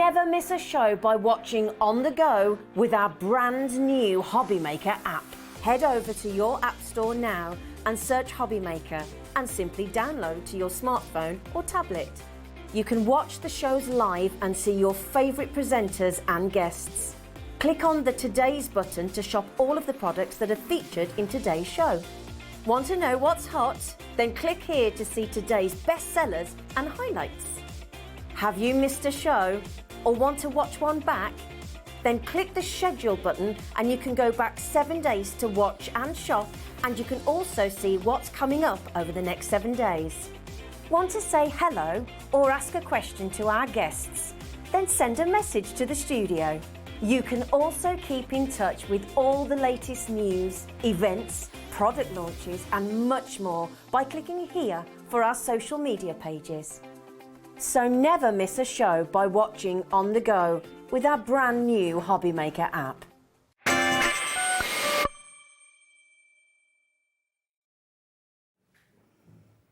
never miss a show by watching on the go with our brand new Hobby Maker app. Head over to your app store now and search Hobby Maker and simply download to your smartphone or tablet. You can watch the shows live and see your favourite presenters and guests. Click on the Today's button to shop all of the products that are featured in today's show. Want to know what's hot? Then click here to see today's bestsellers and highlights. Have you missed a show or want to watch one back? Then click the schedule button and you can go back 7 days to watch and shop, and you can also see what's coming up over the next 7 days. Want to say hello or ask a question to our guests? Then send a message to the studio. You can also keep in touch with all the latest news, events, product launches and much more by clicking here for our social media pages. So never miss a show by watching on the go with our brand new Hobby Maker app.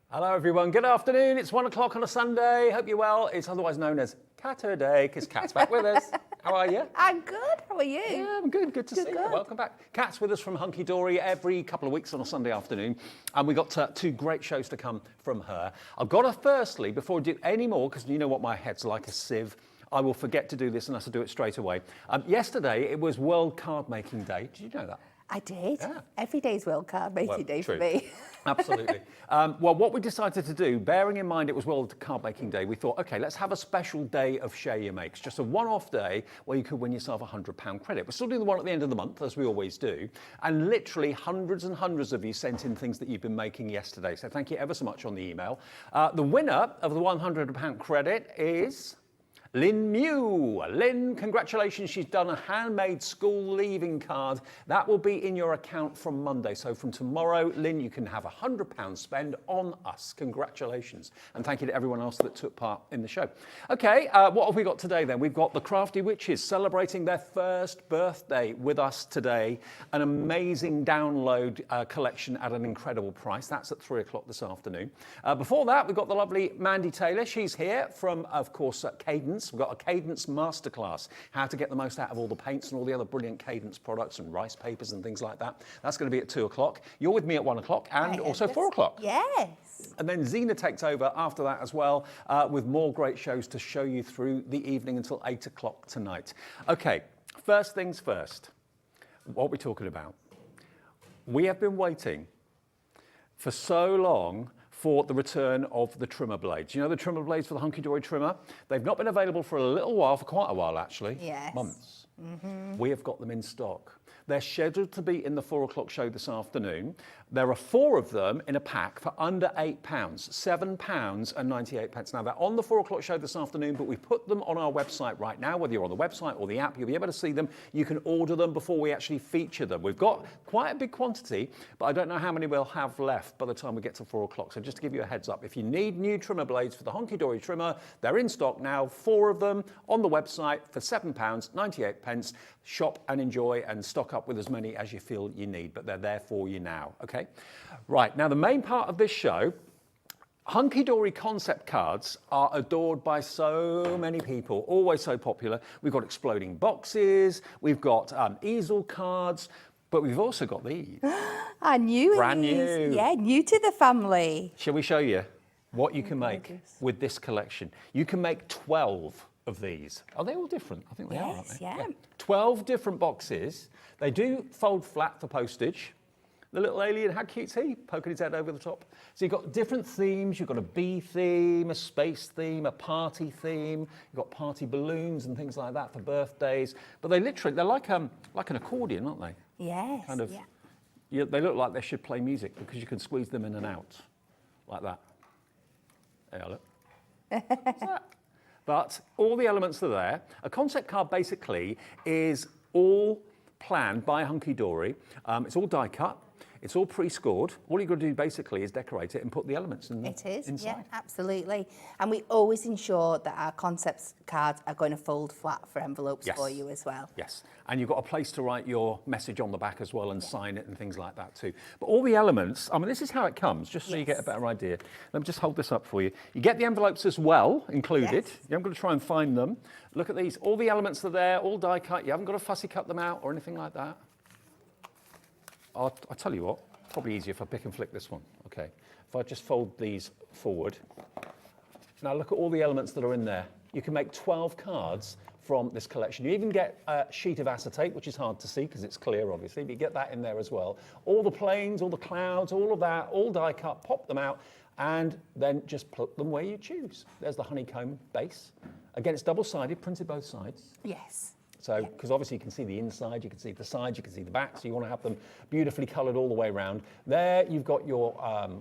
Hello everyone, good afternoon. It's 1 o'clock on a Sunday. Hope you're well. It's otherwise known as Catterday because Kat's back with us. How are you? I'm good. How are you? Yeah, I'm good. Good to see you. Welcome back. Kat's with us from Hunkydory every couple of weeks on a Sunday afternoon. And we've got 2 great shows to come from her. I've got to firstly, before we do any more, because you know what my head's like, a sieve, I will forget to do this unless I do it straight away. Yesterday, it was World Card Making Day. Did you know that? I did. Yeah. Every day's World Card Making Day for me. Absolutely. Well, what we decided to do, bearing in mind it was World Card Making Day, we thought, OK, let's have a special day of Share Your Makes, just a one-off day where you could win yourself a £100 credit. We're still doing the one at the end of the month, as we always do. And literally hundreds and hundreds of you sent in things that you've been making yesterday. So thank you ever so much on the email. The winner of the £100 credit is Lynn Mew. Lynn, congratulations. She's done a handmade school leaving card. That will be in your account from Monday. So from tomorrow, Lynn, you can have a £100 spend on us. Congratulations. And thank you to everyone else that took part in the show. OK, what have we got today then? We've got the Crafty Witches celebrating their first birthday with us today. An amazing download collection at an incredible price. That's at 3 o'clock this afternoon. Before that, we've got the lovely Mandy Taylor. She's here from, of course, Cadence. We've got a Cadence masterclass, how to get the most out of all the paints and all the other brilliant Cadence products and rice papers and things like that. That's going to be at 2 o'clock. You're with me at 1 o'clock and also 4 o'clock. Yes. And then Zena takes over after that as well with more great shows to show you through the evening until 8 o'clock tonight. OK, first things first. What are we talking about? We have been waiting for so long for the return of the trimmer blades. You know the trimmer blades for the Hunkydory trimmer? They've not been available for a little while, for quite a while actually. Yes. Months. We have got them in stock. They're scheduled to be in the 4 o'clock show this afternoon. There are 4 of them in a pack for under £8, £7.98. Now, they're on the 4 o'clock show this afternoon, but we put them on our website right now. Whether you're on the website or the app, you'll be able to see them. You can order them before we actually feature them. We've got quite a big quantity, but I don't know how many we'll have left by the time we get to 4 o'clock. So just to give you a heads up, if you need new trimmer blades for the Hunkydory trimmer, they're in stock now, 4 of them on the website for £7.98. Shop and enjoy and stock up with as many as you feel you need, but they're there for you now, okay? Right, now the main part of this show, Hunkydory concept cards are adored by so many people, always so popular. We've got exploding boxes, we've got easel cards, but we've also got these. I knew Brand these. new. Yeah, new to the family. Shall we show you what you can make with this collection? You can make 12 of these. Are they all different? I think they are, aren't they? Yeah. 12 different boxes. They do fold flat for postage. The little alien, how cute's he? Poking his head over the top. So you've got different themes. You've got a bee theme, a space theme, a party theme. You've got party balloons and things like that for birthdays. But they're like an accordion, aren't they? Yes. Kind of. Yeah, they look like they should play music because you can squeeze them in and out like that. There, look. What's that? But all the elements are there. A concept card basically is all planned by Hunkydory. It's all die cut. It's all pre-scored. All you've got to do basically is decorate it and put the elements in It is, inside. yeah, absolutely. And we always ensure that our concept cards are going to fold flat for envelopes for you as well. Yes, and you've got a place to write your message on the back as well and sign it and things like that too. But all the elements, I mean, this is how it comes, just so you get a better idea. Let me just hold this up for you. You get the envelopes as well included. I'm going to try and find them. Look at these. All the elements are there, all die cut. You haven't got to fussy cut them out or anything like that. I'll tell you what, probably easier if I pick and flick this one. Okay, if I just fold these forward. Now look at all the elements that are in there. You can make 12 cards from this collection. You even get a sheet of acetate, which is hard to see because it's clear, obviously, but you get that in there as well. All the planes, all the clouds, all of that, all die cut, pop them out, and then just put them where you choose. There's the honeycomb base. Again, it's double-sided, printed both sides. Yes. So, because obviously you can see the inside, you can see the sides, you can see the back, so you want to have them beautifully coloured all the way around. There you've got your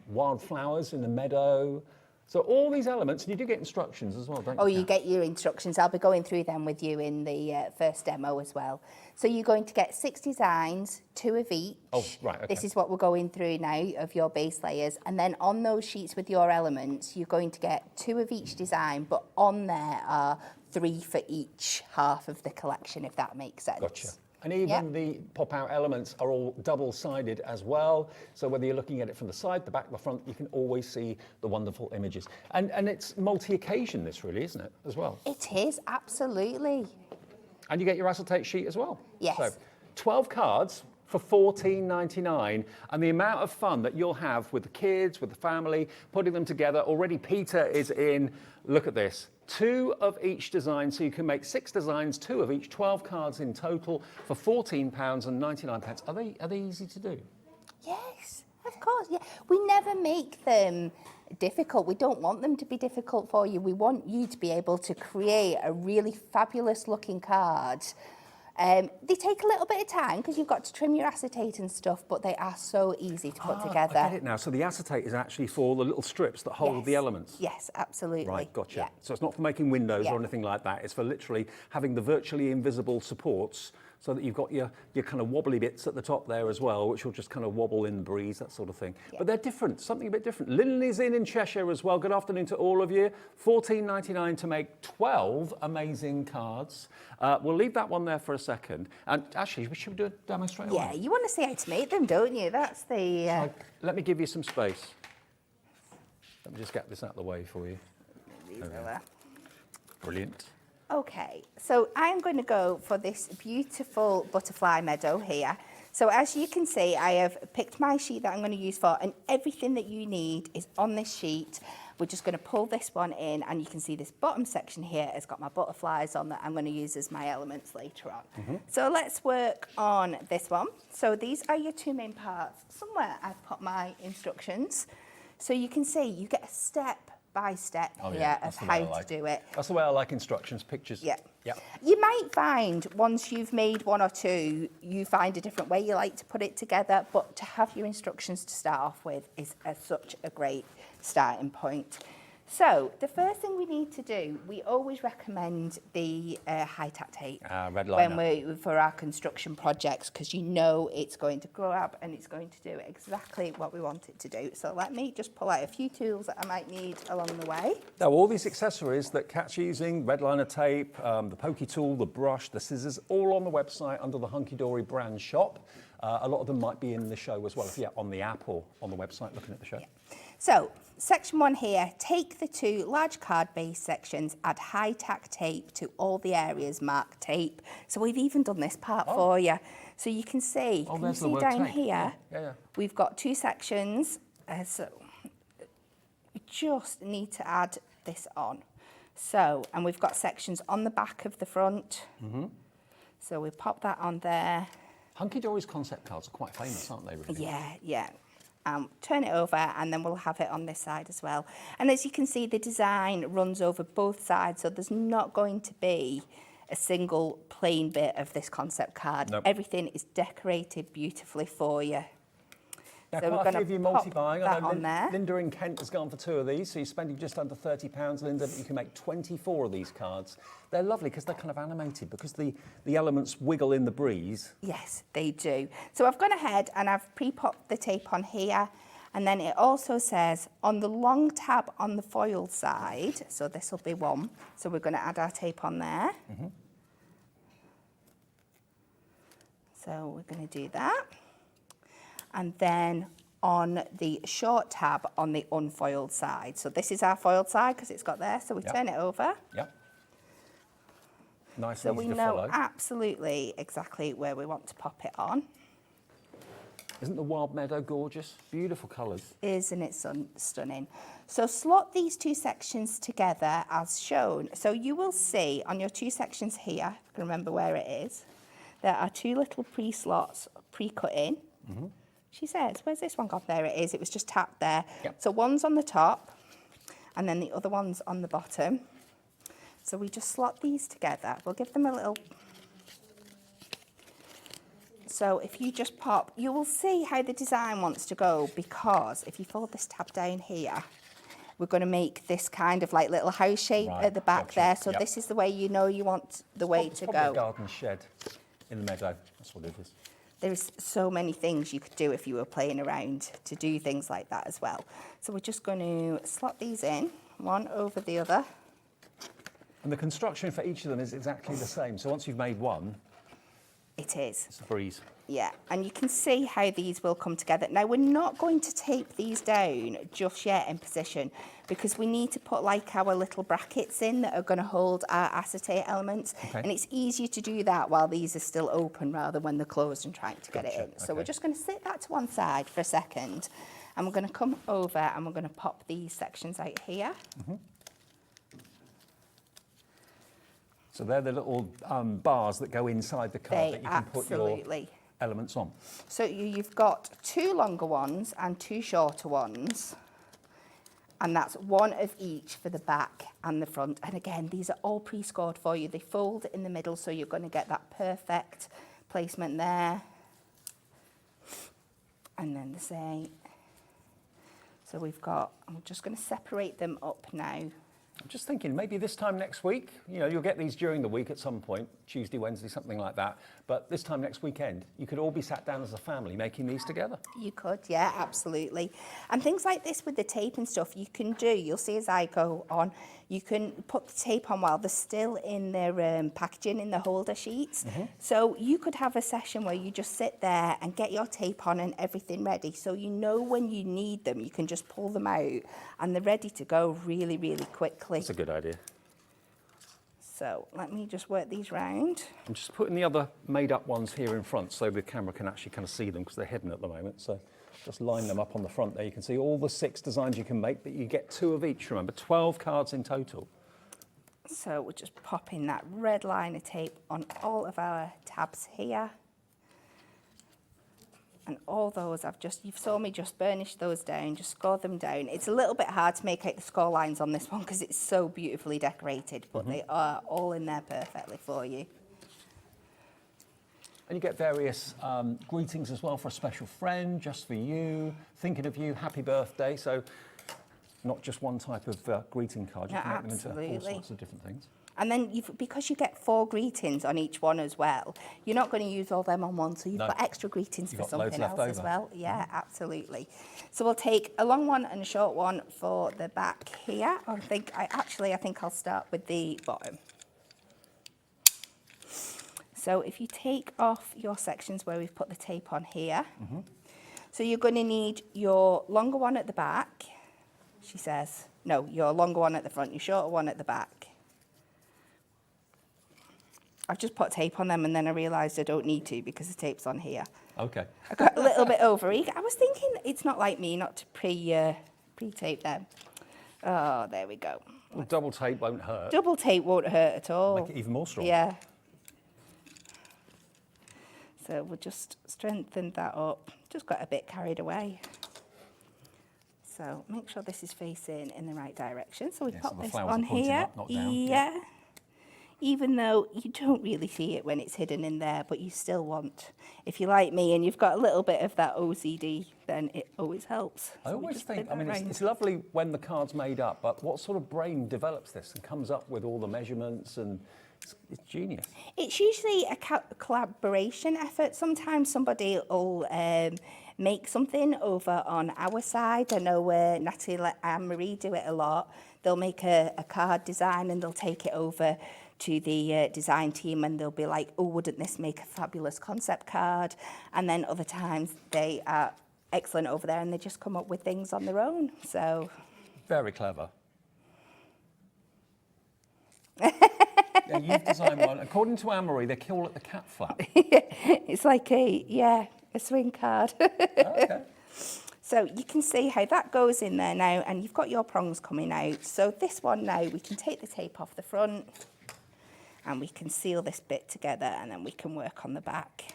wildflowers in the meadow. So all these elements, and you do get instructions as well, don't you? Oh, you get your instructions. I'll be going through them with you in the first demo as well. So you're going to get 6 designs, 2 of each. Oh, right, okay. This is what we're going through now of your base layers. And then on those sheets with your elements, you're going to get 2 of each design, but on there are 3 for each half of the collection, if that makes sense. Gotcha. And even the pop-out elements are all double-sided as well. So whether you're looking at it from the side, the back, the front, you can always see the wonderful images. And it's multi-occasion, this really, isn't it, as well? It is, absolutely. And you get your acetate sheet as well. Yes. So 12 cards for $14.99, and the amount of fun that you'll have with the kids, with the family, putting them together. Already Peter is in, look at this, 2 of each design, so you can make 6 designs, 2 of each, 12 cards in total for £14.99. Are they easy to do? Yes, of course. Yeah, we never make them difficult. We don't want them to be difficult for you. We want you to be able to create a really fabulous looking card. They take a little bit of time because you've got to trim your acetate and stuff, but they are so easy to put together. I get it now. So the acetate is actually for the little strips that hold the elements. Yes, absolutely. Right, gotcha. Yeah. So it's not for making windows or anything like that. It's for literally having the virtually invisible supports so that you've got your kind of wobbly bits at the top there as well, which will just kind of wobble in the breeze, that sort of thing. Yeah. But they're different, something a bit different. Lynn is in Cheshire as well. Good afternoon to all of you. $14.99 to make 12 amazing cards. We'll leave that one there for a second. And actually, we should do a demo straight away. Yeah, you want to see how to make them, don't you? That's the... Let me give you some space. Let me just get this out of the way for you. Brilliant. Okay, so I'm going to go for this beautiful butterfly meadow here. So as you can see, I have picked my sheet that I'm going to use for, and everything that you need is on this sheet. We're just going to pull this one in, and you can see this bottom section here has got my butterflies on that I'm going to use as my elements later on. So let's work on this one. So these are your 2 main parts. Somewhere I've put my instructions. So you can see you get a step by step here of how to do it. That's the way I like instructions, pictures. Yeah. Yeah. You might find once you've made 1 or 2, you find a different way you like to put it together, but to have your instructions to start off with is such a great starting point. So the first thing we need to do, we always recommend the high-tack tape red liner. for our construction projects, because you know it's going to grab and it's going to do exactly what we want it to do. So let me just pull out a few tools that I might need along the way. Now, all these accessories that Kat's using, red liner tape, the pokey tool, the brush, the scissors, all on the website under the Hunkydory brand shop. A lot of them might be in the show as well, if you're on the app or on the website looking at the show. Yeah. So, section 1 here, take the 2 large card base sections, add high-tack tape to all the areas marked tape. So we've even done this part for you. So you can see, can you see down here, we've got 2 sections. So we just need to add this on. So, and we've got sections on the back of the front. So we pop that on there. Hunkydory's concept cards are quite famous, aren't they, really? Yeah. Turn it over, and then we'll have it on this side as well. And as you can see, the design runs over both sides, so there's not going to be a single plain bit of this concept card. Nope. Everything is decorated beautifully for you. Now, So we're quite a few going of you to multi-buying. pop I that know on there. Linda in Kent has gone for 2 of these, so you're spending just under £30, Linda, but you can make 24 of these cards. They're lovely because they're kind of animated, because the elements wiggle in the breeze. Yes, they do. So I've gone ahead and I've pre-popped the tape on here, and then it also says on the long tab on the foil side, so this will be one, so we're going to add our tape on there. So we're going to do that. And then on the short tab on the unfoiled side. So this is our foiled side because it's got there, so we turn it over. Yep. Nice So and easy we to know follow. absolutely exactly where we want to pop it on. Isn't the wild meadow gorgeous? Beautiful colours. Isn't it stunning? So slot these 2 sections together as shown. So you will see on your 2 sections here, if you can remember where it is, there are 2 little pre-slots pre-cut in. She says, where's this one gone? There it is. It was just tapped there. Yep. So one's on the top and then the other one's on the bottom. So we just slot these together. We'll give them a little... So if you just pop, you will see how the design wants to go, because if you fold this tab down here, we're going to make this kind of like little house shape Right, at the back gotcha. there. So Yep. this is the way you know you want the way It's to probably a go. garden shed in the meadow. That's what it is. There's so many things you could do if you were playing around to do things like that as well. So we're just going to slot these in, one over the other. And the construction for each of them is exactly the same. So once you've made one, It is. it's a breeze. Yeah, and you can see how these will come together. Now, we're not going to tape these down just yet in position, because we need to put like our little brackets in that are going to hold our acetate elements. Okay. And it's easier to do that while these are still open rather than when they're closed and trying to get it Gotcha, in. So we're okay. just going to sit that to one side for a second, and we're going to come over and we're going to pop these sections out here. So they're the little bars that go inside the card They that you can put your absolutely. elements on. So you've got 2 longer ones and 2 shorter ones. And that's one of each for the back and the front. And again, these are all pre-scored for you. They fold in the middle, so you're going to get that perfect placement there. And then the same. So we've got, I'm just going to separate them up now. I'm just thinking maybe this time next week, you know, you'll get these during the week at some point, Tuesday, Wednesday, something like that. But this time next weekend, you could all be sat down as a family making these together. You could, yeah, absolutely. And things like this with the tape and stuff, you can do. You'll see as I go on, you can put the tape on while they're still in their packaging, in the holder sheets. So you could have a session where you just sit there and get your tape on and everything ready. So you know when you need them, you can just pull them out and they're ready to go really, really quickly. That's a good idea. So let me just work these round. I'm just putting the other made-up ones here in front so the camera can actually kind of see them, because they're hidden at the moment. So just line them up on the front there. You can see all the 6 designs you can make, but you get 2 of each, remember, 12 cards in total. So we're just popping that red line of tape on all of our tabs here. And all those, you saw me just burnish those down, just score them down. It's a little bit hard to make out the score lines on this one because it's so beautifully decorated, but they are all in there perfectly for you. And you get various greetings as well for a special friend, just for you, thinking of you, happy birthday. So not just one type of greeting card, you Yeah, can make them into all absolutely. sorts of different things. And then because you get 4 greetings on each one as well, you're not going to use all them on one, so you've No. got extra greetings You've for got loads something left else as over. well. Yeah, absolutely. So we'll take a long one and a short one for the back here. I think I'll start with the bottom. So if you take off your sections where we've put the tape on here, so you're going to need your longer one at the back, she says. No, your longer one at the front, your shorter one at the back. I've just put tape on them and then I realised I don't need to because the tape's on here. Okay. I got a little bit over-eager. I was thinking it's not like me not to pre-tape them. Oh, there we go. Well, double tape won't hurt. Double tape won't hurt at all. Make it even more strong. Yeah. So we'll just strengthen that up. Just got a bit carried away. So make sure this is facing in the right direction. So we Yeah, pop so the this flowers are on pointing here. up, not down. Yeah. even though you don't really see it when it's hidden in there, but you still want, if you're like me and you've got a little bit of that OCD, then it always helps. I So we always just think, flip I mean, that it's lovely when the card's made up, but what sort of brain develops this and comes up with all the measurements, and it's genius. It's usually a collaboration effort. Sometimes somebody will make something over on our side. I know Natalie and Marie do it a lot. They'll make a card design and they'll take it over to the design team and they'll be like, oh, wouldn't this make a fabulous concept card? And then other times they are excellent over there and they just come up with things on their own. So very clever. Yeah, you've designed one. According to Anne-Marie, they call it the cat flap. It's like a swing card. Okay. So you can see how that goes in there now, and you've got your prongs coming out. So this one now, we can take the tape off the front and we can seal this bit together and then we can work on the back.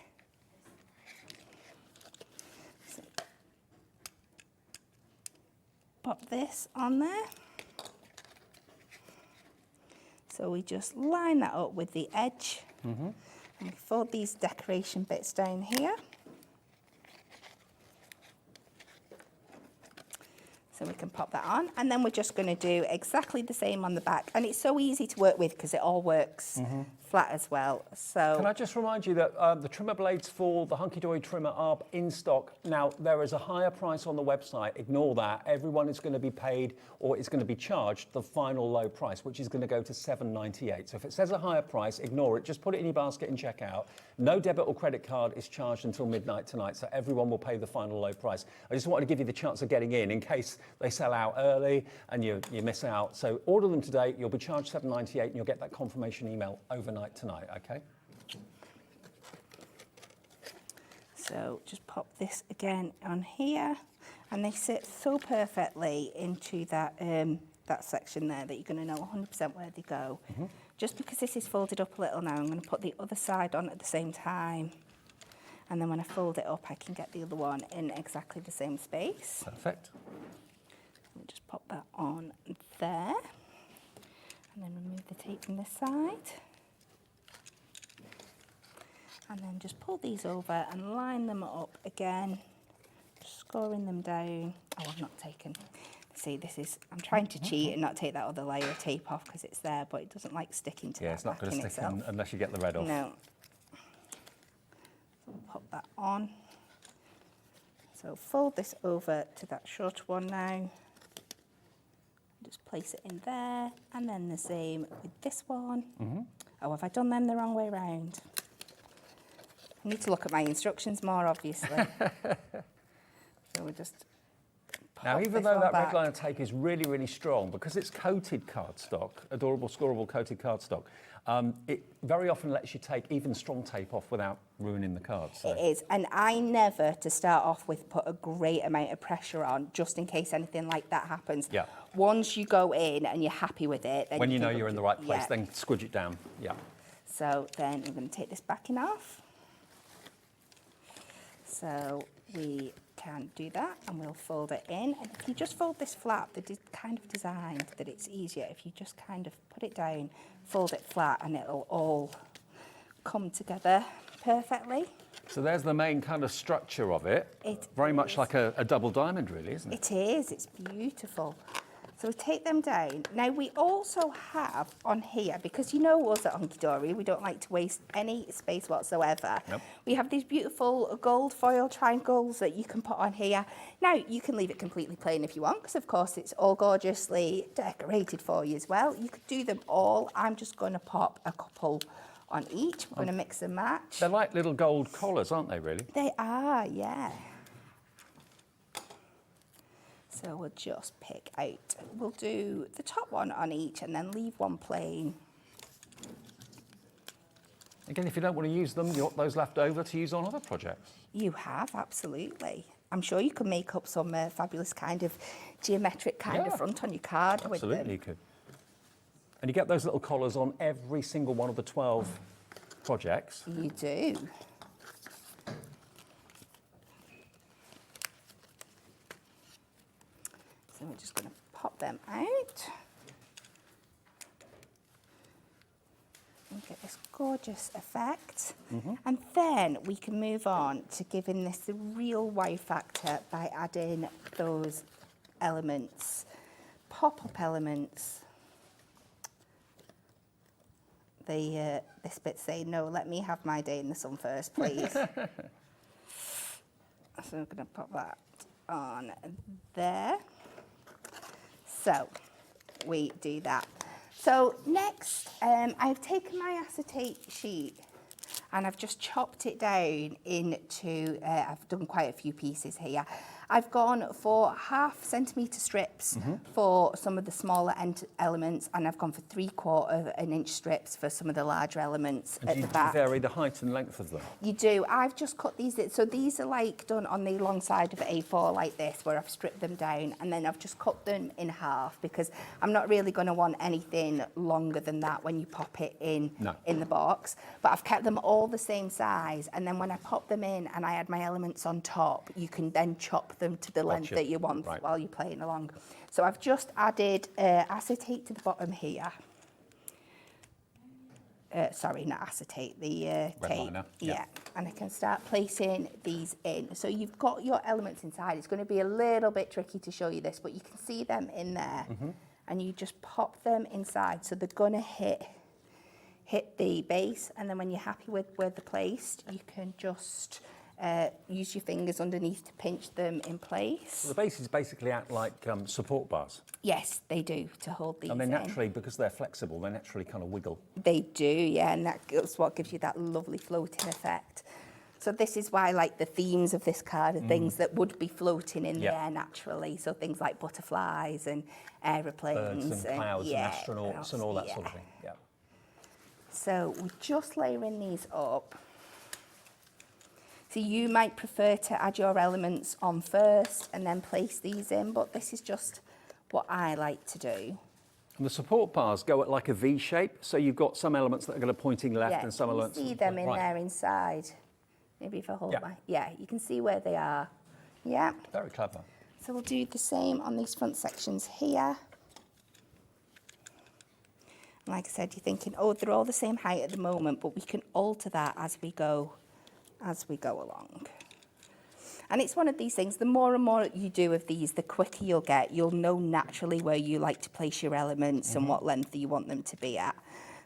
So pop this on there. So we just line that up with the edge. And we fold these decoration bits down here. So we can pop that on. And then we're just going to do exactly the same on the back. And it's so easy to work with because it all works flat as well. So can I just remind you that the trimmer blades for the Hunkydory trimmer are in stock. Now, there is a higher price on the website. Ignore that. Everyone is going to be paid, or is going to be charged, the final low price, which is going to go to $7.98. So if it says a higher price, ignore it. Just put it in your basket and check out. No debit or credit card is charged until midnight tonight, so everyone will pay the final low price. I just wanted to give you the chance of getting in case they sell out early and you miss out. So order them today. You'll be charged $7.98 and you'll get that confirmation email overnight tonight, okay? So just pop this again on here, and they sit so perfectly into that that section there that you're going to know 100% where they go. Just because this is folded up a little now, I'm going to put the other side on at the same time, and then when I fold it up I can get the other one in exactly the same space. Perfect. We'll just pop that on there, and then remove the tape from this side. And then just pull these over and line them up again, scoring them down. Oh, I've not taken. See, this is, I'm trying to cheat and not take that other layer of tape off because it's there, but it doesn't like sticking to Yeah, that it's not going backing to stick in itself. unless you get the red off. No. So we'll pop that on. So fold this over to that shorter one now. Just place it in there, and then the same with this one. Oh, have I done them the wrong way round? I need to look at my instructions more, obviously. So we'll just Now, even this though one that back. red liner tape is really, really strong, because it's coated cardstock, adorable, scoreable coated cardstock, it very often lets you take even strong tape off without ruining the card. So. It is, and I never, to start off with, put a great amount of pressure on, just in case anything like that happens. Yeah. Once you go in and you're happy with it, then When you know can you're in the right place, then squidge it down. Yeah. So then I'm going to take this backing off. So we can do that, and we'll fold it in. And if you just fold this flat, they're kind of designed that it's easier. If you just kind of put it down, fold it flat, and it'll all come together perfectly. So there's the main kind of structure of it. It Very much is. like a double diamond, really, isn't it? It is, it's beautiful. So we take them down. Now we also have on here, because you know us at Hunkydory, we don't like to waste any space whatsoever. Nope. We have these beautiful gold foil triangles that you can put on here. Now you can leave it completely plain if you want, because of course it's all gorgeously decorated for you as well. You could do them all. I'm just going to pop a couple on each. We're going to mix and match. They're like little gold collars, aren't they, really? They are, yeah. So we'll just pick out, we'll do the top one on each and then leave one plain. Again, if you don't want to use them, you want those left over to use on other projects. You have, absolutely. I'm sure you can make up some fabulous kind of geometric kind of front on your card with them. Absolutely, you could. And you get those little collars on every single one of the 12 projects. You do. So we're just going to pop them out. and get this gorgeous effect. And then we can move on to giving this the real wow factor by adding those elements, pop-up elements. This bit saying, no, let me have my day in the sun first, please. So I'm going to pop that on there. So we do that. So next, I've taken my acetate sheet and I've just chopped it down into, I've done quite a few pieces here. I've gone for 1/2 centimetre strips for some of the smaller elements, and I've gone for 3/4 inch strips for some of the larger elements and at the back. Do you vary the height and length of them? You do. I've just cut these, so these are like done on the long side of A4 like this, where I've stripped them down, and then I've just cut them in half because I'm not really going to want anything longer than that when you pop it in the box. But I've kept them all the same size, and then when I pop them in and I add my elements on top, you can then chop them to the length that you want while you're playing along. So I've just added acetate to the bottom here. Sorry, not acetate, the tape. Yeah, and I can start placing these in. So you've got your elements inside. It's going to be a little bit tricky to show you this, but you can see them in there. And you just pop them inside. So they're going to hit the base, and then when you're happy with where they're placed, you can just use your fingers underneath to pinch them in place. So the bases basically act like support bars. Yes, they do, to hold these And they in. naturally, because they're flexible, they naturally kind of wiggle. They do, yeah, and that's what gives you that lovely floating effect. So this is why, like, the themes of this card are things that would be floating in the air naturally. So things like butterflies and aeroplanes. Birds and clouds and astronauts and all that sort of thing. Yeah. So we're just layering these up. So you might prefer to add your elements on first and then place these in, but this is just what I like to do. And the support bars go at like a V shape, so you've got some elements that are going to pointing left and some elements. You see them in there inside. Maybe if I hold my, you can see where they are. Yeah. Very clever. So we'll do the same on these front sections here. And like I said, you're thinking, oh, they're all the same height at the moment, but we can alter that as we go along. And it's one of these things, the more and more you do of these, the quicker you'll get. You'll know naturally where you like to place your elements and what length you want them to be at.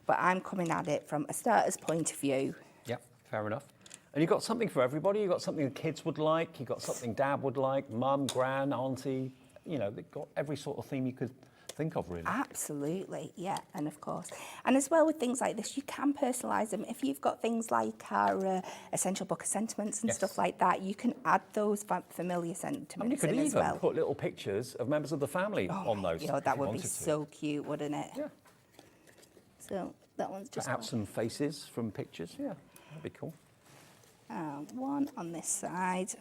But I'm coming at it from a starter's point of view. Yeah, fair enough. And you've got something for everybody. You've got something the kids would like. You've got something Dad would like, Mum, Gran, Auntie. You know, they've got every sort of theme you could think of, really. Absolutely, yeah, and of course. And as well with things like this, you can personalise them. If you've got things like our essential book of sentiments and stuff like that, you can add those familiar sentiments I mean, you could in even as well. put little pictures of members of the family on those. You know, that would be so cute, wouldn't it? Yeah. So that one's just... Out some faces from pictures, yeah, that'd be cool. One on this side.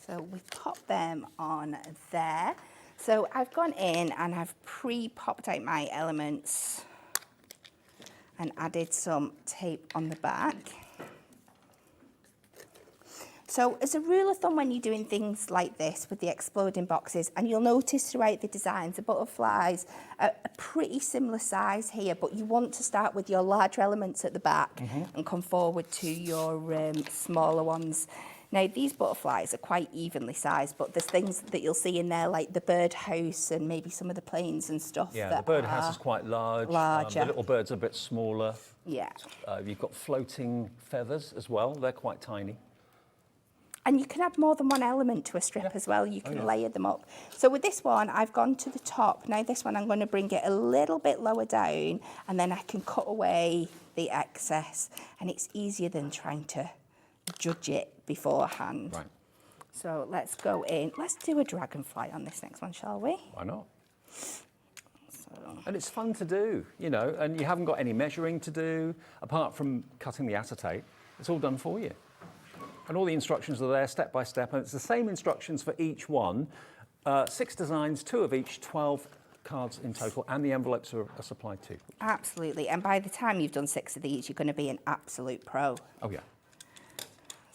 So we've popped them on there. So I've gone in and I've pre-popped out my elements and added some tape on the back. So as a rule of thumb, when you're doing things like this with the exploding boxes, and you'll notice throughout the designs, the butterflies are a pretty similar size here, but you want to start with your larger elements at the back and come forward to your smaller ones. Now, these butterflies are quite evenly sized, but there's things that you'll see in there, like the birdhouse and maybe some of the planes and stuff. Yeah, the birdhouse is quite large. Larger. The little birds are a bit smaller. Yeah. You've got floating feathers as well. They're quite tiny. And you can add more than one element to a strip as well. You can layer them up. So with this one, I've gone to the top. Now this one, I'm going to bring it a little bit lower down, and then I can cut away the excess. And it's easier than trying to judge it beforehand. Right. So let's go in. Let's do a dragonfly on this next one, shall we? Why not? And it's fun to do, you know, and you haven't got any measuring to do, apart from cutting the acetate. It's all done for you. And all the instructions are there, step by step, and it's the same instructions for each one. 6 designs, 2 of each, 12 cards in total, and the envelopes are supplied too. Absolutely, and by the time you've done 6 of these, you're going to be an absolute pro. Oh, yeah.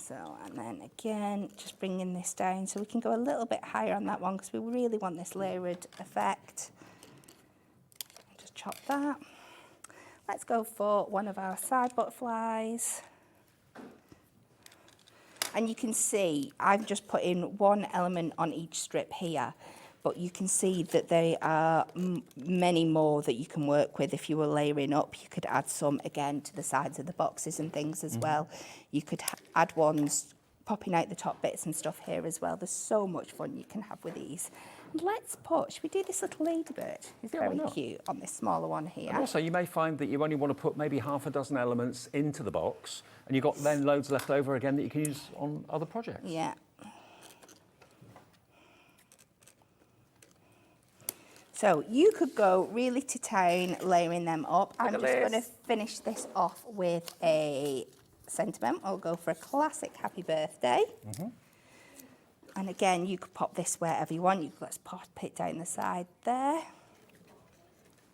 So, and then again, just bringing this down so we can go a little bit higher on that one because we really want this layered effect. Just chop that. Let's go for one of our side butterflies. And you can see I've just put in one element on each strip here, but you can see that there are many more that you can work with. If you were layering up, you could add some again to the sides of the boxes and things as well. You could add ones popping out the top bits and stuff here as well. There's so much fun you can have with these. And let's put, should we do this little ladybird? It's very cute on this smaller one here. And also you may find that you only want to put maybe half a dozen elements into the box and you've got then loads left over again that you can use on other projects. Yeah. So you could go really to town layering them up. I'm just going to finish this off with a sentiment. I'll go for a classic happy birthday. And again, you could pop this wherever you want. Let's pop it down the side there.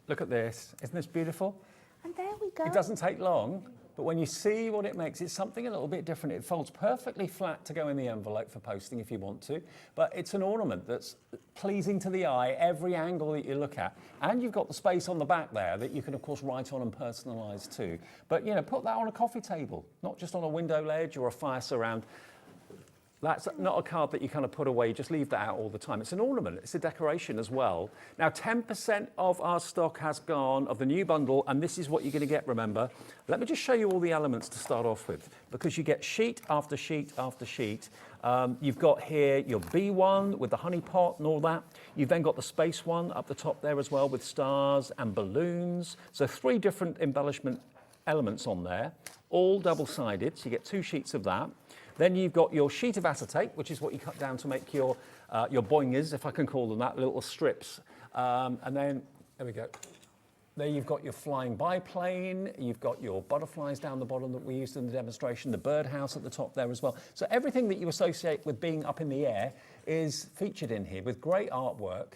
Look at this. Isn't this beautiful? And there we go. It doesn't take long, but when you see what it makes, it's something a little bit different. It folds perfectly flat to go in the envelope for posting if you want to, but it's an ornament that's pleasing to the eye, every angle that you look at. And you've got the space on the back there that you can, of course, write on and personalise too. But, you know, put that on a coffee table, not just on a window ledge or a fire surround. That's not a card that you kind of put away, you just leave that out all the time. It's an ornament, it's a decoration as well. Now 10% of our stock has gone of the new bundle, and this is what you're going to get, remember. Let me just show you all the elements to start off with, because you get sheet after sheet after sheet. You've got here your bee one with the honey pot and all that. You've then got the space one up the top there as well with stars and balloons. So 3 different embellishment elements on there, all double-sided, so you get 2 sheets of that. Then you've got your sheet of acetate, which is what you cut down to make your boingers, if I can call them that, little strips. And then, there we go. There you've got your flying biplane, you've got your butterflies down the bottom that we used in the demonstration, the birdhouse at the top there as well. So everything that you associate with being up in the air is featured in here with great artwork.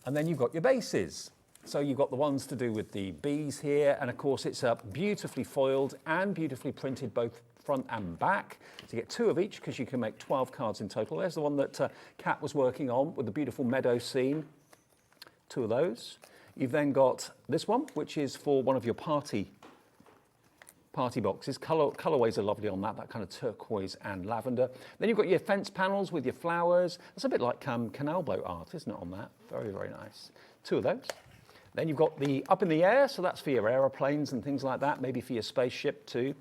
And then you've got your bases. So you've got the ones to do with the bees here, and of course it's beautifully foiled and beautifully printed both front and back. So you get 2 of each because you can make 12 cards in total. There's the one that Kat was working on with the beautiful meadow scene. 2 of those. You've then got this one, which is for one of your party boxes. Colorways are lovely on that kind of turquoise and lavender. Then you've got your fence panels with your flowers. It's a bit like canal boat art, isn't it, on that? Very, very nice. 2 of those. Then you've got the up in the air, so that's for your aeroplanes and things like that, maybe for your spaceship too.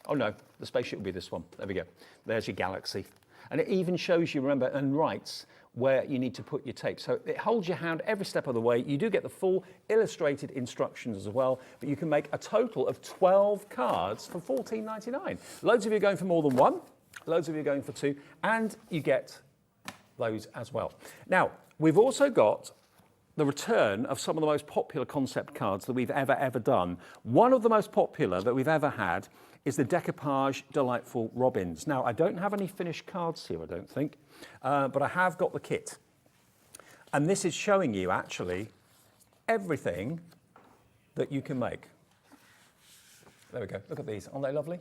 Oh no, the spaceship will be this one. There we go. There's your galaxy. And it even shows you, remember, and writes where you need to put your tape. So it holds your hand every step of the way. You do get the full illustrated instructions as well, but you can make a total of 12 cards for $14.99. Loads of you are going for more than 1, loads of you are going for 2, and you get those as well. Now, we've also got the return of some of the most popular concept cards that we've ever done. One of the most popular that we've ever had is the Decoupage Delightful Robins. Now, I don't have any finished cards here, I don't think, but I have got the kit. And this is showing you, actually, everything that you can make. There we go, look at these, aren't they lovely?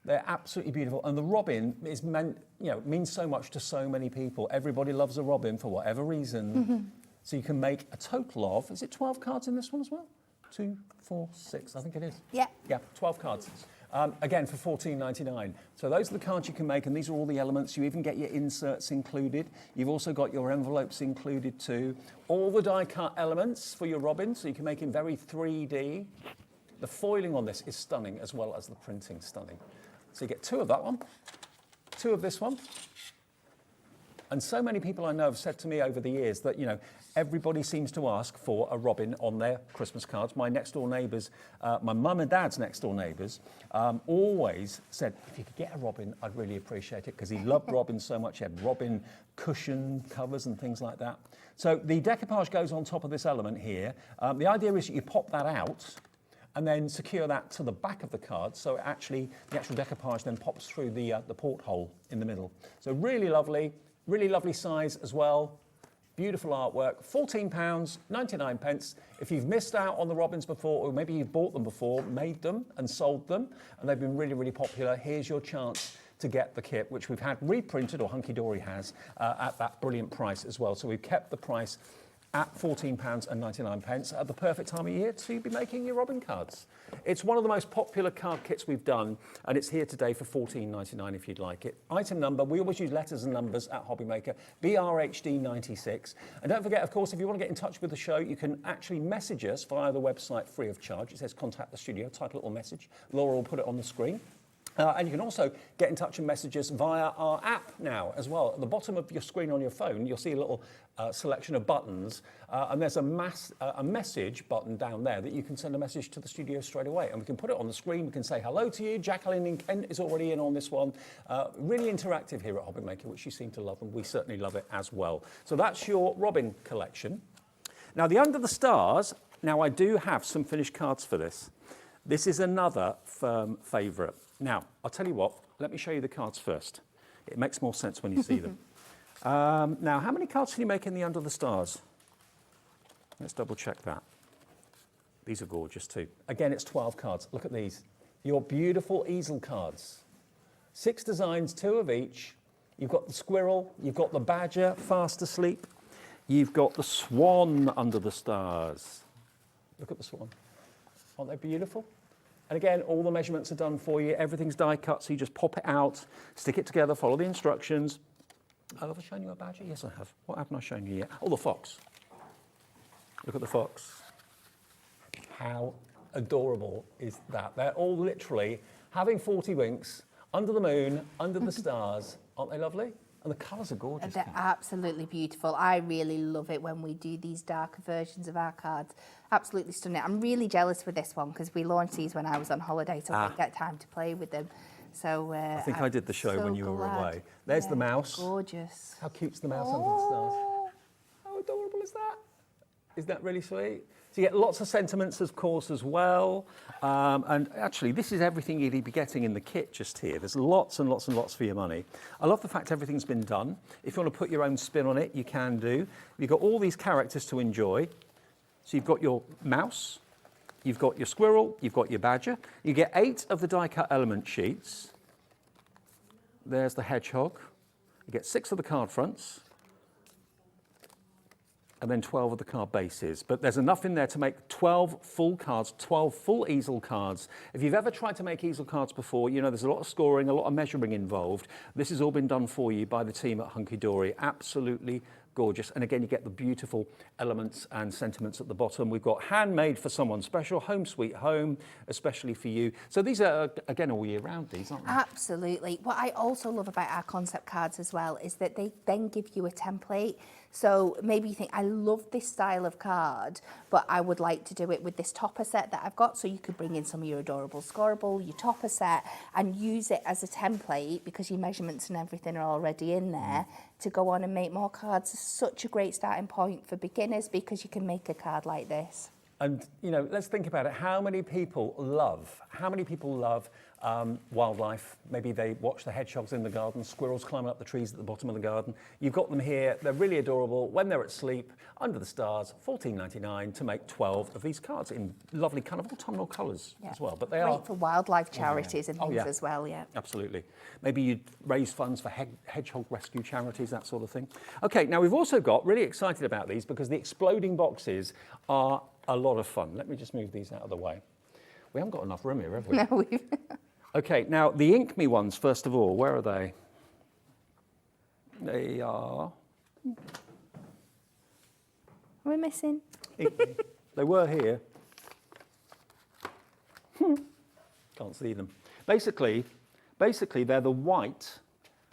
They're absolutely beautiful, and the robin is means so much to so many people. Everybody loves a robin for whatever reason. So you can make a total of, is it 12 cards in this one as well? 2, 4, 6, I think it is. Yeah. Yeah, 12 cards. Again, for $14.99. So those are the cards you can make, and these are all the elements. You even get your inserts included. You've also got your envelopes included too. All the die-cut elements for your robin, so you can make in very 3D. The foiling on this is stunning, as well as the printing stunning. So you get 2 of that one, 2 of this one. And so many people I know have said to me over the years that, everybody seems to ask for a robin on their Christmas cards. My next door neighbours, my mum and dad's next door neighbours, always said, if you could get a robin, I'd really appreciate it, because he loved robins so much. He had robin cushion covers and things like that. So the decoupage goes on top of this element here. The idea is that you pop that out and then secure that to the back of the card, so the actual decoupage then pops through the porthole in the middle. So really lovely size as well. Beautiful artwork, £14.99. If you've missed out on the robins before, or maybe you've bought them before, made them and sold them, and they've been really, really popular, here's your chance to get the kit, which we've had reprinted, or Hunkydory has, at that brilliant price as well. So we've kept the price at £14.99 at the perfect time of year to be making your Robin cards. It's one of the most popular card kits we've done, and it's here today for £14.99 if you'd like it. Item number, we always use letters and numbers at Hobbymaker, BRHD96. And don't forget, of course, if you want to get in touch with the show, you can actually message us via the website free of charge. It says contact the studio, title or message. Laura will put it on the screen. And you can also get in touch and message us via our app now as well. At the bottom of your screen on your phone, you'll see a little selection of buttons, and there's a message button down there that you can send a message to the studio straight away. And we can put it on the screen, we can say hello to you. Jacqueline in Kent is already in on this one. Really interactive here at Hobbymaker, which you seem to love, and we certainly love it as well. So that's your Robin collection. Now the Under the Stars, now I do have some finished cards for this. This is another firm favourite. Now, I'll tell you what, let me show you the cards first. It makes more sense when you see them. Now, how many cards can you make in the Under the Stars? Let's double check that. These are gorgeous too. Again, it's 12 cards. Look at these. Your beautiful easel cards. 6 designs, 2 of each. You've got the squirrel, you've got the badger, fast asleep. You've got the swan under the stars. Look at the swan. Aren't they beautiful? And again, all the measurements are done for you. Everything's die cut, so you just pop it out, stick it together, follow the instructions. Have I shown you a badger? Yes, I have. What haven't I shown you yet? Oh, the fox. Look at the fox. How adorable is that? They're all literally having 40 winks, under the moon, under the stars. Aren't they lovely? And the colours are gorgeous. They're absolutely beautiful. I really love it when we do these darker versions of our cards. Absolutely stunning. I'm really jealous with this one because we launched these when I was on holiday, so I didn't get time to play with them. So I think I did the show when you were away. There's the mouse. Gorgeous. How cute's the mouse under the stars? How adorable is that? Isn't that really sweet? So you get lots of sentiments, of course, as well. And actually, this is everything you'd be getting in the kit just here. There's lots and lots and lots for your money. I love the fact everything's been done. If you want to put your own spin on it, you can do. You've got all these characters to enjoy. So you've got your mouse, you've got your squirrel, you've got your badger. You get 8 of the die-cut element sheets. There's the hedgehog. You get 6 of the card fronts. And then 12 of the card bases. But there's enough in there to make 12 full cards, 12 full easel cards. If you've ever tried to make easel cards before, you know there's a lot of scoring, a lot of measuring involved. This has all been done for you by the team at Hunkydory. Absolutely gorgeous. And again, you get the beautiful elements and sentiments at the bottom. We've got handmade for someone special, home sweet home, especially for you. So these are, again, all year round, these, aren't they? Absolutely. What I also love about our concept cards as well is that they then give you a template. So maybe you think, I love this style of card, but I would like to do it with this topper set that I've got. So you could bring in some of your adorable scoreable, your topper set, and use it as a template because your measurements and everything are already in there to go on and make more cards. It's such a great starting point for beginners because you can make a card like this. And, you know, let's think about it. How many people love wildlife? Maybe they watch the hedgehogs in the garden, squirrels climbing up the trees at the bottom of the garden. You've got them here. They're really adorable. When they're at sleep, under the stars, $14.99 to make 12 of these cards in lovely kind of autumnal colours as well. But they great are for wildlife charities and things as well, Absolutely. Maybe you'd raise funds for hedgehog rescue charities, that sort of thing. Okay, now we've also got, really excited about these because the exploding boxes are a lot of fun. Let me just move these out of the way. We haven't got enough room here, have we? No, we've... Okay, now the Ink Me ones, first of all, where are they? They are... We're missing. Ink Me. They were here. Can't see them. Basically, they're the white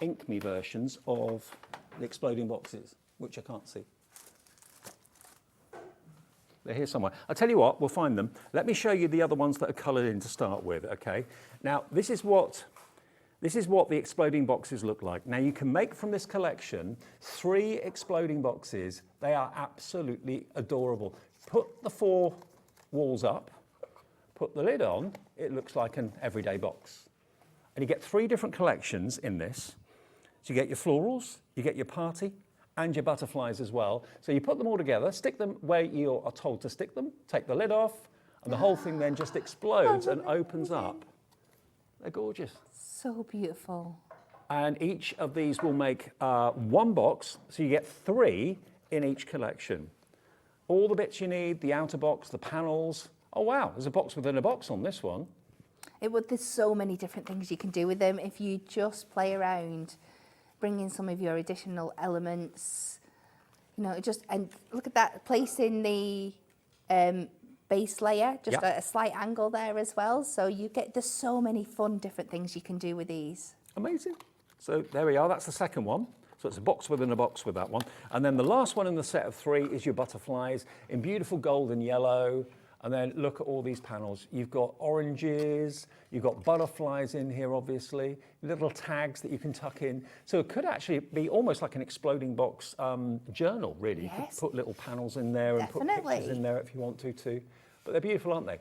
Ink Me versions of the exploding boxes, which I can't see. They're here somewhere. I'll tell you what, we'll find them. Let me show you the other ones that are coloured in to start with, okay? Now, this is what the exploding boxes look like. Now, you can make from this collection 3 exploding boxes. They are absolutely adorable. Put the 4 walls up, put the lid on, it looks like an everyday box. And you get 3 different collections in this. So you get your florals, you get your party, and your butterflies as well. So you put them all together, stick them where you are told to stick them, take the lid off, and the whole thing then just explodes and opens up. They're gorgeous. So beautiful. And each of these will make one box, so you get 3 in each collection. All the bits you need, the outer box, the panels. Oh wow, there's a box within a box on this one. There's so many different things you can do with them if you just play around, bring in some of your additional elements. You know, and look at that, placing the base layer, just at a slight angle there as well. So there's so many fun different things you can do with these. Amazing. So there we are, that's the second one. So it's a box within a box with that one. And then the last one in the set of 3 is your butterflies in beautiful gold and yellow. And then look at all these panels. You've got oranges, you've got butterflies in here, obviously, little tags that you can tuck in. So it could actually be almost like an exploding box journal, really. Yes. You could put little panels in there and put pictures in there if you want to too. But they're beautiful, aren't they?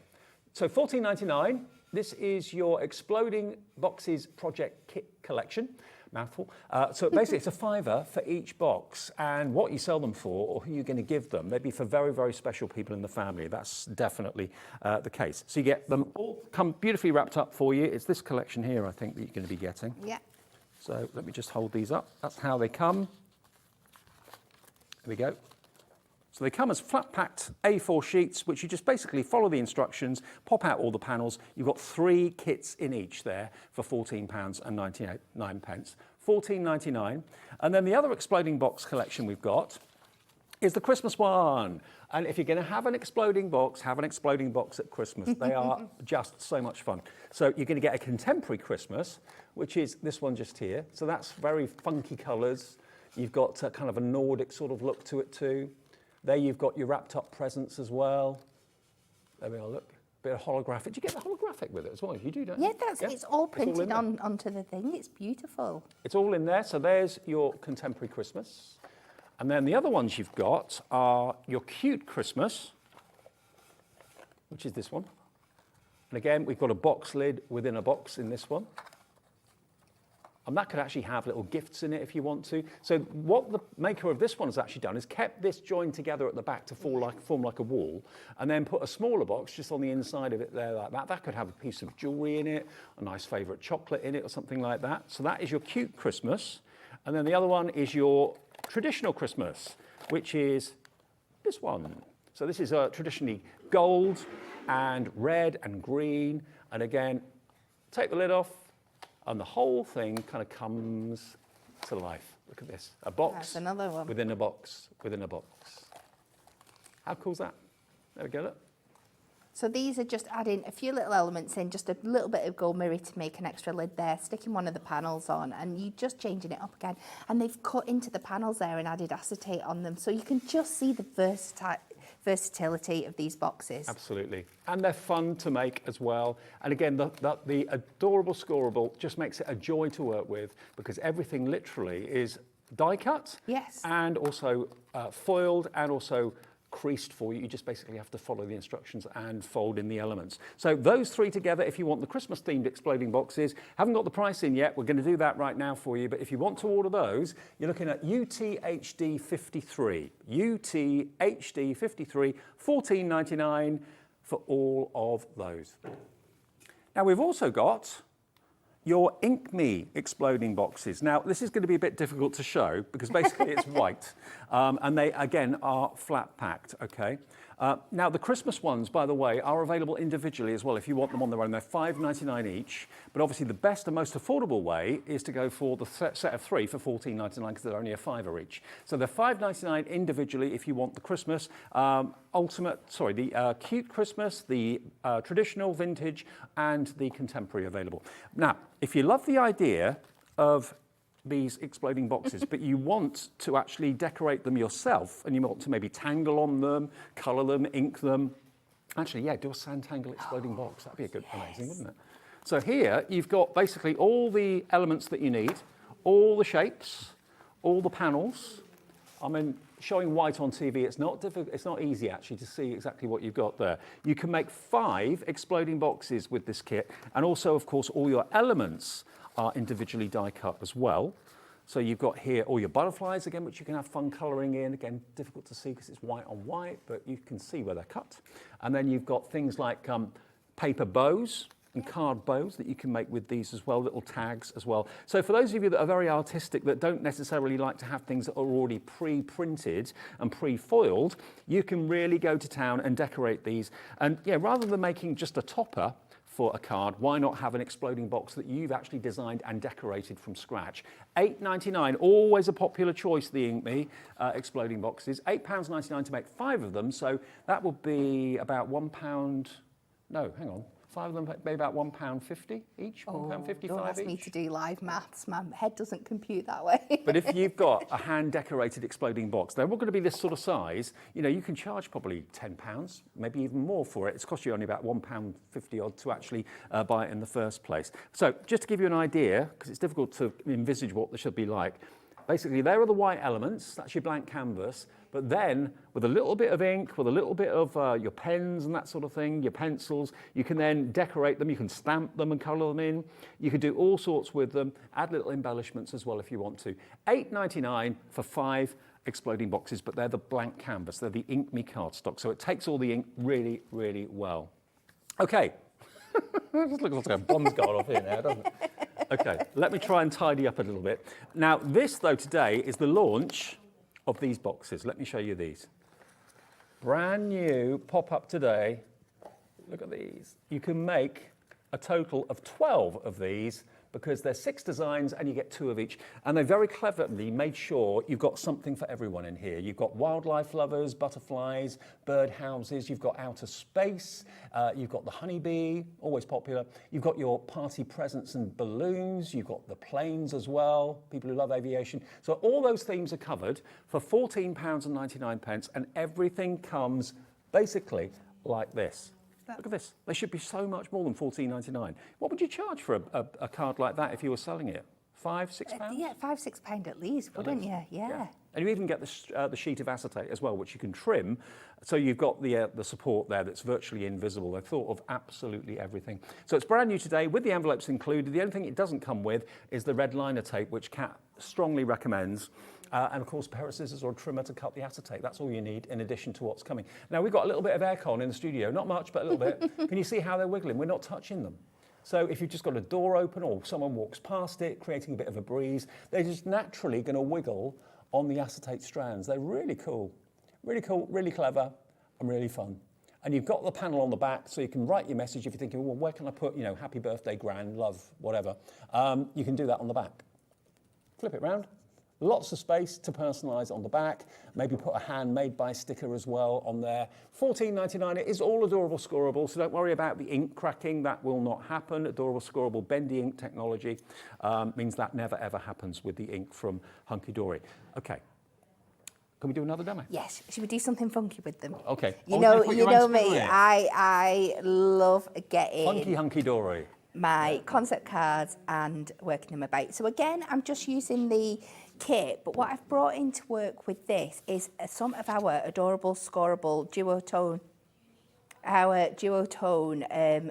So $14.99. This is your Exploding Boxes Project Kit Collection. Mouthful. So basically it's a £5 for each box, and what you sell them for or who you're going to give them, they'd be for very, very special people in the family. That's definitely the case. So you get them all come beautifully wrapped up for you. It's this collection here, I think, that you're going to be getting. Yeah. So let me just hold these up. That's how they come. There we go. So they come as flat-packed A4 sheets, which you just basically follow the instructions, pop out all the panels. You've got 3 kits in each there for £14.99. $14.99. And then the other exploding box collection we've got is the Christmas one. And if you're going to have an exploding box at Christmas. They are just so much fun. So you're going to get a contemporary Christmas, which is this one just here. So that's very funky colours. You've got kind of a Nordic sort of look to it too. There you've got your wrapped up presents as well. There we are, look. Bit of holographic. Do you get the holographic with it as well? You do, don't you? Yeah, it's all printed onto the thing. It's beautiful. It's all in there. So there's your contemporary Christmas. And then the other ones you've got are your cute Christmas, which is this one. And again, we've got a box lid within a box in this one. And that could actually have little gifts in it if you want to. So what the maker of this one has actually done is kept this joined together at the back to form like a wall, and then put a smaller box just on the inside of it there like that. That could have a piece of jewellery in it, a nice favourite chocolate in it or something like that. So that is your cute Christmas. And then the other one is your traditional Christmas, which is this one. So this is traditionally gold and red and green. And again, take the lid off, and the whole thing kind of comes to life. Look at this. A box. That's another one. Within a box, within a box. How cool is that? There we go, look. So these are just adding a few little elements in, just a little bit of gold mirror to make an extra lid there, sticking one of the panels on, and you just changing it up again. And they've cut into the panels there and added acetate on them, so you can just see the versatility of these boxes. Absolutely. And they're fun to make as well. And again, the adorable scoreable just makes it a joy to work with, because everything literally is die cut. Yes. And also foiled and also creased for you. You just basically have to follow the instructions and fold in the elements. So those 3 together, if you want the Christmas themed exploding boxes, haven't got the price in yet. We're going to do that right now for you. But if you want to order those, you're looking at UTHD 53. UTHD 53, $14.99 for all of those. Now we've also got your Ink Me exploding boxes. Now, this is going to be a bit difficult to show because basically it's white, and they, again, are flat packed, okay? Now, the Christmas ones, by the way, are available individually as well if you want them on their own. They're $5.99 each, but obviously the best and most affordable way is to go for the set of 3 for $14.99 because they're only a $5 each. So they're $5.99 individually if you want the Christmas, the cute Christmas, the traditional vintage, and the contemporary available. Now, if you love the idea of these exploding boxes, but you want to actually decorate them yourself, and you want to maybe tangle on them, colour them, ink them. Actually, yeah, do a sand tangle exploding box. That'd be a good, amazing, wouldn't it? So here you've got basically all the elements that you need, all the shapes, all the panels. I mean, showing white on TV, it's not difficult. It's not easy actually to see exactly what you've got there. You can make 5 exploding boxes with this kit, and also, of course, all your elements are individually die cut as well. So you've got here all your butterflies again, which you can have fun colouring in. Again, difficult to see because it's white on white, but you can see where they're cut. And then you've got things like paper bows, and card bows that you can make with these as well, little tags as well. So for those of you that are very artistic, that don't necessarily like to have things that are already pre-printed and pre-foiled, you can really go to town and decorate these. And yeah, rather than making just a topper for a card, why not have an exploding box that you've actually designed and decorated from scratch? £8.99, always a popular choice, the Inkme exploding boxes. £8.99 to make 5 of them, so that would be about £1, no, hang on. 5 of them maybe about £1.50 each, £1.55 Don't ask each. me to do live maths, my head doesn't compute that way. But if you've got a hand-decorated exploding box, they're all going to be this sort of size. You know, you can charge probably £10, maybe even more for it. It's cost you only about £1.50 odd to actually buy it in the first place. So just to give you an idea, because it's difficult to envisage what this should be like, basically there are the white elements, that's your blank canvas, but then with a little bit of ink, with a little bit of your pens and that sort of thing, your pencils, you can then decorate them, you can stamp them and colour them in. You can do all sorts with them, add little embellishments as well if you want to. £8.99 for 5 exploding boxes, but they're the blank canvas, they're the Inkme cardstock, so it takes all the ink really, really well. Okay, it looks like a bomb's gone off here now, doesn't it? Okay, let me try and tidy up a little bit. Now this though today is the launch of these boxes. Let me show you these. Brand new, pop up today. Look at these. You can make a total of 12 of these because there's 6 designs and you get 2 of each. And they very cleverly made sure you've got something for everyone in here. You've got wildlife lovers, butterflies, bird houses, you've got outer space, you've got the honeybee, always popular. You've got your party presents and balloons, you've got the planes as well, people who love aviation. So all those themes are covered for £14.99 and everything comes basically like this. Look at this. They should be so much more than £14.99. What would you charge for a card like that if you were selling it? £5, £6? Yeah, £5, £6 at least, wouldn't you? Yeah. And you even get the sheet of acetate as well, which you can trim. So you've got the support there that's virtually invisible. They've thought of absolutely everything. So it's brand new today with the envelopes included. The only thing it doesn't come with is the red liner tape, which Kat strongly recommends. And of course, a pair of scissors or a trimmer to cut the acetate. That's all you need in addition to what's coming. Now we've got a little bit of aircon in the studio, not much, but a little bit. Can you see how they're wiggling? We're not touching them. So if you've just got a door open or someone walks past it, creating a bit of a breeze, they're just naturally going to wiggle on the acetate strands. They're really cool, really clever, and really fun. And you've got the panel on the back, so you can write your message if you're thinking, well, where can I put, happy birthday, gran, love, whatever. You can do that on the back. Flip it round. Lots of space to personalise on the back. Maybe put a handmade by sticker as well on there. £14.99. It is all adorable scorable, so don't worry about the ink cracking. That will not happen. Adorable scorable bendy ink technology means that never ever happens with the ink from Hunkydory. Okay. Can we do another demo? Yes. Should we do something funky with them? Okay. You know me. I love getting Hunkydory. My concept cards and working them about. So again, I'm just using the kit, but what I've brought in to work with this is some of our adorable scorable duotone.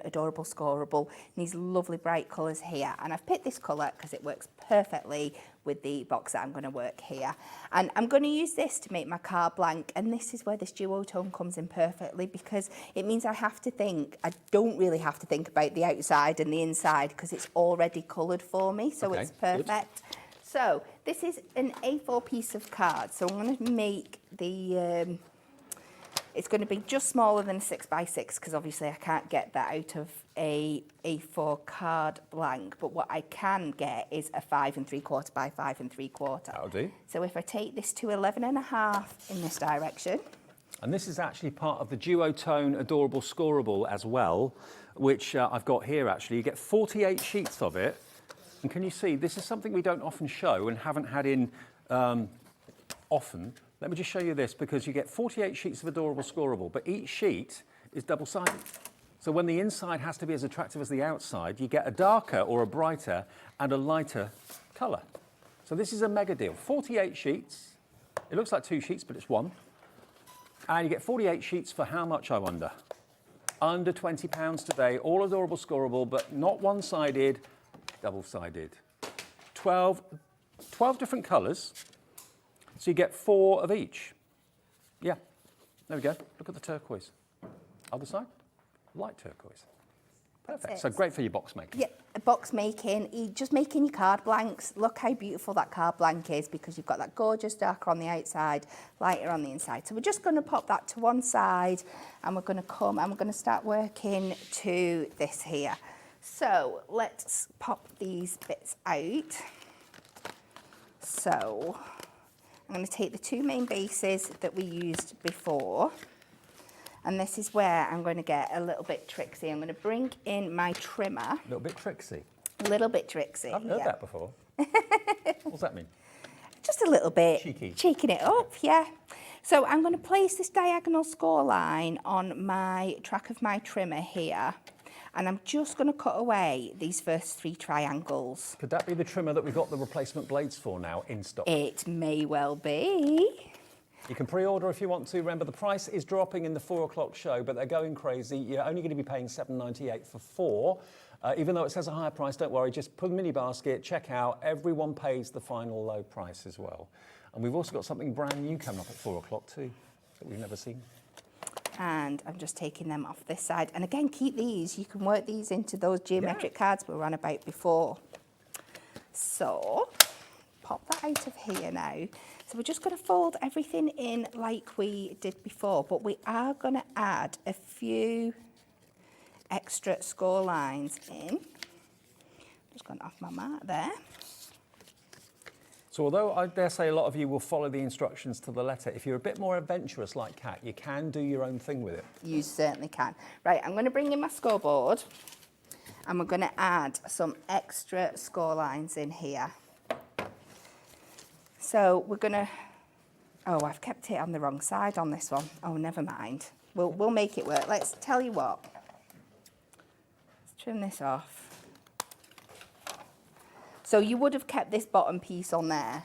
Adorable scorable, in these lovely bright colours here. And I've picked this colour because it works perfectly with the box that I'm going to work here. And I'm going to use this to make my card blank, and this is where this duotone comes in perfectly, because it means I don't really have to think about the outside and the inside because it's already coloured for me, so it's perfect. Good. So this is an A4 piece of card, so I'm going to make the... it's going to be just smaller than a 6x6 because obviously I can't get that out of a A4 card blank. But what I can get is a 5 3/4 by 5 3/4. That'll do. So if I take this to 11.5 in this direction. And this is actually part of the duotone adorable scorable as well, which I've got here actually. You get 48 sheets of it. And can you see, this is something we don't often show and haven't had in often. Let me just show you this, because you get 48 sheets of adorable scorable, but each sheet is double-sided. So when the inside has to be as attractive as the outside, you get a darker or a brighter and a lighter colour. So this is a mega deal. 48 sheets. It looks like 2 sheets, but it's 1. And you get 48 sheets for how much, I wonder? Under £20 today. All adorable scorable, but not one-sided, double-sided. 12 different colours. So you get 4 of each. Yeah, there we go. Look at the turquoise. Other side, light turquoise. Perfect. So great for your box making. Yeah, box making, just making your card blanks. Look how beautiful that card blank is because you've got that gorgeous darker on the outside, lighter on the inside. So we're just going to pop that to one side and we're going to come and we're going to start working to this here. So let's pop these bits out. So I'm going to take the two main bases that we used before. And this is where I'm going to get a little bit tricksy. I'm going to bring in my trimmer. A little bit tricksy. A little bit tricksy. I've heard that before. What's that mean? Just a little bit. Cheeky. Cheeking it up, yeah. So I'm going to place this diagonal score line on my track of my trimmer here. And I'm just going to cut away these first 3 triangles. Could that be the trimmer that we've got the replacement blades for now in stock? It may well be. You can pre-order if you want to. Remember, the price is dropping in the 4 o'clock show, but they're going crazy. You're only going to be paying $7.98 for 4. Even though it says a higher price, don't worry. Just put them in your basket, check out. Everyone pays the final low price as well. And we've also got something brand new coming up at 4 o'clock too that we've never seen. And I'm just taking them off this side. And again, keep these. You can work these into those geometric cards we were on about before. So, pop that out of here now. So we're just going to fold everything in like we did before, but we are going to add a few extra score lines in. Just going off my mark there. So although I dare say a lot of you will follow the instructions to the letter, if you're a bit more adventurous like Kat, you can do your own thing with it. You certainly can. Right, I'm going to bring in my scoreboard and we're going to add some extra score lines in here. So we're going to, oh, I've kept it on the wrong side on this one. Oh, never mind. We'll make it work. Let's tell you what. Let's trim this off. So you would have kept this bottom piece on there,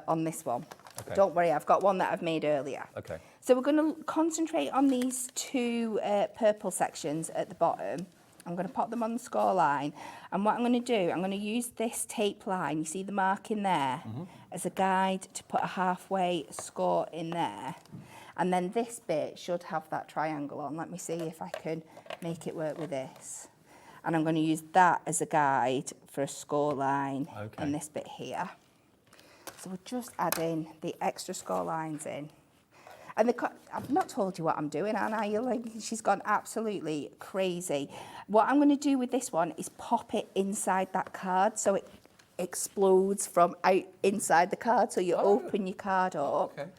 on this one. Okay. Don't worry, I've got one that I've made earlier. Okay. So we're going to concentrate on these 2 purple sections at the bottom. I'm going to pop them on the score line. And what I'm going to do, I'm going to use this tape line, you see the mark in there, as a guide to put a halfway score in there. And then this bit should have that triangle on. Let me see if I can make it work with this. And I'm going to use that as a guide for a score line in this bit here. So we're just adding the extra score lines in. And I've not told you what I'm doing, Anna. You're like, she's gone absolutely crazy. What I'm going to do with this one is pop it inside that card so it explodes from out inside the card. So you open your card up. Okay.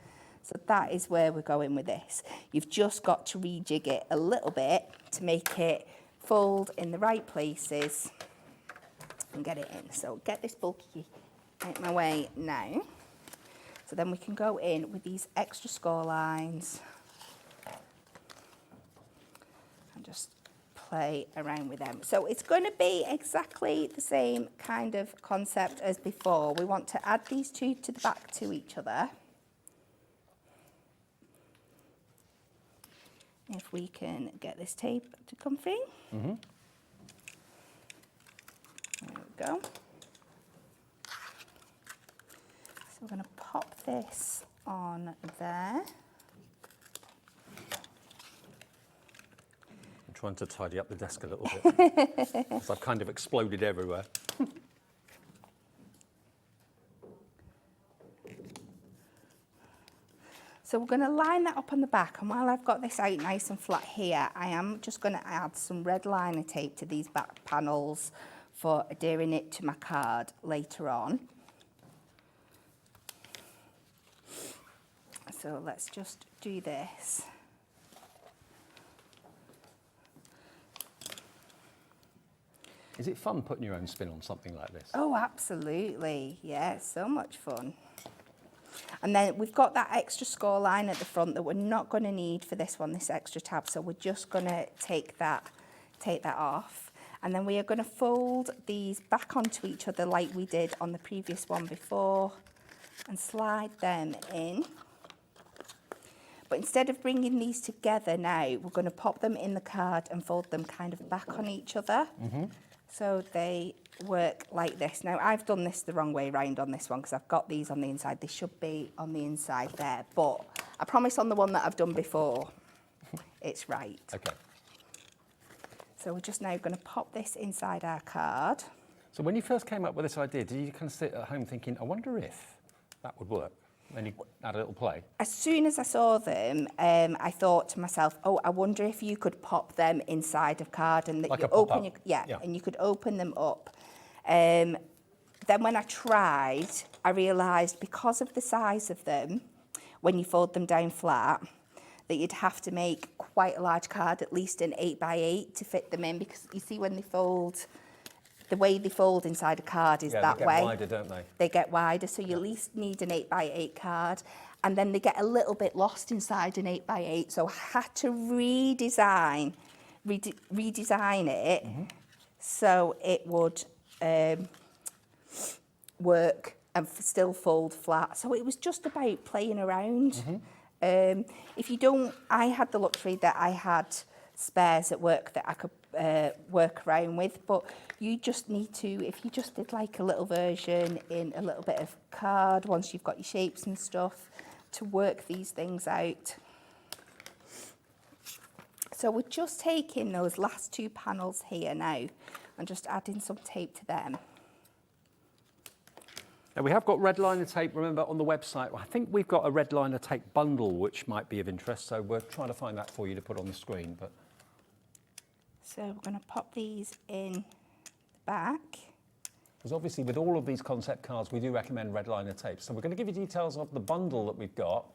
So that is where we're going with this. You've just got to rejig it a little bit to make it fold in the right places and get it in. So get this bulky out my way now. So then we can go in with these extra score lines and just play around with them. So it's going to be exactly the same kind of concept as before. We want to add these 2 to the back to each other. If we can get this tape to come free. There we go. So we're going to pop this on there. I'm trying to tidy up the desk a little bit, because I've kind of exploded everywhere. So we're going to line that up on the back, and while I've got this out nice and flat here, I am just going to add some red liner tape to these back panels for adhering it to my card later on. So let's just do this. Is it fun putting your own spin on something like this? Oh, absolutely. Yeah, so much fun. And then we've got that extra score line at the front that we're not going to need for this one, this extra tab. So we're just going to take that off. And then we are going to fold these back onto each other like we did on the previous one before and slide them in. But instead of bringing these together now, we're going to pop them in the card and fold them kind of back on each other. So they work like this. Now, I've done this the wrong way round on this one because I've got these on the inside. They should be on the inside there. But I promise on the one that I've done before, it's right. Okay. So we're just now going to pop this inside our card. So when you first came up with this idea, did you kind of sit at home thinking, I wonder if that would work? Then you had a little play. As soon as I saw them, I thought to myself, oh, I wonder if you could pop them inside of card and that Like you a pop-up? open your, and you could open them up. Then when I tried, I realised because of the size of them, when you fold them down flat, that you'd have to make quite a large card, at least an 8x8 to fit them in, because you see when they fold, the way they fold inside a card is that they get way. wider, don't they? They get wider, so you at least need an 8x8 card, and then they get a little bit lost inside an 8x8, so I had to redesign it so it would work and still fold flat. So it was just about playing around. If you don't, I had the luxury that I had spares at work that I could work around with, but you just need to, if you just did like a little version in a little bit of card, once you've got your shapes and stuff, to work these things out. So we're just taking those last two panels here now and just adding some tape to them. Now we have got red liner tape, remember, on the website. I think we've got a red liner tape bundle which might be of interest, so we're trying to find that for you to put on the screen. But so we're going to pop these in the back. because obviously with all of these concept cards, we do recommend red liner tape. So we're going to give you details of the bundle that we've got.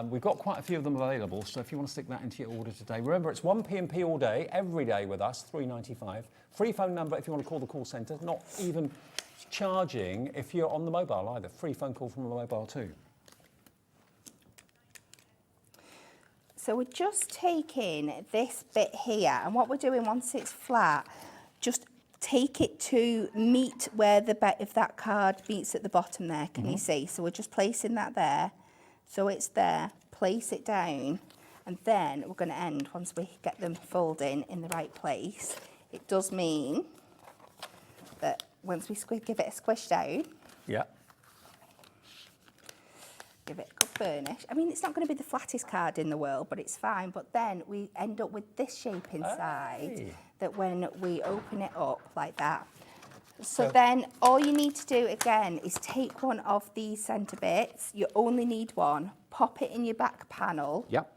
We've got quite a few of them available, so if you want to stick that into your order today. Remember, it's 1 P&P all day, every day with us, $3.95. Free phone number if you want to call the call centre, not even charging if you're on the mobile either. Free phone call from the mobile too. So we're just taking this bit here, and what we're doing once it's flat, just take it to meet where the bit of that card meets at the bottom there, can you see? So we're just placing that there, so it's there, place it down, and then we're going to end, once we get them folding in the right place, it does mean that once we give it a squish down, Yeah. give it a good burnish. I mean, it's not going to be the flattest card in the world, but it's fine. But then we end up with this shape inside, Hey. that when we open it up like that. So then all you need to do again is take one of these centre bits. You only need one. Pop it in your back panel. Yep.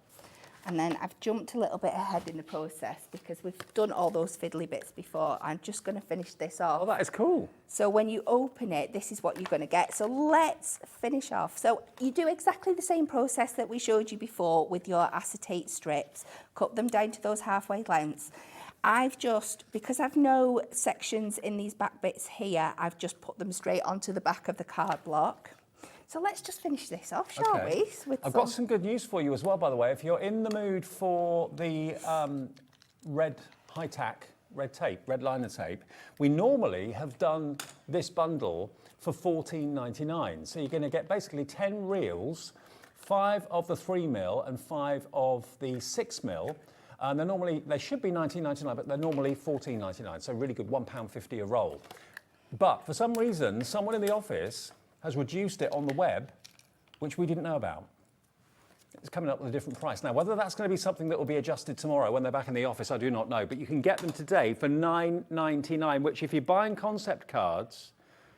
And then I've jumped a little bit ahead in the process because we've done all those fiddly bits before. I'm just going to finish this off. Oh, that is cool. So when you open it, this is what you're going to get. So let's finish off. So you do exactly the same process that we showed you before with your acetate strips. Cut them down to those halfway lengths. I've just, because I've no sections in these back bits here, I've just put them straight onto the back of the card block. So let's just finish this off, shall we? I've got some good news for you as well, by the way. If you're in the mood for the red high-tack red tape, red liner tape, we normally have done this bundle for $14.99. So you're going to get basically 10 reels, 5 of the 3mm and 5 of the 6mm. And they should be $19.99, but they're normally $14.99. So really good, £1.50 a roll. But for some reason, someone in the office has reduced it on the web, which we didn't know about. It's coming up with a different price. Now, whether that's going to be something that will be adjusted tomorrow when they're back in the office, I do not know. But you can get them today for $9.99, which if you're buying concept cards,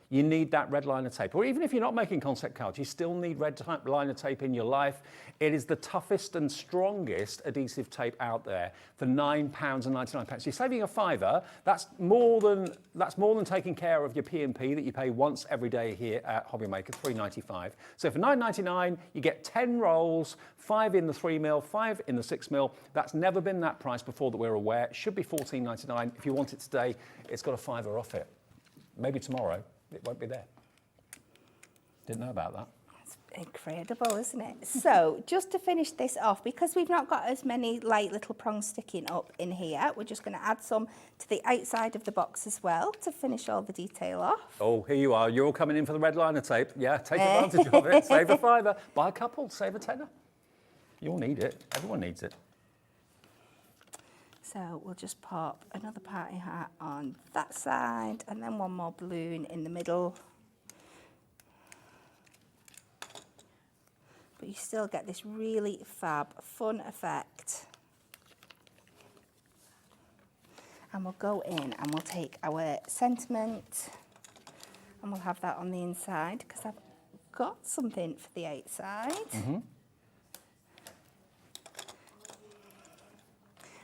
you need that red liner tape. Or even if you're not making concept cards, you still need red liner tape in your life. It is the toughest and strongest adhesive tape out there for £9.99. You're saving a fiver. That's more than taking care of your P&P that you pay once every day here at Hobbymaker, $3.95. So for $9.99, you get 10 rolls, 5 in the 3mm, 5 in the 6mm. That's never been that price before that we're aware. It should be $14.99. If you want it today, it's got a fiver off it. Maybe tomorrow. It won't be there. Didn't know about that. It's incredible, isn't it? So just to finish this off, because we've not got as many light little prongs sticking up in here, we're just going to add some to the outside of the box as well to finish all the detail off. Oh, here you are. You're all coming in for the red liner tape. Yeah, take advantage of it. Save a fiver. Buy a couple, save a tenner. You'll need it. Everyone needs it. So we'll just pop another party hat on that side and then one more balloon in the middle. But you still get this really fab, fun effect. And we'll go in and we'll take our sentiment and we'll have that on the inside because I've got something for the outside.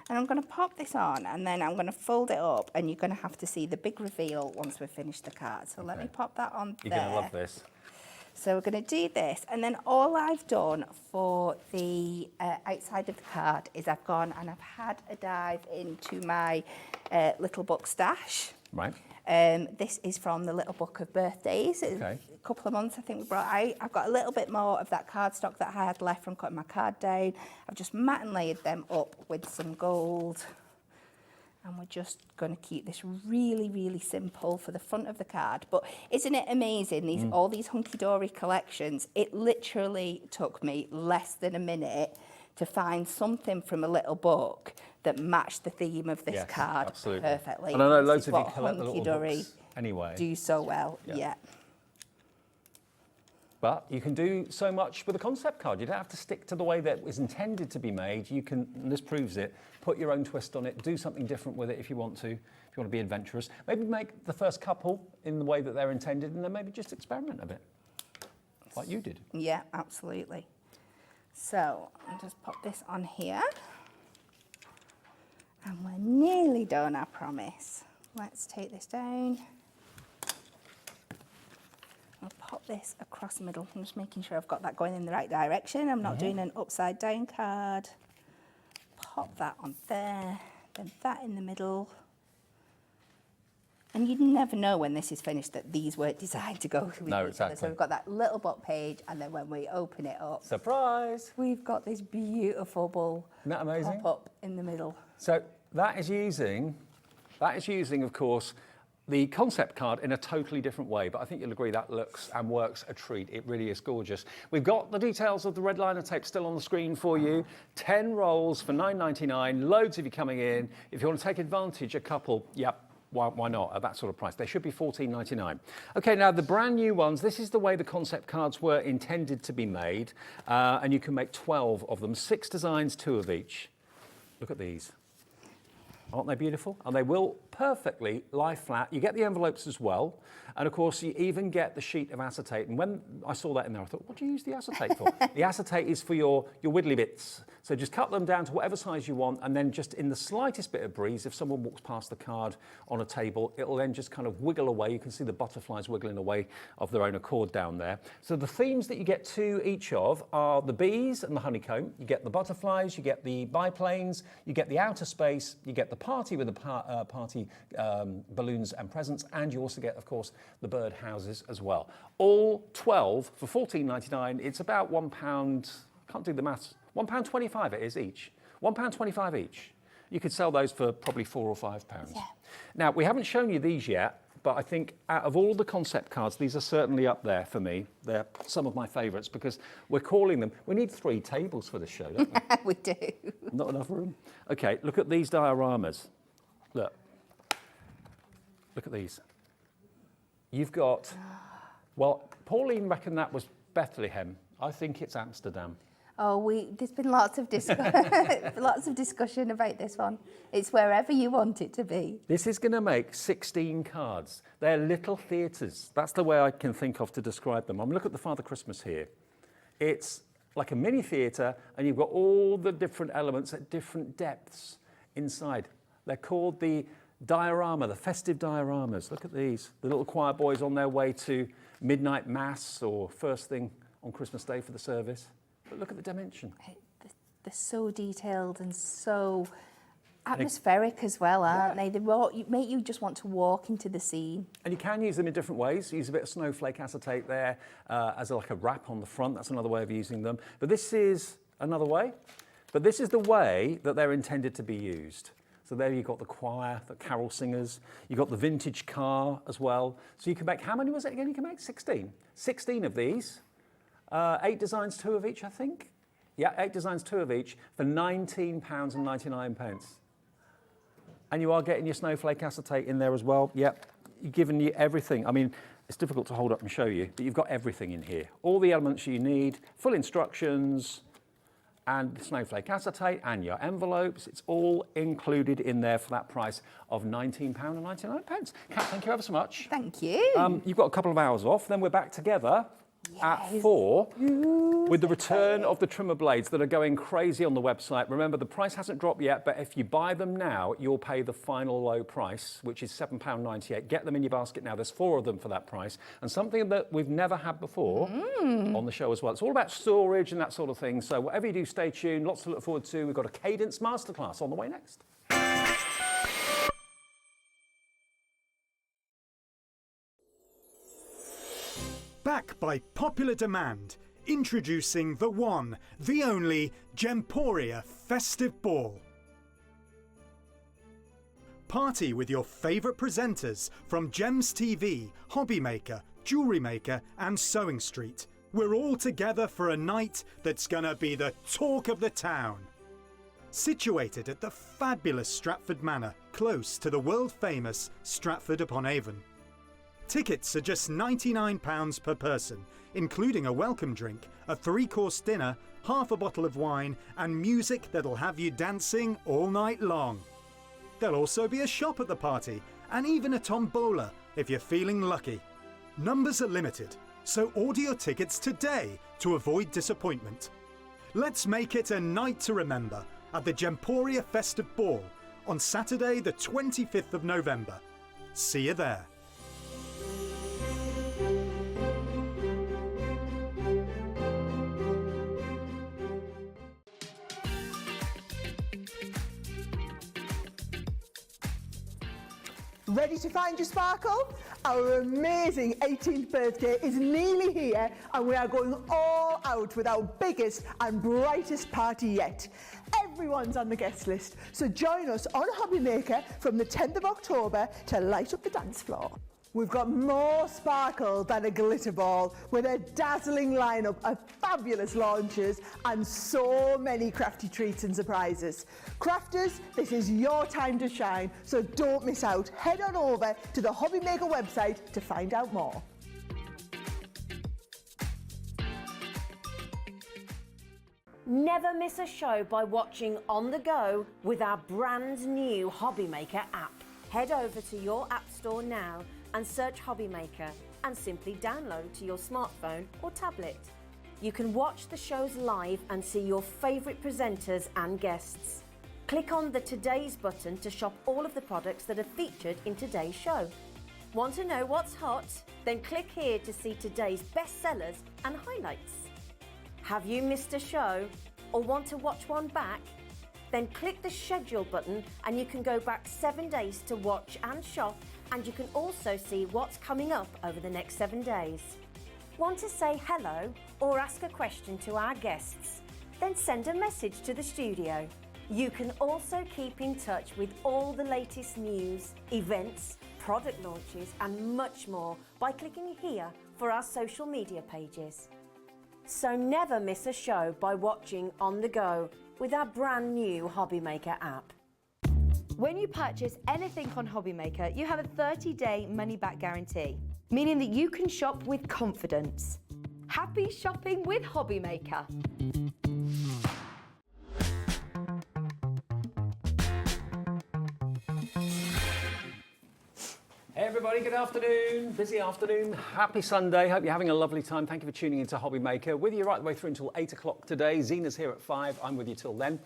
And I'm going to pop this on and then I'm going to fold it up and you're going to have to see the big reveal once we've finished the card. So let me pop that on there. You're going to love this. So we're going to do this, and then all I've done for the outside of the card is I've gone and I've had a dive into my little book stash. Right. This is from the little book of birthdays. Okay. A couple of months I think we brought out. I've got a little bit more of that cardstock that I had left from cutting my card down. I've just matte and layered them up with some gold. And we're just going to keep this really, really simple for the front of the card. But isn't it amazing, all these Hunkydory collections, it literally took me less than a minute to find something from a little book that matched the theme of this card perfectly. And I know This loads is of you what collect the little Hunkydory books anyway. do so well, yeah. But you can do so much with a concept card. You don't have to stick to the way that it was intended to be made. You can, and this proves it, put your own twist on it, do something different with it if you want to be adventurous. Maybe make the first couple in the way that they're intended and then maybe just experiment a bit, like you did. Yeah, absolutely. So I'll just pop this on here. And we're nearly done, I promise. Let's take this down. I'll pop this across the middle. I'm just making sure I've got that going in the right direction. I'm not doing an upside down card. Pop that on there, then that in the middle. And you'd never know when this is finished that these weren't designed to go with each other. So we've got that little book page, and then when we open it up, surprise! We've got this beautiful ball. Isn't that amazing? Pop up in the middle. So that is using, of course, the concept card in a totally different way, but I think you'll agree that looks and works a treat. It really is gorgeous. We've got the details of the red liner tape still on the screen for you. 10 rolls for $9.99, loads of you coming in. If you want to take advantage, a couple, yep. Why not at that sort of price? They should be $14.99. Okay, now the brand new ones, this is the way the concept cards were intended to be made, and you can make 12 of them, 6 designs, 2 of each. Look at these. Aren't they beautiful? And they will perfectly lie flat. You get the envelopes as well. And of course, you even get the sheet of acetate. And when I saw that in there, I thought, what do you use the acetate for? The acetate is for your widdly bits. So just cut them down to whatever size you want. And then just in the slightest bit of breeze, if someone walks past the card on a table, it'll then just kind of wiggle away. You can see the butterflies wiggling away of their own accord down there. So the themes that you get 2 each of are the bees and the honeycomb. You get the butterflies, you get the biplanes, you get the outer space, you get the party with the party balloons and presents, and you also get, of course, the bird houses as well. All 12 for $14.99. It's about £1, can't do the maths, £1.25 it is each. £1.25 each. You could sell those for probably £4 or £5. Yeah. Now, we haven't shown you these yet, but I think out of all the concept cards, these are certainly up there for me. They're some of my favourites because we're calling them, we need 3 tables for this show, don't we? We do. Not enough room. Okay, look at these dioramas. Look at these. You've got, well, Pauline reckoned that was Bethlehem. I think it's Amsterdam. Oh, there's been lots of discussion about this one. It's wherever you want it to be. This is going to make 16 cards. They're little theatres. That's the way I can think of to describe them. Look at the Father Christmas here. It's like a mini theatre, and you've got all the different elements at different depths inside. They're called the diorama, the festive dioramas. Look at these. The little choir boys on their way to midnight mass or first thing on Christmas Day for the service. But look at the dimension. They're so detailed and so atmospheric as well, aren't they? They make you just want to walk into the scene. And you can use them in different ways. Use a bit of snowflake acetate there as like a wrap on the front. That's another way of using them. But this is another way. But this is the way that they're intended to be used. So there you've got the choir, the carol singers. You've got the vintage car as well. So you can make, how many was it again? You can make 16. 16 of these. 8 designs, 2 of each, I think. Yeah, 8 designs, 2 of each for £19.99. And you are getting your snowflake acetate in there as well. Yep, you're giving you everything. I mean, it's difficult to hold up and show you, but you've got everything in here. All the elements you need, full instructions, and the snowflake acetate and your envelopes. It's all included in there for that price of £19.99. Kat, thank you ever so much. Thank you. You've got a couple of hours off, then we're back together at 4 with the return of the trimmer blades that are going crazy on the website. Remember, the price hasn't dropped yet, but if you buy them now, you'll pay the final low price, which is £7.98. Get them in your basket now. There's 4 of them for that price, and something that we've never had before on the show as well. It's all about storage and that sort of thing, so whatever you do, stay tuned. Lots to look forward to. We've got a Cadence masterclass on the way next. Back by popular demand, introducing the one, the only Gemporia Festive Ball. Party with your favourite presenters from Gems TV, Hobby Maker, Jewellery Maker and Sewing Street. We're all together for a night that's gonna be the talk of the town. Situated at the fabulous Stratford Manor, close to the world-famous Stratford-upon-Avon. Tickets are just £99 per person, including a welcome drink, a 3-course dinner, half a bottle of wine and music that'll have you dancing all night long. There'll also be a shop at the party and even a tombola if you're feeling lucky. Numbers are limited, so order your tickets today to avoid disappointment. Let's make it a night to remember at the Gemporia Festive Ball on Saturday the 25th of November. See you there. Ready to find your sparkle? Our amazing 18th birthday is nearly here and we are going all out with our biggest and brightest party yet. Everyone's on the guest list, so join us on Hobby Maker from the 10th of October to light up the dance floor. We've got more sparkle than a glitter ball with a dazzling lineup of fabulous launches and so many crafty treats and surprises. Crafters, this is your time to shine, so don't miss out. Head on over to the Hobby Maker website to find out more. Never miss a show by watching on the go with our brand new Hobby Maker app. Head over to your app store now and search Hobby Maker and simply download to your smartphone or tablet. You can watch the shows live and see your favourite presenters and guests. Click on the Today's button to shop all of the products that are featured in today's show. Want to know what's hot? Then click here to see today's bestsellers and highlights. Have you missed a show or want to watch one back? Then click the schedule button and you can go back 7 days to watch and shop, and you can also see what's coming up over the next 7 days. Want to say hello or ask a question to our guests? Then send a message to the studio. You can also keep in touch with all the latest news, events, product launches and much more by clicking here for our social media pages. So never miss a show by watching on the go with our brand new Hobby Maker app. When you purchase anything on Hobby Maker, you have a 30-day money-back guarantee, meaning that you can shop with confidence. Happy shopping with Hobby Maker. Hey everybody, good afternoon. Busy afternoon. Happy Sunday. Hope you're having a lovely time. Thank you for tuning into Hobby Maker. With you right the way through until 8 o'clock today. Zena's here at 5. I'm with you till then.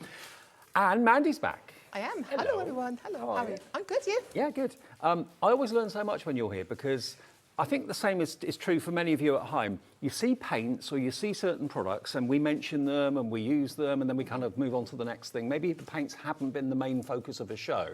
And Mandy's back. I am. Hello. Hello everyone. Hello. How are you? I'm good, you? Yeah, good. I always learn so much when you're here because I think the same is true for many of you at home. You see paints or you see certain products and we mention them and we use them and then we kind of move on to the next thing. Maybe the paints haven't been the main focus of a show.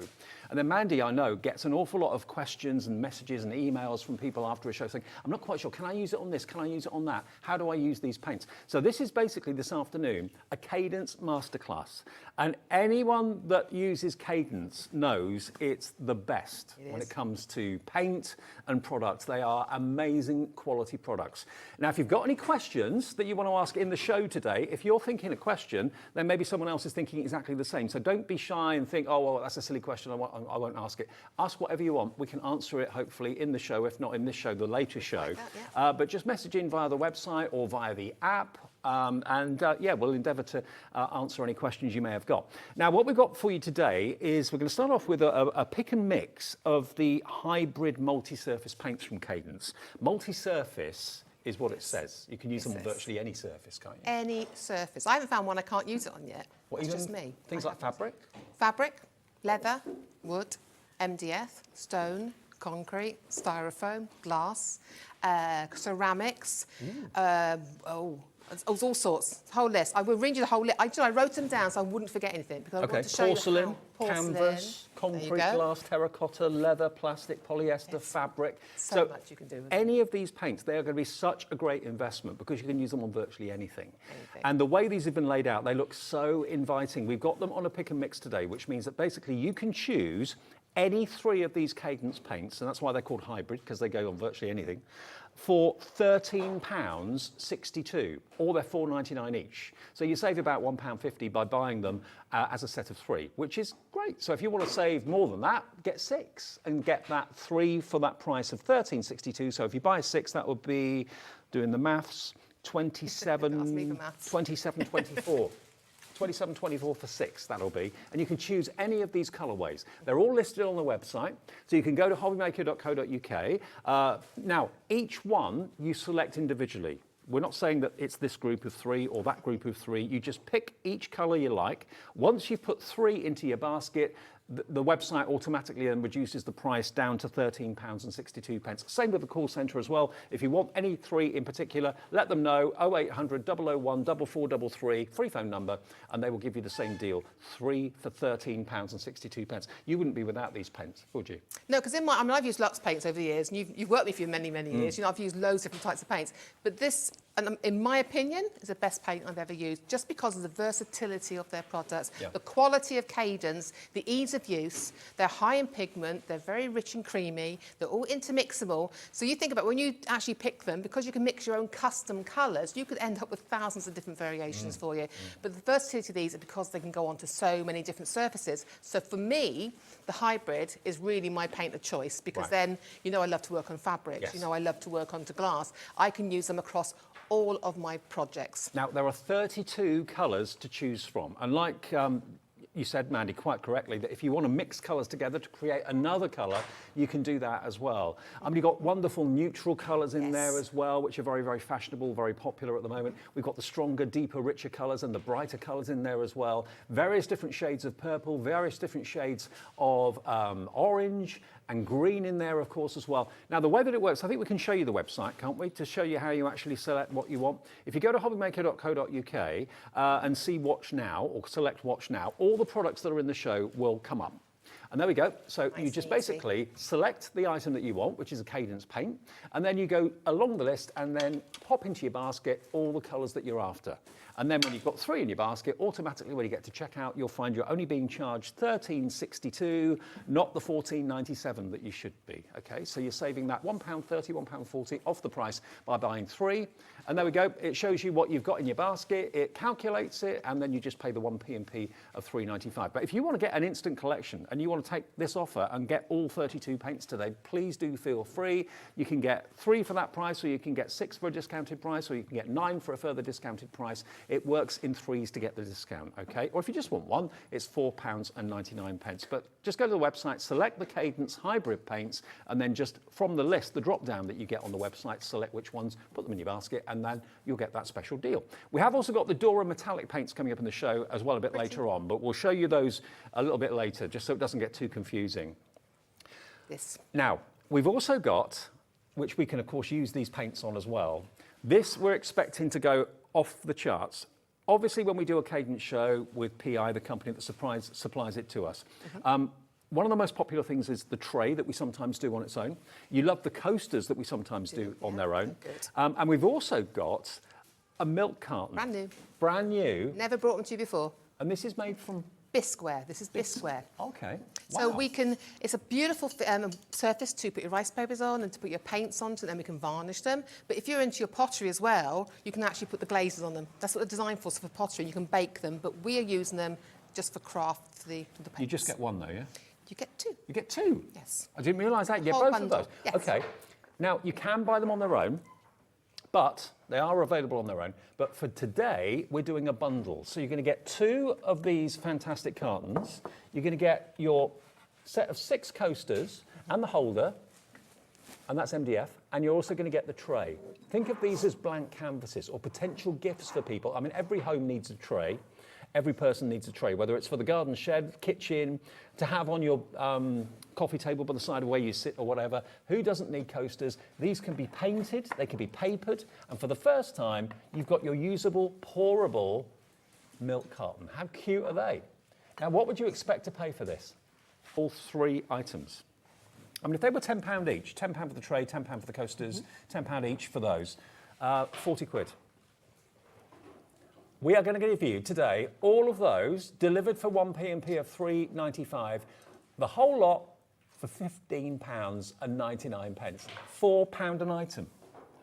And then Mandy, I know, gets an awful lot of questions and messages and emails from people after a show saying, I'm not quite sure, can I use it on this? Can I use it on that? How do I use these paints? So this is basically this afternoon, a Cadence masterclass. And anyone that uses Cadence knows it's the best when it comes to paint and products. They are amazing quality products. Now, if you've got any questions that you want to ask in the show today, if you're thinking a question, then maybe someone else is thinking exactly the same. So don't be shy and think, oh, well, that's a silly question, I won't ask it. Ask whatever you want. We can answer it, hopefully, in the show, if not in this show, the later show. Like that, yeah. But just message in via the website or via the app Yeah, we'll endeavour to answer any questions you may have got. Now, what we've got for you today is we're going to start off with a pick and mix of the hybrid multi-surface paints from Cadence. Multi-surface is what it says. You can use them on virtually any surface, can't you? Any surface. I haven't found one I can't use it on yet. What, It's even just me. Things like fabric? Fabric, leather, wood, MDF, stone, concrete, styrofoam, glass, ceramics, all sorts, whole list. I will read you the whole list. I wrote them down so I wouldn't forget anything because I want to show porcelain, you how. canvas, concrete, glass, terracotta, leather, plastic, polyester, fabric. So much you can do with any of these paints, they are going to be such a great investment because you can use them on virtually anything. And the way these have been laid out, they look so inviting. We've got them on a pick and mix today, which means that basically you can choose any 3 of these Cadence paints, and that's why they're called hybrid, because they go on virtually anything, for £13.62, or they're £4.99 each. So you save about £1.50 by buying them as a set of 3, which is great. So if you want to save more than that, get 6 and get that 3 for that price of £13.62. So if you buy 6, that would be, doing the maths, 27.24. 27.24 for 6, that'll be. And you can choose any of these colourways. They're all listed on the website, so you can go to hobbymaker.co.uk. Now, each one you select individually. We're not saying that it's this group of 3 or that group of 3. You just pick each colour you like. Once you've put 3 into your basket, the website automatically then reduces the price down to £13.62. Same with the call centre as well. If you want any 3 in particular, let them know, 0800 001 4433, free phone number, and they will give you the same deal, 3 for £13.62. You wouldn't be without these paints, would you? No, because I've used Lux paints over the years, and you've worked with me for many, many years. You know, I've used loads of different types of paints, but this, and in my opinion, is the best paint I've ever used, just because of the versatility of their products, the quality of Cadence, the ease of use. They're high in pigment, they're very rich and creamy, they're all intermixable. So you think about when you actually pick them, because you can mix your own custom colours, you could end up with thousands of different variations for you. But the versatility of these is because they can go onto so many different surfaces. So for me, the hybrid is really my paint of choice, because then, you know, I love to work on fabrics, you know, I love to work onto glass. I can use them across all of my projects. Now, there are 32 colours to choose from, and like you said, Mandy, quite correctly, that if you want to mix colours together to create another colour, you can do that as well. You've got wonderful neutral colours in there as well, which are very, very fashionable, very popular at the moment. We've got the stronger, deeper, richer colours and the brighter colours in there as well. Various different shades of purple, various different shades of orange, and green in there, of course, as well. Now, the way that it works, I think we can show you the website, can't we, to show you how you actually select what you want. If you go to hobbymaker.co.uk and see Watch Now, or select Watch Now, all the products that are in the show will come up. And there we go. So you just basically select the item that you want, which is a Cadence paint, and then you go along the list and then pop into your basket all the colours that you're after. And then when you've got 3 in your basket, automatically when you get to checkout, you'll find you're only being charged £13.62, not the £14.97 that you should be. Okay, so you're saving that £1.30, £1.40 off the price by buying 3. And there we go. It shows you what you've got in your basket. It calculates it, and then you just pay the 1p&p of £3.95. But if you want to get an instant collection and you want to take this offer and get all 32 paints today, please do feel free. You can get 3 for that price, or you can get 6 for a discounted price, or you can get 9 for a further discounted price. It works in 3s to get the discount, okay? Or if you just want one, it's £4.99. But just go to the website, select the Cadence hybrid paints, and then just from the list, the drop-down that you get on the website, select which ones, put them in your basket, and then you'll get that special deal. We have also got the Dora metallic paints coming up in the show as well a bit later on, but we'll show you those a little bit later, just so it doesn't get too confusing. Now, we've also got, which we can of course use these paints on as well, this we're expecting to go off the charts. Obviously, when we do a Cadence show with PI, the company that supplies it to us, one of the most popular things is the tray that we sometimes do on its own. You love the coasters that we sometimes do on their own. And we've also got a milk carton. Brand new. Brand new. Never brought them to you before. And this is made from? Bisqueware. This is Bisqueware. Okay. So we can, it's a beautiful surface to put your rice papers on and to put your paints on, and then we can varnish them. But if you're into your pottery as well, you can actually put the glazes on them. That's what they're designed for, so for pottery. You can bake them, but we are using them just for craft, for the paints. You just get one though, yeah? You get 2. You get 2? Yes. I didn't realise that. You get Whole both bundle. of those? Yes. Okay. Now, you can buy them on their own, but they are available on their own. But for today, we're doing a bundle. So you're going to get 2 of these fantastic cartons. You're going to get your set of 6 coasters and the holder, and that's MDF, and you're also going to get the tray. Think of these as blank canvases or potential gifts for people. I mean, every home needs a tray. Every person needs a tray, whether it's for the garden shed, kitchen, to have on your coffee table by the side of where you sit or whatever. Who doesn't need coasters? These can be painted, they can be papered, and for the first time, you've got your usable, pourable milk carton. How cute are they? Now, what would you expect to pay for this? All 3 items. I mean, if they were £10 each, £10 for the tray, £10 for the coasters, £10 each for those, 40 quid. We are going to give you today all of those delivered for 1p&p of £3.95, the whole lot for £15.99, £4 an item.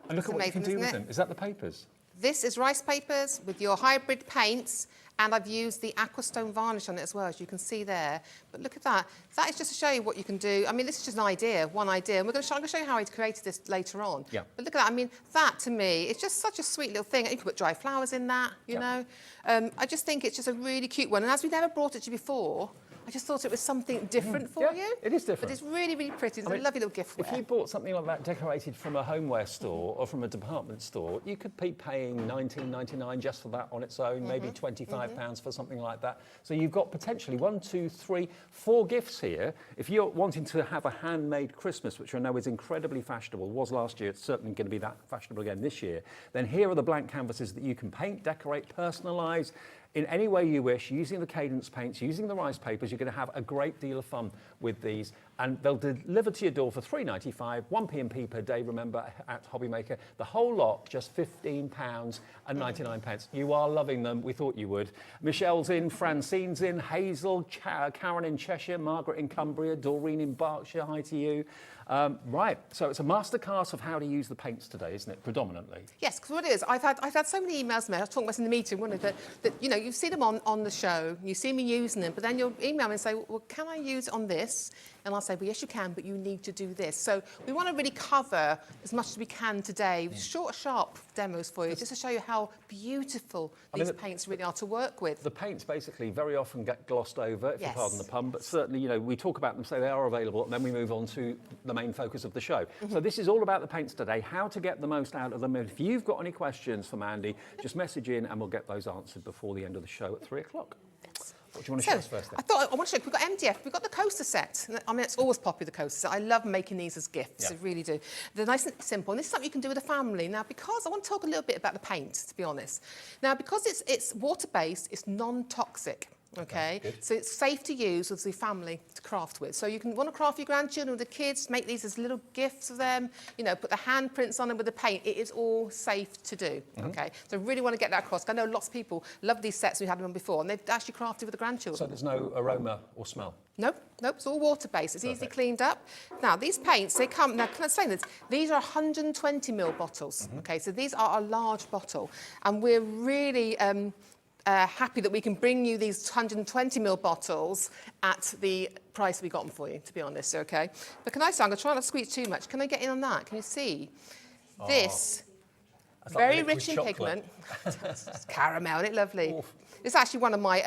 And look at what you can do with them. Is that the papers? This is rice papers with your hybrid paints, and I've used the aquastone varnish on it as well, as you can see there. But look at that. That is just to show you what you can do. I mean, this is just an idea, one idea, and I'm going to show you how I created this later on. Yeah. But look at that. I mean, that to me, it's just such a sweet little thing. You can put dry flowers in that, you know. I just think it's just a really cute one. And as we never brought it to you before, I just thought it was something different for you. It is different. But it's really, really pretty. It's a lovely little giftware. If you bought something like that decorated from a homeware store or from a department store, you could be paying £19.99 just for that on its own, maybe £25 for something like that. So you've got potentially 1, 2, 3, 4 gifts here. If you're wanting to have a handmade Christmas, which I know is incredibly fashionable, was last year, it's certainly going to be that fashionable again this year, then here are the blank canvases that you can paint, decorate, personalise, in any way you wish, using the Cadence paints, using the rice papers. You're going to have a great deal of fun with these, and they'll deliver to your door for £3.95, 1p&p per day, remember, at Hobby Maker. The whole lot, just £15.99. You are loving them. We thought you would. Michelle's in, Francine's in, Hazel, Karen in Cheshire, Margaret in Cumbria, Doreen in Berkshire, hi to you. Right, so it's a masterclass of how to use the paints today, isn't it, predominantly? Yes, because what it is, I've had so many emails, I was talking about this in the meeting, wasn't it, that you know, you see them on the show, you see me using them, but then you'll email me and say, well, can I use it on this? And I'll say, well, yes, you can, but you need to do this. So we want to really cover as much as we can today, with short, sharp demos for you, just to show you how beautiful these paints really are to work with. The paints basically very often get glossed over, if you pardon the pun, but certainly, you know, we talk about them, say they are available, and then we move on to the main focus of the show. So this is all about the paints today, how to get the most out of them. If you've got any questions for Mandy, just message in and we'll get those answered before the end of the show at 3 o'clock. What do you want to show us first then? I want to show you, we've got MDF, we've got the coaster set. I mean, it's always popular, the coaster set. I love making these as gifts, I really do. They're nice and simple, and this is something you can do with a family. Now, because I want to talk a little bit about the paint, to be honest. Now, because it's water-based, it's non-toxic. Okay, so it's safe to use with the family to craft with. So you can want to craft your grandchildren with the kids, make these as little gifts of them, you know, put the handprints on them with the paint. It is all safe to do, okay? So I really want to get that across. I know lots of people love these sets, we had them on before, and they've actually crafted with the grandchildren. So there's no aroma or smell? Nope, it's all water-based. It's easily cleaned up. Now, these paints, they come... Now, can I say this? These are 120ml bottles, okay? So these are a large bottle, and we're really... happy that we can bring you these 120ml bottles at the price we got them for you, to be honest, okay? But can I say, I'm going to try not to squeeze too much. Can I get in on that? Can you see? This, very rich in pigment. It's caramel, isn't it lovely? Oof. It's actually one of my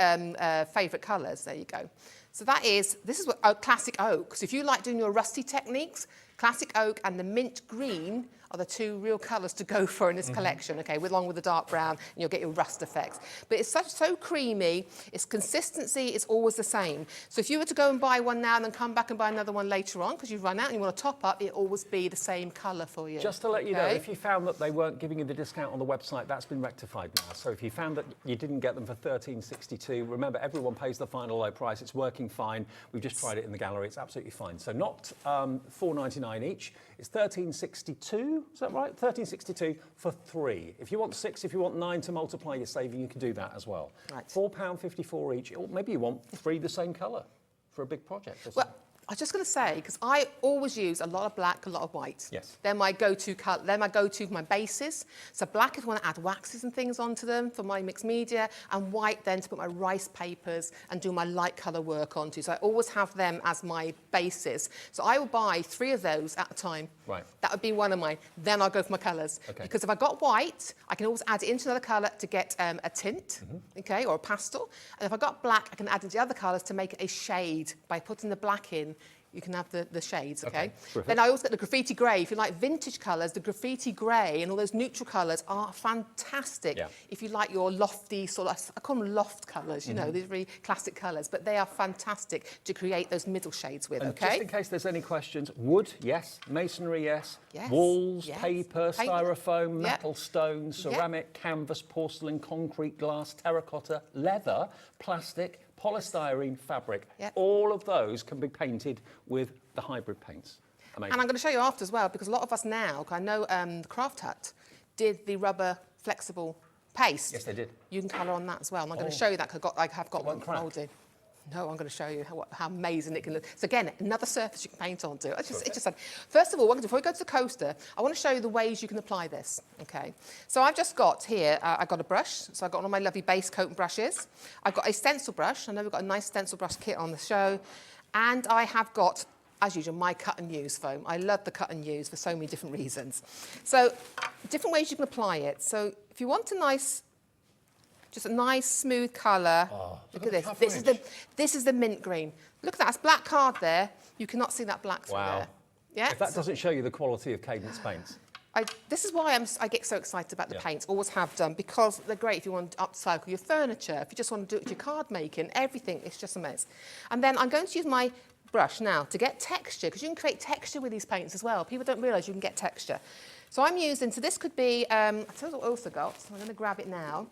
favourite colours. There you go. So this is what classic oak. So if you like doing your rusty techniques, classic oak and the mint green are the 2 real colours to go for in this collection, okay, along with the dark brown, and you'll get your rust effects. But it's so creamy, its consistency is always the same. So if you were to go and buy one now and then come back and buy another one later on, because you've run out and you want to top up, it'll always be the same colour for you. Just to let you know, if you found that they weren't giving you the discount on the website, that's been rectified now. So if you found that you didn't get them for $13.62, remember, everyone pays the final low price. It's working fine. We've just tried it in the gallery. It's absolutely fine. So not $4.99 each. It's $13.62. Is that right? $13.62 for 3. If you want 6, if you want 9 to multiply your saving, you can do that as well. Right. £4.54 each. Or maybe you want 3 the same colour for a big project or something. Well, I was just going to say, because I always use a lot of black, a lot of white. Yes. They're my go-to colour. They're my go-to for my bases. So black if I want to add waxes and things onto them for my mixed media, and white then to put my rice papers and do my light colour work onto. So I always have them as my bases. So I will buy 3 of those at a time. Right. That would be one of mine. Then I'll go for my colours. Okay. Because if I got white, I can always add it into another colour to get a tint, okay, or a pastel. And if I got black, I can add into other colours to make it a shade. By putting the black in, you can have the shades, okay? Then I also get the graffiti grey. If you like vintage colours, the graffiti grey and all those neutral colours are fantastic. Yeah. If you like your lofty, sort of, I call them loft colours, you know, these really classic colours, but they are fantastic to create those middle shades with, And okay? just in case there's any questions, wood, yes. Masonry, yes. Yes, Walls, yes. paper, Paper. styrofoam, Yep. metal, stone, ceramic, canvas, porcelain, concrete, glass, terracotta, leather, plastic, polystyrene, fabric. Yep. All of those can be painted with the hybrid paints. Amazing. And I'm going to show you after as well, because a lot of us now, I know the Craft Hut did the rubber flexible paste. Yes, they did. You can colour on that as well. And I'm going to show you that because I have got one won't crack? moulded. No, I'm going to show you how amazing it can look. So again, another surface you can paint onto. First of all, before we go to the coaster, I want to show you the ways you can apply this. Okay. So I've just got here, I've got a brush. So I've got one of my lovely base coat brushes. I've got a stencil brush. I know we've got a nice stencil brush kit on the show. And I have got, as usual, my cut and use foam. I love the cut and use for so many different reasons. So different ways you can apply it. So if you want a nice, just a nice smooth colour. Oh, look at this. This is the mint green. Look at that. It's black card there. You cannot see that black through there. Yeah. If that doesn't show you the quality of Cadence paints. This is why I get so excited about the paints. Always have done, because they're great if you want to upcycle your furniture, if you just want to do it with your card making, everything. It's just a mess. And then I'm going to use my brush now to get texture, because you can create texture with these paints as well. People don't realise you can get texture. So I'm using, so this could be, I'll tell you what I also got, so I'm going to grab it now.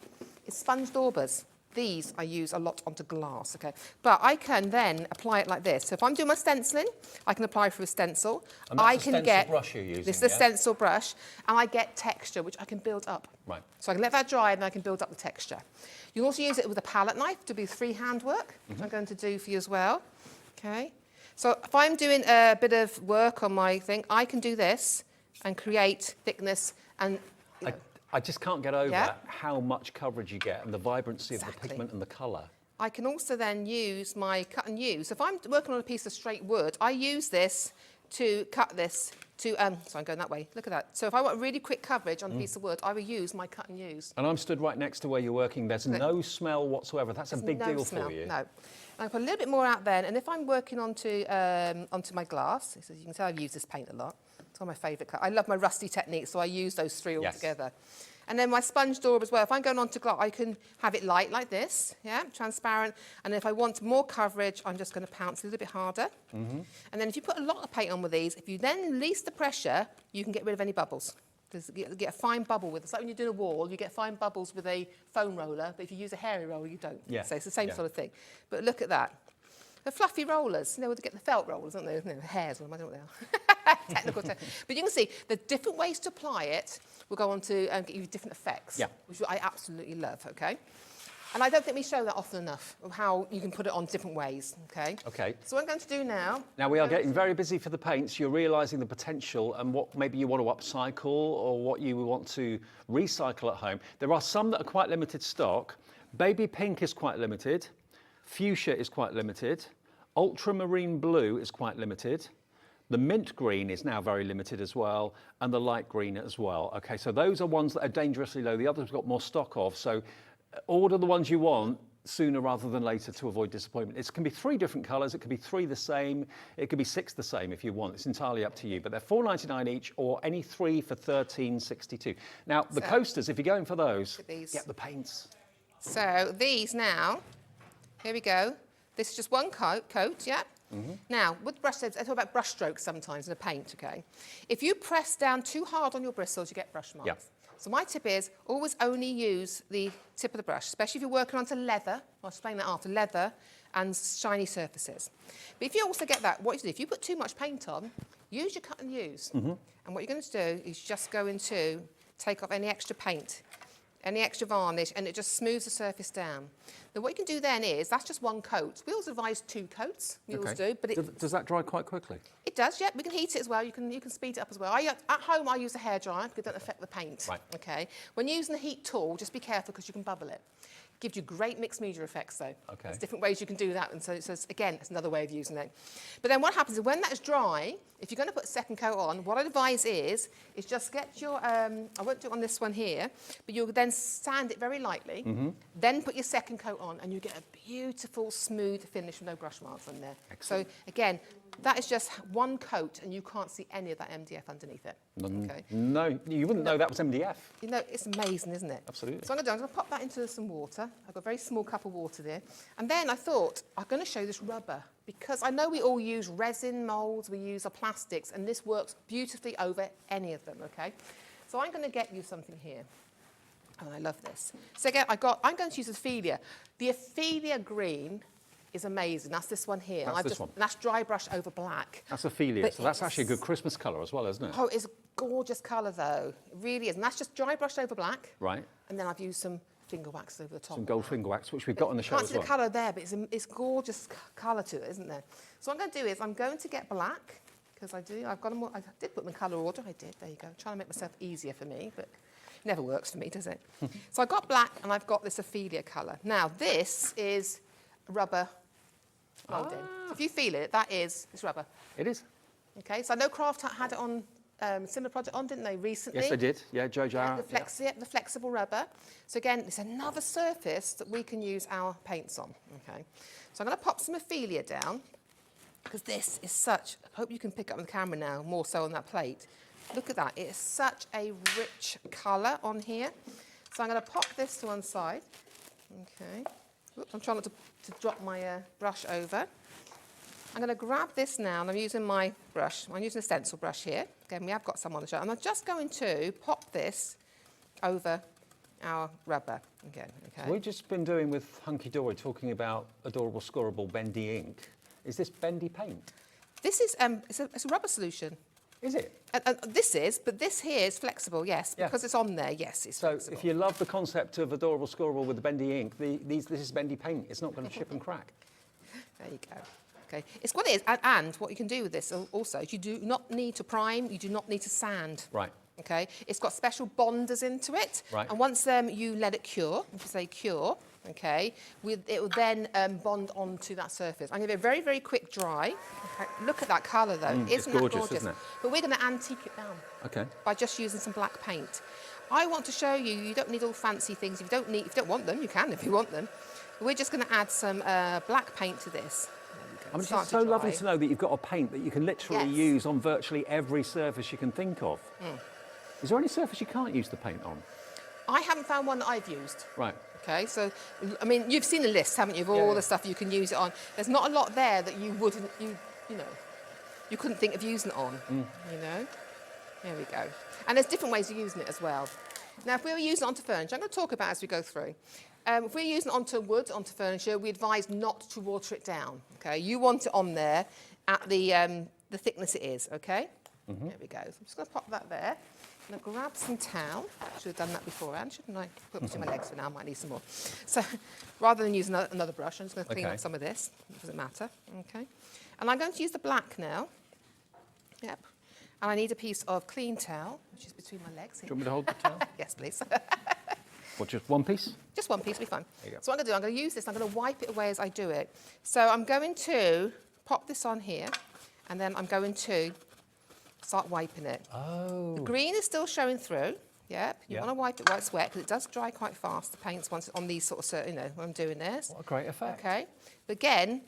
It's sponge daubers. These I use a lot onto glass, okay? But I can then apply it like this. So if I'm doing my stenciling, I can apply through a stencil. And that's I a can stencil get brush you're using, this is a yeah? stencil brush, and I get texture, which I can build up. Right. So I can let that dry, and then I can build up the texture. You can also use it with a palette knife to do freehand work, which I'm going to do for you as well. Okay. So if I'm doing a bit of work on my thing, I can do this and create thickness and. I just can't get over how much coverage you get and the vibrancy of the pigment and the colour. I can also then use my cut and use. If I'm working on a piece of straight wood, I use this to cut this to, so I'm going that way, look at that. So if I want really quick coverage on a piece of wood, I will use my cut and use. And I'm stood right next to where you're working. There's no smell whatsoever. That's a big deal for you. No. I put a little bit more out then, and if I'm working onto my glass, as you can tell I've used this paint a lot. It's one of my favourite colours. I love my rusty techniques, so I use those 3 all together. And then my sponge dauber as well. If I'm going on to glass, I can have it light like this, transparent. And if I want more coverage, I'm just going to pounce a little bit harder. And then if you put a lot of paint on with these, if you then release the pressure, you can get rid of any bubbles. Because you get a fine bubble with it. It's like when you're doing a wall, you get fine bubbles with a foam roller, but if you use a hairy roller, you don't. Yeah. So it's the same sort of thing. But look at that. The fluffy rollers, they get the felt rollers, don't they? Hairs, I don't know what they are. Technical term. But you can see the different ways to apply it will go on to get you different effects, which I absolutely love, okay? And I don't think we show that often enough, of how you can put it on different ways, okay? Okay. So what I'm going to do now... Now, we are getting very busy for the paints. You're realising the potential and what maybe you want to upcycle or what you want to recycle at home. There are some that are quite limited stock. Baby pink is quite limited. Fuchsia is quite limited. Ultramarine blue is quite limited. The mint green is now very limited as well, and the light green as well. Okay, so those are ones that are dangerously low. The others we've got more stock of, so order the ones you want sooner rather than later to avoid disappointment. It can be 3 different colours, it could be 3 the same, it could be 6 the same if you want. It's entirely up to you, but they're $4.99 each, or any 3 for $13.62. Now, the coasters, if you're going for those, get the paints. So these now, here we go. This is just one coat, yeah? Now, with brush strokes, I talk about brush strokes sometimes in a paint, okay? If you press down too hard on your bristles, you get brush marks. Yep. So my tip is always only use the tip of the brush, especially if you're working onto leather. I'll explain that after, leather and shiny surfaces. But if you also get that, what you do, if you put too much paint on, use your cut and use. And what you're going to do is just going to take off any extra paint. any extra varnish, and it just smooths the surface down. Then what you can do then is, that's just one coat. We always advise 2 coats, we always do. But does that dry quite quickly? It does, yeah. We can heat it as well. You can speed it up as well. At home, I use a hairdryer because it doesn't affect the paint. Right. Okay. When using the heat tool, just be careful because you can bubble it. Gives you great mixed media effects, though. Okay. There's different ways you can do that, and so again, it's another way of using it. But then what happens is when that is dry, if you're going to put a second coat on, what I'd advise is just get your, I won't do it on this one here, but you'll then sand it very lightly, then put your second coat on, and you get a beautiful, smooth finish with no brush marks on there. Excellent. So again, that is just one coat, and you can't see any of that MDF underneath it. Okay. No, you wouldn't know that was MDF. You know, it's amazing, isn't it? Absolutely. So I'm going to pop that into some water. I've got a very small cup of water there. And then I thought, I'm going to show you this rubber, because I know we all use resin moulds, we use our plastics, and this works beautifully over any of them, okay? So I'm going to get you something here. Oh, I love this. So again, I'm going to use Ophelia. The Ophelia green is amazing. That's this one here. That's this one. And that's dry brush over black. That's Ophelia, But so that's actually a good Christmas colour as well, isn't it? Oh, it's a gorgeous colour, though. It really is. And that's just dry brushed over black. Right. And then I've used some finger wax over the top. Some gold finger wax, which we've got on the show Can't as see the well. colour there, but it's gorgeous colour to it, isn't there? So what I'm going to do is I'm going to get black, because I got them. I did put them in colour order. I did. There you go. I'm trying to make myself easier for me, but it never works for me, does it? So I've got black, and I've got this Ophelia colour. Now this is rubber moulding. So if you feel it, it's rubber. It is. Okay. So I know Craft had it on. Similar project on, didn't they, recently? Yes, they did. Yeah, Joe Yeah, Jarrett. the flexible rubber. So again, it's another surface that we can use our paints on. Okay. So I'm going to pop some Ophelia down, because this is such. I hope you can pick up on the camera now, more so on that plate. Look at that. It is such a rich colour on here. So I'm going to pop this to one side. Okay. Oops, I'm trying not to drop my brush over. I'm going to grab this now, and I'm using my brush. I'm using a stencil brush here. Again, we have got some on the show. And I'm just going to pop this over our rubber again. Okay. We've just been doing with Hunkydory talking about adorable, scorable, bendy ink. Is this bendy paint? This is it's a rubber solution. Is it? This is, but this here is flexible, yes, Yeah. because it's on there, yes, it's So flexible. if you love the concept of adorable, scorable with the bendy ink, this is bendy paint. It's not going to chip and crack. There you go. Okay, it's what it is, and what you can do with this also is you do not need to prime, you do not need to sand. Right. Okay, it's got special bonders into it, Right. and once you let it cure, if you say cure, okay, it will then bond onto that surface. I'm going to give it a very, very quick dry. Okay. Look at that colour though, it's isn't that gorgeous, gorgeous? isn't it? But we're going to antique it down. Okay. By just using some black paint. I want to show you, you don't need all fancy things. If you don't want them, you can if you want them. We're just going to add some black paint to this. I mean, it's Start just so to lovely dry. to know that you've got a paint that you can literally Yes. use on virtually every surface you can think of. Is there any surface you can't use the paint on? I haven't found one that I've used. Right. Okay, so, I mean, you've seen the list, haven't you, of all Yeah. the stuff you can use it on. There's not a lot there that you wouldn't, you know, you couldn't think of using it on, you know. There we go. And there's different ways of using it as well. Now, if we were using it onto furniture, I'm going to talk about it as we go through. If we're using it onto wood, onto furniture, we advise not to water it down, okay? You want it on there at the thickness it is, okay? There we go. So I'm just going to pop that there. I'm going to grab some towel. I should have done that beforehand, shouldn't I? Put between my legs for now, I might need some more. So rather than use another brush, I'm just going to clean Okay. up some of this. It doesn't matter, okay? And I'm going to use the black now. Yep. And I need a piece of clean towel, which is between my legs. Do you want me to hold the towel? Yes, please. What, just one piece? Just one piece will be fine. There you go. So what I'm going to do, I'm going to use this, I'm going to wipe it away as I do it. So I'm going to pop this on here, and then I'm going to start wiping it. Oh. The green is still showing through. Yep. You Yeah. want to wipe it while it's wet, because it does dry quite fast, the paints, once on these sort of, when I'm doing this. What a great effect. Okay. But again,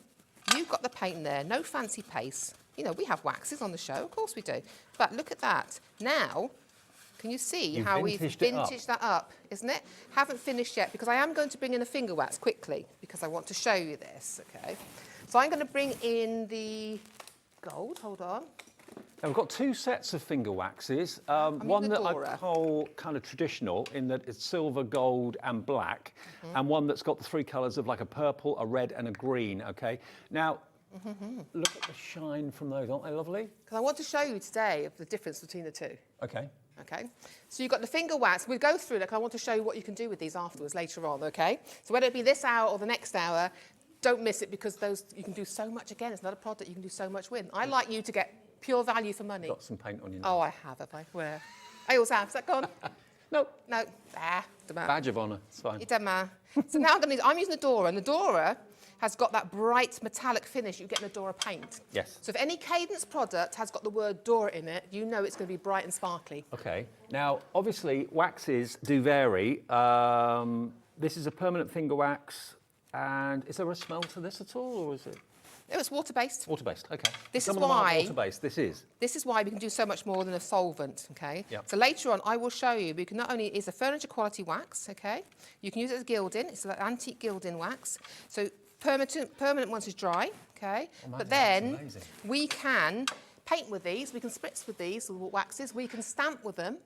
you've got the paint in there, no fancy paste. You know, we have waxes on the show, of course we do. But look at that. Now, can you see You've how we've vintaged it up. vintaged that up, isn't it? Haven't finished yet, because I am going to bring in a finger wax quickly, because I want to show you this, okay? So I'm going to bring in the gold, hold on. Now, we've got two sets of finger waxes. One that I Dora. call kind of traditional, in that it's silver, gold and black, and one that's got the three colours of like a purple, a red and a green, okay? Now, look at the shine from those, aren't they lovely? Because I want to show you today of the difference between the two. Okay. Okay, so you've got the finger wax. We'll go through it. I want to show you what you can do with these afterwards later on, okay? So whether it be this hour or the next hour, don't miss it because those you can do so much. Again, it's not a product you can do so much with. I like you to get pure value for money. Got some paint on your nose. Oh, I have I? Where? I always have. Is that gone? No. No. Ah, doesn't matter. Badge of honour, it's fine. It doesn't matter. So now I'm using the Dora, and the Dora has got that bright metallic finish you get in the Dora paint. Yes. So if any Cadence product has got the word Dora in it, you know it's going to be bright and sparkly. Okay. Now, obviously, waxes do vary. This is a permanent finger wax, and is there a smell to this at all, or is it? No, it's water-based. Water-based, okay. This Some is of them aren't why- water-based, this is. This is why we can do so much more than a solvent, okay? Yep. So later on, I will show you, we can not only, it's a furniture quality wax, okay? You can use it as gilding, it's an antique gilding wax. So permanent once it's dry, okay? Oh, but that's then amazing. we can paint with these, we can spritz with these waxes, we can stamp with them.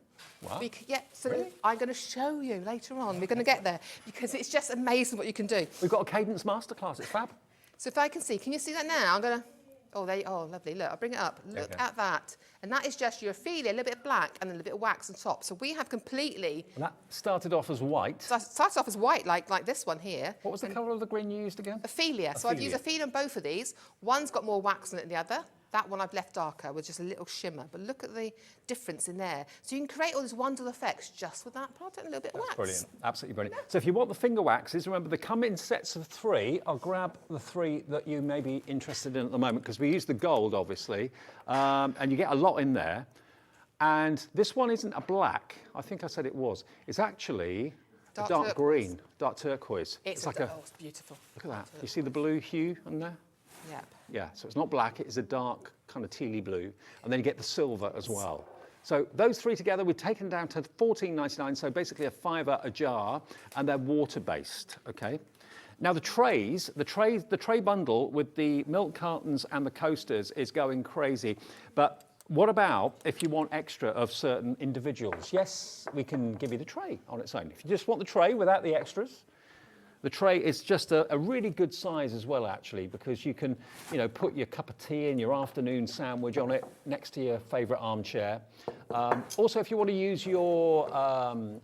Wow. Yeah, so Really? I'm going to show you later on. We're going to get there because it's just amazing what you can do. We've got a Cadence masterclass, it's fab. So if I can see, can you see that now? I'm going to, oh, lovely. Look, I'll bring it up. Look Okay. at that. And that is just your Ophelia, a little bit of black and a little bit of wax on top. So we have completely, And that started off as white. so it starts off as white, like this one here. What was the colour of the green you used again? Ophelia. So I've used Ophelia. Ophelia on both of these. One's got more wax on it than the other. That one I've left darker with just a little shimmer. But look at the difference in there. So you can create all these wonderful effects just with that product and a little bit of wax. Brilliant, absolutely brilliant. So if you want the finger waxes, remember they come in sets of 3. I'll grab the 3 that you may be interested in at the moment because we use the gold, obviously, and you get a lot in there. And this one isn't a black. I think I said it was. It's actually a dark turquoise. green, dark turquoise. It's like oh, it's beautiful. look at that. You see the blue hue on there? Yep. Yeah, so it's not black, it is a dark kind of tealy blue. And then you get the silver as well. So those 3 together, we've taken down to $14.99, so basically a $5 a jar, and they're water-based, okay? Now the trays, the tray bundle with the milk cartons and the coasters is going crazy. But what about if you want extra of certain individuals? Yes, we can give you the tray on its own. If you just want the tray without the extras, the tray is just a really good size as well, actually, because you can, put your cup of tea and your afternoon sandwich on it next to your favourite armchair. Also, if you want to use your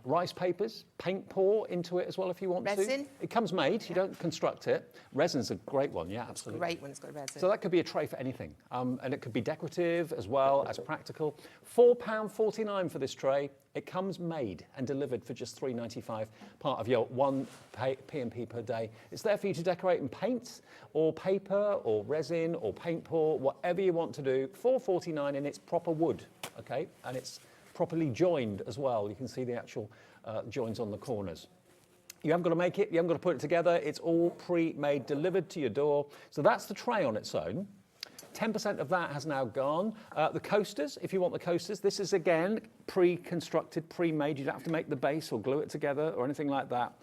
rice papers, paint pour into it as well if you want to. Resin? It comes made, you don't construct it. Resin's a great one, yeah, absolutely. Great when it's got resin. So that could be a tray for anything. And it could be decorative as well as practical. £4.49 for this tray. It comes made and delivered for just $3.95, part of your one P&P per day. It's there for you to decorate in paint or paper or resin or paint pour, whatever you want to do. $4.49 and it's proper wood, okay? And it's properly joined as well. You can see the actual joins on the corners. You haven't got to make it, you haven't got to put it together. It's all pre-made, delivered to your door. So that's the tray on its own. 10% of that has now gone. The coasters, if you want the coasters, this is again pre-constructed, pre-made. You don't have to make the base or glue it together or anything like that.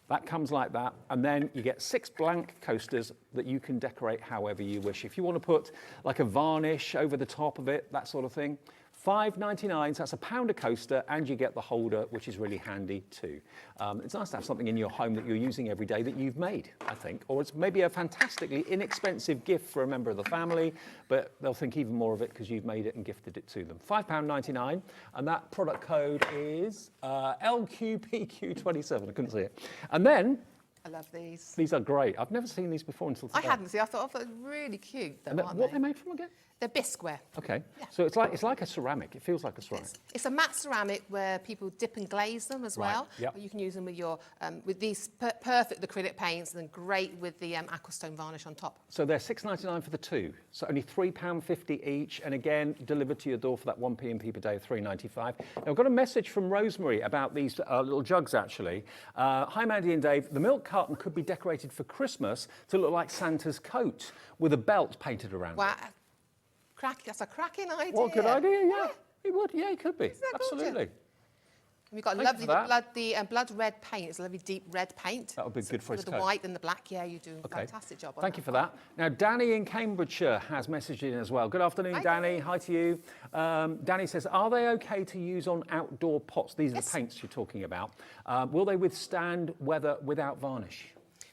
That comes like that. And then you get 6 blank coasters that you can decorate however you wish. If you want to put like a varnish over the top of it, that sort of thing, $5.99, so that's £1 a coaster, and you get the holder, which is really handy too. It's nice to have something in your home that you're using every day that you've made, I think, or it's maybe a fantastically inexpensive gift for a member of the family, but they'll think even more of it because you've made it and gifted it to them. £5.99, and that product code is LQPQ27, I couldn't see it. And then, I love these. these are great. I've never seen these before until today. I hadn't seen. I thought they're really cute, though, And aren't what they? are they made from again? They're bisqueware. Okay, Yeah. so it's like a ceramic. It feels like a ceramic. It's a matte ceramic where people dip and glaze them as Right, well. yep. You can use them with your with these perfect acrylic paints, and then great with the aquastone varnish on top. So they're $6.99 for the 2, so only £3.50 each, and again delivered to your door for that 1 P&P per day of $3.95. Now I've got a message from Rosemary about these little jugs actually. Hi Mandy and Dave, the milk carton could be decorated for Christmas to look like Santa's coat with a belt painted around Wow, it. that's a cracking idea. What a good idea, yeah. It would, yeah, it could be, that gorgeous? absolutely. And we've got Thank you lovely for that. blood red paint. It's a lovely deep red paint. That would be good for his with the coat. white and the black. Yeah, you do a Okay. fantastic job on Thank you for that. Now, Danny in Cambridgeshire has messaged in as well. Good afternoon, Hi. Danny. Hi to you. Danny says, are they okay to use on outdoor pots? These are Yes. the paints you're talking about. Will they withstand weather without varnish?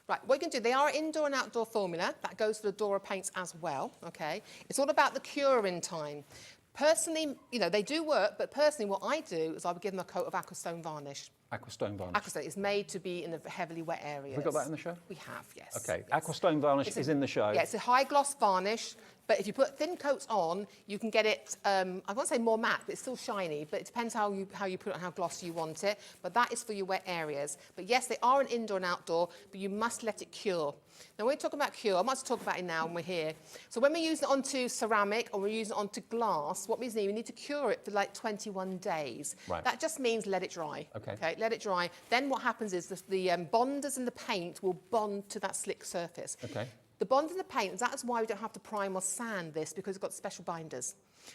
Right, what you can do, they are indoor and outdoor formula. That goes for the Dora paints as well, okay? It's all about the curing time. Personally, you know, they do work, but personally what I do is I would give them a coat of aquastone varnish. Aquastone varnish. Aquastone is made to be in the heavily wet areas. Have we got that in the show? We have, yes. Okay, yes. aquastone varnish is in the show. Yeah, it's a high gloss varnish, but if you put thin coats on, you can get it, I won't say more matte, but it's still shiny, but it depends how you put it and how glossy you want it. But that is for your wet areas. But yes, they are an indoor and outdoor, but you must let it cure. Now, when we're talking about cure, I might as well talk about it now when we're here. So when we're using it onto ceramic or we're using it onto glass, what we need to cure it for like 21 days. Right. That just means let it dry. Okay. Let it dry. Then what happens is the bonders and the paint will bond to that slick surface. Okay. The bond in the paint, that's why we don't have to prime or sand this, because it's got special binders.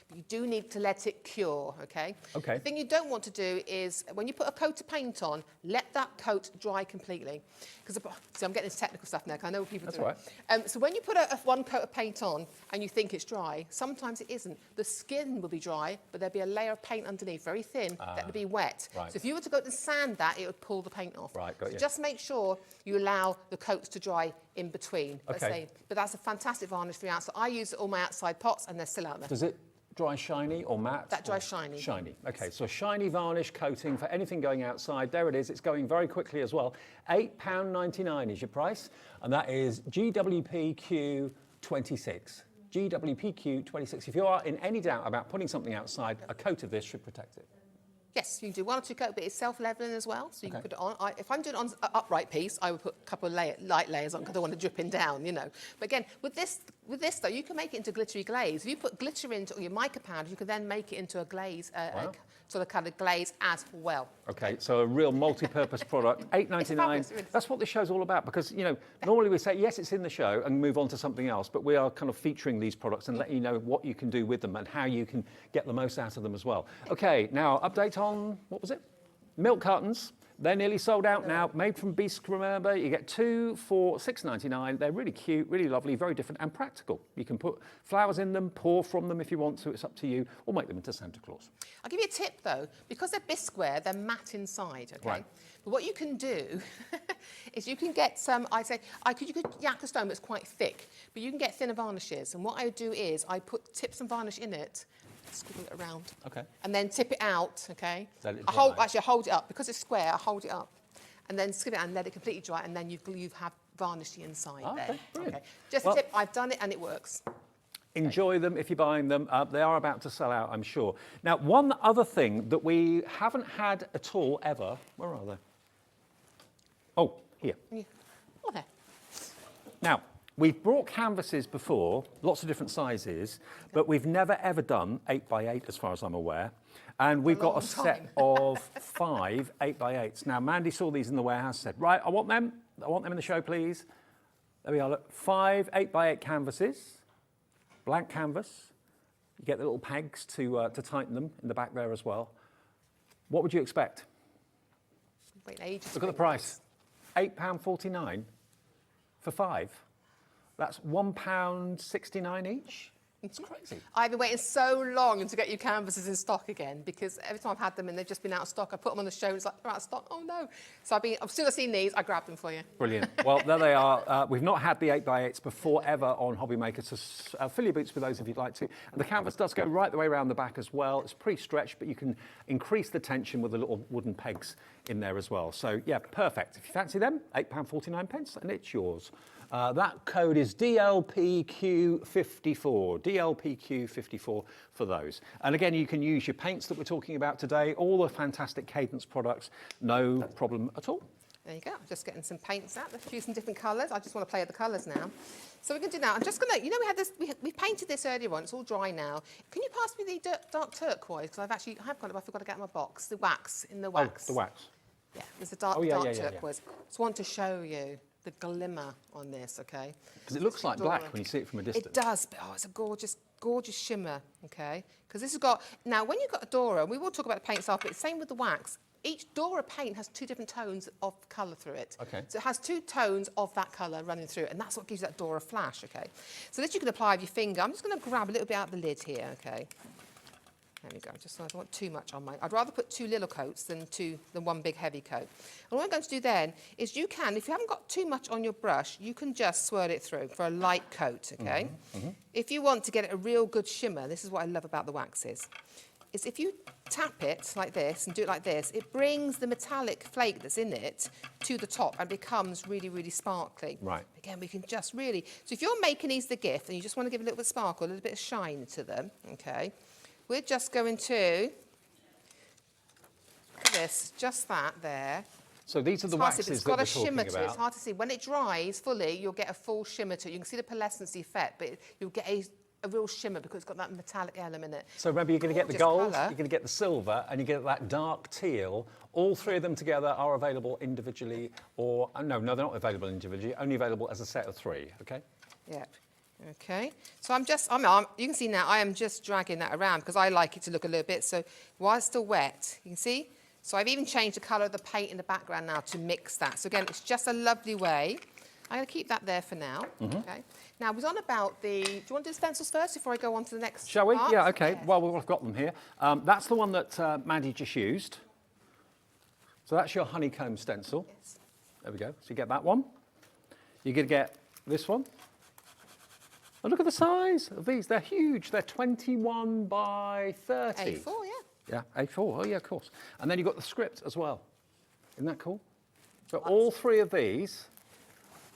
But you do need to let it cure, okay? Okay. The thing you don't want to do is, when you put a coat of paint on, let that coat dry completely. Because, see, I'm getting into technical stuff now, because I know what people do. That's all right. So when you put one coat of paint on and you think it's dry, sometimes it isn't. The skin will be dry, but there'll be a layer of paint underneath, very thin, that will be wet. Right. So if you were to go and sand that, it would pull the paint off. Right, got so you. just make sure you allow the coats to dry in between. Okay. But that's a fantastic varnish for your outside. I use all my outside pots and they're still out there. Does it dry shiny or matte? That dries shiny. Shiny. Okay, so shiny varnish coating for anything going outside. There it is. It's going very quickly as well. £8.99 is your price, and that is GWPQ 26. GWPQ 26. If you are in any doubt about putting something outside, a coat of this should protect it. Yes, you can do 1 or 2 coats, but it's self-leveling as well, so you can put it on. If I'm doing it on an upright piece, I would put a couple of light layers on because I don't want it dripping down, you know. But again, with this though, you can make it into glittery glaze. If you put glitter into your mica powder, you can then make it into a glaze, Wow. sort of kind of glaze as well. Okay, so a real multi-purpose product, £8.99. fabulous, it is. That's what this show's all about, because, you know, normally we say, yes, it's in the show and move on to something else, but we are kind of featuring these products and letting you know what you can do with them and how you can get the most out of them as well. Okay, now update on, what was it? Milk cartons. They're nearly sold out now, made from Bisque, remember. You get 2 for £6.99. They're really cute, really lovely, very different and practical. You can put flowers in them, pour from them if you want to, it's up to you, or make them into Santa Claus. I'll give you a tip though, because they're bisqueware, they're matte inside, okay? Right. But what you can do is you can get some, you could yak stone that's quite thick, but you can get thinner varnishes. And what I would do is I put tip some varnish in it, scribble it around. Okay. And then tip it out, okay? Let it I hold dry. it up. Because it's square, I hold it up. And then skip it and let it completely dry, and then you have varnished the inside there. Okay, brilliant. Okay. Just a tip, I've done it and it works. Enjoy them if you're buying them. They are about to sell out, I'm sure. Now, one other thing that we haven't had at all ever, where are they? Oh, here. Oh, there. Now, we've brought canvases before, lots of different sizes, but we've never ever done 8x8 as far as I'm aware. And we've got a set of 5 8x8s. Now, Mandy saw these in the warehouse, said, right, I want them in the show, please. There we are, look, 5 8x8 canvases, blank canvas. You get the little pegs to tighten them in the back there as well. What would you expect? Wait ages. Look at the price, £8.49 for 5. That's £1.69 each. It's crazy. I've been waiting so long to get you canvases in stock again, because every time I've had them and they've just been out of stock, I put them on the show and it's like, they're out of stock. Oh no. So as soon as I've seen these, I grabbed them for you. Brilliant. Well, there they are. We've not had the 8x8s before ever on Hobby Maker, so fill your boots with those if you'd like to. And the canvas does go right the way around the back as well. It's pre-stretched, but you can increase the tension with the little wooden pegs in there as well. So yeah, perfect. If you fancy them, £8.49 and it's yours. That code is DLPQ54, DLPQ54 for those. And again, you can use your paints that we're talking about today, all the fantastic Cadence products, no problem at all. There you go. I'm just getting some paints out. Let's choose some different colours. I just want to play with the colours now. So we're going to do now. I'm just going to, you know, we painted this earlier on. It's all dry now. Can you pass me the dark turquoise? Because I have got it, but I forgot to get it in my box. The wax, in the wax. Oh, the wax. Yeah, there's a dark turquoise. Just want to show you the glimmer on this, okay? Because it looks like black when you see it from a distance. It does, but it's a gorgeous, gorgeous shimmer, okay? Because this has got, now when you've got a Dora, we will talk about the paints after, but same with the wax. Each Dora paint has 2 different tones of colour through it. Okay. So it has 2 tones of that colour running through it, and that's what gives you that Dora flash, okay? So this you can apply with your finger. I'm just going to grab a little bit out of the lid here, okay? There we go. Just so I don't want too much on mine. I'd rather put 2 little coats than one big heavy coat. And what I'm going to do then is you can, if you haven't got too much on your brush, you can just swirl it through for a light coat, okay? If you want to get it a real good shimmer, this is what I love about the waxes, is if you tap it like this and do it like this, it brings the metallic flake that's in it to the top and becomes really, really sparkly. Right. Again, we can just really, so if you're making these the gift and you just want to give a little bit of sparkle, a little bit of shine to them, okay, we're just going to, look at this, just that there. So these are the waxes it's that got we're a shimmer talking to it. It's about. hard to see. When it dries fully, you'll get a full shimmer to it. You can see the pearlescence effect, but you'll get a real shimmer because it's got that metallic element in it. So remember, you're going to get the Gorgeous gold, colour. you're going to get the silver, and you get that dark teal. All 3 of them together are available individually, or no, they're not available individually. Only available as a set of 3. Okay. Yeah. Okay. So you can see now I am just dragging that around because I like it to look a little bit. So while it's still wet, you can see. So I've even changed the colour of the paint in the background now to mix that. So again, it's just a lovely way. I'm going to keep that there for now. Okay. Now, I was on about do you want to do the stencils first before I go on to the next Shall we? part? Yeah, okay. Yes. Well, we've got them here. That's the one that Maddie just used. So that's your honeycomb stencil. Yes. There we go. So you get that one. You're going to get this one. And look at the size of these. They're huge. They're 21 by 30. A4, yeah. Yeah, A4. Oh, yeah, of course. And then you've got the script as well. Isn't that cool? So all 3 of these,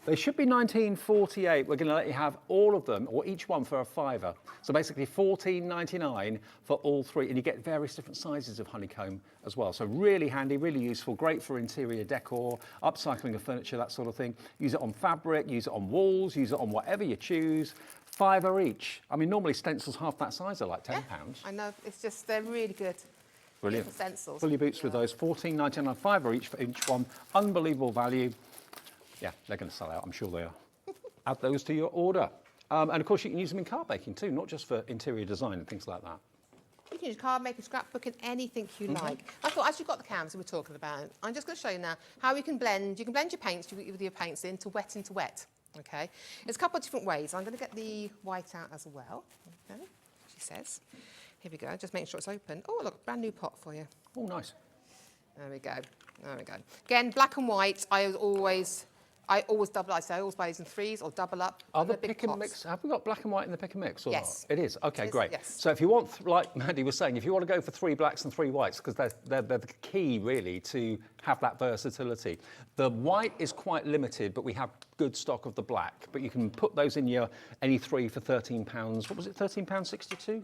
they should be 1948. We're going to let you have all of them, or each one for a £5. So basically $14.99 for all 3, and you get various different sizes of honeycomb as well. So really handy, really useful, great for interior decor, upcycling of furniture, that sort of thing. Use it on fabric, use it on walls, use it on whatever you choose. £5 each. I mean, normally stencils half that size are like £10. I know. It's just, they're really good. Brilliant. Beautiful stencils. Fill your boots with those. $14.99, £5 each for each one. Unbelievable value. Yeah, they're going to sell out. I'm sure they are. Add those to your order. And of course, you can use them in card baking too, not just for interior design and things like that. You can use card making, scrapbooking, anything you like. I thought, as you've got the canvas we're talking about, I'm just going to show you now how you can blend. You can blend your paints with your paints into wet. Okay, there's a couple of different ways. I'm going to get the white out as well. Okay, she says. Here we go. Just making sure it's open. Oh, look, brand new pot for you. Oh, nice. There we go. There we go. Again, black and white. I always double up. So I always buy these in 3s or double up. Are the They're big pick and pots. mix, have we got black and white in the pick and mix or Yes. not? It is, okay, It is, great. yes. So if you want, like Maddie was saying, if you want to go for 3 blacks and 3 whites, because they're the key really to have that versatility. The white is quite limited, but we have good stock of the black, but you can put those in your any 3 for £13. What was it, £13.62?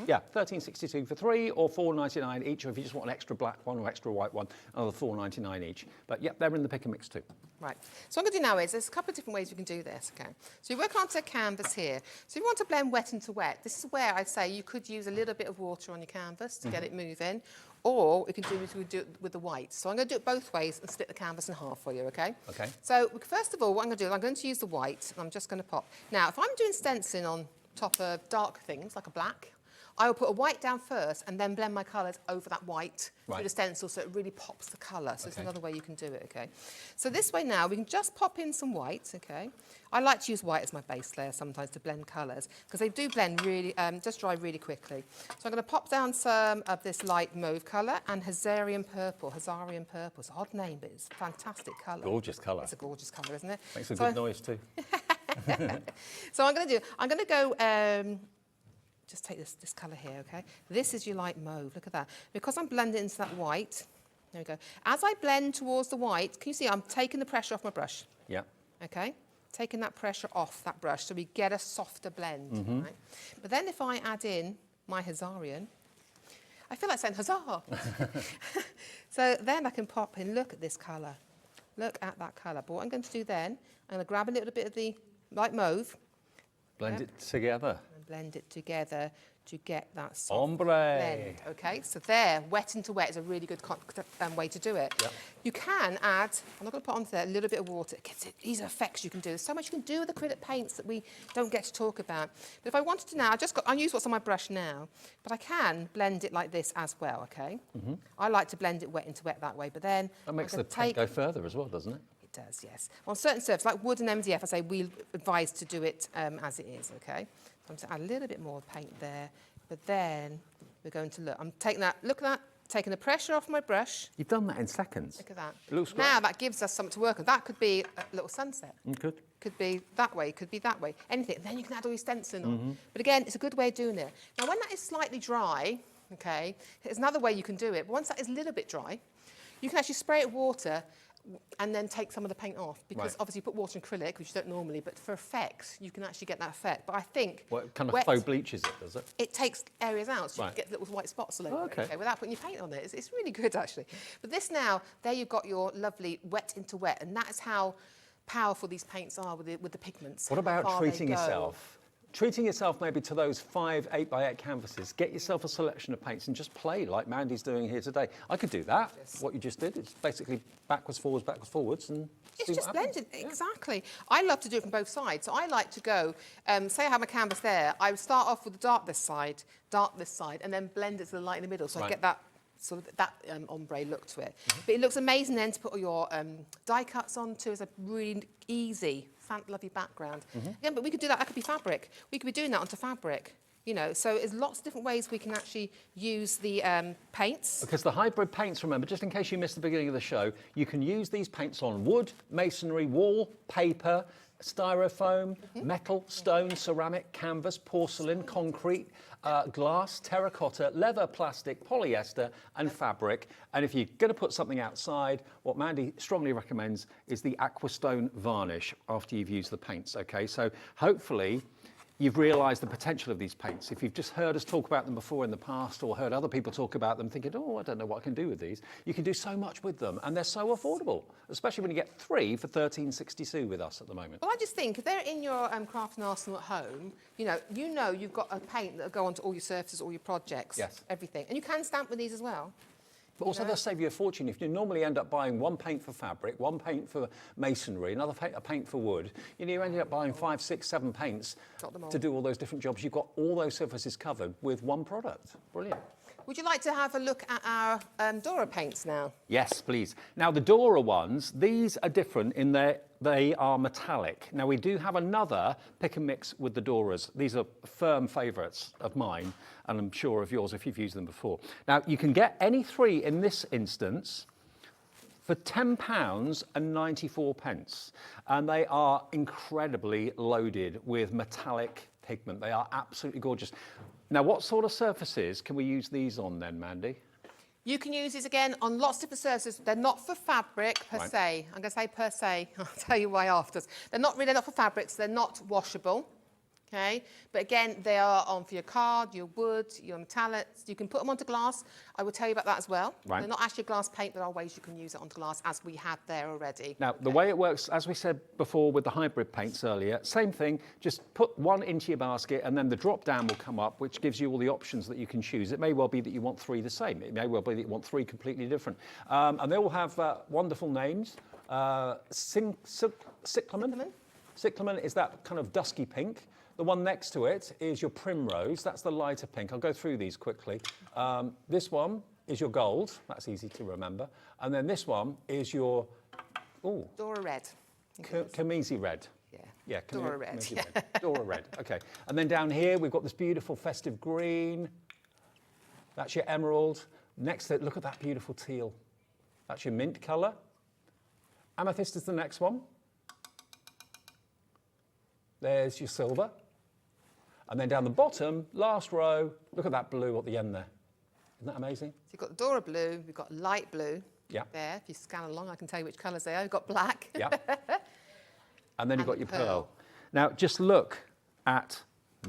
Yeah, £13.62 for 3 or £4.99 each, or if you just want an extra black one or extra white one, another £4.99 each. But yeah, they're in the pick and mix too. Right. So what I'm going to do now is there's a couple of different ways we can do this, okay? So you work onto a canvas here. So if you want to blend wet into wet, this is where I'd say you could use a little bit of water on your canvas to get it moving, or we can do it with the white. So I'm going to do it both ways and split the canvas in half for you, okay? Okay. So first of all, what I'm going to do is I'm going to use the white, and I'm just going to pop. Now, if I'm doing stenciling on top of dark things, like a black, I will put a white down first and then blend my colours over that white through the stencil so it really pops the colour. So it's another way you can do it, okay? So this way now, we can just pop in some white, okay? I like to use white as my base layer sometimes to blend colours because they do blend really, just dry really quickly. So I'm going to pop down some of this light mauve colour and Hazarian purple. Hazarian purple, it's an odd name, but it's a fantastic colour. Gorgeous colour. It's a gorgeous colour, isn't it? Makes a good noise too. So I'm going to go, just take this colour here, okay? This is your light mauve, look at that. Because I'm blending into that white, there we go. As I blend towards the white, can you see I'm taking the pressure off my brush? Yeah. Okay? Taking that pressure off that brush so we get a softer blend, right? But then if I add in my Hazarian, I feel like saying huzzah! So then I can pop in, look at this colour. Look at that colour. But what I'm going to do then, I'm going to grab a little bit of the light mauve. Blend it together. And blend it together to get that soft Ombre. blend. Okay, so there, wet into wet is a really good way to do it. Yep. You can add, I'm not going to put on there, a little bit of water. It gives it these effects you can do. There's so much you can do with acrylic paints that we don't get to talk about. But if I wanted to now, I'll use what's on my brush now, but I can blend it like this as well, okay? I like to blend it wet into wet that way, but then That makes the paint go further as well, doesn't it? It does, yes. On certain surfaces, like wood and MDF, I say we advise to do it as it is, okay? So I'm going to add a little bit more paint there, but then we're going to look. I'm taking that, look at that, taking the pressure off my brush. You've done that in seconds. Look at that. It looks great. Now that gives us something to work on. That could be a little sunset. Good. Could be that way, could be that way. Anything. Then you can add all your stenciling on. But again, it's a good way of doing it. Now, when that is slightly dry, okay, there's another way you can do it. But once that is a little bit dry, you can actually spray it with water and then take some of the paint off. Because obviously you put water in acrylic, which you don't normally, but for effect, you can actually get that effect. But I think... Well, it kind of faux bleaches it, does it? It takes areas out, so you can get little white spots all over it, okay, without putting your paint on it. It's really good, actually. But this now, there you've got your lovely wet into wet, and that is how powerful these paints are with the pigments. What about treating yourself? Treating yourself maybe to those 5 8x8 canvases. Get yourself a selection of paints and just play like Mandy's doing here today. I could do that. What you just did. It's basically backwards, forwards, and it's just blended. Exactly. I love to do it from both sides. So I like to go, say I have my canvas there, I would start off with the dark this side, and then blend it to the light in the middle. So I get that sort of that ombre look to it. But it looks amazing then to put all your die cuts onto as a really easy, lovely background. Again, but we could do that. That could be fabric. We could be doing that onto fabric. You know, so there's lots of different ways we can actually use the paints. Because the hybrid paints, remember, just in case you missed the beginning of the show, you can use these paints on wood, masonry, wall, paper, styrofoam, metal, stone, ceramic, canvas, porcelain, concrete, glass, terracotta, leather, plastic, polyester and fabric. And if you're going to put something outside, what Mandy strongly recommends is the Aquastone varnish after you've used the paints, okay? So hopefully you've realised the potential of these paints. If you've just heard us talk about them before in the past or heard other people talk about them thinking, oh, I don't know what I can do with these, you can do so much with them and they're so affordable, especially when you get 3 for $13.62 with us at the moment. Well, I just think if they're in your crafting arsenal at home, you know you've got a paint that'll go onto all your surfaces, all your projects, everything. And you can stamp with these as well. But also they'll save you a fortune. If you normally end up buying one paint for fabric, one paint for masonry, another paint for wood, you ended up buying 5, 6, 7 paints to do all those different jobs. You've got all those surfaces covered with one product. Brilliant. Would you like to have a look at our Dora paints now? Yes, please. Now, the Dora ones, these are different in that they are metallic. Now, we do have another pick and mix with the Doras. These are firm favourites of mine, and I'm sure of yours if you've used them before. Now, you can get any 3 in this instance for £10.94, and they are incredibly loaded with metallic pigment. They are absolutely gorgeous. Now, what sort of surfaces can we use these on then, Mandy? You can use these again on lots of different surfaces. They're not for fabric per se. I'm going to say per se. I'll tell you why after. They're not for fabrics. They're not washable. Okay, but again, they are on for your card, your wood, your metallics. You can put them onto glass. I will tell you about that as well. They're not actually glass paint. There are ways you can use it onto glass, as we had there already. Now, the way it works, as we said before with the hybrid paints earlier, same thing. Just put one into your basket, and then the drop down will come up, which gives you all the options that you can choose. It may well be that you want 3 the same. It may well be that you want 3 completely different, and they all have wonderful names. Cyclamen. Cyclamen is that kind of dusky pink. The one next to it is your primrose. That's the lighter pink. I'll go through these quickly. This one is your gold. That's easy to remember. And then this one is your Dora red. Camisi red. Yeah, Dora red. Red. Dora red. Okay. And then down here we've got this beautiful festive green. That's your emerald. Next to it, look at that beautiful teal. That's your mint colour. Amethyst is the next one. There's your silver. And then down the bottom, last row, look at that blue at the end there. Isn't that amazing? So you've got the Dora blue, we've got light blue there. If you scan along, I can tell you which colours they are. You've got black. Yeah. And then you've got your pearl. Now, just look at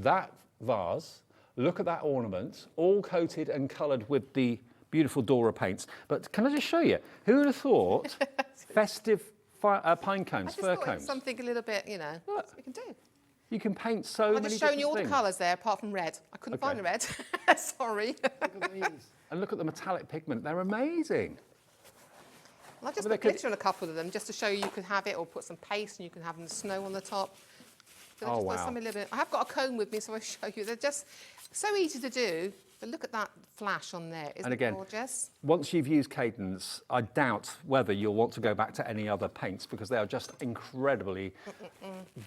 that vase. Look at that ornament, all coated and coloured with the beautiful Dora paints. But can I just show you? Who would have thought festive pine cones, fir cones? It's something a little bit, that's what we can do. You can paint so many I'm just different showing you all things. the colours there, apart from red. I couldn't find the red. Sorry. Look at these. And look at the metallic pigment. They're amazing. Well, I just put glitter on a couple of them just to show you could have it, or put some paste and you can have the snow on the top. So Oh, just wow. some a little bit. I have got a comb with me, so I'll show you. They're just so easy to do. But look at that flash on there. Isn't And again, it gorgeous? once you've used Cadence, I doubt whether you'll want to go back to any other paints because they are just incredibly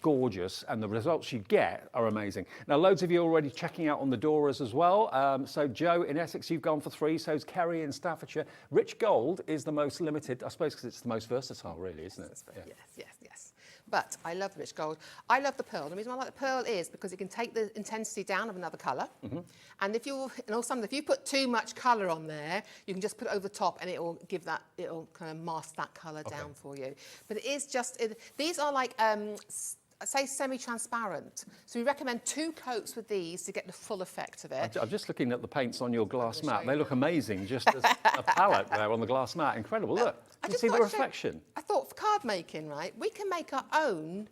gorgeous and the results you get are amazing. Now, loads of you are already checking out on the Doras as well. So Joe in Essex, you've gone for 3. So's Kerry in Staffordshire. Rich Gold is the most limited, I suppose, because it's the most versatile, really, isn't it? Yeah. Yes. But I love the rich gold. I love the pearl. The reason I like the pearl is because it can take the intensity down of another colour. And if you put too much colour on there, you can just put it over the top and it'll kind of mask that colour down for you. But it is just, these are like, say semi-transparent. So we recommend 2 coats with these to get the full effect of it. I'm just looking at the paints on your glass mat. They look amazing, just as a palette there on the glass mat. Incredible, look. I You just see the thought I'd show- reflection? I thought for card making, right, we can make our own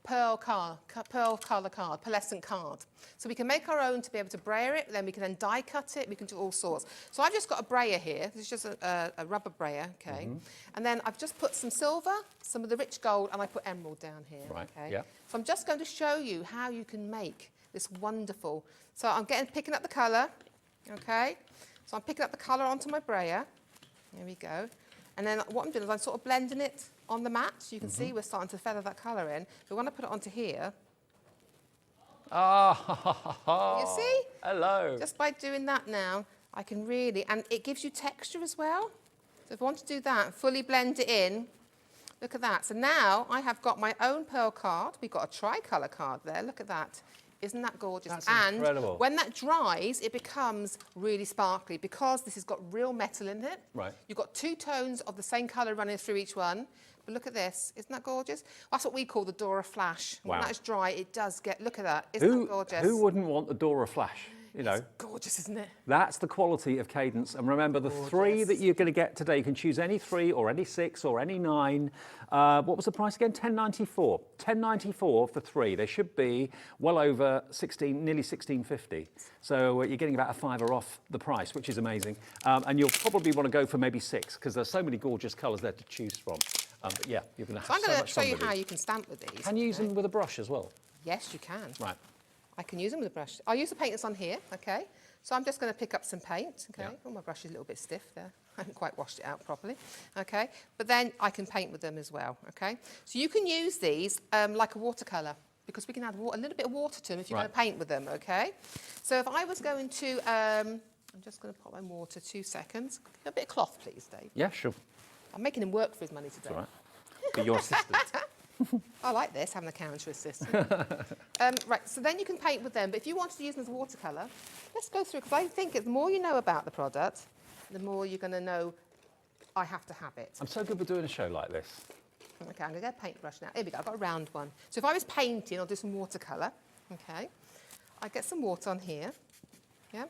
pearl colour card, pearlescent card. So we can make our own to be able to brayer it, then we can then die cut it, we can do all sorts. So I've just got a brayer here. This is just a rubber brayer, okay? And then I've just put some silver, some of the rich gold, and I put emerald down here, Right, okay? yeah. So I'm just going to show you how you can make this wonderful. So I'm picking up the colour, okay? So I'm picking up the colour onto my brayer. There we go. And then what I'm doing is I'm sort of blending it on the mat. So you can see we're starting to feather that colour in. But when I put it onto here, you see? Hello. Just by doing that now, I can really, and it gives you texture as well. So if I want to do that, fully blend it in, look at that. So now I have got my own pearl card. We've got a tricolour card there. Look at that. Isn't that gorgeous? That's and incredible. when that dries, it becomes really sparkly because this has got real metal in it. Right. You've got 2 tones of the same colour running through each one. But look at this. Isn't that gorgeous? That's what we call the Dora Flash. Wow. When that's dry, it does get, look at that. Isn't that gorgeous? Who wouldn't want the Dora Flash? You know, It's gorgeous, isn't it? that's the quality of Cadence. And remember, the 3 that you're going to get today, you can choose any 3 or any 6 or any 9. What was the price again? $10.94. $10.94 for 3. They should be well over 16, nearly $16.50. So you're getting about a £5 off the price, which is amazing. And you'll probably want to go for maybe 6 because there's so many gorgeous colours there to choose from. But yeah, you're going to So have I'm so going to much show fun you with how these. you can stamp with these. Can you use them with a brush as well? Yes, you can. Right. I can use them with a brush. I'll use the paint that's on here, okay? So I'm just going to pick up some paint, okay? Yeah. Oh, my brush is a little bit stiff there. I haven't quite washed it out properly, okay? But then I can paint with them as well, okay? So you can use these like a watercolour because we can add a little bit of water to them if you're going to paint with them, okay? So if I was going to, I'm just going to pop my water, 2 seconds. A bit of cloth, please, Dave. Yeah, sure. I'm making him work for his money today. All right. Be your assistant. I like this, having a counter assistant. Right, so then you can paint with them, but if you wanted to use them as a watercolour, let's go through, because I think the more you know about the product, the more you're going to know I have to have it. I'm so good with doing a show like this. Okay, I'm going to get a paintbrush now. Here we go, I've got a round one. So if I was painting, I'll do some watercolour, okay? I get some water on here, yeah?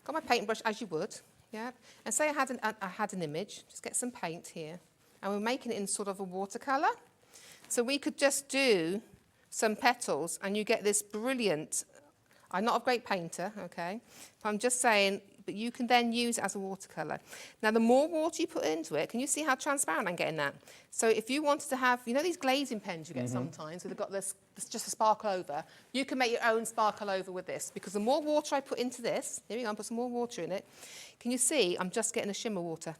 Got my paintbrush as you would, yeah? And say I had an image, just get some paint here, and we're making it in sort of a watercolour. So we could just do some petals and you get this brilliant, I'm not a great painter, okay? But I'm just saying, but you can then use it as a watercolour. Now, the more water you put into it, can you see how transparent I'm getting that? So if you wanted to have, you know these glazing pens you get sometimes, where they've got this just a sparkle over, you can make your own sparkle over with this, because the more water I put into this, here we go, I'll put some more water in it. Can you see, I'm just getting a shimmer water.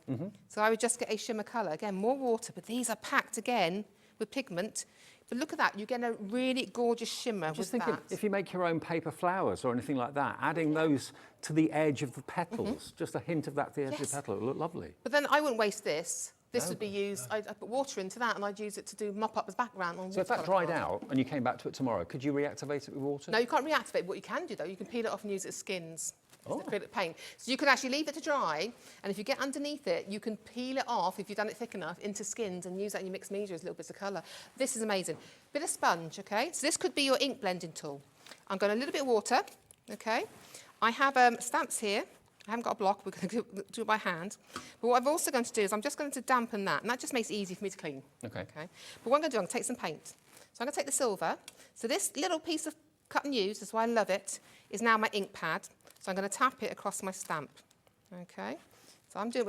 So I would just get a shimmer colour. Again, more water, but these are packed again with pigment. But look at that, you get a really gorgeous shimmer Just with thinking, that. if you make your own paper flowers or anything like that, adding those to the edge of the petals, just a hint of that to the edge of the petal, it would look lovely. But then I wouldn't waste this. This would be used, I'd put water into that and I'd use it to do mop up as background on So if that watercolour dried card. out and you came back to it tomorrow, could you reactivate it with water? No, you can't reactivate. What you can do though, you can peel it off and use it as skins. It's acrylic paint. So you can actually leave it to dry, and if you get underneath it, you can peel it off, if you've done it thick enough, into skins and use that in your mixed media as little bits of colour. This is amazing. Bit of sponge, okay? So this could be your ink blending tool. I'm going a little bit of water, okay? I have stamps here. I haven't got a block, we're going to do it by hand. But what I'm also going to do is I'm just going to dampen that, and that just makes it easy for me to clean. Okay. But what I'm going to do, I'm going to take some paint. So I'm going to take the silver. So this little piece of cut and use, that's why I love it, is now my ink pad. So I'm going to tap it across my stamp. Okay. So I'm doing it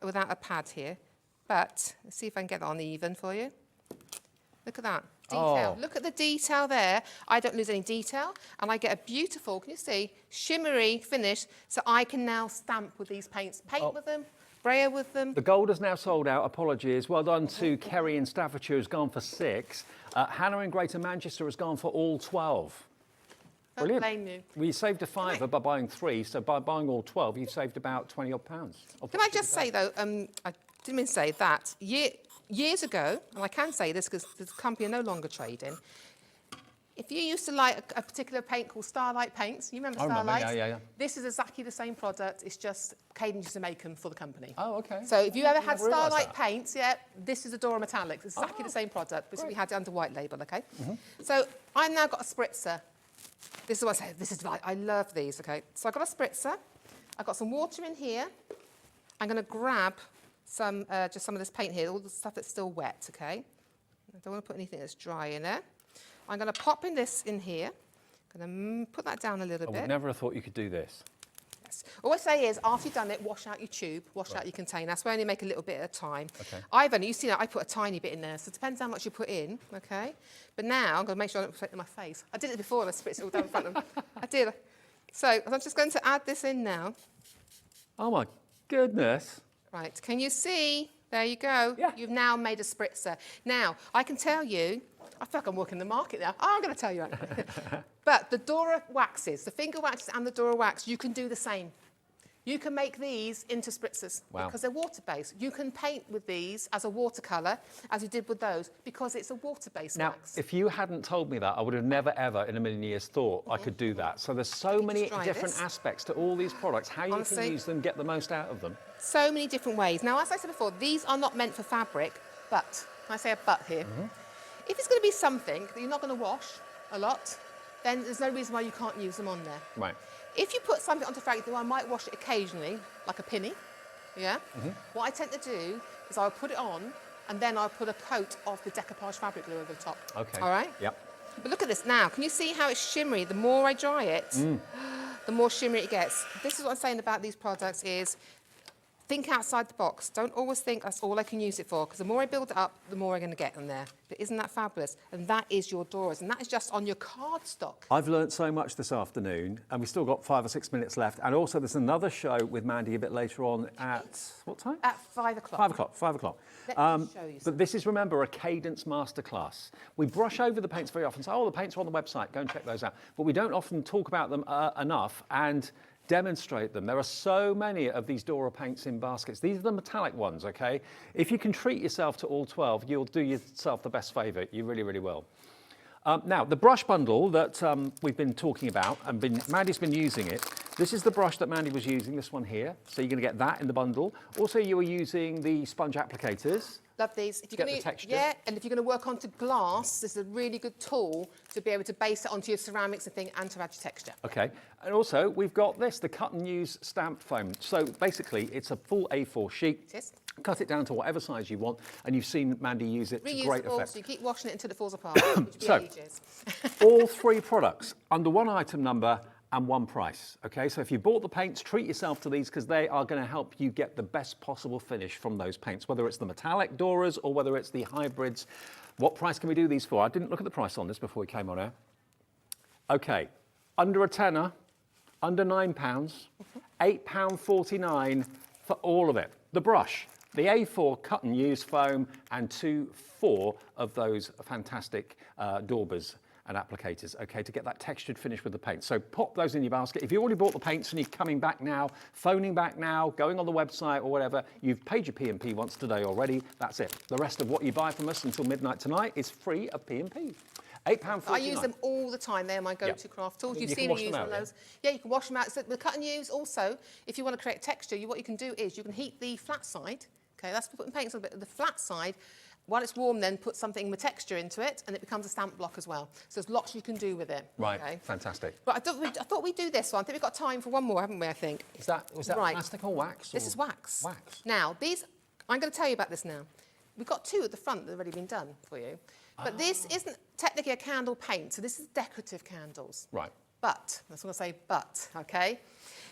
without a pad here. But let's see if I can get that on even for you. Look at that. detail. Oh. Look at the detail there. I don't lose any detail, and I get a beautiful, can you see, shimmery finish, so I can now stamp with these paints, paint with them, brayer with them. The gold is now sold out. Apologies. Well done to Kerry in Staffordshire, who's gone for 6. Hannah in Greater Manchester has gone for all 12. Don't Brilliant. blame you. Well, you saved a fiver by buying 3, so by buying all 12, you've saved about 20 odd pounds. Can I just say, though, I didn't mean to say that. Years ago, and I can say this because the company are no longer trading, if you used to like a particular paint called Starlight Paints, you remember Starlight? Yeah. This is exactly the same product. It's just Cadence used to make them for the company. Oh, okay. So if you ever had Never realised Starlight that. Paints, yeah, this is the Dora Metallics. It's exactly the same product because we had it under white label, okay? So I've now got a spritzer. This is what I say. This is like, I love these, okay? So I've got a spritzer. I've got some water in here. I'm going to grab some, just some of this paint here, all the stuff that's still wet, okay? I don't want to put anything that's dry in there. I'm going to pop in this in here. I'm going to put that down a little I bit. would never have thought you could do this. Yes. All I say is, after you've done it, wash out your tube, wash out your container. That's why I only make a little bit at a time. Okay. I've only, you see that, I put a tiny bit in there, so it depends how much you put in, okay? But now, I'm going to make sure I don't put it in my face. I did it before, and I spritz it all down in front of them. I did. So, I'm just going to add this in now. Oh, my goodness. Right, can you see? There you go. Yeah. You've now made a spritzer. Now, I can tell you, I feel like I'm working the market now. Oh, I'm going to tell you. But the Dora waxes, the finger waxes and the Dora wax, you can do the same. You can make these into spritzers because they're water-based. You can paint with these as a watercolour, as you did with those, because it's a water-based Now, wax. if you hadn't told me that, I would have never, ever in a million years thought I could do that. So there's so many try different this. aspects to all these products, how you Honestly. can use them, get the most out of them. So many different ways. Now, as I said before, these are not meant for fabric, but, I say a but here, if it's going to be something that you're not going to wash a lot, then there's no reason why you can't use them on there. Right. If you put something onto fabric, then I might wash it occasionally, like a pinny, yeah? What I tend to do is I'll put it on, and then I'll put a coat of the decoupage fabric glue over the top. Okay. All right? Yep. But look at this now. Can you see how it's shimmery? The more I dry it, the more shimmery it gets. This is what I'm saying about these products is, think outside the box. Don't always think that's all I can use it for, because the more I build it up, the more I'm going to get in there. But isn't that fabulous? And that is your Doras, and that is just on your cardstock. I've learnt so much this afternoon, and we've still got 5 or 6 minutes left. And also, there's another show with Mandy a bit later on at what time? At 5 o'clock. 5 o'clock. 5 o'clock. Let me show you But this is, remember, a Cadence masterclass. We brush over the paints very often. Say, oh, the paints are on the website. Go and check those out. But we don't often talk about them enough and demonstrate them. There are so many of these Dora paints in baskets. These are the metallic ones, okay? If you can treat yourself to all 12, you'll do yourself the best favour. You really, really will. Now, the brush bundle that we've been talking about, and Mandy's been using it. This is the brush that Mandy was using, this one here. So you're going to get that in the bundle. Also, you were using the sponge applicators. Love these. If you're Get gonna, the texture. Yeah, and if you're going to work onto glass, this is a really good tool to be able to base it onto your ceramics and thing and to add your texture. Okay, and also we've got this, the cut and use stamp foam. So basically, it's a full A4 sheet. It is. Cut it down to whatever size you want, and you've seen Mandy use it to great Reusable, effect. so you keep washing it until it falls apart, which will be So, ages. All 3 products under one item number and one price. Okay, so if you bought the paints, treat yourself to these because they are going to help you get the best possible finish from those paints, whether it's the metallic Doras or whether it's the hybrids. What price can we do these for? I didn't look at the price on this before we came on air. Okay, under a tenner, under £9, £8.49 for all of it. The brush, the A4 cut and use foam, and 4 of those fantastic daubers and applicators, okay, to get that textured finish with the paint. So pop those in your basket. If you already bought the paints and you're coming back now, phoning back now, going on the website or whatever, you've paid your P&P once today already, that's it. The rest of what you buy from us until midnight tonight is free of P&P. £8.49. I use them all the time. They're my go-to craft tools. You've You can seen me wash use them one of out, those. Yeah, you can wash them out. So the cut and use also, if you want to create texture, what you can do is you can heat the flat side. Okay, that's for putting paints on the flat side. While it's warm, then put something with texture into it, and it becomes a stamp block as well. So there's lots you can do with it. Right, okay? fantastic. But I thought we'd do this one. I think we've got time for one more, haven't we, I think? Was that Right. plastic or wax? This is wax. Wax. Now, these, I'm going to tell you about this now. We've got 2 at the front that have already been done for you. But this isn't technically a candle paint, so this is decorative candles. Right. But, that's what I say, but, okay?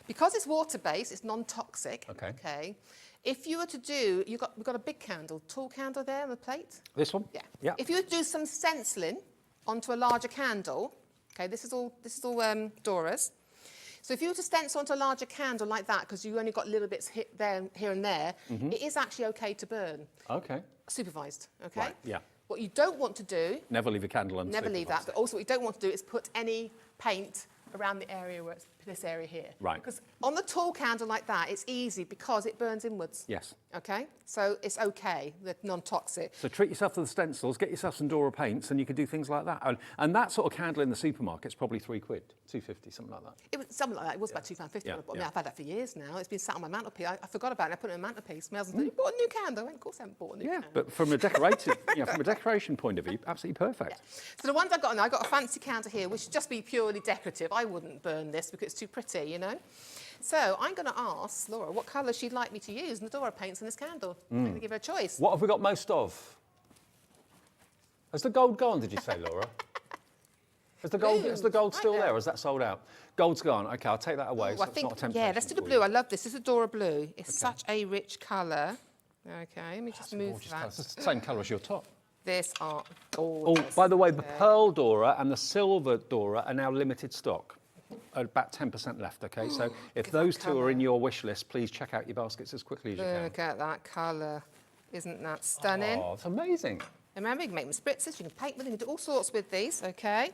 Because it's water-based, it's non-toxic, Okay. okay? If you were to do, we've got a big candle, tall candle there on the plate. This one? Yeah. Yeah. If you were to do some stenciling onto a larger candle, okay, this is all Dora's. So if you were to stencil onto a larger candle like that, because you only got little bits here and there, it is actually okay to burn. Okay. Supervised, okay? Right, yeah. What you don't want to do, Never leave a candle unsupervised. never leave that, but also what you don't want to do is put any paint around the area where it's this area here. Right. Because on the tall candle like that, it's easy because it burns inwards. Yes. Okay? So it's okay, they're non-toxic. So treat yourself to the stencils, get yourself some Dora paints, and you can do things like that. And that sort of candle in the supermarket's probably £3, £2.50, something like that. It was something like that. It was about £2.50. Yeah, I mean, yeah. I've had that for years now. It's been sat on my mantelpiece. I forgot about it. I put it on my mantelpiece. My husband said, "You bought a new candle." I went, "Of course I haven't bought a new candle." But from a from a decoration point of view, absolutely perfect. So the ones I've got on there, I've got a fancy candle here, which would just be purely decorative. I wouldn't burn this because it's too pretty, you know. So I'm going to ask Laura what colour she'd like me to use in the Dora paints in this candle. I'm going to give her a choice. What have we got most of? Has the gold gone, did you say, Laura? Is the gold still there, or is that sold out? Gold's gone. OK, I'll take that away. Ooh, So I it's think, not a temptation yeah, let's do the for blue. you. I love this. This is Dora blue. It's such a rich colour. OK, let me just move Gorgeous colour. that. It's the same colour as your top. This are Oh, gorgeous. by the way, the pearl Dora and the silver Dora are now limited stock. About 10% left, OK? So if those two are in your wish list, please check out your baskets as quickly as you can. Look at that colour. Isn't that stunning? Oh, it's amazing. Remember, you can make them spritzers, you can paint with them, you can do all sorts with these, OK?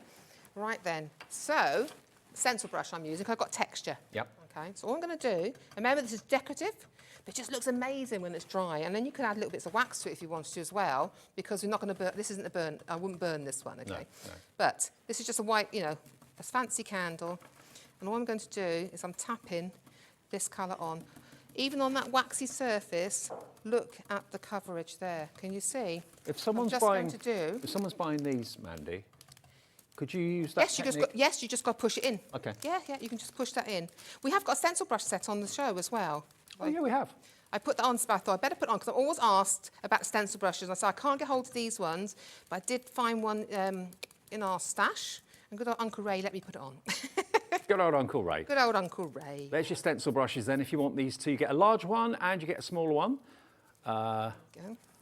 Right then. So, stencil brush I'm using, 'cause I've got texture. Yep. OK, so all I'm going to do, remember this is decorative, but it just looks amazing when it's dry. And then you can add little bits of wax to it if you want to as well, because we're not going to burn, this isn't a burn, I wouldn't burn this one, OK? No. But this is just a white, you know, a fancy candle. And all I'm going to do is I'm tapping this colour on. Even on that waxy surface, look at the coverage there. Can you see? If someone's going to do. if someone's buying these, Mandy, could you use that technique? Yes, you just got to push it in. Okay. Yeah, you can just push that in. We have got a stencil brush set on the show as well. Oh, yeah, we have. I put that on, so I thought I'd better put it on because I'm always asked about stencil brushes. And I said I can't get hold of these ones, but I did find one in our stash. And good old Uncle Ray let me put it on. Good old Uncle Ray. Good old Uncle Ray. There's your stencil brushes then. If you want these two, you get a large one and you get a smaller one. Go.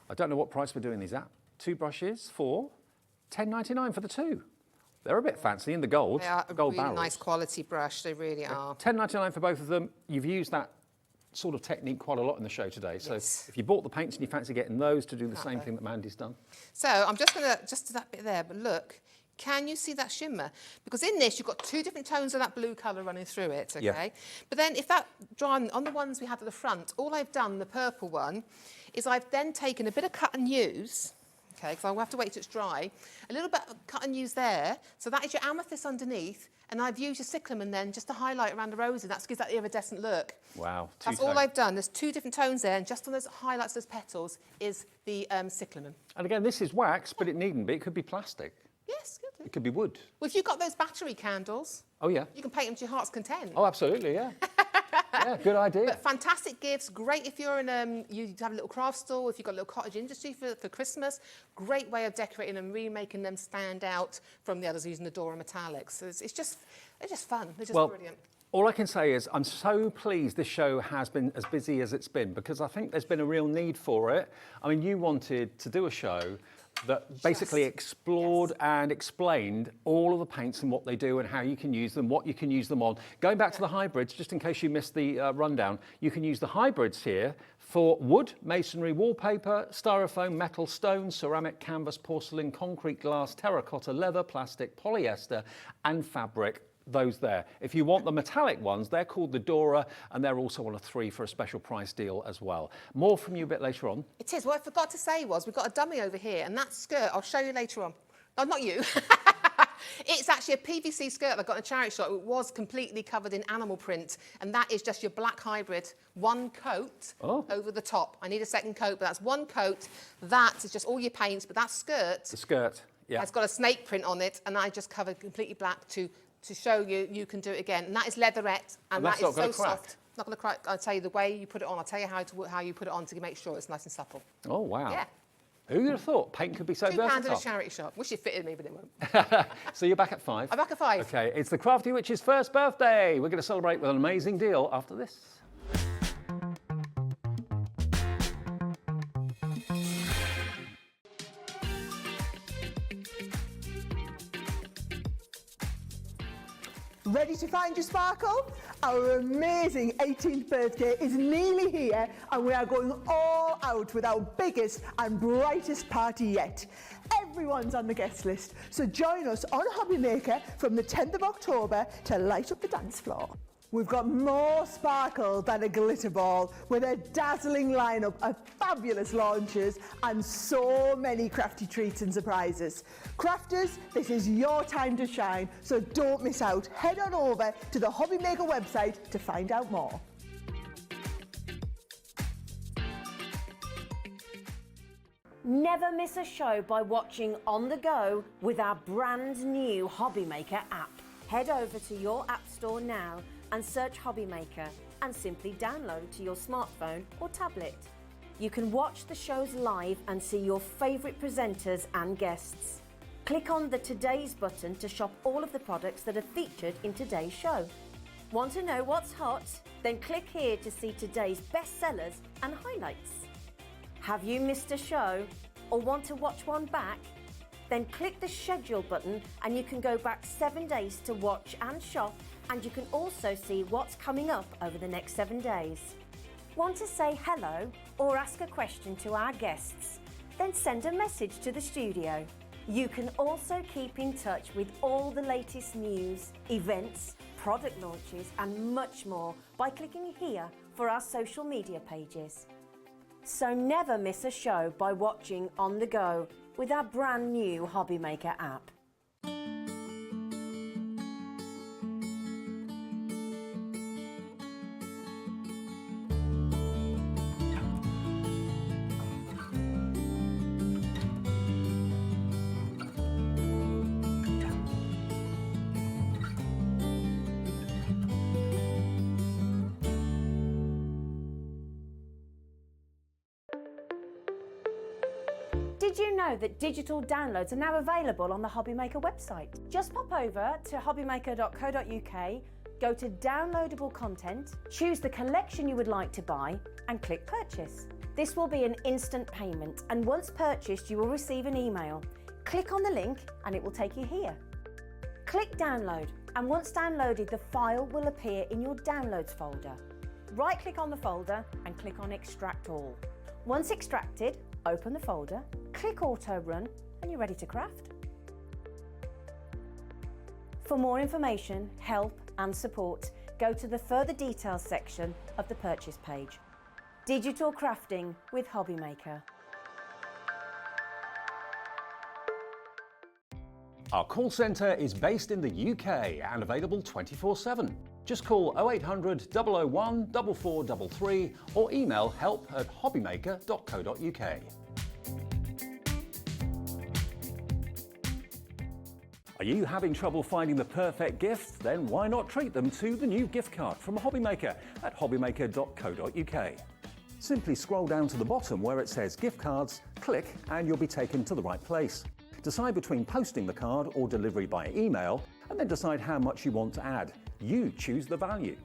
I don't know what price we're doing these at. 2 brushes for £10.99 for the 2. They're a bit fancy in the gold. They are a gold really barrels. nice quality brush. They really are. £10.99 for both of them. You've used that sort of technique quite a lot in the show today. So Yes. if you bought the paints and you fancy getting those to do the same thing that Mandy's done. So I'm just going to, just to that bit there, but look, can you see that shimmer? Because in this, you've got 2 different tones of that blue colour running through it, okay? Yeah. But then if that drawing, on the ones we had at the front, all I've done, the purple one, is I've then taken a bit of cut and use, okay, because I'll have to wait till it's dry, a little bit of cut and use there, so that is your amethyst underneath, and I've used your cyclamen then just to highlight around the roses. That gives that iridescent look. Wow. That's all I've done. There's 2 different tones there, and just on those highlights, those petals, is the cyclamen. And again, this is wax, but it needn't be. It could be plastic. Yes, good. It could be wood. Well, if you've got those battery candles, Oh, yeah. you can paint them to your heart's content. Oh, absolutely, yeah. Yeah, good idea. But fantastic gifts, great if you're in you have a little craft store, if you've got a little cottage industry for Christmas, great way of decorating them, really making them stand out from the others using the Dora metallics. So it's just, they're just fun, they're just brilliant. All I can say is I'm so pleased this show has been as busy as it's been, because I think there's been a real need for it. I mean, you wanted to do a show that basically explored and explained all of the paints and what they do and how you can use them, what you can use them on. Going back to the hybrids, just in case you missed the rundown, you can use the hybrids here for wood, masonry, wallpaper, styrofoam, metal, stone, ceramic, canvas, porcelain, concrete, glass, terracotta, leather, plastic, polyester and fabric. Those there. If you want the metallic ones, they're called the Dora, and they're also on a 3 for a special price deal as well. More from you a bit later on. It is. What I forgot to say was we've got a dummy over here, and that skirt, I'll show you later on. No, not you. It's actually a PVC skirt that I got in a charity shop. It was completely covered in animal print, and that is just your black hybrid, 1 coat over the top. I need a second coat, but that's 1 coat. That is just all your paints, but that skirt, The skirt, yeah. has got a snake print on it, and I just covered completely black to show you can do it again. And that is leatherette, and that that's not is gonna so crack? soft. Not going to crack. I'll tell you the way you put it on. I'll tell you how you put it on to make sure it's nice and supple. Oh, wow. Yeah. Who would have thought paint could be so £2 at versatile? a charity shop. Wish it fitted me, but it won't. So you're back at 5? I'm back at 5. Okay, it's the Crafty Witch's first birthday. We're going to celebrate with an amazing deal after this. Ready to find your sparkle? Our amazing 18th birthday is nearly here and we are going all out with our biggest and brightest party yet. Everyone's on the guest list, so join us on Hobby Maker from the 10th of October to light up the dance floor. We've got more sparkle than a glitter ball with a dazzling lineup of fabulous launches and so many crafty treats and surprises. Crafters, this is your time to shine, so don't miss out. Head on over to the Hobby Maker website to find out more. Never miss a show by watching on the go with our brand new Hobby Maker app. Head over to your app store now and search Hobby Maker and simply download to your smartphone or tablet. You can watch the shows live and see your favourite presenters and guests. Click on the Today's button to shop all of the products that are featured in today's show. Want to know what's hot? Then click here to see today's bestsellers and highlights. Have you missed a show or want to watch one back? Then click the schedule button and you can go back 7 days to watch and shop, and you can also see what's coming up over the next 7 days. Want to say hello or ask a question to our guests? Then send a message to the studio. You can also keep in touch with all the latest news, events, product launches and much more by clicking here for our social media pages. So never miss a show by watching on the go with our brand new Hobby Maker app. Did you know that digital downloads are now available on the Hobby Maker website? Just pop over to hobbymaker.co.uk, go to downloadable content, choose the collection you would like to buy and click purchase. This will be an instant payment, and once purchased you will receive an email. Click on the link and it will take you here. Click download, and once downloaded the file will appear in your downloads folder. Right click on the folder and click on extract all. Once extracted, open the folder, click auto run and you're ready to craft. For more information, help and support, go to the further details section of the purchase page. Digital crafting with Hobby Maker. Our call centre is based in the UK and available 24/7. Just call 0800 001 4433 or email help@hobbymaker.co.uk. Are you having trouble finding the perfect gift? Then why not treat them to the new gift card from Hobby Maker at hobbymaker.co.uk. Simply scroll down to the bottom where it says gift cards, click and you'll be taken to the right place. Decide between posting the card or delivery by email, and then decide how much you want to add. You choose the value.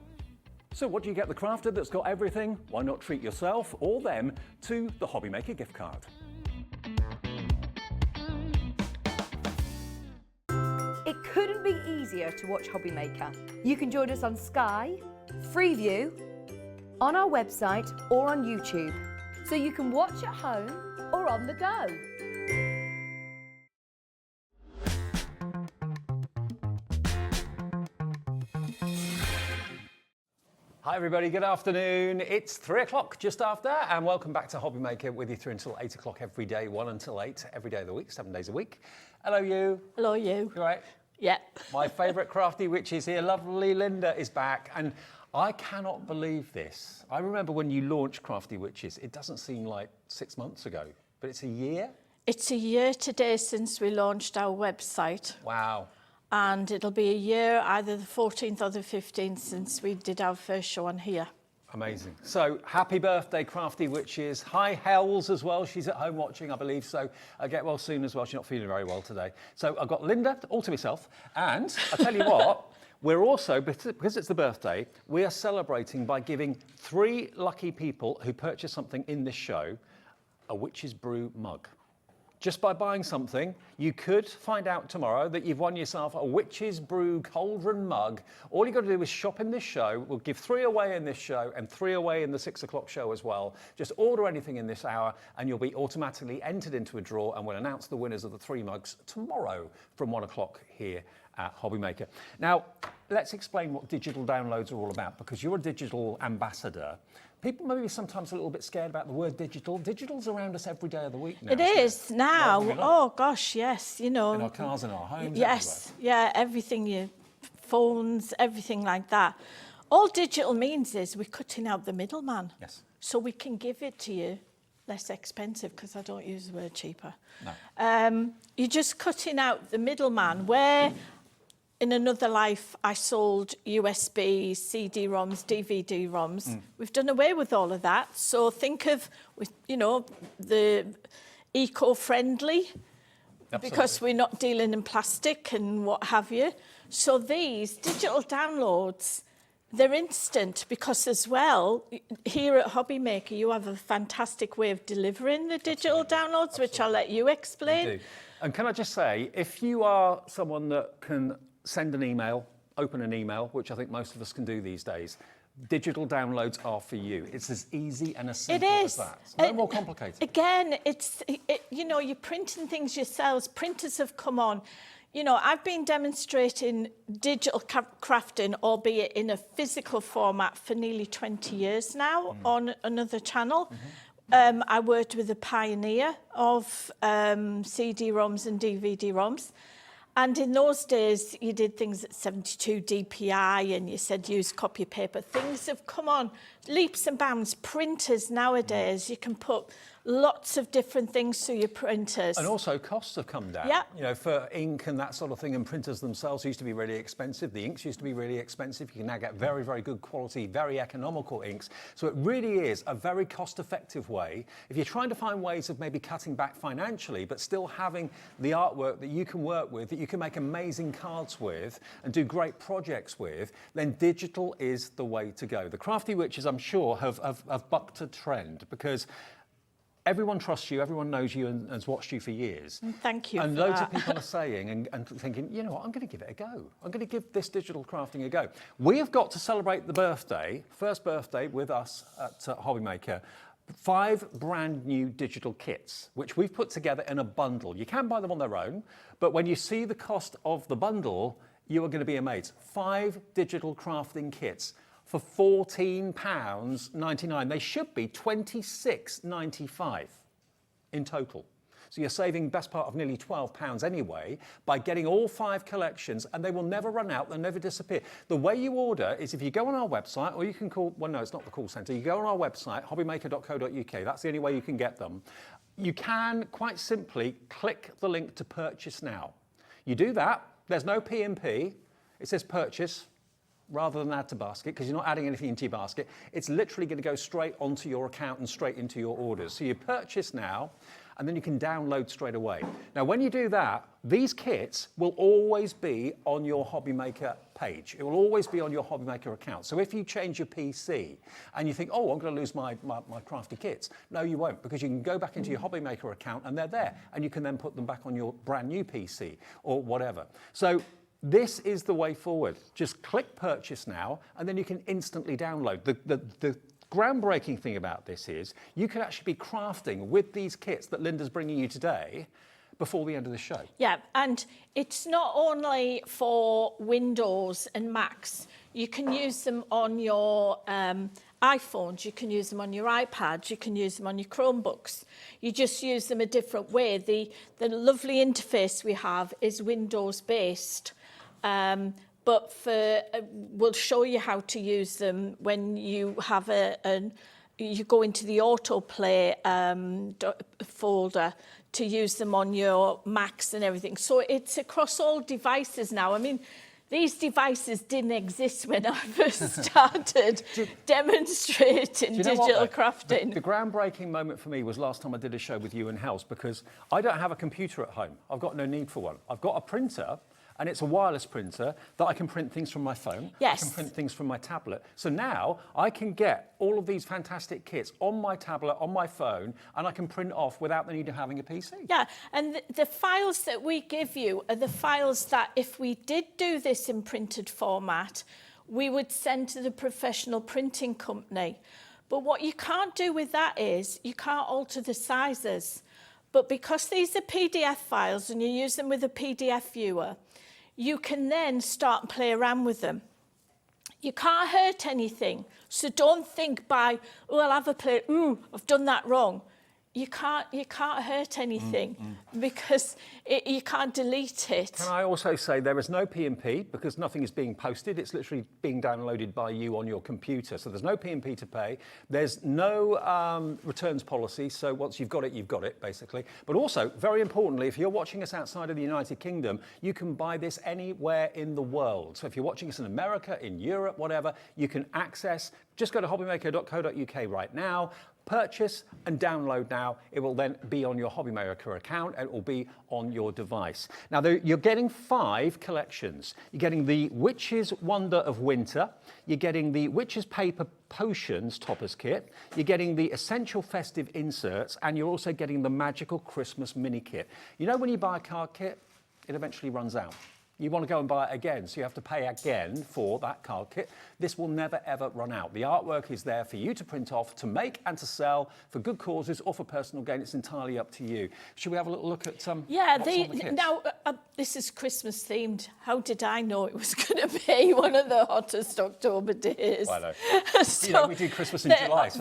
So what do you get the crafter that's got everything? Why not treat yourself or them to the Hobby Maker gift card? It couldn't be easier to watch Hobby Maker. You can join us on Sky, Freeview, on our website or on YouTube. So you can watch at home or on the go. Hi everybody, good afternoon. It's 3 o'clock just after, and welcome back to Hobby Maker, with you through until 8 o'clock every day, 1 until 8, every day of the week, 7 days a week. Hello you. Hello you. You all right? Yeah. My favourite Crafty Witches here, lovely Linda is back, and I cannot believe this. I remember when you launched Crafty Witches, it doesn't seem like 6 months ago, but it's a year? It's a year today since we launched our website. Wow. And it'll be a year, either the 14th or the 15th, since we did our first show on here. Amazing. So happy birthday, Crafty Witches. Hi, Hells as well. She's at home watching, I believe. So get well soon as well. She's not feeling very well today. So I've got Linda all to myself. And I tell you what, we're also, because it's the birthday, we are celebrating by giving 3 lucky people who purchase something in this show a Witch's Brew mug. just by buying something, you could find out tomorrow that you've won yourself a Witch's Brew cauldron mug. All you've got to do is shop in this show. We'll give 3 away in this show and 3 away in the 6 o'clock show as well. Just order anything in this hour and you'll be automatically entered into a draw, and we'll announce the winners of the 3 mugs tomorrow from 1 o'clock here at Hobby Maker. Now, let's explain what digital downloads are all about, because you're a digital ambassador. People may be sometimes a little bit scared about the word digital. Digital's around us every day of the week now. It is now. Oh gosh, yes. You know. In our cars, in our homes. Yes, everywhere. yeah. Everything, your phones, everything like that. All digital means is we're cutting out the middleman. Yes. So we can give it to you less expensive, because I don't use the word cheaper. No. You're just cutting out the middleman. Where in another life I sold USB, CD-ROMs, DVD-ROMs. We've done away with all of that. So think of, you know, the eco-friendly, because we're not dealing in plastic and what have you. So these digital downloads, they're instant, because as well, here at Hobby Maker, you have a fantastic way of delivering the digital downloads, which I'll let you explain. You do. And can I just say, if you are someone that can send an email, open an email, which I think most of us can do these days, digital downloads are for you. It's as easy and as simple as that. It's no more complicated. Again, you know, you're printing things yourselves. Printers have come on. You know, I've been demonstrating digital crafting, albeit in a physical format, for nearly 20 years now on another channel. I worked with a pioneer of CD-ROMs and DVD-ROMs. And in those days, you did things at 72 DPI and you said use copy paper. Things have come on leaps and bounds. Printers nowadays, you can put lots of different things through your printers. And also costs have come down. Yeah. You know, for ink and that sort of thing, and printers themselves used to be really expensive. The inks used to be really expensive. You can now get very, very good quality, very economical inks. So it really is a very cost-effective way. If you're trying to find ways of maybe cutting back financially, but still having the artwork that you can work with, that you can make amazing cards with and do great projects with, then digital is the way to go. The Crafty Witches, I'm sure, have bucked a trend, because everyone trusts you, everyone knows you and has watched you for years. Thank you. And for loads that. of people are saying and thinking, you know what, I'm going to give it a go. I'm going to give this digital crafting a go. We have got to celebrate the birthday, first birthday with us at Hobby Maker, 5 brand new digital kits, which we've put together in a bundle. You can buy them on their own, but when you see the cost of the bundle, you are going to be amazed. 5 digital crafting kits for £14.99. They should be £26.95 in total. So you're saving best part of nearly £12 anyway by getting all 5 collections, and they will never run out, they'll never disappear. The way you order is if you go on our website, or you can call, well no, it's not the call centre, you go on our website, hobbymaker.co.uk, that's the only way you can get them. You can quite simply click the link to purchase now. You do that, there's no P&P, it says purchase, rather than add to basket, because you're not adding anything into your basket. It's literally going to go straight onto your account and straight into your orders. So you purchase now, and then you can download straight away. Now, when you do that, these kits will always be on your Hobby Maker page. It will always be on your Hobby Maker account. So if you change your PC and you think, oh, I'm going to lose my crafty kits, no, you won't, because you can go back into your Hobby Maker account and they're there, and you can then put them back on your brand new PC or whatever. So this is the way forward. Just click purchase now, and then you can instantly download. The groundbreaking thing about this is you can actually be crafting with these kits that Linda's bringing you today before the end of the show. Yeah, and it's not only for Windows and Macs. You can use them on your iPhones, you can use them on your iPads, you can use them on your Chromebooks. You just use them a different way. The lovely interface we have is Windows-based. But we'll show you how to use them when you have you go into the autoplay folder to use them on your Macs and everything. So it's across all devices now. I mean, these devices didn't exist when I first started demonstrating digital crafting. The groundbreaking moment for me was last time I did a show with you and House, because I don't have a computer at home. I've got no need for one. I've got a printer, and it's a wireless printer that I can print things from my phone. Yes. I can print things from my tablet. So now I can get all of these fantastic kits on my tablet, on my phone, and I can print off without the need of having a PC. Yeah, and the files that we give you are the files that if we did do this in printed format, we would send to the professional printing company. But what you can't do with that is you can't alter the sizes. But because these are PDF files and you use them with a PDF viewer, you can then start and play around with them. You can't hurt anything. So don't think by, oh, I'll have a play, ooh, I've done that wrong. You can't hurt anything because you can't delete it. Can I also say there is no P&P because nothing is being posted. It's literally being downloaded by you on your computer. So there's no P&P to pay. There's no returns policy. So once you've got it, basically. But also, very importantly, if you're watching us outside of the United Kingdom, you can buy this anywhere in the world. So if you're watching us in America, in Europe, whatever, you can access, just go to hobbymaker.co.uk right now. Purchase and download now. It will then be on your Hobbymaker account and it will be on your device. Now, you're getting 5 collections. You're getting the Witch's Wonder of Winter. You're getting the Witch's Paper Potions Toppers Kit. You're getting the Essential Festive Inserts, and you're also getting the Magical Christmas Mini Kit. You know when you buy a card kit, it eventually runs out. You want to go and buy it again, so you have to pay again for that card kit. This will never, ever run out. The artwork is there for you to print off, to make and to sell for good causes or for personal gain. It's entirely up to you. Should we have a little look at some? Yeah, what's on the kits? now this is Christmas themed. How did I know it was going to be one of the hottest October days? I know. So you know, we do Christmas in July. So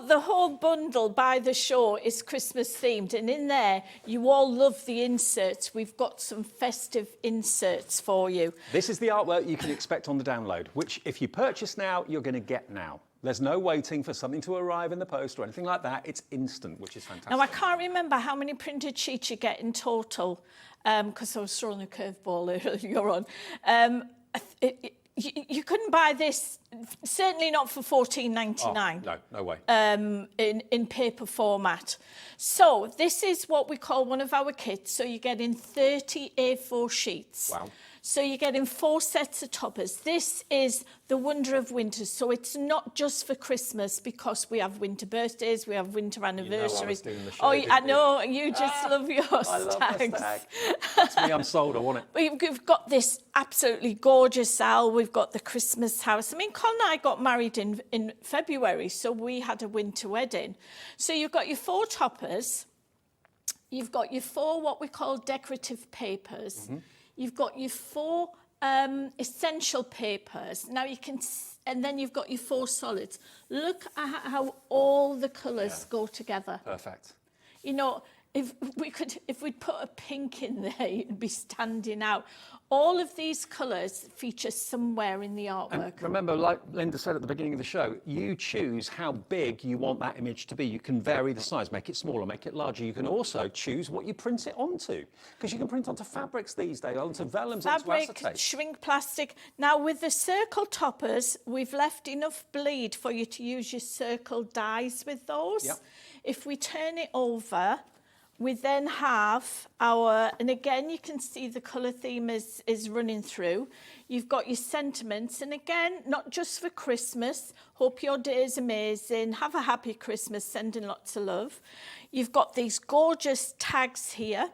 the whole bundle by the show is Christmas themed, and in there you all love the inserts. We've got some festive inserts for you. this is the artwork you can expect on the download, which if you purchase now, you're going to get now. There's no waiting for something to arrive in the post or anything like that. It's instant, which is fantastic. Now, I can't remember how many printed sheets you get in total, because I was throwing a curveball earlier on. You couldn't buy this, certainly not for $14.99. Oh, no way. In paper format. So this is what we call one of our kits. So you get in 30 A4 sheets. Wow. So you're getting 4 sets of toppers. This is the Wonder of Winter. So it's not just for Christmas, because we have winter birthdays, we have winter anniversaries. You know I was doing the show, Oh, didn't I you? know, you just love your I stags. love the stag. That's me, I'm sold, I want it. We've got this absolutely gorgeous owl. We've got the Christmas house. I mean, Colin and I got married in February, so we had a winter wedding. So you've got your 4 toppers. You've got your 4 what we call decorative papers. Mm-hmm. You've got your 4 essential papers. Now you can, and then you've got your 4 solids. Look at how all the colours go together. Perfect. You know, if we'd put a pink in there, it'd be standing out. All of these colours feature somewhere in the artwork. And remember, like Linda said at the beginning of the show, you choose how big you want that image to be. You can vary the size, make it smaller, make it larger. You can also choose what you print it onto, because you can print onto fabrics these days, onto vellums, Fabric, onto acetate. shrink plastic. Now, with the circle toppers, we've left enough bleed for you to use your circle dies with those. Yep. If we turn it over, we then have our, and again, you can see the colour theme is running through. You've got your sentiments, and again, not just for Christmas. Hope your day is amazing. Have a happy Christmas, sending lots of love. You've got these gorgeous tags here.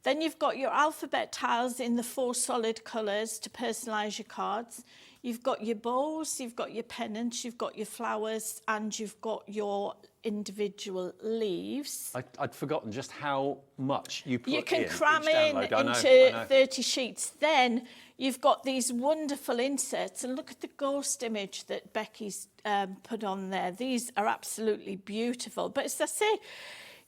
Then you've got your alphabet tiles in the 4 solid colours to personalise your cards. You've got your bows, you've got your pennants, you've got your flowers, and you've got your individual leaves. I'd forgotten just how much you put in. You can each cram download. I into know. 30 sheets. Then you've got these wonderful inserts, and look at the ghost image that Becky's put on there. These are absolutely beautiful. But as I say,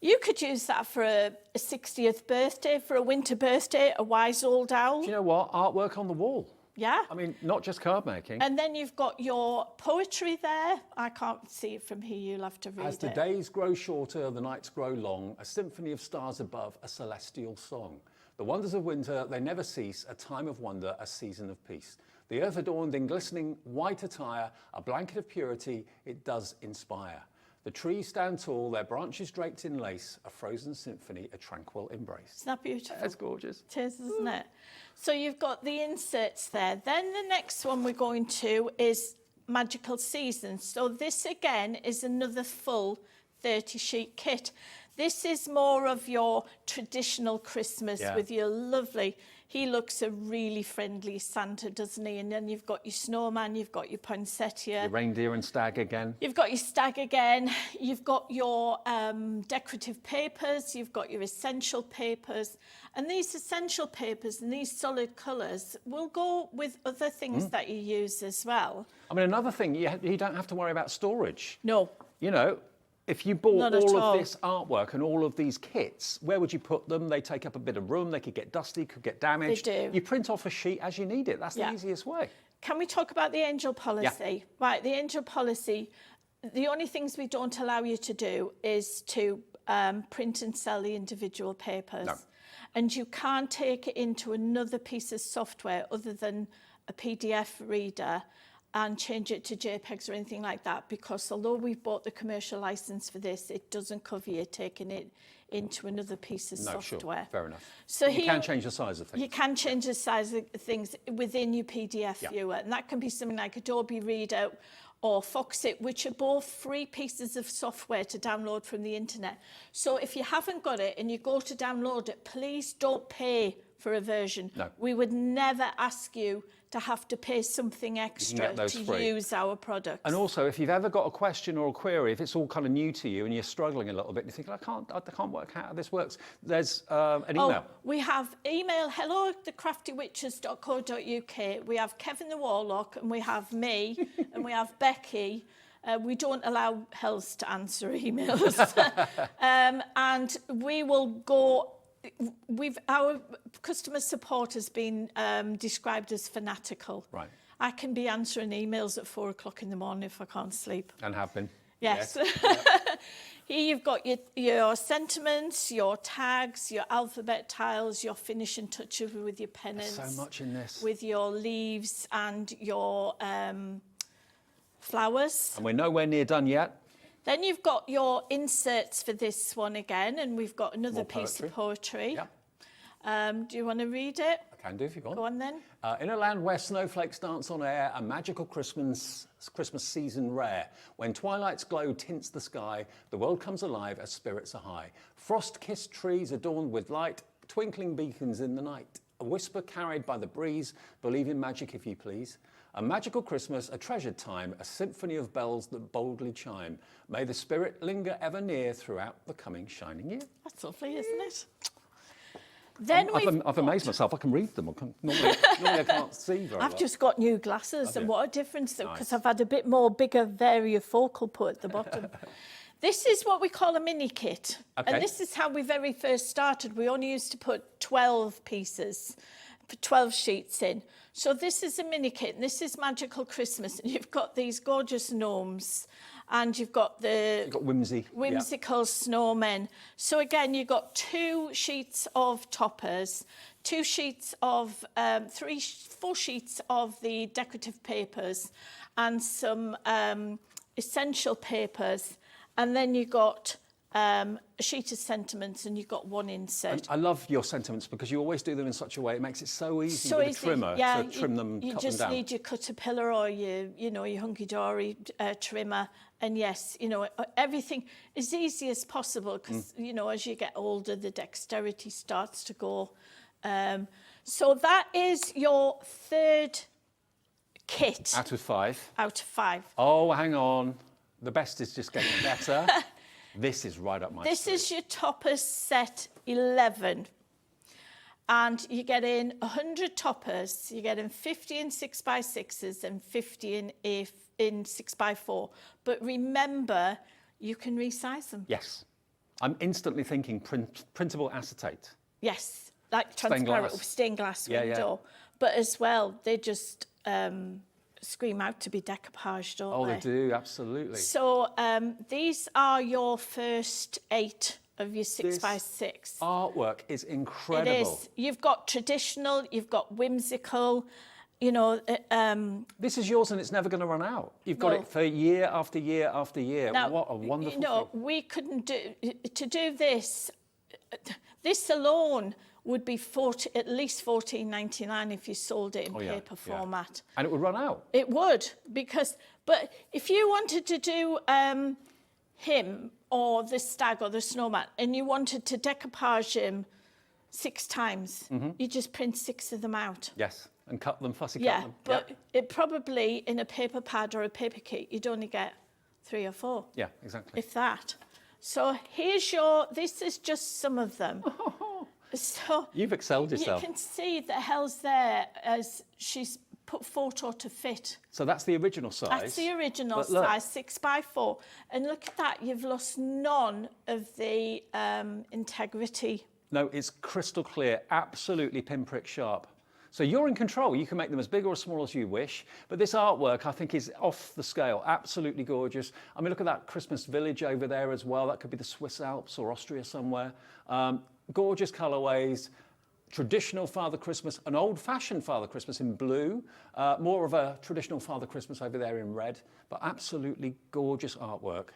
you could use that for a 60th birthday, for a winter birthday, a wise old owl. Do you know what? Artwork on the wall. Yeah. I mean, not just card making. And then you've got your poetry there. I can't see it from here. You'll have to read it. As the days grow shorter, the nights grow long, a symphony of stars above, a celestial song. The wonders of winter, they never cease, a time of wonder, a season of peace. The earth adorned in glistening white attire, a blanket of purity, it does inspire. The trees stand tall, their branches draped in lace, a frozen symphony, a tranquil embrace. Isn't that beautiful? That's gorgeous. It is, isn't it? So you've got the inserts there. Then the next one we're going to is Magical Seasons. So this again is another full 30 sheet kit. This is more of your traditional Christmas with your lovely, he looks a really friendly Santa, doesn't he? And then you've got your snowman, you've got your poinsettia. Your reindeer and stag again. You've got your stag again. You've got your decorative papers. You've got your essential papers. And these essential papers and these solid colours will go with other things that you use as well. I mean, another thing, you don't have to worry about storage. No. You know, if you bought Not at all all. of this artwork and all of these kits, where would you put them? They take up a bit of room, they could get dusty, could get damaged. They do. You print off a sheet as you need it. That's the easiest way. Can we talk about the angel policy? Right, the angel policy, the only things we don't allow you to do is to print and sell the individual papers. No. And you can't take it into another piece of software other than a PDF reader and change it to JPEGs or anything like that, because although we've bought the commercial license for this, it doesn't cover you taking it into another piece of software. Sure, fair enough. So you can change the size of things. You can change the size of things within your PDF viewer, and that can be something like Adobe Reader or Foxit, which are both free pieces of software to download from the internet. So if you haven't got it and you go to download it, please don't pay for a version. No. We would never ask you to have to pay something extra to use our products. And also, if you've ever got a question or a query, if it's all kind of new to you and you're struggling a little bit, and you think, I can't work out how this works, there's an email. We have email, hello@thecraftywitches.co.uk. We have Kevin the Warlock, and we have me, and we have Becky. We don't allow Hells to answer emails. And we will go... Our customer support has been described as fanatical. Right. I can be answering emails at 4 o'clock in the morning if I can't sleep. And have been. Yes. Here you've got your sentiments, your tags, your alphabet tiles, your finishing touches with your pennants. There's so much in this. With your leaves and your flowers. And we're nowhere near done yet. Then you've got your inserts for this one again, and we've got another piece of poetry. Yep. Do you want to read it? I can do if you want. Go on then. In a land where snowflakes dance on air, a magical Christmas season rare. When twilight's glow tints the sky, the world comes alive as spirits are high. Frost-kissed trees adorned with light, twinkling beacons in the night. A whisper carried by the breeze, believe in magic if you please. A magical Christmas, a treasured time, a symphony of bells that boldly chime. May the spirit linger ever near throughout the coming shining year. That's lovely, isn't it? Then I've amazed myself. I can read them. Normally I can't see very well. I've just got new glasses, and what a difference, because I've had a bit more bigger variofocal put at the bottom. This is what we call a mini kit. Okay. And this is how we very first started. We only used to put 12 pieces, 12 sheets in. So this is a mini kit, and this is Magical Christmas. And you've got these gorgeous gnomes, and you've got whimsical snowmen. So again, you've got 2 sheets of toppers, 2 sheets of, 4 sheets of the decorative papers, and some essential papers. And then you got a sheet of sentiments, and you've got 1 insert. And I love your sentiments because you always do them in such a way it makes it so easy with a trimmer to trim them, cut them down. You just need your Caterpillar or your Hunkydory trimmer, and yes, everything as easy as possible because as you get older, the dexterity starts to go. So that is your 3rd kit. Out of 5. Out of 5. Oh, hang on. The best is just getting better. This is right up my street. This is your toppers set 11. And you get in 100 toppers. You get in 50 in 6x6s and 50 in 6x4. But remember, you can resize them. Yes. I'm instantly thinking printable acetate. Yes, like transparent stained glass window. But as well, they just... scream out to be decoupage, don't they? Oh, they do, absolutely. So these are your first 8 of your 6x6. This artwork is incredible. It is. You've got traditional, you've got whimsical, you know, This is yours and it's never going to run out. You've got No. it for year after year after year. now, What a wonderful you know, thing. we couldn't to do this. This alone would be at least $14.99 if you sold it in paper format. And it would run out. It would, but if you wanted to do him or the stag or the snowman and you wanted to decoupage him 6 times, you just print 6 of them out. Yes, and cut them, fussy cut Yeah, them. but it probably in a paper pad or a paper kit, you'd only get 3 or 4. Yeah, exactly. If that. So this is just some of them. So You've excelled yourself. You can see the hell's there as she's put photo to fit. So that's the original size. That's the original But look. size, 6x4. And look at that, you've lost none of the integrity. No, it's crystal clear, absolutely pinprick sharp. So you're in control. You can make them as big or as small as you wish. But this artwork, I think, is off the scale. Absolutely gorgeous. I mean, look at that Christmas village over there as well. That could be the Swiss Alps or Austria somewhere. Gorgeous colourways. Traditional Father Christmas, an old-fashioned Father Christmas in blue, more of a traditional Father Christmas over there in red, but absolutely gorgeous artwork.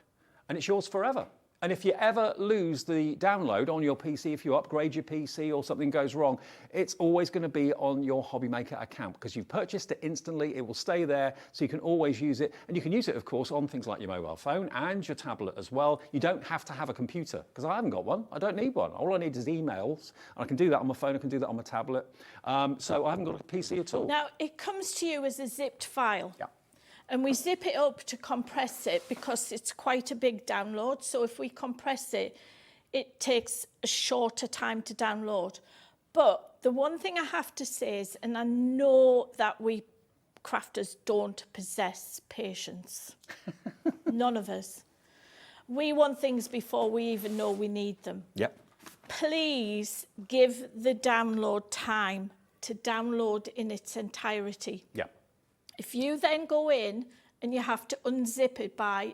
And it's yours forever. And if you ever lose the download on your PC, if you upgrade your PC or something goes wrong, it's always going to be on your Hobbymaker account because you've purchased it instantly. It will stay there, so you can always use it. And you can use it, of course, on things like your mobile phone and your tablet as well. You don't have to have a computer because I haven't got one. I don't need one. All I need is emails. And I can do that on my phone. I can do that on my tablet. So I haven't got a PC at all. Now, it comes to you as a zipped file. Yeah. And we zip it up to compress it because it's quite a big download. So if we compress it, it takes a shorter time to download. But the one thing I have to say is, and I know that we crafters don't possess patience. None of us. We want things before we even know we need them. Yep. Please give the download time to download in its entirety. Yep. If you then go in and you have to unzip it by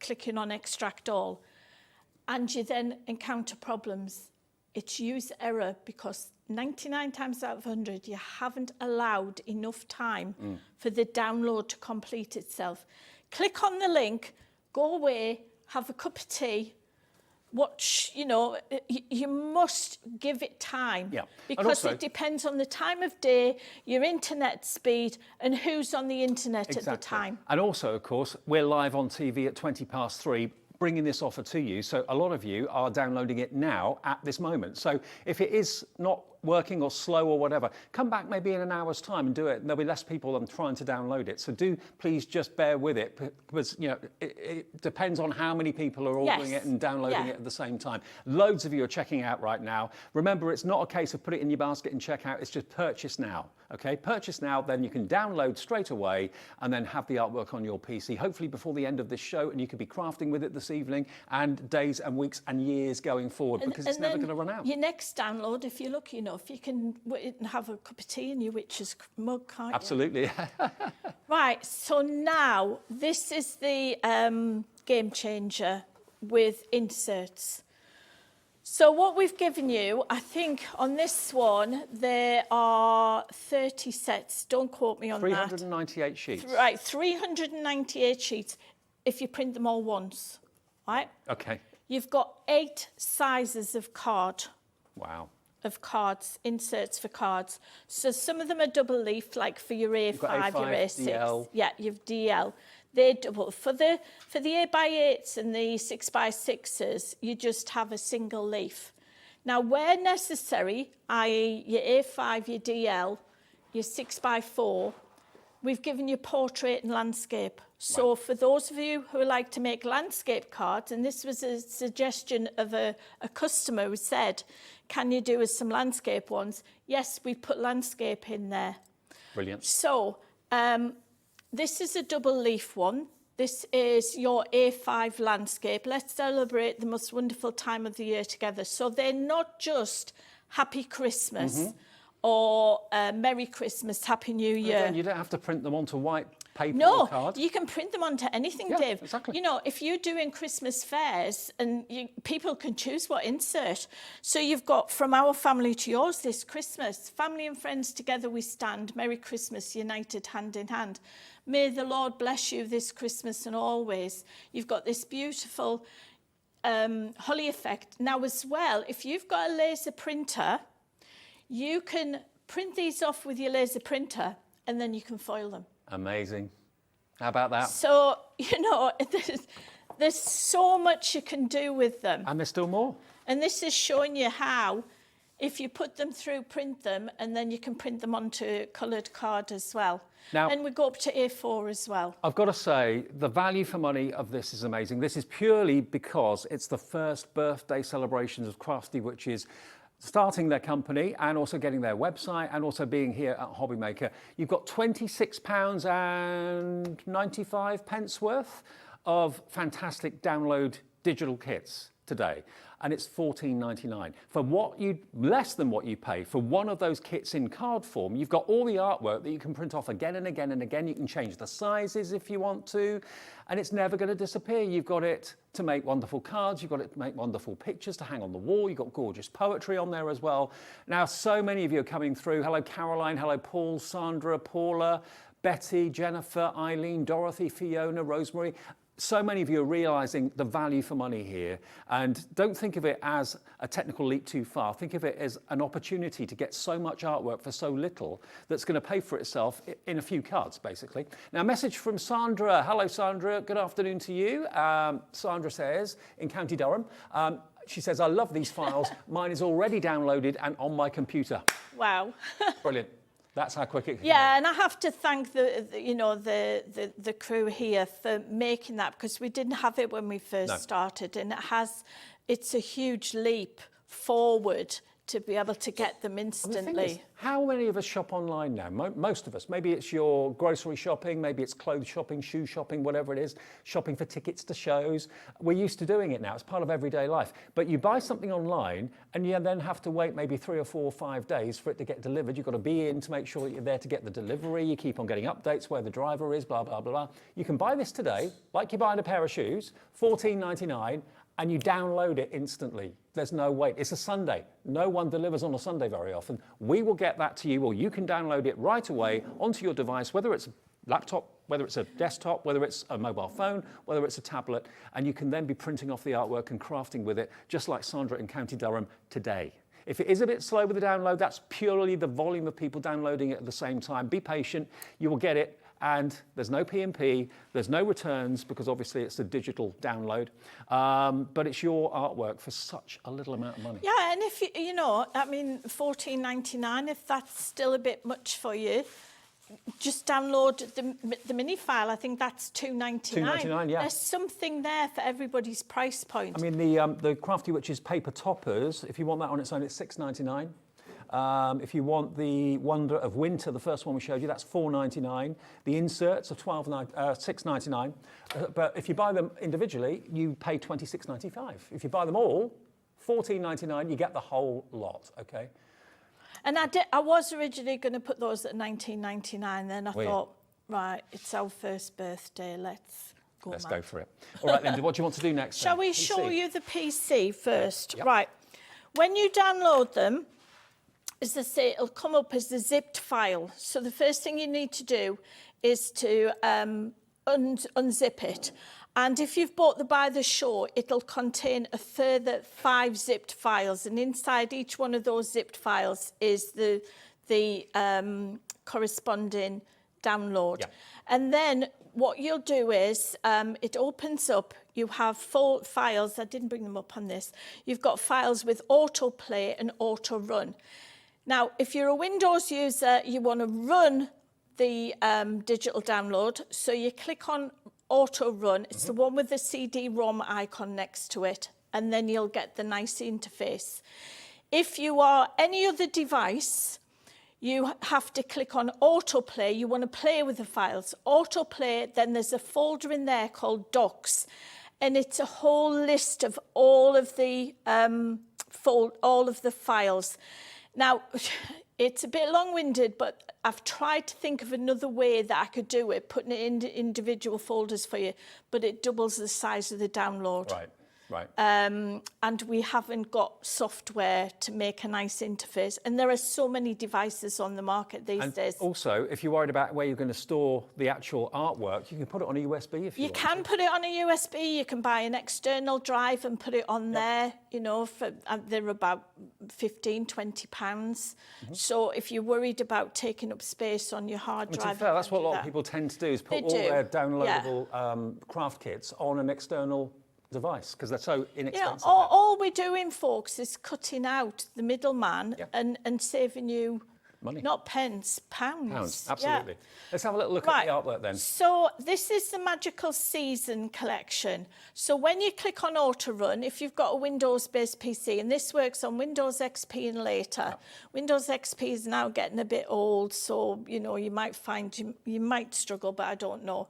clicking on extract all, and you then encounter problems, it's user error because 99 times out of 100, you haven't allowed enough time for the download to complete itself. Click on the link, go away, have a cup of tea, watch, you know, you must give it time. Yeah. Because also, it depends on the time of day, your internet speed, and who's on the internet at the time. And also, of course, we're live on TV at 3:20, bringing this offer to you. So a lot of you are downloading it now at this moment. So if it is not working or slow or whatever, come back maybe in an hour's time and do it. And there'll be less people than trying to download it. So do please just bear with it because, you know, it depends on how many people are ordering it and downloading it at the same time. Loads of you are checking out right now. Remember, it's not a case of put it in your basket and check out. It's just purchase now. Okay, purchase now, then you can download straight away and then have the artwork on your PC, hopefully before the end of this show, and you could be crafting with it this evening and days and weeks and years going forward because it's never going to run out. Your next download, if you're lucky enough, you can have a cup of tea in your witch's mug, can't you? Absolutely. Right, so now this is the game changer with inserts. So what we've given you, I think on this one, there are 30 sets. Don't quote me on 398 sheets. Right, 398 sheets if you print them all once, right? Okay. You've got 8 sizes of card. Wow. Of cards, inserts for cards. So some of them are double leaf, like for your A5, your A6. DL. Yeah, you've DL. They're double. For the 8x8s and the 6x6s, you just have a single leaf. Now, where necessary, i.e. your A5, your DL, your 6x4, we've given you portrait and landscape. So for those of you who like to make landscape cards, and this was a suggestion of a customer who said, can you do us some landscape ones? Yes, we put landscape in there. Brilliant. So this is a double leaf one. This is your A5 landscape. Let's celebrate the most wonderful time of the year together. So they're not just Happy Christmas or Merry Christmas, Happy New Year. Again, you don't have to print them onto white paper or No, card? you can print them onto anything, Yeah, Dave. exactly. You know, if you're doing Christmas fairs and people can choose what insert. So you've got From Our Family to Yours this Christmas. Family and friends together we stand. Merry Christmas, united hand in hand. May the Lord bless you this Christmas and always. You've got this beautiful holly effect. Now as well, if you've got a laser printer, you can print these off with your laser printer and then you can foil them. Amazing. How about that? So, you know, there's so much you can do with them. And there's still more. And this is showing you how, if you put them through, print them, and then you can print them onto coloured card as well. Now, and we go up to A4 as well. I've got to say, the value for money of this is amazing. This is purely because it's the first birthday celebrations of Crafty Witches, starting their company and also getting their website and also being here at Hobbymaker. You've got £26.95 worth of fantastic download digital kits today. And it's $14.99. For less than what you pay for one of those kits in card form, you've got all the artwork that you can print off again and again and again. You can change the sizes if you want to, and it's never going to disappear. You've got it to make wonderful cards, you've got it to make wonderful pictures to hang on the wall, you've got gorgeous poetry on there as well. Now, so many of you are coming through. Hello, Caroline, hello, Paul, Sandra, Paula, Betty, Jennifer, Eileen, Dorothy, Fiona, Rosemary. So many of you are realising the value for money here, and don't think of it as a technical leap too far. Think of it as an opportunity to get so much artwork for so little that's going to pay for itself in a few cards, basically. Now, a message from Sandra. Hello, Sandra. Good afternoon to you. Sandra says, in County Durham, she says, I love these files. Mine is already downloaded and on my computer. Wow. Brilliant. That's how quick it can Yeah, go. and I have to thank the crew here for making that, because we didn't have it when we first started, and it's a huge leap forward to be able to get them instantly. The thing is, how many of us shop online now? Most of us. Maybe it's your grocery shopping, maybe it's clothes shopping, shoe shopping, whatever it is, shopping for tickets to shows. We're used to doing it now. It's part of everyday life. But you buy something online and you then have to wait maybe 3 or 4 or 5 days for it to get delivered. You've got to be in to make sure that you're there to get the delivery. You keep on getting updates where the driver is, blah, blah, blah, blah. You can buy this today, like you're buying a pair of shoes, $14.99, and you download it instantly. There's no wait. It's a Sunday. No one delivers on a Sunday very often. We will get that to you, or you can download it right away onto your device, whether it's a laptop, whether it's a desktop, whether it's a mobile phone, whether it's a tablet, and you can then be printing off the artwork and crafting with it, just like Sandra in County Durham today. If it is a bit slow with the download, that's purely the volume of people downloading it at the same time. Be patient. You will get it. And there's no P&P, there's no returns, because obviously it's a digital download, but it's your artwork for such a little amount of money. Yeah, and if you know, I mean, $14.99, if that's still a bit much for you, just download the mini file. I think that's $2.99. $2.99, yeah. There's something there for everybody's price point. I mean, the Crafty Witches paper toppers, if you want that on its own, it's $6.99. If you want the Wonder of Winter, the first one we showed you, that's $4.99. The inserts are $6.99. But if you buy them individually, you pay $26.95. If you buy them all, $14.99, you get the whole lot, okay? And I was originally going to put those at $19.99, then I thought, right, it's our first birthday, let's go for it. All right, Linda, what do you want to do next? Shall we show you the PC first? Yep. Right. When you download them, as I say, it'll come up as the zipped file. So the first thing you need to do is to unzip it. And if you've bought the By the Show, it'll contain a further 5 zipped files. And inside each one of those zipped files is the corresponding download. Yeah. And then what you'll do is it opens up. You have 4 files. I didn't bring them up on this. You've got files with autoplay and auto run. Now, if you're a Windows user, you want to run the digital download. So you click on Auto Run. It's the one with the CD-ROM icon next to it. And then you'll get the nice interface. If you are any other device, you have to click on Autoplay. You want to play with the files. Autoplay, then there's a folder in there called Docs. And it's a whole list of all of the files. Now, It's a bit long-winded, but I've tried to think of another way that I could do it, putting it into individual folders for you, but it doubles the size of the download. Right. Right. And we haven't got software to make a nice interface. And there are so many devices on the market these days. Also, if you're worried about where you're going to store the actual artwork, you can put it on a USB if you want. You can put it on a USB. You can buy an external drive and put it on there. You know, they're about £15–20. So if you're worried about taking up space on your hard drive, to be fair, that's what a lot of people tend to do, is put all their downloadable craft kits on an external device, because they're so inexpensive. Yeah, all we're doing, folks, is cutting out the middleman and saving you money. Not pence, pounds. Pounds, absolutely. Yeah. Let's have a little look at the artwork then. So this is the Magical Season collection. So when you click on Auto Run, if you've got a Windows-based PC, and this works on Windows XP and later, Windows XP is now getting a bit old, so you know you might find you might struggle, but I don't know.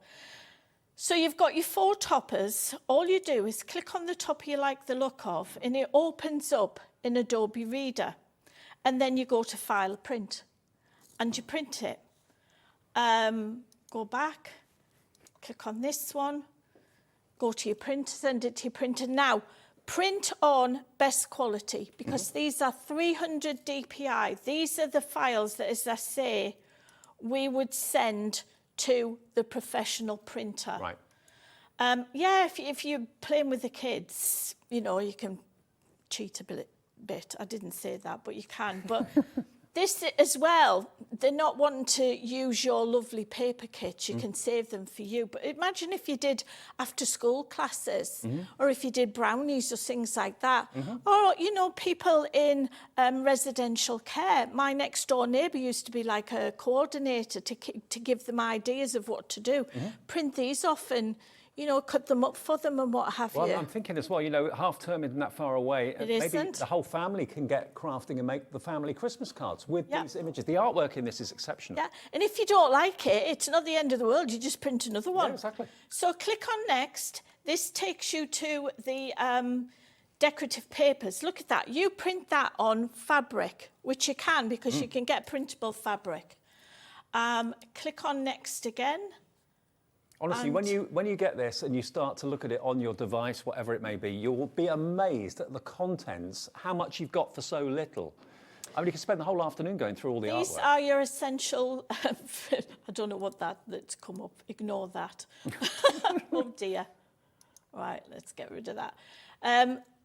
So you've got your 4 toppers. All you do is click on the top you like the look of, and it opens up in Adobe Reader. And then you go to File, Print, and you print it. Go back, click on this one, go to your printer, send it to your printer. Now, print on best quality, because these are 300 dpi. These are the files that, as I say, we would send to the professional printer. Right. Yeah, if you're playing with the kids, you know, you can cheat a bit. I didn't say that, but you can. But this as well, they're not wanting to use your lovely paper kits. You can save them for you. But imagine if you did after-school classes, or if you did brownies or things like that. Or, you know, people in residential care. My next-door neighbour used to be like a coordinator to give them ideas of what to do. Print these off and, you know, cut them up for them and what have you. Well, I'm thinking as well, you know, half term isn't that far away. It maybe isn't. the whole family can get crafting and make the family Christmas cards with these images. The artwork in this is exceptional. Yeah, and if you don't like it, it's not the end of the world. You just print another one. Yeah, exactly. So click on Next. This takes you to the decorative papers. Look at that. You print that on fabric, which you can because you can get printable fabric. Click on Next again. Honestly, when you get this and you start to look at it on your device, whatever it may be, you'll be amazed at the contents, how much you've got for so little. I mean, you can spend the whole afternoon going through all the artwork. These are your essential... I don't know what that's come up. Ignore that. Oh, dear. Right, let's get rid of that.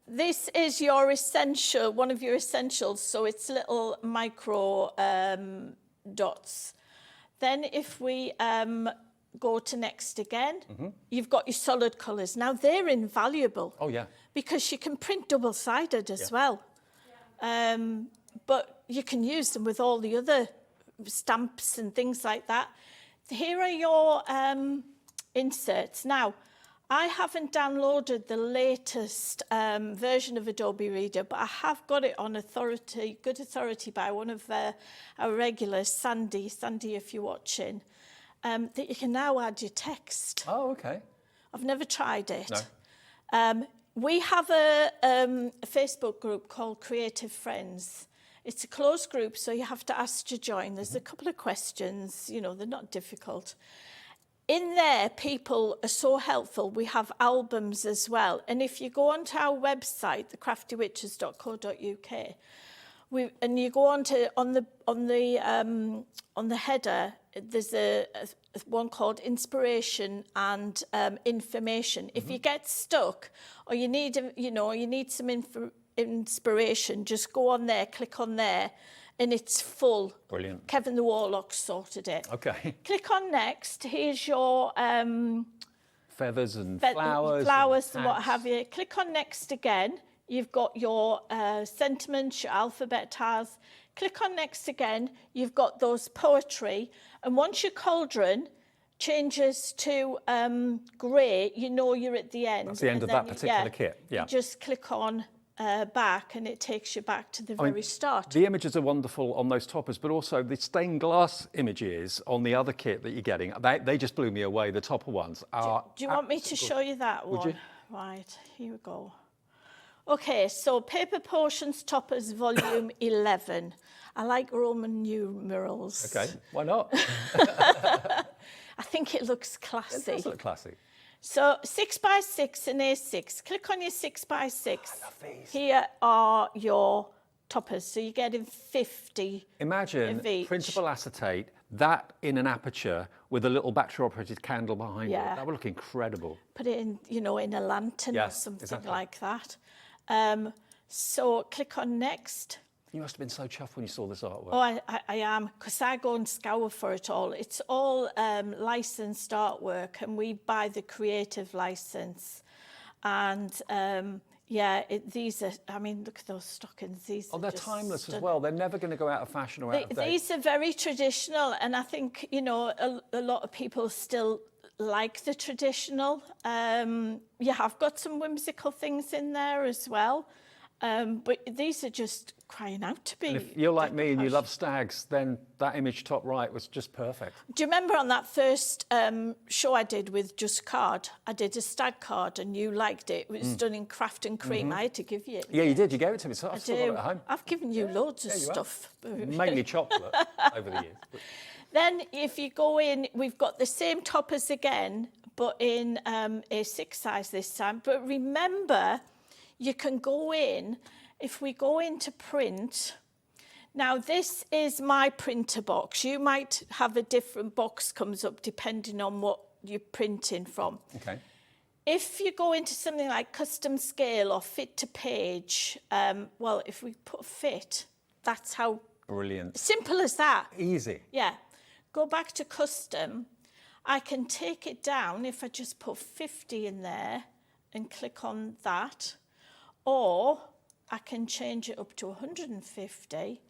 This is your essential, one of your essentials, so it's little micro dots. Then if we... go to Next again, you've got your solid colours. Now, they're invaluable. Oh, yeah. Because you can print double-sided as well. But you can use them with all the other stamps and things like that. Here are your inserts. Now, I haven't downloaded the latest version of Adobe Reader, but I have got it on good authority by one of our regulars, Sandy. Sandy, if you're watching. That you can now add your text. Oh, okay. I've never tried it. No. We have a Facebook group called Creative Friends. It's a closed group, so you have to ask to join. There's a couple of questions, you know, they're not difficult. In there, people are so helpful. We have albums as well. And if you go onto our website, thecraftywitches.co.uk, and you go on the header, there's a one called Inspiration and Information. If you get stuck or you need some inspiration, just go on there, click on there, and it's full. Brilliant. Kevin the Warlock sorted it. Okay. Click on Next. Here's your feathers and flowers and what have you. Click on Next again. You've got your sentiments, your alphabet tiles. Click on Next again. You've got those poetry. And once your cauldron changes to grey, you know you're at the end. That's the end of that particular kit. Yeah. You just click on back and it takes you back to the very start. The images are wonderful on those toppers, but also the stained glass images on the other kit that you're getting, they just blew me away. The topper ones are... Do you want me to show you that one? Would you? Right, here we go. Okay, so Paper Potions Toppers Volume 11. I like Roman numerals. Okay, why not? I think it looks classy. It does look classy. So 6x6 and A6. Click on your 6x6. I love these. Here are your toppers. So you're getting 50 Imagine of each. printable acetate, that in an aperture with a little battery-operated candle behind it. That would look incredible. Put it in, you know, in a lantern or something like that. So click on next. You must have been so chuffed when you saw this artwork. Oh, I am, because I go and scour for it all. It's all licensed artwork, and we buy the creative license. And these are, I mean, look at those stockings. These Oh, are they're just timeless as well. They're never going to go out of fashion or out of date. These are very traditional, and I think, you know, a lot of people still like the traditional. I've got some whimsical things in there as well. But these are just crying out to be. And if you're like me and you love stags, then that image top right was just perfect. Do you remember on that first show I did with Just Card? I did a stag card and you liked it. It was done in craft and cream. I had to give you it. Yeah, you did. You gave it to me. So I've still got it at home. I've given you loads of stuff. Mainly chocolate over the years. Then if you go in, we've got the same toppers again, but in A6 size this time. But remember, you can go in, if we go into print, now this is my printer box. You might have a different box comes up depending on what you're printing from. Okay. If you go into something like custom scale or fit to page, well, if we put fit, that's how... Brilliant. Simple as that. Easy. Yeah. Go back to custom. I can take it down if I just put 50 in there and click on that. Or I can change it up to 150,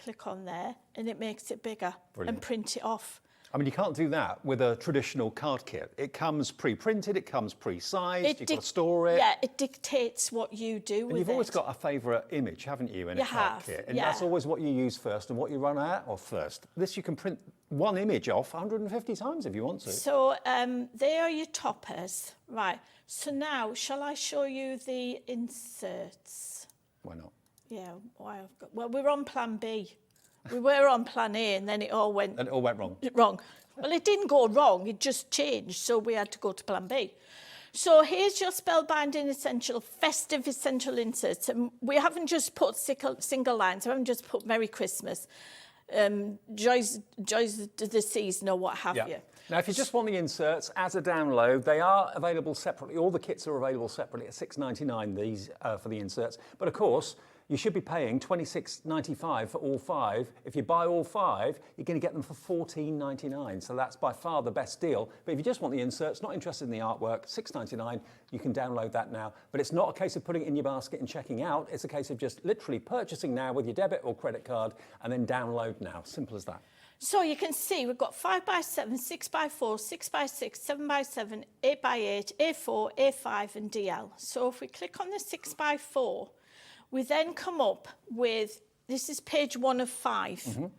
click on there, and it makes it bigger. Brilliant. And print it off. I mean, you can't do that with a traditional card kit. It comes pre-printed, it comes pre-sized, you've got to store it. Yeah, it dictates what you do with it. You've always got a favourite image, haven't you, in a card kit? And that's always what you use first and what you run out of first. This you can print one image off 150 times if you want to. So there are your toppers. Right. So now, shall I show you the inserts? Why not? Yeah, well, we're on plan B. We were on plan A and then it all went... And it all went wrong? Wrong. Well, it didn't go wrong, it just changed, so we had to go to plan B. So here's your spellbinding essential, festive essential inserts. And we haven't just put single lines, we haven't just put Merry Christmas, joys the season or what have you. Now, if you just want the inserts as a download, they are available separately. All the kits are available separately at $6.99 these for the inserts. But of course, you should be paying $26.95 for all 5. If you buy all 5, you're going to get them for $14.99. So that's by far the best deal. But if you just want the inserts, not interested in the artwork, $6.99, you can download that now. But it's not a case of putting it in your basket and checking out. It's a case of just literally purchasing now with your debit or credit card and then download now. Simple as that. So you can see we've got 5x7, 6x4, 6x6, 7x7, 8x8, A4, A5 and DL. So if we click on the 6x4, we then come up with, this is page 1 of 5.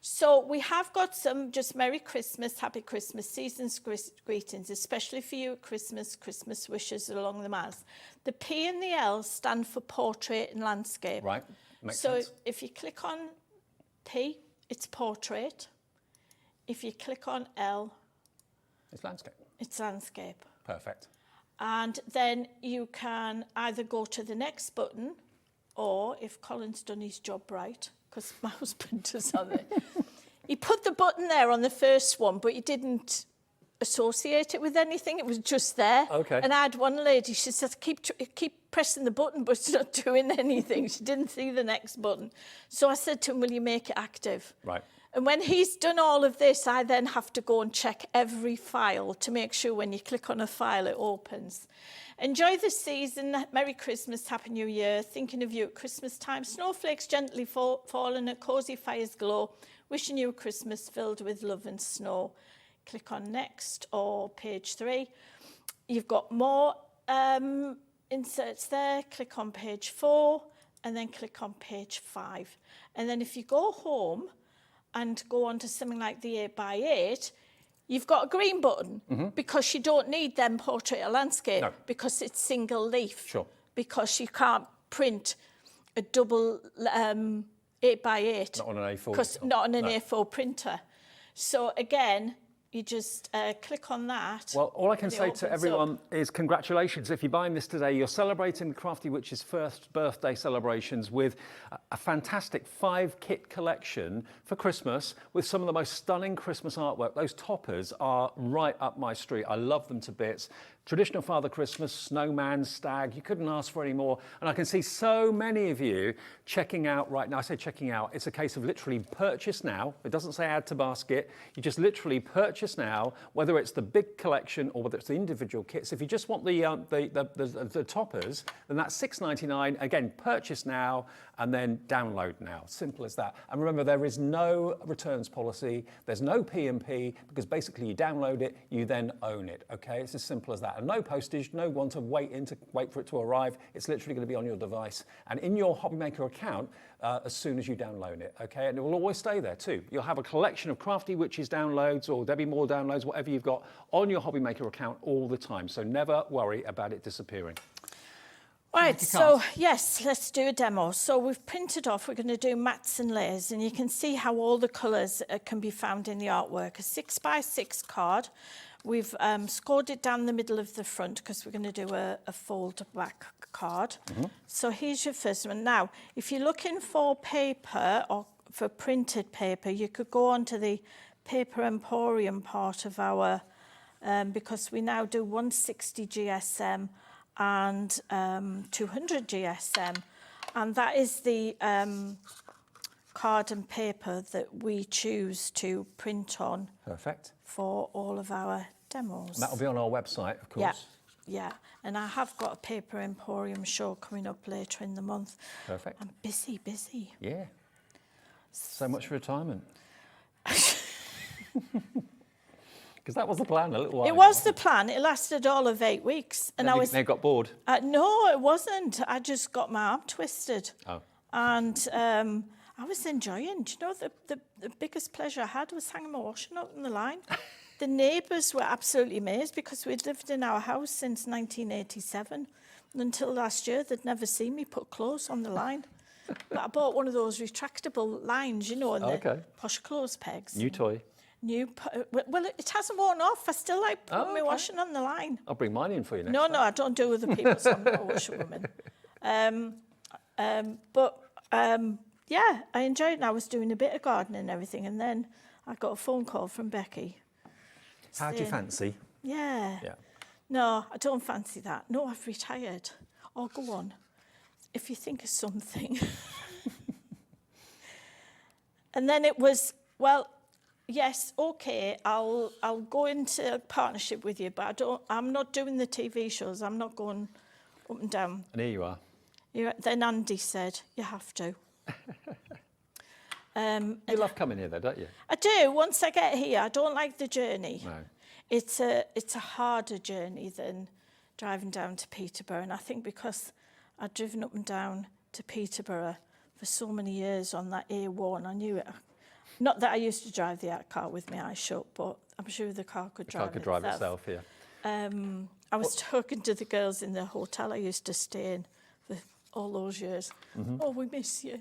So we have got some just Merry Christmas, Happy Christmas, season's greetings, especially for you at Christmas, Christmas wishes along the miles. The P and the L stand for portrait and landscape. Right, makes sense. So if you click on P, it's portrait. If you click on L, it's landscape. It's landscape. Perfect. And then you can either go to the next button, or if Colin's done his job right, because my husband does on it, he put the button there on the first one, but he didn't associate it with anything. It was just there. Okay. And I had one lady, she said, keep pressing the button, but it's not doing anything. She didn't see the next button. So I said to him, will you make it active? Right. And when he's done all of this, I then have to go and check every file to make sure when you click on a file, it opens. Enjoy the season. Merry Christmas, Happy New Year. Thinking of you at Christmas time. Snowflakes gently fall and a cosy fire's glow. Wishing you a Christmas filled with love and snow. Click on next or page 3. You've got more inserts there. Click on page 4 and then click on page 5. And then if you go home and go on to something like the 8x8, you've got a green button because you don't need them portrait or landscape because it's single leaf. Sure. Because you can't print a double 8x8. Not on an A4. Because not on an A4 printer. So again, you just click on that. Well, all I can and it say to opens everyone up. is congratulations. If you're buying this today, you're celebrating Crafty Witches' first birthday celebrations with a fantastic 5-kit collection for Christmas with some of the most stunning Christmas artwork. Those toppers are right up my street. I love them to bits. Traditional Father Christmas, snowman, stag, you couldn't ask for any more. And I can see so many of you checking out right now. I say checking out, it's a case of literally purchase now. It doesn't say add to basket. You just literally purchase now, whether it's the big collection or whether it's the individual kits. If you just want the toppers, then that's $6.99. Again, purchase now and then download now. Simple as that. And remember, there is no returns policy. There's no P&P because basically you download it, you then own it. Okay, it's as simple as that. And no postage, no one to wait for it to arrive. It's literally going to be on your device and in your Hobbymaker account as soon as you download it. Okay, and it will always stay there too. You'll have a collection of Crafty Witches downloads or Debbie Moore downloads, whatever you've got on your Hobbymaker account all the time. So never worry about it disappearing. Right, so yes, let's do a demo. So we've printed off, we're going to do mats and layers, and you can see how all the colours can be found in the artwork. A 6x6 card. We've scored it down the middle of the front because we're going to do a fold back card. So here's your first one. Now, if you're looking for paper or for printed paper, you could go on to the Paper Emporium part of our, because we now do 160 GSM and 200 GSM, and that is the card and paper that we choose to print on. Perfect. For all of our demos. That'll be on our website, of course. Yeah, and I have got a Paper Emporium show coming up later in the month. Perfect. I'm busy. Yeah. So much for retirement. Because that was the plan a little while It ago. was the plan. It lasted all of 8 weeks. And They got bored. No, it wasn't. I just got my arm twisted. Oh. And I was enjoying. Do you know, the biggest pleasure I had was hanging my washing up on the line. The neighbours were absolutely amazed because we'd lived in our house since 1987. And until last year, they'd never seen me put clothes on the line. But I bought one of those retractable lines, you know, and the posh clothes pegs. New toy. Well, it hasn't worn off. I still like putting my washing on the line. I'll bring mine in for you next No, time. no, I don't do other people's. I'm not a washerwoman. Yeah, I enjoyed it. And I was doing a bit of gardening and everything, and then I got a phone call from Becky. How do you fancy? Yeah. No, I don't fancy that. No, I've retired. Oh, go on. If you think of something. And then it was, well, yes, okay, I'll go into partnership with you, but I'm not doing the TV shows. I'm not going up and down. And here you are. Then Andy said, you have to. You love coming here though, don't you? I do. Once I get here, I don't like the journey. No. It's a harder journey than driving down to Peterborough. And I think because I'd driven up and down to Peterborough for so many years on that A1, I knew it. Not that I used to drive the car with my eyes shut, but I'm sure the car could drive itself. The car could drive itself, yeah. I was talking to the girls in the hotel I used to stay in for all those years. Oh, we miss you.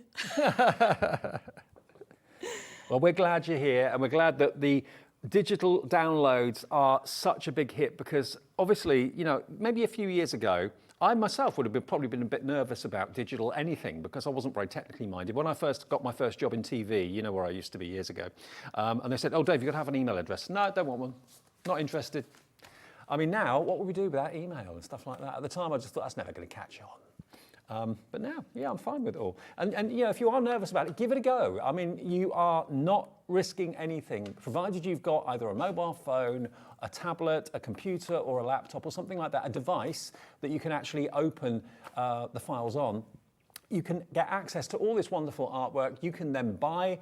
Well, we're glad you're here, and we're glad that the digital downloads are such a big hit because obviously, you know, maybe a few years ago, I myself would have probably been a bit nervous about digital anything because I wasn't very technically minded. When I first got my first job in TV, you know where I used to be years ago, and they said, oh, Dave, you've got to have an email address. No, I don't want one. Not interested. I mean, now, what would we do without email and stuff like that? At the time, I just thought, that's never going to catch on. But now, yeah, I'm fine with it all. And you know, if you are nervous about it, give it a go. I mean, you are not risking anything, provided you've got either a mobile phone, a tablet, a computer, or a laptop, or something like that, a device that you can actually open the files on. You can get access to all this wonderful artwork. You can then buy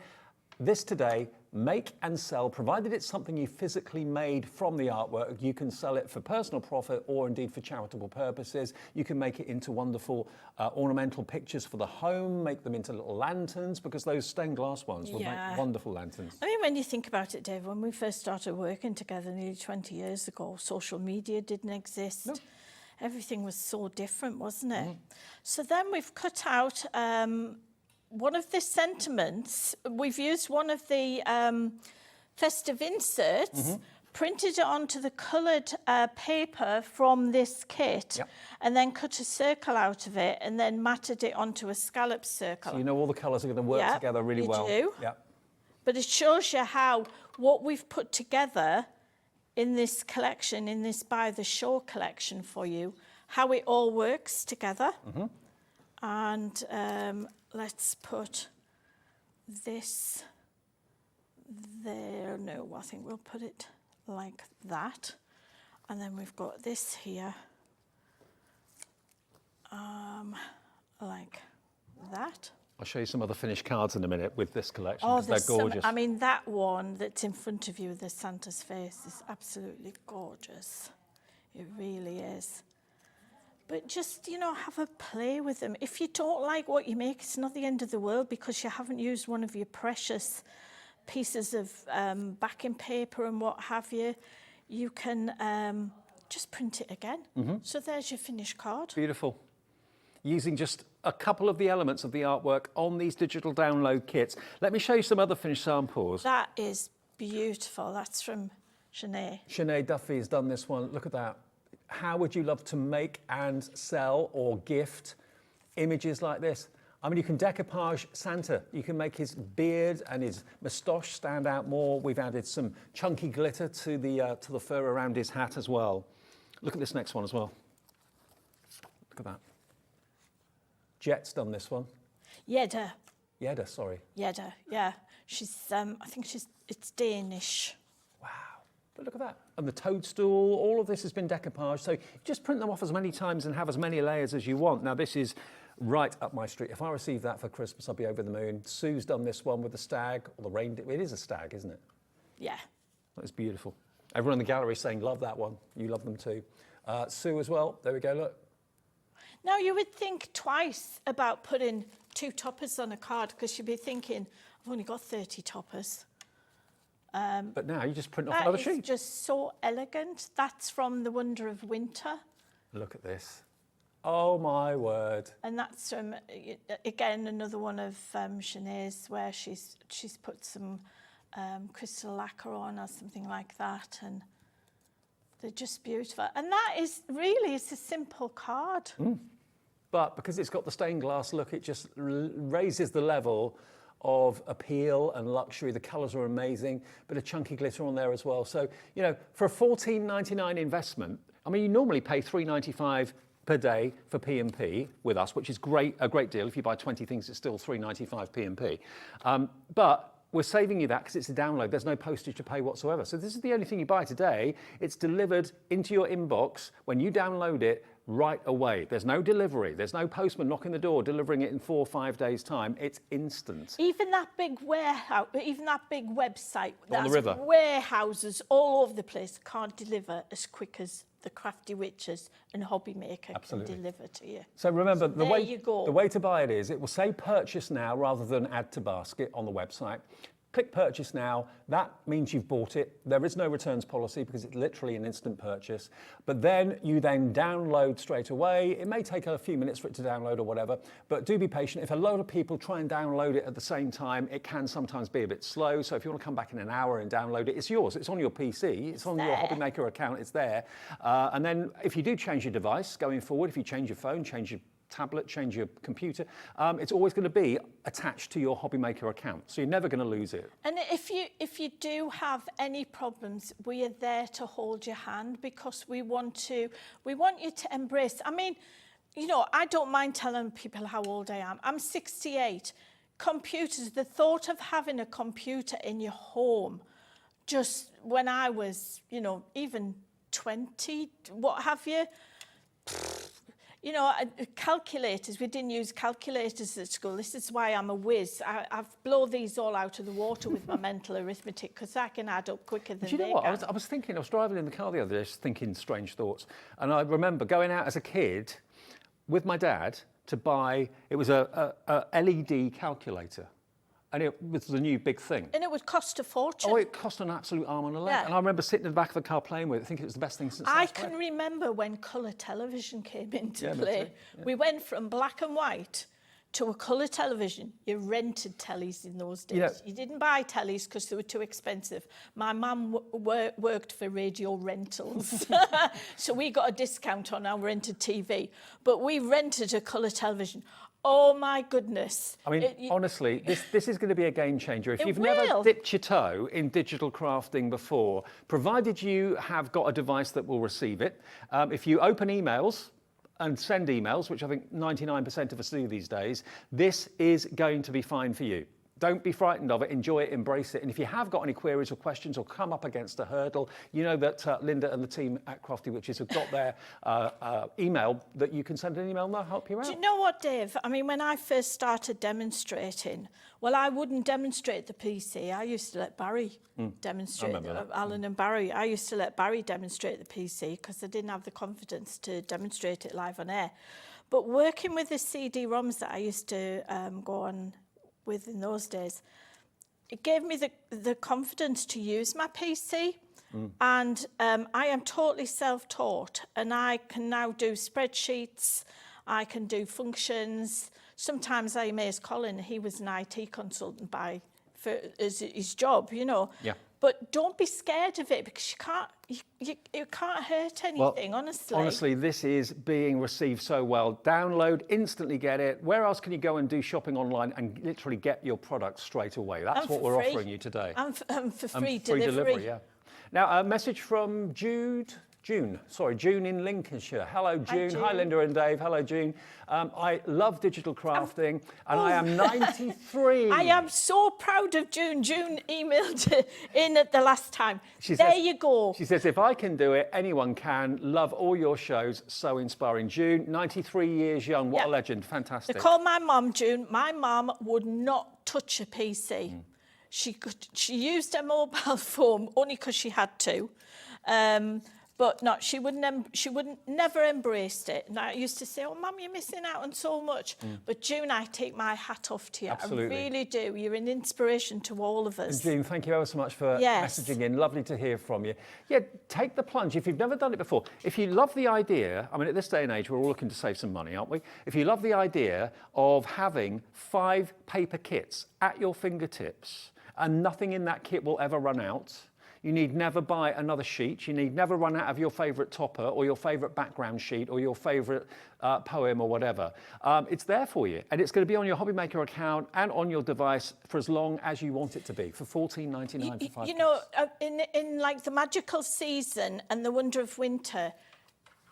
this today, make and sell, provided it's something you physically made from the artwork. You can sell it for personal profit or indeed for charitable purposes. You can make it into wonderful ornamental pictures for the home, make them into little lanterns, because those stained glass ones will make wonderful lanterns. I mean, when you think about it, Dave, when we first started working together nearly 20 years ago, social media didn't exist. everything was so different, wasn't it? So then we've cut out one of the sentiments. We've used one of the festive inserts, printed it onto the coloured paper from this kit, and then cut a circle out of it, and then matted it onto a scallop circle. So you know all the colours are going to work together really well. You do. Yep. But it shows you how what we've put together in this collection, in this By the Shore collection for you, how it all works together. And let's put this there. No, I think we'll put it like that. And then we've got this here, like that. I'll show you some other finished cards in a minute with this collection, Oh, because they're gorgeous. I mean, that one that's in front of you, the Santa's face, is absolutely gorgeous. It really is. But just, you know, have a play with them. If you don't like what you make, it's not the end of the world because you haven't used one of your precious pieces of backing paper and what have you. You can just print it again. So there's your finished card. Beautiful. Using just a couple of the elements of the artwork on these digital download kits. Let me show you some other finished samples. That is beautiful. That's from Sinead. Sinead Duffy has done this one. Look at that. How would you love to make and sell or gift images like this? I mean, you can decoupage Santa. You can make his beard and his moustache stand out more. We've added some chunky glitter to the fur around his hat as well. Look at this next one as well. Look at that. Jet's done this one. Yedda. Yedda, sorry. Yedda, yeah. She's, I think it's Danish. Wow. But look at that. And the toadstool, all of this has been decoupaged. So just print them off as many times and have as many layers as you want. Now, this is right up my street. If I receive that for Christmas, I'll be over the moon. Sue's done this one with the stag or the reindeer. It is a stag, isn't it? Yeah. That is beautiful. Everyone in the gallery is saying, love that one. You love them too. Sue as well. There we go, look. Now, you would think twice about putting 2 toppers on a card because you'd be thinking, I've only got 30 toppers. But now you just print off another sheet. That is just so elegant. That's from The Wonder of Winter. Look at this. Oh, my word. And that's from, again, another one of Sinead's where she's put some crystal lacquer on or something like that. And they're just beautiful. And that is really, it's a simple card. But because it's got the stained glass look, it just raises the level of appeal and luxury. The colours are amazing, bit of chunky glitter on there as well. So, you know, for a $14.99 investment, I mean, you normally pay $3.95 per day for P&P with us, which is a great deal. If you buy 20 things, it's still $3.95 P&P. But we're saving you that because it's a download. There's no postage to pay whatsoever. So this is the only thing you buy today. It's delivered into your inbox when you download it right away. There's no delivery. There's no postman knocking the door, delivering it in 4 or 5 days' time. It's instant. Even that big warehouse, even that big website On the that's river. warehouses all over the place can't deliver as quick as the Crafty Witches and Hobby Maker Absolutely. can deliver to you. So remember, the way to buy it is, it will say purchase now rather than add to basket on the website. Click purchase now. That means you've bought it. There is no returns policy because it's literally an instant purchase. But then you download straight away. It may take a few minutes for it to download or whatever, but do be patient. If a load of people try and download it at the same time, it can sometimes be a bit slow. So if you want to come back in an hour and download it, it's yours. It's on your PC. It's on your Hobby Maker account. It's there. And then if you do change your device going forward, if you change your phone, change your tablet, change your computer, it's always going to be attached to your Hobby Maker account, so you're never going to lose it. And if you do have any problems, we are there to hold your hand because we want you to embrace. I mean, you know, I don't mind telling people how old I am. I'm 68. Computers, the thought of having a computer in your home, just when I was, you know, even 20, what have you. You know, calculators, we didn't use calculators at school. This is why I'm a whiz. I've blown these all out of the water with my mental arithmetic because I can add up quicker than Do you know what? I was thinking, I was driving in the car the other day, just thinking strange thoughts. And I remember going out as a kid with my dad to buy, it was a LED calculator. And it was the new big thing. And it would cost a fortune. Oh, it cost an absolute arm and a leg. Yeah. And I remember sitting in the back of the car playing with it, thinking it was the best thing since I sliced bread. can remember when colour television came into Yeah, me play. too, yeah. We went from black and white to a colour television. You rented tellies in those days. You know- You didn't buy tellies because they were too expensive. My mum worked for radio rentals, so we got a discount on our rented TV. But we rented a colour television. Oh my goodness. I mean, honestly, this is going to be a game changer. If you've never will. dipped your toe in digital crafting before, provided you have got a device that will receive it, if you open emails and send emails, which I think 99% of us do these days, this is going to be fine for you. Don't be frightened of it, enjoy it, embrace it. And if you have got any queries or questions or come up against a hurdle, you know that Linda and the team at Crafty Witches have got their email that you can send an email and they'll help you out. Do you know what, Dave? I mean, when I first started demonstrating, well, I wouldn't demonstrate the PC. I used to let Barry demonstrate, I remember that. Alan and Barry. I used to let Barry demonstrate the PC because I didn't have the confidence to demonstrate it live on air. But working with the CD-ROMs that I used to go on with in those days, it gave me the confidence to use my PC. And I am totally self-taught, and I can now do spreadsheets, I can do functions. Sometimes I amaze Colin, he was an IT consultant for his job, you know. Yeah. But don't be scared of it because you can't hurt anything, honestly. Honestly, this is being received so well. Download, instantly get it. Where else can you go and do shopping online and literally get your product straight away? That's And what for we're free. offering you today. And for free And delivery. yeah. Now, a message from June in Lincolnshire. Hello, June. Hi, June. Linda and Dave. Hello, June. I love digital crafting, and I am 93. I am so proud of June. June emailed in at the last time. She There says- you go. She says, if I can do it, anyone can. Love all your shows. So inspiring. June, 93 years young. What a Yeah. legend. They Fantastic. call my mum June. My mum would not touch a PC. She used a mobile phone only because she had to. But no, she would never embraced it. And I used to say, oh, Mum, you're missing out on so much. But June, I take my hat off to you. Absolutely. I really do. You're an inspiration to all of us. And Jean, thank you ever so much for Yes. messaging in. Lovely to hear from you. Yeah, take the plunge. If you've never done it before, if you love the idea, I mean, at this day and age, we're all looking to save some money, aren't we? If you love the idea of having 5 paper kits at your fingertips and nothing in that kit will ever run out, you need never buy another sheet. You need never run out of your favourite topper or your favourite background sheet or your favourite poem or whatever. It's there for you. And it's going to be on your Hobby Maker account and on your device for as long as you want it to be, for $14.99 for 5 You know, in like the magical season and the wonder of winter,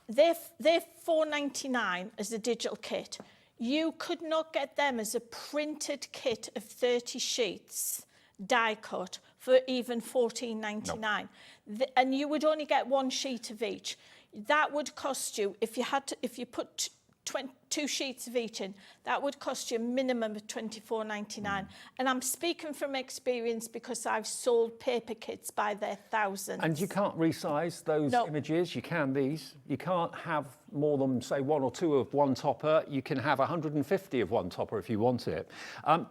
they're $4.99 as a digital kit. You could not get them as a printed kit of 30 sheets, die cut, for even $14.99. And you would only get 1 sheet of each. That would cost you, if you put 2 sheets of each in, that would cost you a minimum of $24.99. And I'm speaking from experience because I've sold paper kits by their thousands. And you can't resize those No. images. You can these. You can't have more than, say, 1 or 2 of one topper. You can have 150 of one topper if you want it.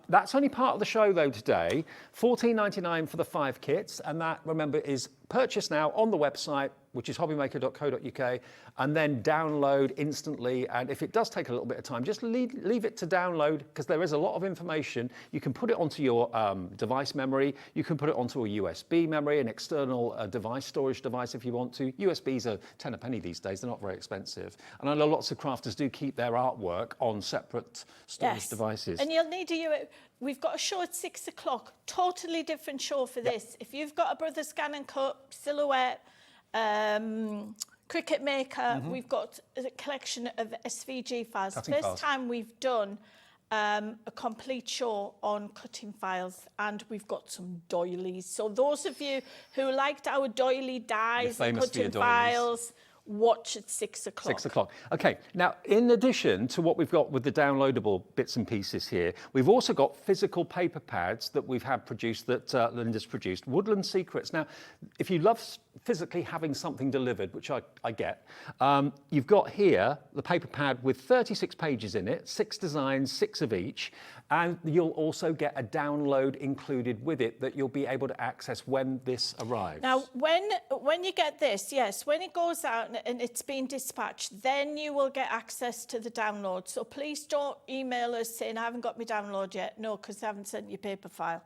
That's only part of the show, though, today. $14.99 for the 5 kits. And that, remember, is purchased now on the website, which is hobbymaker.co.uk, and then download instantly. And if it does take a little bit of time, just leave it to download, because there is a lot of information. You can put it onto your device memory. You can put it onto a USB memory, an external device, storage device if you want to. USBs are 10 a penny these days. They're not very expensive. And I know lots of crafters do keep their artwork on separate storage devices. And you'll need we've got a show at 6 o'clock, totally different show for this. If you've got a Brothers Scan and Cut, Silhouette, Cricut Maker, we've got a collection of SVG files. Cutting First files. time we've done a complete show on cutting files, and we've got some doilies. So those of you who liked our doily dies and famous for your cutting doilies. files, watch at 6 o'clock. 6 o'clock. Okay, now in addition to what we've got with the downloadable bits and pieces here, we've also got physical paper pads that we've had produced, that Linda's produced, Woodland Secrets. Now, if you love physically having something delivered, which I get. You've got here the paper pad with 36 pages in it, 6 designs, 6 of each, and you'll also get a download included with it that you'll be able to access when this arrives. Now, when you get this, yes, when it goes out and it's been dispatched, then you will get access to the download. So please don't email us saying, I haven't got my download yet. No, because I haven't sent you paper file.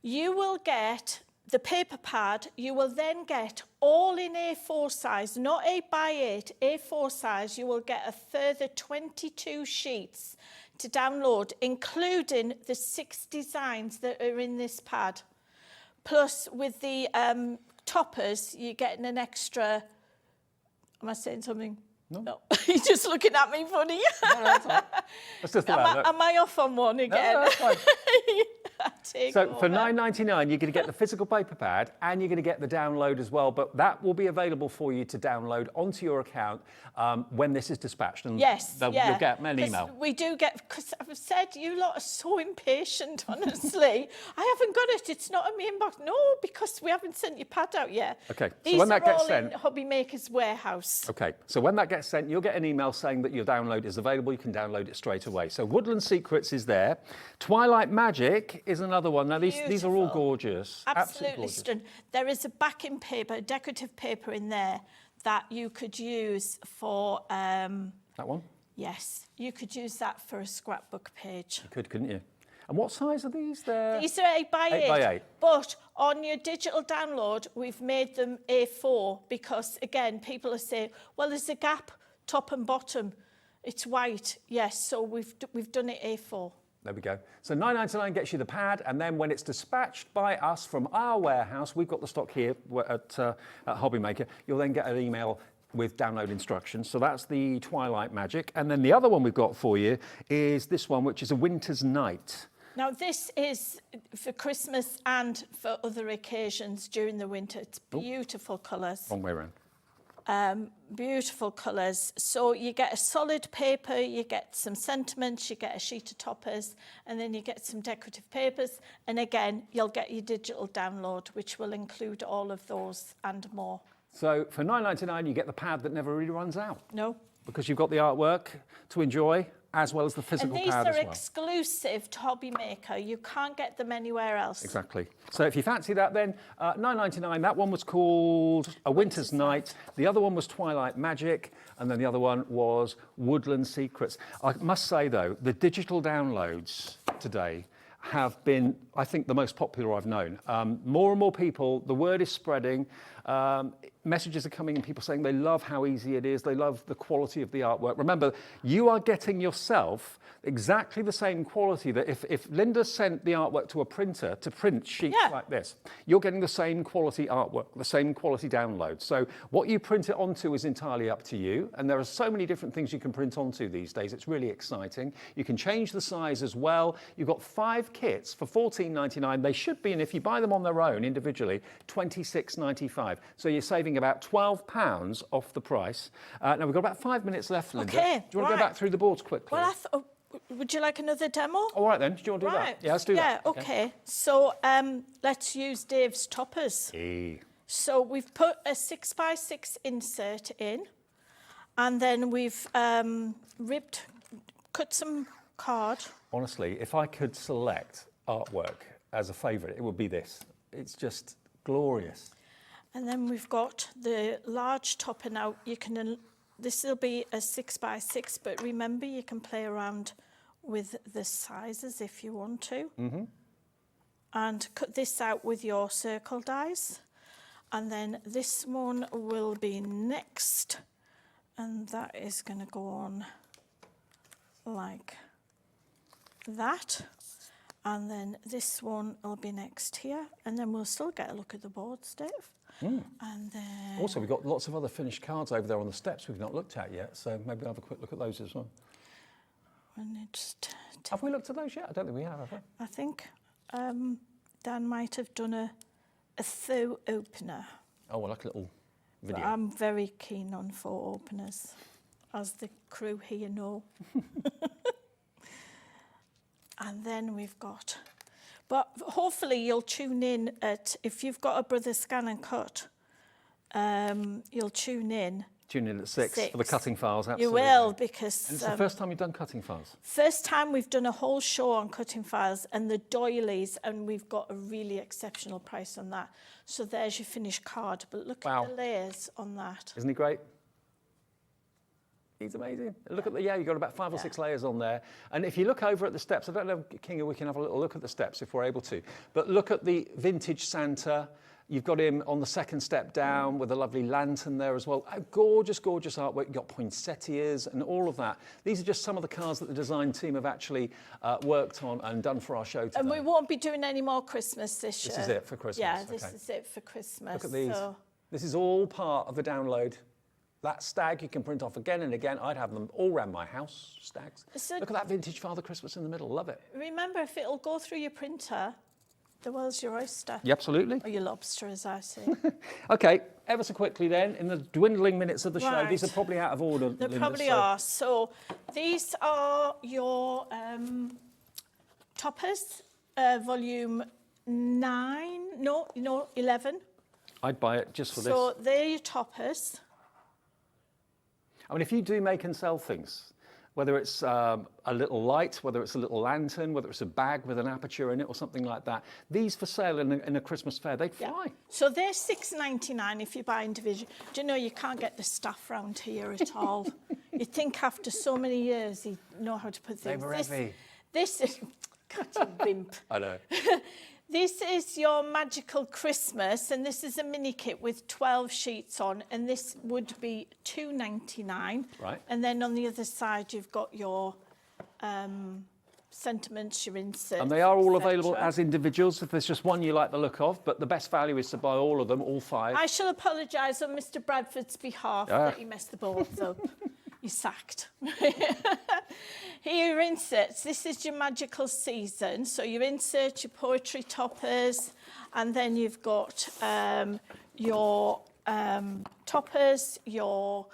You will get the paper pad. You will then get all in A4 size, not 8x8, A4 size. You will get a further 22 sheets to download, including the 6 designs that are in this pad. Plus, with the toppers, you're getting an extra... Am I saying something? No. You're just looking at me funny. No, that's all right. That's just am I off on one again? No, that's fine. So for over. $9.99, you're going to get the physical paper pad and you're going to get the download as well. But that will be available for you to download onto your account when this is dispatched. And yes, you'll get an email. We do get, because I've said you lot are so impatient, honestly. I haven't got it. It's not in my inbox. No, because we haven't sent your pad out yet. Okay. So These when that are gets all sent, in Hobby Maker's warehouse. Okay, so when that gets sent, you'll get an email saying that your download is available. You can download it straight away. So Woodland Secrets is there. Twilight Magic is another one. Now, these are all gorgeous. Absolutely gorgeous. stunning. There is a backing paper, decorative paper in there that you could use for... That one? Yes, you could use that for a scrapbook page. You could, couldn't you? And what size are these? These are 8x8. 8x8. But on your digital download, we've made them A4 because, again, people are saying, well, there's a gap, top and bottom. It's white. Yes, so we've done it A4. There we go. So $9.99 gets you the pad, and then when it's dispatched by us from our warehouse, we've got the stock here at Hobby Maker, you'll then get an email with download instructions. So that's the Twilight Magic. And then the other one we've got for you is this one, which is a Winter's Night. Now, this is for Christmas and for other occasions during the winter. It's beautiful colours. Wrong way around. Beautiful colours. So you get a solid paper, you get some sentiments, you get a sheet of toppers, and then you get some decorative papers. And again, you'll get your digital download, which will include all of those and more. So for $9.99, you get the pad that never really runs out. No. Because you've got the artwork to enjoy, as well as the physical And these pad are as well. exclusive to Hobby Maker. You can't get them anywhere else. Exactly. So if you fancy that, then $9.99. That one was called A Winter's Night. The other one was Twilight Magic, and then the other one was Woodland Secrets. I must say though, the digital downloads today have been, I think, the most popular I've known. More and more people, the word is spreading. Messages are coming in, people saying they love how easy it is, they love the quality of the artwork. Remember, you are getting yourself exactly the same quality that if Linda sent the artwork to a printer to print sheets like this, you're getting the same quality artwork, the same quality download. So what you print it onto is entirely up to you, and there are so many different things you can print onto these days. It's really exciting. You can change the size as well. You've got 5 kits for $14.99. They should be, and if you buy them on their own individually, $26.95. So you're saving about £12 off the price. Now we've got about 5 minutes left, Linda. Okay, do you want to go back through the boards quickly? Well, would you like another demo? All right then, do you want to do that? Yeah, let's do that. Yeah, okay. So let's use Dave's toppers. Hey. So we've put a 6x6 insert in, and then we've cut some card. Honestly, if I could select artwork as a favourite, it would be this. It's just glorious. And then we've got the large topper now. You can, this will be a 6x6, but remember you can play around with the sizes if you want to. Mm-hmm. And cut this out with your circle dies. And then this one will be next. And that is going to go on like that. And then this one will be next here. And then we'll still get a look at the boards, Dave. Mm. And then... Also, we've got lots of other finished cards over there on the steps we've not looked at yet, so maybe I'll have a quick look at those as well. Have we looked at those yet? I don't think we have we? I think Dan might have done a faux opener. Oh, well, like a little video. But I'm very keen on faux openers, as the crew here know. And then we've got... But hopefully you'll tune in at, if you've got a Brother Scan and Cut, you'll tune in. Tune in at 6 for the cutting files, absolutely. You will, because... And it's the first time you've done cutting files? First time we've done a whole show on cutting files and the doilies, and we've got a really exceptional price on that. So there's your finished card, but look at the layers on that. Isn't he great? He's amazing. Look at you've got about 5 or 6 layers on there. And if you look over at the steps, I don't know, Kinga, we can have a little look at the steps if we're able to, but look at the vintage Santa. You've got him on the second step down with a lovely lantern there as well. Gorgeous, gorgeous artwork. You've got poinsettias and all of that. These are just some of the cards that the design team have actually worked on and done for our show today. And we won't be doing any more Christmas this year. This is it for Christmas. Yeah, this is it for Christmas. Look at these. This is all part of the download. That stag you can print off again and again. I'd have them all around my house, stags. Look at that vintage Father Christmas in the middle. Love it. Remember, if it'll go through your printer, the world's your oyster. Yeah, absolutely. Or your lobster, as I say. OK, ever so quickly then, in the dwindling minutes of the show, these are probably out of order. They Linda, probably are. So these are your toppers, volume 11. I'd buy it just for this. So they're your toppers. I mean, if you do make and sell things, whether it's a little light, whether it's a little lantern, whether it's a bag with an aperture in it or something like that, these for sale in a Christmas fair, they'd fly. So they're $6.99 if you buy individual. Do you know you can't get the staff round here at all? You'd think after so many years you'd know how to put things. They were heavy. This is... God, you wimp. I know. This is your magical Christmas, and this is a mini kit with 12 sheets on, and this would be $2.99. Right. And then on the other side, you've got your sentiments, your inserts. And they are all available etc. as individuals if there's just one you like the look of, but the best value is to buy all of them, all 5. I shall apologise on Mr. Bradford's behalf that he messed the boards up. You're sacked. Here, your inserts. This is your magical season. So you insert your poetry toppers, and then you've got your toppers, your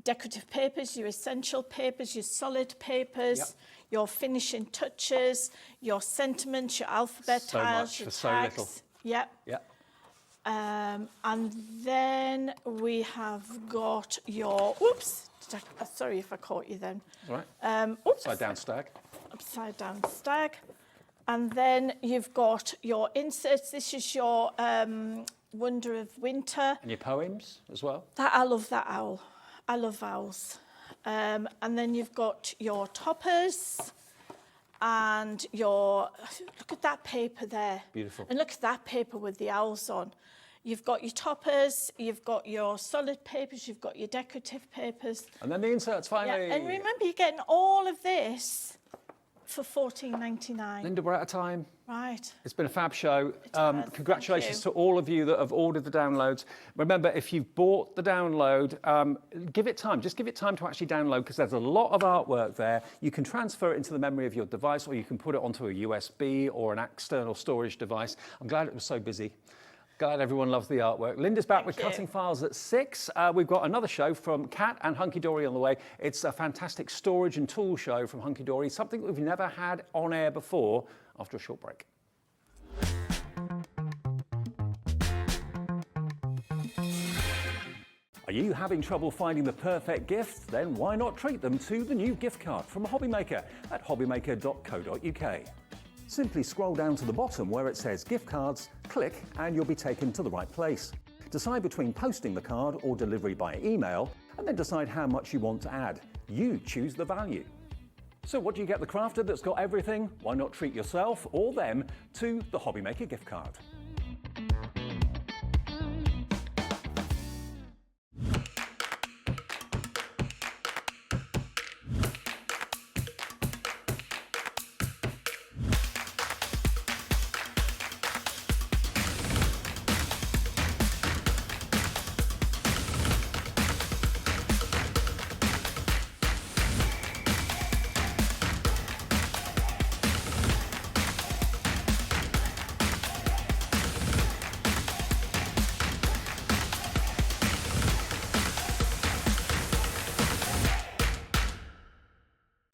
decorative papers, your essential papers, your solid papers, your finishing touches, your sentiments, your alphabet So tiles, much your for so tags. little. Yep. Yep. And then we have got your, sorry if I caught you then. All right. Oops. Upside down stag. Upside down stag. And then you've got your inserts. This is your Wonder of Winter. And your poems as well. I love that owl. I love owls. And then you've got your toppers and your, look at that paper there. Beautiful. And look at that paper with the owls on. You've got your toppers, you've got your solid papers, you've got your decorative papers. And then the inserts finally. Yeah, and remember, you're getting all of this for $14.99. Linda, we're out of time. Right. It's been a fab show. has, Congratulations thank to all of you that have ordered the downloads. Remember, if you've bought the download, give it time. Just give it time to actually download, because there's a lot of artwork there. You can transfer it into the memory of your device, or you can put it onto a USB or an external storage device. I'm glad it was so busy. Glad everyone loves the artwork. Linda's back with Cutting Files at 6. We've got another show from Kat and Hunkydory on the way. It's a fantastic storage and tool show from Hunkydory, something that we've never had on air before, after a short break. Are you having trouble finding the perfect gift? Then why not treat them to the new gift card from Hobbymaker at hobbymaker.co.uk. Simply scroll down to the bottom where it says gift cards, click, and you'll be taken to the right place. Decide between posting the card or delivery by email, and then decide how much you want to add. You choose the value. So what do you get the crafter that's got everything? Why not treat yourself or them to the Hobbymaker gift card?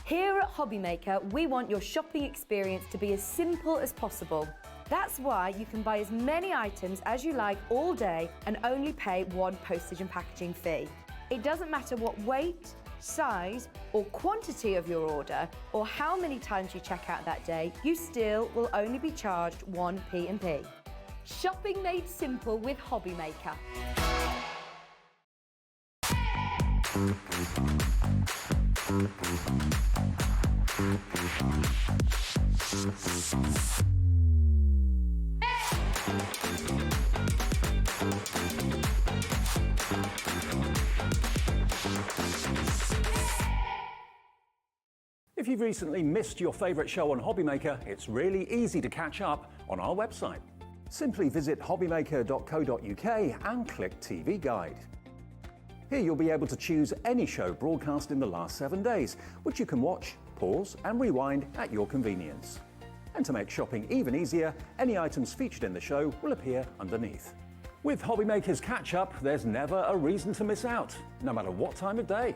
Here at Hobbymaker, we want your shopping experience to be as simple as possible. That's why you can buy as many items as you like all day and only pay one postage and packaging fee. It doesn't matter what weight, size or quantity of your order or how many times you check out that day, you still will only be charged one P&P. Shopping made simple with Hobby Maker. If you've recently missed your favourite show on Hobby Maker, it's really easy to catch up on our website. Simply visit hobbymaker.co.uk and click TV Guide. Here you'll be able to choose any show broadcast in the last 7 days, which you can watch, pause and rewind at your convenience. And to make shopping even easier, any items featured in the show will appear underneath. With Hobby Maker's catch-up, there's never a reason to miss out, no matter what time of day.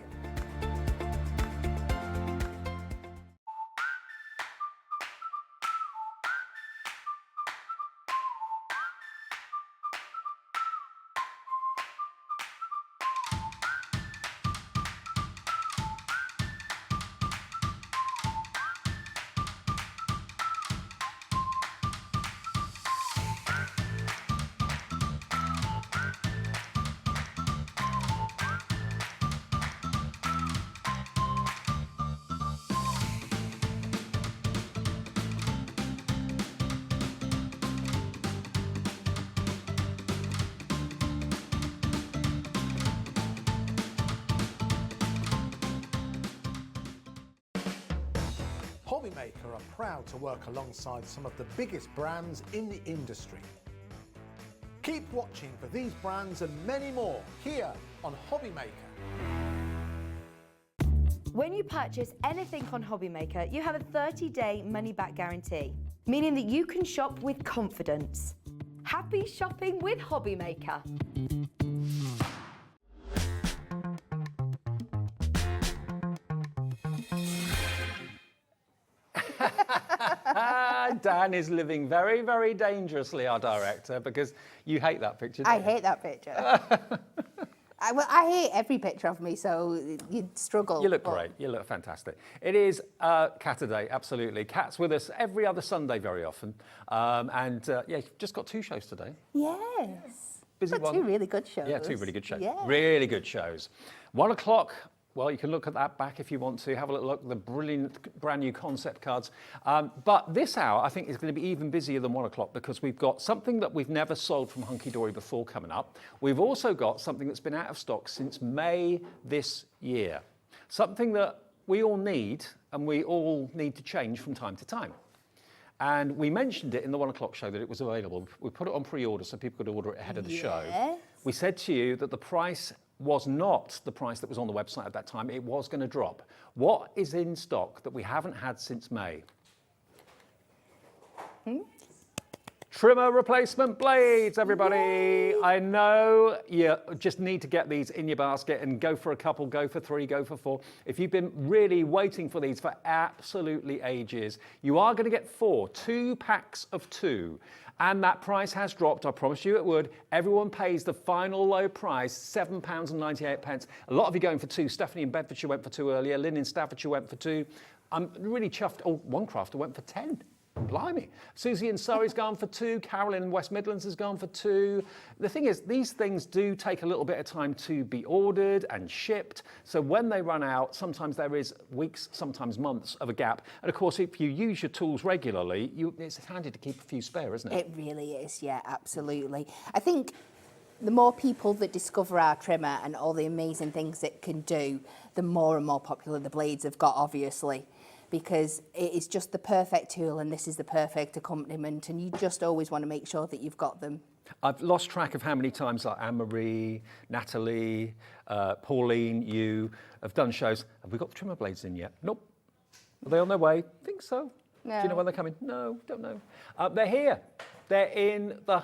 Hobby Maker are proud to work alongside some of the biggest brands in the industry. Keep watching for these brands and many more here on Hobby Maker. When you purchase anything on Hobby Maker, you have a 30-day money-back guarantee, meaning that you can shop with confidence. Happy shopping with Hobby Maker. Dan is living very, very dangerously, our director, because you hate that picture. I hate that picture. I hate every picture of me, so you'd struggle. You look great. You look fantastic. It is Cat a Day, absolutely. Cat's with us every other Sunday very often. Yeah, you've just got 2 shows today. Yes. Busy but one. 2 really good shows. Yeah, 2 really good shows. Yeah. Really good shows. 1 o'clock. Well, you can look at that back if you want to. Have a little look at the brilliant brand new concept cards. But this hour, I think, is going to be even busier than 1 o'clock because we've got something that we've never sold from Hunkydory before coming up. We've also got something that's been out of stock since May this year. Something that we all need and we all need to change from time to time. And we mentioned it in the 1 o'clock show that it was available. We put it on pre-order so people could order it ahead of the show. We said to you that the price was not the price that was on the website at that time. It was going to drop. What is in stock that we haven't had since May? Trimmer replacement blades, everybody. Yay. I know you just need to get these in your basket and go for a couple, go for 3, go for 4. If you've been really waiting for these for absolutely ages, you are going to get 4, 2 packs of 2. And that price has dropped, I promised you it would. Everyone pays the final low price, £7.98. A lot of you going for 2. Stephanie in Bedfordshire went for 2 earlier. Lynn in Staffordshire went for 2. I'm really chuffed. Oh, one crafter went for 10. Blimey. Susie in Surrey's gone for 2. Carolyn in West Midlands has gone for 2. The thing is, these things do take a little bit of time to be ordered and shipped. So when they run out, sometimes there is weeks, sometimes months of a gap. And of course, if you use your tools regularly, it's handy to keep a few spare, isn't it? It really is, yeah, absolutely. I think the more people that discover our trimmer and all the amazing things it can do, the more and more popular the blades have got, obviously. Because it is just the perfect tool and this is the perfect accompaniment and you just always want to make sure that you've got them. I've lost track of how many times like Anne-Marie, Natalie, Pauline, you have done shows. Have we got the trimmer blades in yet? Nope. Are they on their way? I think so. No. Do you know when they're coming? No, don't know. They're here. They're in the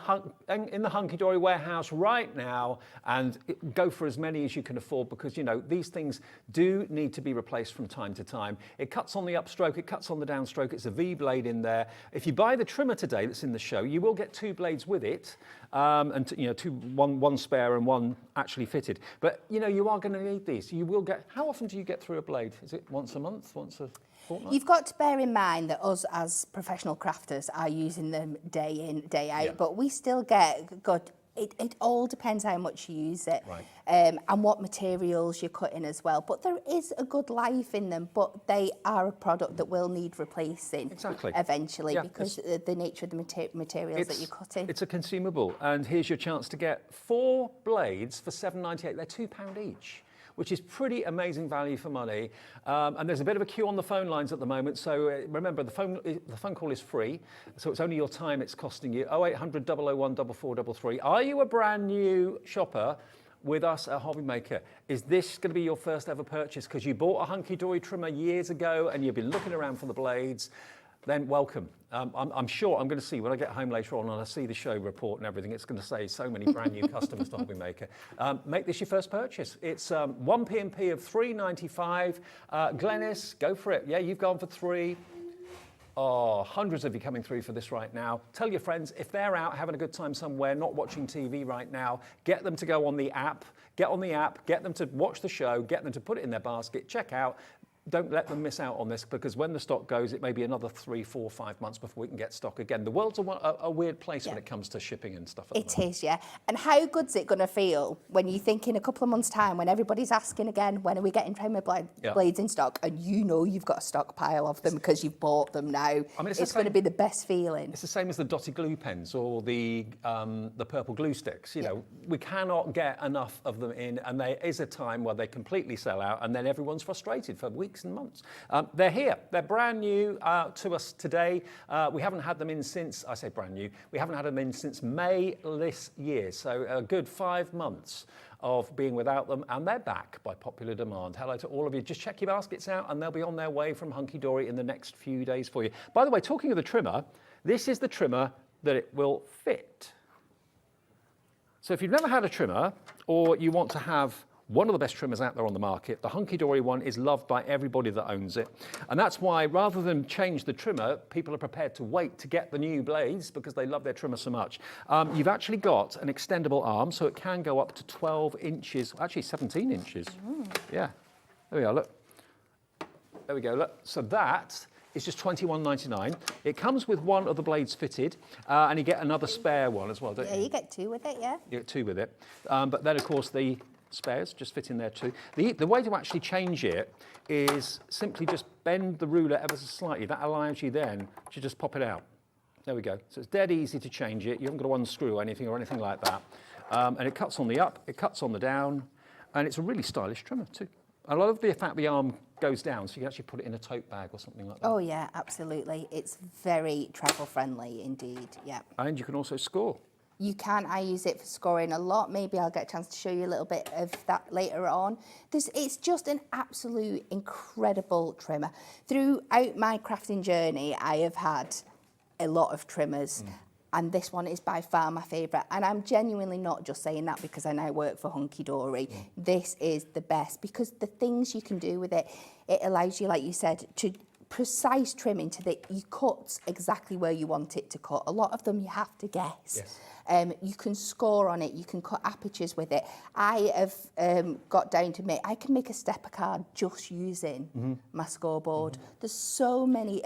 Hunkydory warehouse right now, and go for as many as you can afford, because, you know, these things do need to be replaced from time to time. It cuts on the upstroke, it cuts on the downstroke, it's a V blade in there. If you buy the trimmer today that's in the show, you will get 2 blades with it, and you know, one spare and one actually fitted. But you know, you are going to need these. You will get. How often do you get through a blade? Is it once a month? Once a fortnight? You've got to bear in mind that us as professional crafters are using them day in, day out, but we still get good. It all depends how much you use it, Right. And what materials you're cutting as well. But there is a good life in them, but they are a product that will need replacing eventually, because the nature of the materials that you're cutting. It's a consumable, and here's your chance to get 4 blades for £7.98. They're £2 each, which is pretty amazing value for money. And there's a bit of a queue on the phone lines at the moment. So remember, the phone call is free. So it's only your time it's costing you. 0800 001 4433. Are you a brand new shopper with us at Hobbymaker? Is this going to be your first ever purchase because you bought a Hunkydory trimmer years ago and you've been looking around for the blades? Then welcome. I'm sure I'm going to see when I get home later on and I see the show report and everything, it's going to say so many brand new customers to Hobbymaker. Make this your first purchase. It's 1 P&P of £3.95. Glenys, go for it. Yeah, you've gone for 3. Oh, hundreds of you coming through for this right now. Tell your friends, if they're out having a good time somewhere, not watching TV right now, get them to go on the app. Get on the app, get them to watch the show, get them to put it in their basket, check out. Don't let them miss out on this, because when the stock goes, it may be another 3, 4, 5 months before we can get stock again. The world's a weird place when it comes to shipping and stuff. It is, yeah. And how good's it going to feel when you think in a couple of months' time, when everybody's asking again, when are we getting trimmer blades in stock, and you know you've got a stockpile of them because you've bought them now. I mean, it's going to be the best feeling. It's the same as the dotted glue pens or the purple glue sticks. You know, we cannot get enough of them in, and there is a time where they completely sell out, and then everyone's frustrated for weeks and months. They're here. They're brand new to us today. We haven't had them in since, I say brand new, we haven't had them in since May this year. So a good 5 months of being without them, and they're back by popular demand. Hello to all of you. Just check your baskets out and they'll be on their way from Hunkydory in the next few days for you. By the way, talking of the trimmer, this is the trimmer that it will fit. So if you've never had a trimmer, or you want to have one of the best trimmers out there on the market, the Hunkydory one is loved by everybody that owns it. And that's why, rather than change the trimmer, people are prepared to wait to get the new blades because they love their trimmer so much. You've actually got an extendable arm, so it can go up to 12 inches, actually 17 inches. Yeah, there we are, look. There we go, look. So that is just £21.99. It comes with one of the blades fitted, and you get another spare one as well, don't you? Yeah, you get 2 with it, yeah. You get 2 with it. But then, of course, the spares just fit in there too. The way to actually change it is simply just bend the ruler ever so slightly. That allows you then to just pop it out. There we go. So it's dead easy to change it. You haven't got to unscrew anything or anything like that. And it cuts on the up, it cuts on the down, and it's a really stylish trimmer too. I love the fact the arm goes down, so you can actually put it in a tote bag or something like that. Oh yeah, absolutely. It's very travel friendly indeed, yeah. And you can also score. You can. I use it for scoring a lot. Maybe I'll get a chance to show you a little bit of that later on. It's just an absolute incredible trimmer. Throughout my crafting journey, I have had a lot of trimmers, and this one is by far my favourite. And I'm genuinely not just saying that because I now work for Hunkydory. This is the best because the things you can do with it, it allows you, like you said, to precise trimming to you cut exactly where you want it to cut. A lot of them you have to guess. Yes. You can score on it, you can cut apertures with it. I have got down to I can make a stepper card just using my scoreboard. There's so many,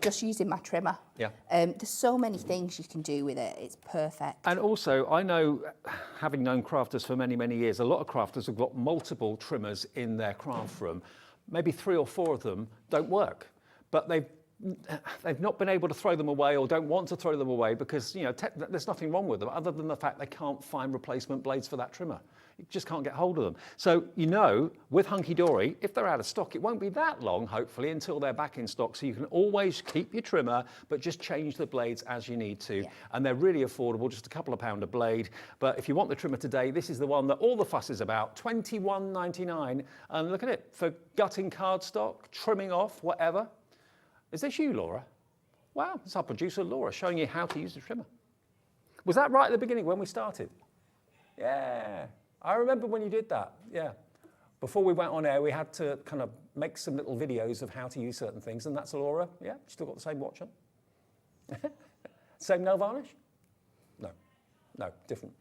just using my trimmer. Yeah. There's so many things you can do with it. It's perfect. And also, I know, having known crafters for many, many years, a lot of crafters have got multiple trimmers in their craft room. Maybe 3 or 4 of them don't work, but they've not been able to throw them away or don't want to throw them away because, you know, there's nothing wrong with them other than the fact they can't find replacement blades for that trimmer. You just can't get hold of them. So, you know, with Hunkydory, if they're out of stock, it won't be that long, hopefully, until they're back in stock. So you can always keep your trimmer, but just change the blades as you need to. Yeah. And they're really affordable, just a couple of £1 a blade. But if you want the trimmer today, this is the one that all the fuss is about, £21.99. And look at it, for gutting cardstock, trimming off, whatever. Is this you, Laura? Wow, it's our producer, Laura, showing you how to use the trimmer. Was that right at the beginning when we started? Yeah, I remember when you did that, yeah. Before we went on air, we had to kind of make some little videos of how to use certain things, and that's Laura, yeah? Still got the same watch on? Same nail varnish? No, different.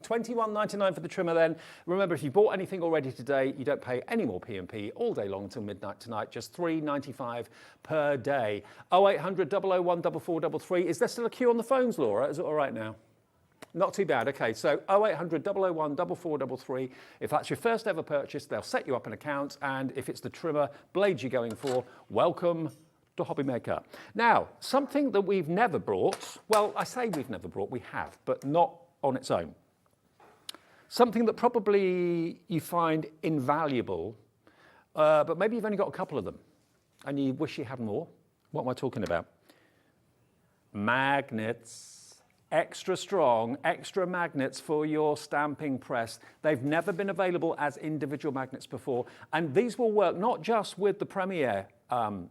$21.99 for the trimmer then. Remember, if you bought anything already today, you don't pay any more P&P all day long until midnight tonight, just $3.95 per day. 0800 001 4433. Is there still a queue on the phones, Laura? Is it all right now? Not too bad, okay. So 0800 001 4433. If that's your first ever purchase, they'll set you up an account, and if it's the trimmer blades you're going for, welcome to Hobby Maker. Now, something that we've never brought, well, I say we've never brought, we have, but not on its own. Something that probably you find invaluable, but maybe you've only got a couple of them and you wish you had more. What am I talking about? Magnets. Extra strong, extra magnets for your stamping press. They've never been available as individual magnets before, and these will work not just with the Premiere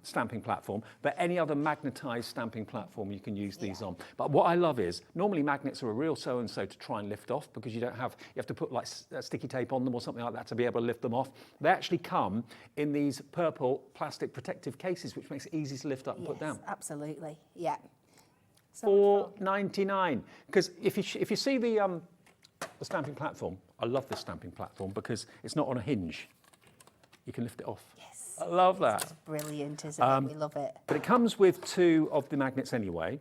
stamping platform, but any other magnetized stamping platform you can use these on. But what I love is, normally magnets are a real so-and-so to try and lift off, because you have to put like sticky tape on them or something like that to be able to lift them off. They actually come in these purple plastic protective cases, which makes it easy to lift up and put down. Absolutely, yeah. $4.99. Because if you see the stamping platform, I love this stamping platform because it's not on a hinge. You can lift it off. Yes. I love that. It's brilliant, isn't it? We love it. But it comes with 2 of the magnets anyway.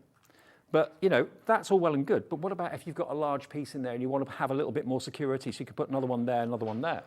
But, you know, that's all well and good. But what about if you've got a large piece in there and you want to have a little bit more security, so you could put another one there, another one there?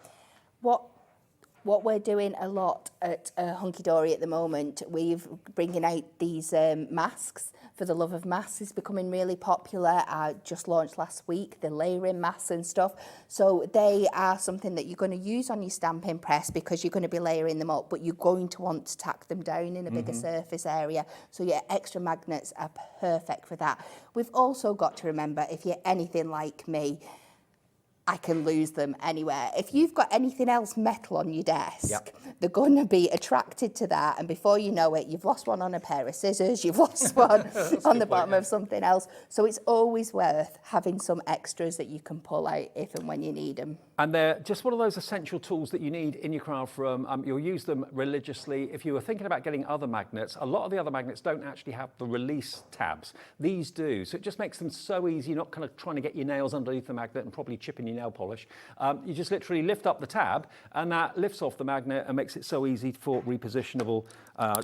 What we're doing a lot at Hunkydory at the moment, we're bringing out these masks. For the Love of Masks is becoming really popular. I just launched last week, the layering masks and stuff. So they are something that you're going to use on your stamping press, because you're going to be layering them up, but you're going to want to tack them down in a bigger surface area. So your extra magnets are perfect for that. We've also got to remember, if you're anything like me, I can lose them anywhere. If you've got anything else metal on your desk, they're going to be attracted to that, and before you know it, you've lost one on a pair of scissors, you've lost one on the bottom of something else. So it's always worth having some extras that you can pull out if and when you need them. And they're just one of those essential tools that you need in your craft room. You'll use them religiously. If you were thinking about getting other magnets, a lot of the other magnets don't actually have the release tabs. These do, so it just makes them so easy. You're not kind of trying to get your nails underneath the magnet and probably chipping your nail polish. You just literally lift up the tab, and that lifts off the magnet and makes it so easy for repositionable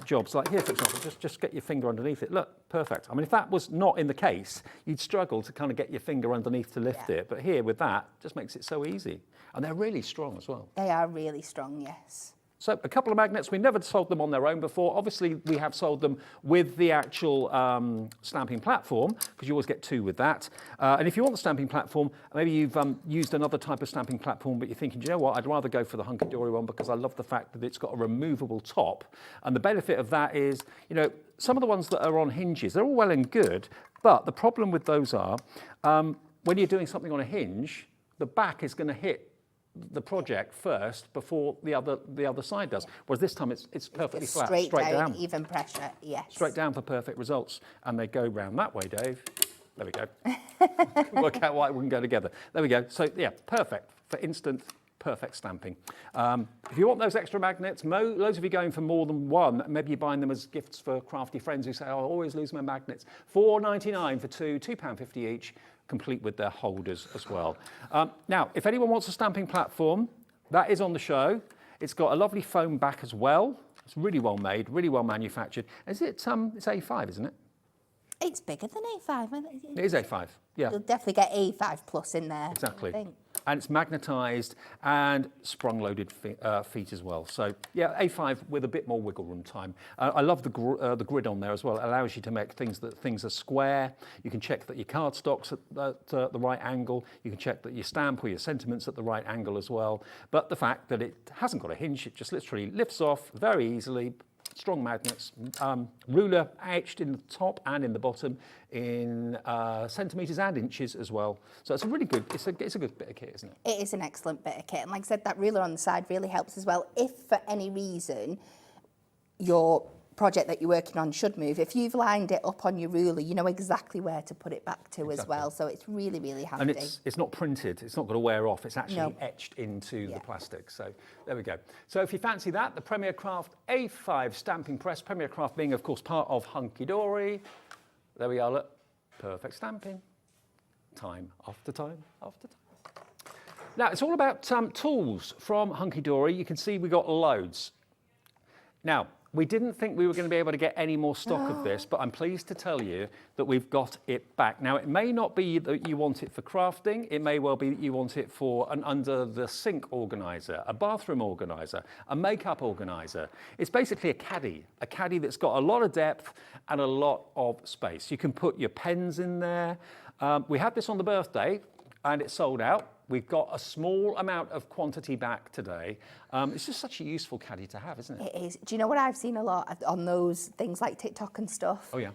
jobs. Like here, for example, just get your finger underneath it. Look, perfect. I mean, if that was not in the case, you'd struggle to kind of get your finger underneath to lift it. But here, with that, just makes it so easy. And they're really strong as well. They are really strong, yes. So a couple of magnets, we never sold them on their own before. Obviously, we have sold them with the actual stamping platform, because you always get 2 with that. And if you want the stamping platform, maybe you've used another type of stamping platform, but you're thinking, do you know what, I'd rather go for the Hunkydory one, because I love the fact that it's got a removable top. And the benefit of that is, you know, some of the ones that are on hinges, they're all well and good, but the problem with those are, when you're doing something on a hinge, the back is going to hit the project first before the other side does. Whereas this time it's perfectly flat, straight down. Even pressure, yes. Straight down for perfect results. And they go round that way, Dave. There we go. Work out why it wouldn't go together. There we go. So yeah, perfect for instant, perfect stamping. If you want those extra magnets, loads of you going for more than one. Maybe you're buying them as gifts for crafty friends who say, oh, I always lose my magnets. £4.99 for 2, £2.50 each, complete with their holders as well. Now, if anyone wants a stamping platform, that is on the show. It's got a lovely foam back as well. It's really well made, really well manufactured. Is it? It's A5, isn't it? It's bigger than A5. It is A5, yeah. You'll definitely get A5 plus in there. Exactly. I think. And it's magnetised and sprung-loaded feet as well. So, yeah, A5 with a bit more wiggle room time. I love the grid on there as well. It allows you to make things are square. You can check that your cardstock's at the right angle. You can check that your stamp or your sentiment's at the right angle as well. But the fact that it hasn't got a hinge, it just literally lifts off very easily. Strong magnets, ruler etched in the top and in the bottom in centimetres and inches as well. So it's a really good, it's a good bit of kit, isn't it? It is an excellent bit of kit. And like I said, that ruler on the side really helps as well. If for any reason your project that you're working on should move, if you've lined it up on your ruler, you know exactly where to put it back to as well. So it's really, really handy. And it's not printed, it's not going to wear off, it's actually No. etched into the plastic. So there we go. So if you fancy that, the Premier Craft A5 stamping press, Premier Craft being, of course, part of Hunkydory. There we are, look, perfect stamping. Time after time after time. Now, it's all about tools from Hunkydory. You can see we got loads. Now, we didn't think we were going to be able to get any more stock of this, but I'm pleased to tell you that we've got it back. Now, it may not be that you want it for crafting. It may well be that you want it for an under-the-sink organiser, a bathroom organiser, a makeup organiser. It's basically a caddy that's got a lot of depth and a lot of space. You can put your pens in there. We had this on the birthday, and it sold out. We've got a small amount of quantity back today. It's just such a useful caddy to have, isn't it? It is. Do you know what I've seen a lot on those things like TikTok and stuff? Oh, yeah.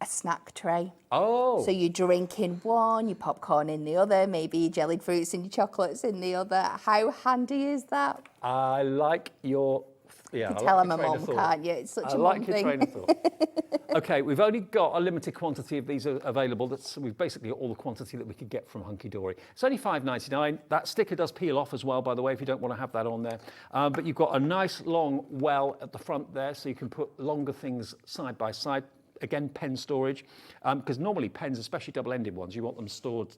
A snack tray. Oh. So you drink in one, your popcorn in the other, maybe your jellied fruits and your chocolates in the other. How handy is that? I like your... Yeah, You can tell I'm a mum, can't you? It's such a mum thing. I like your train of thought. Okay, we've only got a limited quantity of these available. We've basically got all the quantity that we could get from Hunkydory. It's only £5.99. That sticker does peel off as well, by the way, if you don't want to have that on there. But you've got a nice long well at the front there, so you can put longer things side by side. Again, pen storage, because normally pens, especially double-ended ones, you want them stored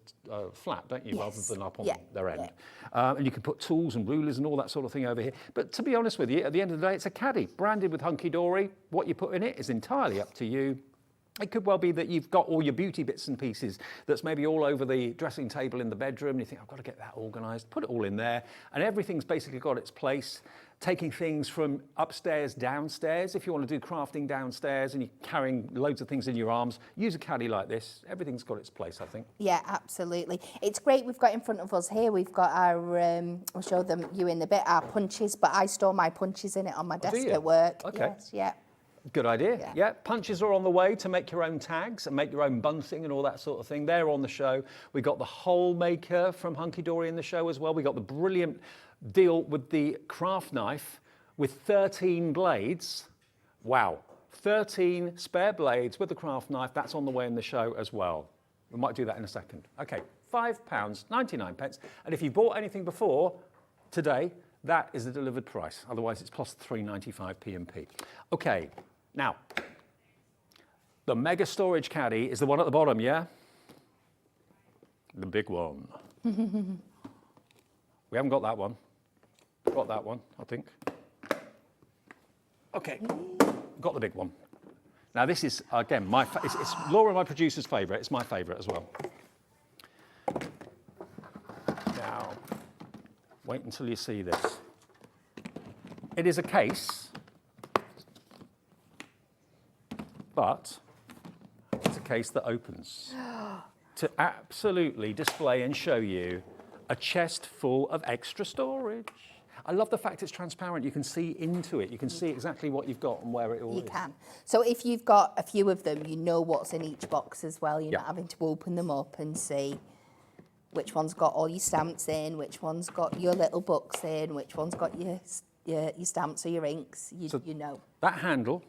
flat, don't you, rather than up on their end. And you can put tools and rulers and all that sort of thing over here. But to be honest with you, at the end of the day, it's a caddy, branded with Hunkydory. What you put in it is entirely up to you. It could well be that you've got all your beauty bits and pieces that's maybe all over the dressing table in the bedroom, and you think, I've got to get that organised, put it all in there, and everything's basically got its place. Taking things from upstairs, downstairs. If you want to do crafting downstairs and you're carrying loads of things in your arms, use a caddy like this. Everything's got its place, I think. Yeah, absolutely. It's great. We've got in front of us here, we've got our, I'll show them you in a bit, our punches, but I store my punches in it on my desk at work. Okay. Yes, yeah. Good idea. Yeah, punches are on the way to make your own tags and make your own bunting and all that sort of thing. They're on the show. We got the hole maker from Hunkydory in the show as well. We got the brilliant deal with the craft knife with 13 blades. Wow, 13 spare blades with the craft knife. That's on the way in the show as well. We might do that in a second. Okay, £5.99. And if you bought anything before today, that is the delivered price. Otherwise, it's plus 3.95 P&P. Okay. Now, the mega storage caddy is the one at the bottom, yeah? The big one. We haven't got that one. Got that one, I think. Okay, got the big one. Now this is, again, it's Laura, my producer's favourite. It's my favourite as well. Now, wait until you see this. It is a case, but it's a case that opens to absolutely display and show you a chest full of extra storage. I love the fact it's transparent. You can see into it. You can see exactly what you've got and where it all is. You can. So if you've got a few of them, you know what's in each box as well. You're not having to open them up and see which one's got all your stamps in, which one's got your little books in, which one's got your stamps or your inks. You know. That handle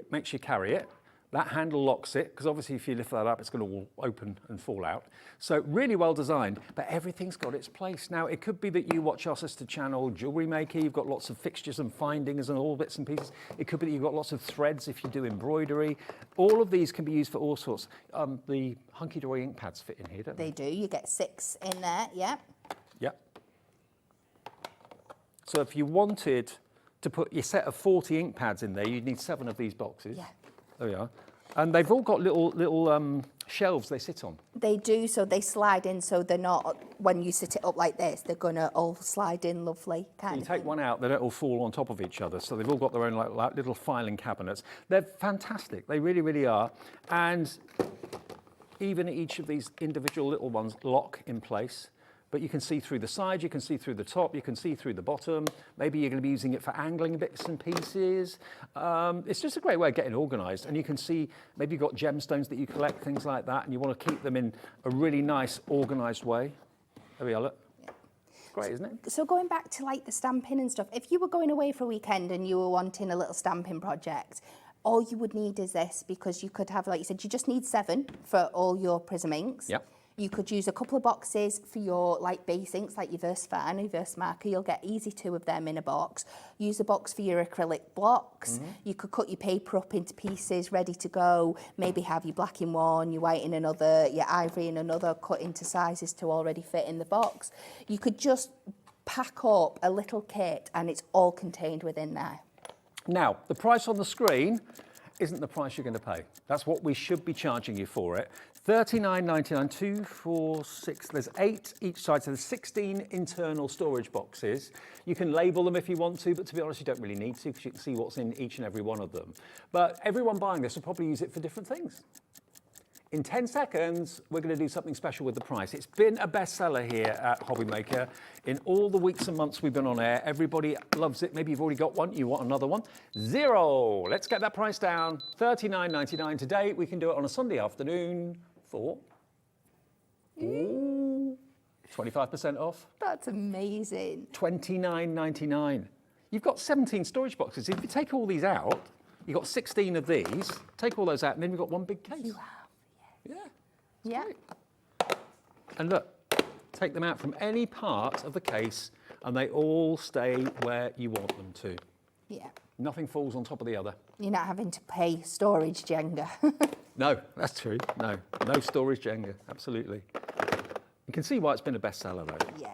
makes you carry it. That handle locks it, because obviously if you lift that up, it's going to open and fall out. So really well designed, but everything's got its place. Now, it could be that you watch our sister channel, Jewellery Maker. You've got lots of fixtures and findings and all bits and pieces. It could be that you've got lots of threads if you do embroidery. All of these can be used for all sorts. The Hunkydory ink pads fit in here, don't they? They do. You get 6 in there, yeah. Yep. So if you wanted to put your set of 40 ink pads in there, you'd need 7 of these boxes. Yeah. There we are. And they've all got little shelves they sit on. They do, so they slide in, so they're not, when you sit it up like this, they're going to all slide in lovely. You take one out, they don't all fall on top of each other, so they've all got their own like little filing cabinets. They're fantastic, they really, really are. And even each of these individual little ones lock in place. But you can see through the side, you can see through the top, you can see through the bottom. Maybe you're going to be using it for angling bits and pieces. It's just a great way of getting organised. And you can see, maybe you've got gemstones that you collect, things like that, and you want to keep them in a really nice, organised way. There we are, look. Great, isn't it? So going back to like the stamping and stuff, if you were going away for a weekend and you were wanting a little stamping project, all you would need is this, because you could have, like you said, you just need 7 for all your prism inks. Yep. You could use a couple of boxes for your like base inks, like your Versafine, your Versamarker. You'll get easy 2 of them in a box. Use a box for your acrylic blocks. You could cut your paper up into pieces, ready to go. Maybe have your black in one, your white in another, your ivory in another, cut into sizes to already fit in the box. You could just pack up a little kit and it's all contained within there. Now, the price on the screen isn't the price you're going to pay. That's what we should be charging you for it. $39.99, 2, 4, 6, there's 8 each side, so there's 16 internal storage boxes. You can label them if you want to, but to be honest, you don't really need to, because you can see what's in each and every one of them. But everyone buying this will probably use it for different things. In 10 seconds, we're going to do something special with the price. It's been a bestseller here at Hobby Maker. In all the weeks and months we've been on air, everybody loves it. Maybe you've already got one, you want another one. 0. Let's get that price down. $39.99 today. We can do it on a Sunday afternoon for 25% off. That's amazing. $29.99. You've got 17 storage boxes. If you take all these out, you've got 16 of these. Take all those out, and then you've got one big case. You have, Yeah. yeah. And look, take them out from any part of the case and they all stay where you want them to. Yeah. Nothing falls on top of the other. You're not having to pay storage Jenga. No, that's true. No storage Jenga, absolutely. You can see why it's been a bestseller though. Yeah.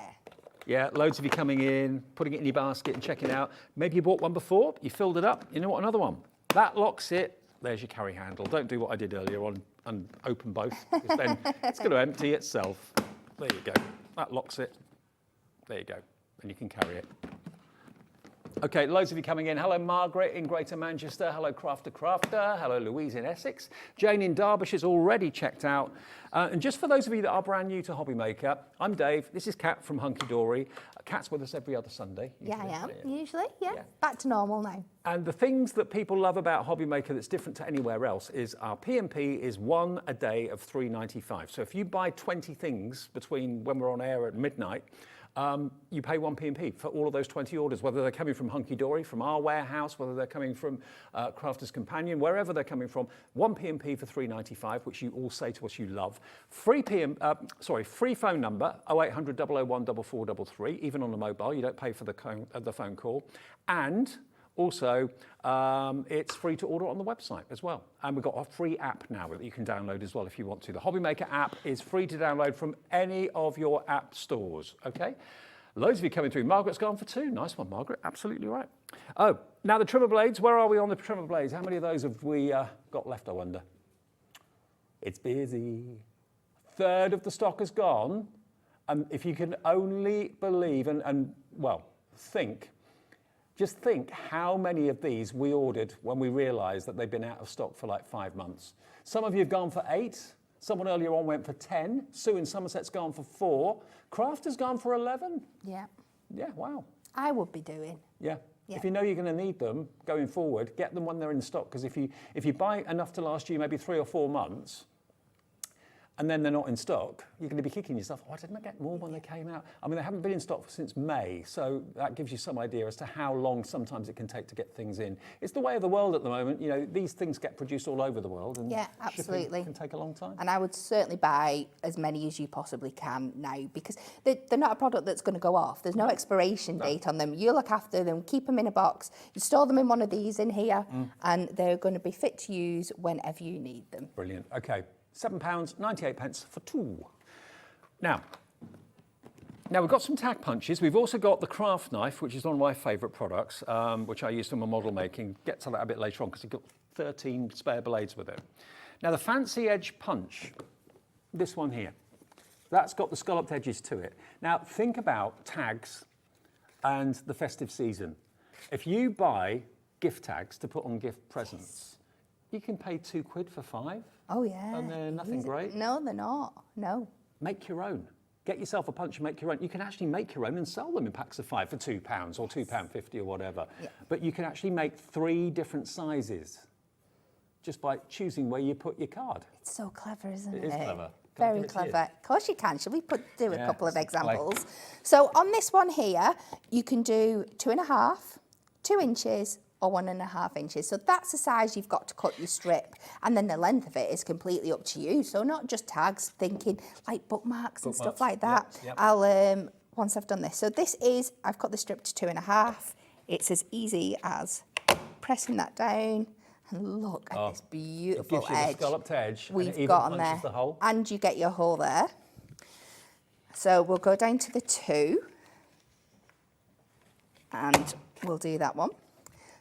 Yeah, loads of you coming in, putting it in your basket and checking it out. Maybe you bought one before, you filled it up, you know what, another one. That locks it, there's your carry handle. Don't do what I did earlier on and open both, because then it's going to empty itself. There you go, that locks it. There you go, and you can carry it. Okay, loads of you coming in. Hello, Margaret in Greater Manchester. Hello, Crafter. Hello, Louise in Essex. Jane in Derbyshire's already checked out. And just for those of you that are brand new to Hobby Maker, I'm Dave. This is Kat from Hunkydory. Kat's with us every other Sunday. Yeah, I am, usually, yeah. Back to normal now. And the things that people love about Hobby Maker that's different to anywhere else is our P&P is 1 a day of $3.95. So if you buy 20 things between when we're on air at midnight, you pay 1 P&P for all of those 20 orders, whether they're coming from Hunkydory, from our warehouse, whether they're coming from Crafter's Companion, wherever they're coming from. 1 P&P for $3.95, which you all say to us you love. Free phone number 0800 001 4433. Even on the mobile, you don't pay for the phone call, and also, it's free to order on the website as well. And we've got a free app now that you can download as well if you want to. The Hobby Maker app is free to download from any of your app stores, okay? Loads of you coming through. Margaret's gone for 2. Nice one, Margaret. Absolutely right. Oh, now the trimmer blades. Where are we on the trimmer blades? How many of those have we got left, I wonder? It's busy. 1/3 of the stock has gone. If you can only believe and think, just think how many of these we ordered when we realised that they've been out of stock for like 5 months. Some of you have gone for 8. Someone earlier on went for 10. Sue in Somerset's gone for 4. Crafter's gone for 11. Yeah. Yeah, wow. I would be doing. Yeah. Yeah. If you know you're going to need them going forward, get them when they're in stock. Because if you buy enough to last you maybe 3 or 4 months, and then they're not in stock, you're going to be kicking yourself, oh, didn't I get more when they came out? I mean, they haven't been in stock since May, so that gives you some idea as to how long sometimes it can take to get things in. It's the way of the world at the moment. You know, these things get produced all over the world, and yeah, absolutely, can take a long time. And I would certainly buy as many as you possibly can now, because they're not a product that's going to go off. There's no expiration date on them. You look after them, keep them in a box, you store them in one of these in here, and they're going to be fit to use whenever you need them. Brilliant. Okay. £7.98 for 2. Now we've got some tag punches. We've also got the craft knife, which is one of my favourite products, which I use for my model making. Get to that a bit later on because it's got 13 spare blades with it. Now the fancy edge punch, this one here, that's got the scalloped edges to it. Now think about tags and the festive season. If you buy gift tags to put on gift presents, you can pay £2 for 5. Oh yeah. And they're nothing great. No, they're not. No. Make your own. Get yourself a punch and make your own. You can actually make your own and sell them in packs of 5 for £2 or £2.50 or whatever. Yeah. But you can actually make 3 different sizes just by choosing where you put your card. It's so clever, isn't it? It is clever. Very clever. Of course you can. Shall we do a couple of examples? So on this one here, you can do 2.5, 2 inches, or 1.5 inches. So that's the size you've got to cut your strip. And then the length of it is completely up to you. So not just tags, thinking like bookmarks and stuff like that. Yep. I'll, once I've done this. So this is, I've cut the strip to 2.5. It's as easy as pressing that down. And look at this beautiful It gives you edge the scalloped edge. we've and it even got on punches there. the hole. And you get your hole there. So we'll go down to the 2. And we'll do that one.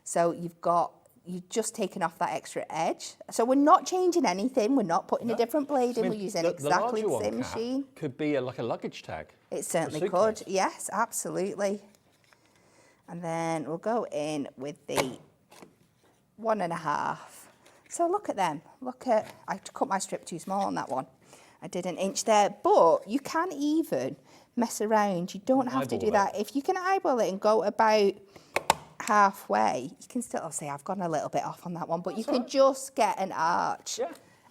So you've just taken off that extra edge. So we're not changing anything. We're not putting a different blade in. We're using exactly the same machine. Could be like a luggage tag. It certainly could. Yes, absolutely. And then we'll go in with the 1.5. So look at them. Look at, I cut my strip too small on that one. I did 1 inch there, but you can even mess around. You don't have to do that. If you can eyeball it and go about halfway, you can still, I'll say I've gone a little bit off on that one, but you can just get an arch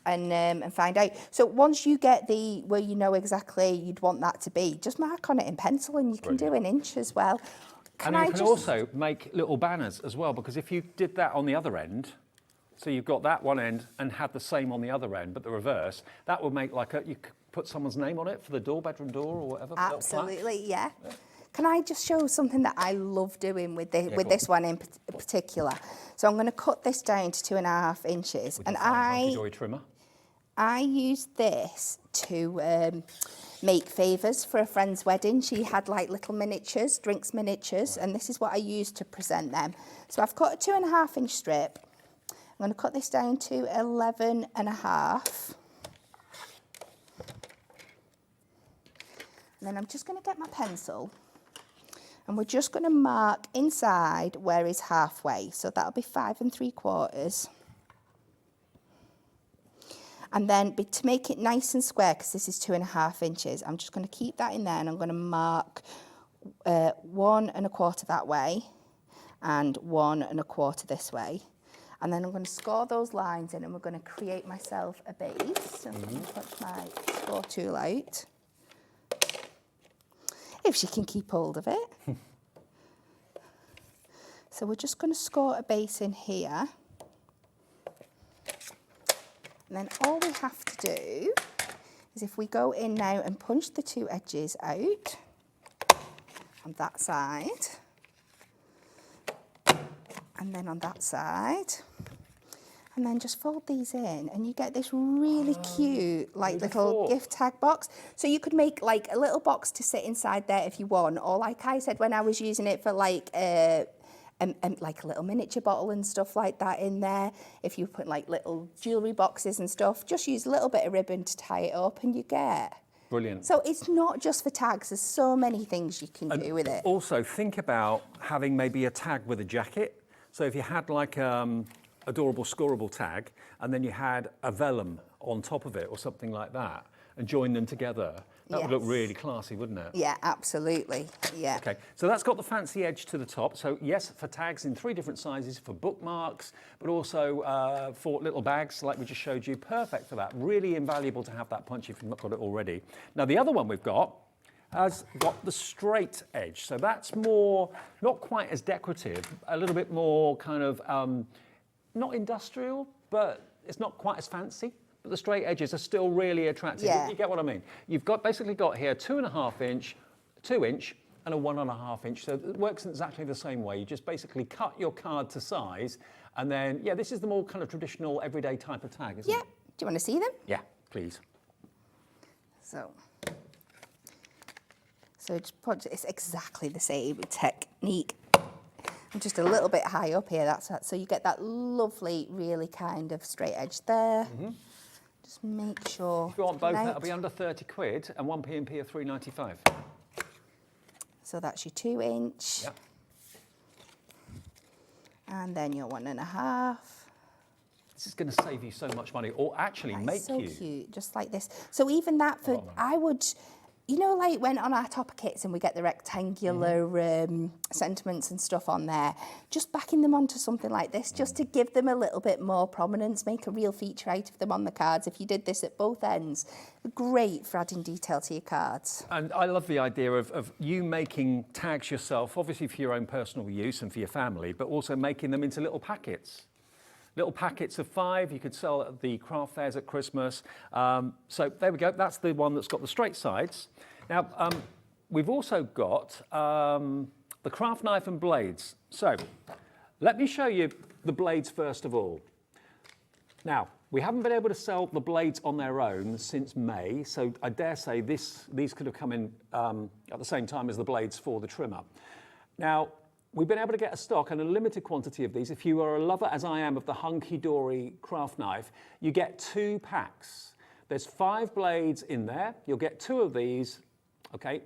and find out. So once you get where you know exactly you'd want that to be, just mark on it in pencil and you can do 1 inch as well. And you can also make little banners as well, because if you did that on the other end, so you've got that one end and had the same on the other end, but the reverse, that would make like you could put someone's name on it for the bedroom door or whatever. Absolutely, yeah. Can I just show something that I love doing with this one in particular? So I'm going to cut this down to 2.5 inches. And Hunkydory trimmer. I use this to make favours for a friend's wedding. She had like little miniatures, drinks miniatures, and this is what I use to present them. So I've cut a 2.5 inch strip. I'm going to cut this down to 11.5. And then I'm just going to get my pencil and we're just going to mark inside where is halfway. So that'll be 5 3/4. And then to make it nice and square, because this is 2.5 inches, I'm just going to keep that in there and I'm going to mark 1 1/4 that way and 1 1/4 this way. And then I'm going to score those lines in and we're going to create myself a base. So I'm going to put my score tool out. If she can keep hold of it. So we're just going to score a base in here. And then all we have to do is if we go in now and punch the 2 edges out on that side, and then on that side, and then just fold these in and you get this really cute like little gift tag box. So you could make like a little box to sit inside there if you want, or like I said when I was using it for like like a little miniature bottle and stuff like that in there. If you put like little jewellery boxes and stuff, just use a little bit of ribbon to tie it up and you get. Brilliant. So it's not just for tags, there's so many things you can do with it. Also think about having maybe a tag with a jacket. So if you had like adorable scoreable tag and then you had a vellum on top of it or something like that and join them together, that would look really classy, wouldn't it? Yeah, absolutely. Yeah. Okay, so that's got the fancy edge to the top. So yes, for tags in 3 different sizes, for bookmarks, but also for little bags like we just showed you. Perfect for that. Really invaluable to have that punch if you've not got it already. Now the other one we've got has got the straight edge. So that's more, not quite as decorative, a little bit more kind of, not industrial, but it's not quite as fancy. But the straight edges are still really attractive. Yeah. You get what I mean? You've basically got here 2.5 inch, 2 inch, and a 1.5 inch. So it works in exactly the same way. You just basically cut your card to size, and then, yeah, this is the more kind of traditional everyday type of tag, isn't it? Yeah. Do you want to see them? Yeah, please. So just put, it's exactly the same technique. I'm just a little bit high up here, that's that. So you get that lovely, really kind of straight edge there. Just make sure. If you want both, that'll be under 30 quid and 1 P&P of 3.95. So that's your 2 inch. Yep. And then your 1.5. This is going to save you so much money, or actually That make is so you. cute, just like this. So even that for, you know, like when on our topper kits and we get the rectangular sentiments and stuff on there, just backing them onto something like this, just to give them a little bit more prominence, make a real feature out of them on the cards. If you did this at both ends, great for adding detail to your cards. And I love the idea of you making tags yourself, obviously for your own personal use and for your family, but also making them into little packets. Little packets of 5, you could sell at the craft fairs at Christmas. So there we go, that's the one that's got the straight sides. Now, we've also got the craft knife and blades. So let me show you the blades first of all. Now, we haven't been able to sell the blades on their own since May, so I dare say these could have come in at the same time as the blades for the trimmer. Now, we've been able to get a stock and a limited quantity of these. If you are a lover, as I am, of the Hunkydory craft knife, you get 2 packs. There's 5 blades in there. You'll get 2 of these, okay,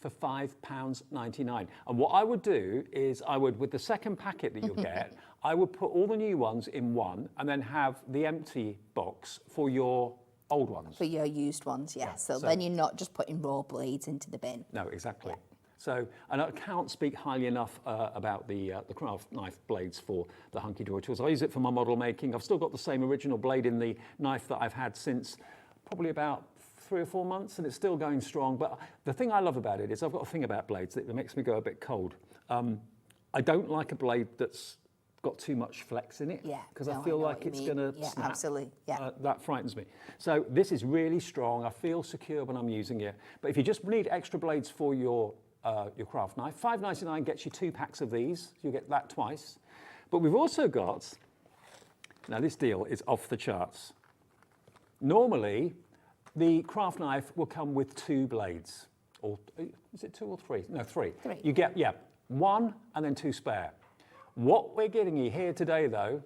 for £5.99. And what I would do is I would, with the second packet that you'll get, I would put all the new ones in one and then have the empty box for your old ones. For your used ones, yes. Yeah. So then you're not just putting raw blades into the bin. No, exactly. Yeah. So, and I can't speak highly enough about the craft knife blades for the Hunkydory tools. I use it for my model making. I've still got the same original blade in the knife that I've had since probably about 3 or 4 months, and it's still going strong. But the thing I love about it is I've got a thing about blades that makes me go a bit cold. I don't like a blade that's got too much flex in it, because I feel like it's going to snap. Absolutely. Yeah. That frightens me. So this is really strong. I feel secure when I'm using it. But if you just need extra blades for your craft knife, £5.99 gets you 2 packs of these. You'll get that twice. But we've also got, now this deal is off the charts. Normally, the craft knife will come with 2 blades. Or is it 2 or 3? No, 3. 3. You get, 1 and then 2 spare. What we're getting you here today, though,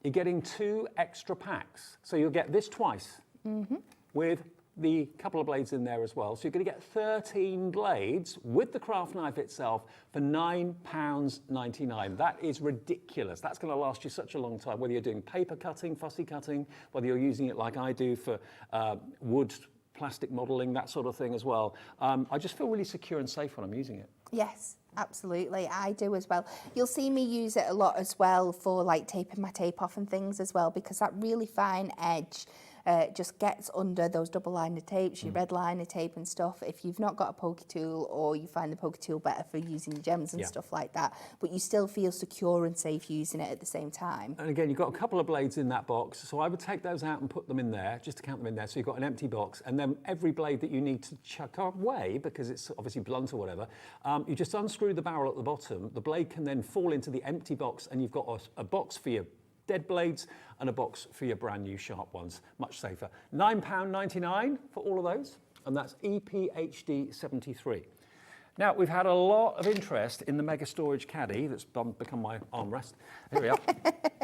you're getting 2 extra packs. So you'll get this twice with the couple of blades in there as well. So you're going to get 13 blades with the craft knife itself for £9.99. That is ridiculous. That's going to last you such a long time, whether you're doing paper cutting, fussy cutting, whether you're using it like I do for wood, plastic modelling, that sort of thing as well. I just feel really secure and safe when I'm using it. Yes, absolutely. I do as well. You'll see me use it a lot as well for like taping my tape off and things as well, because that really fine edge just gets under those double liner tapes, your red liner tape and stuff. If you've not got a pokey tool, or you find the pokey tool better for using your gems and stuff like that, but you still feel secure and safe using it at the same time. And again, you've got a couple of blades in that box, so I would take those out and put them in there, just to count them in there, so you've got an empty box, and then every blade that you need to chuck away, because it's obviously blunt or whatever, you just unscrew the barrel at the bottom, the blade can then fall into the empty box, and you've got a box for your dead blades and a box for your brand new sharp ones, much safer. £9.99 for all of those, and that's EPHD 73. Now, we've had a lot of interest in the Mega Storage Caddy that's become my armrest. Here we are.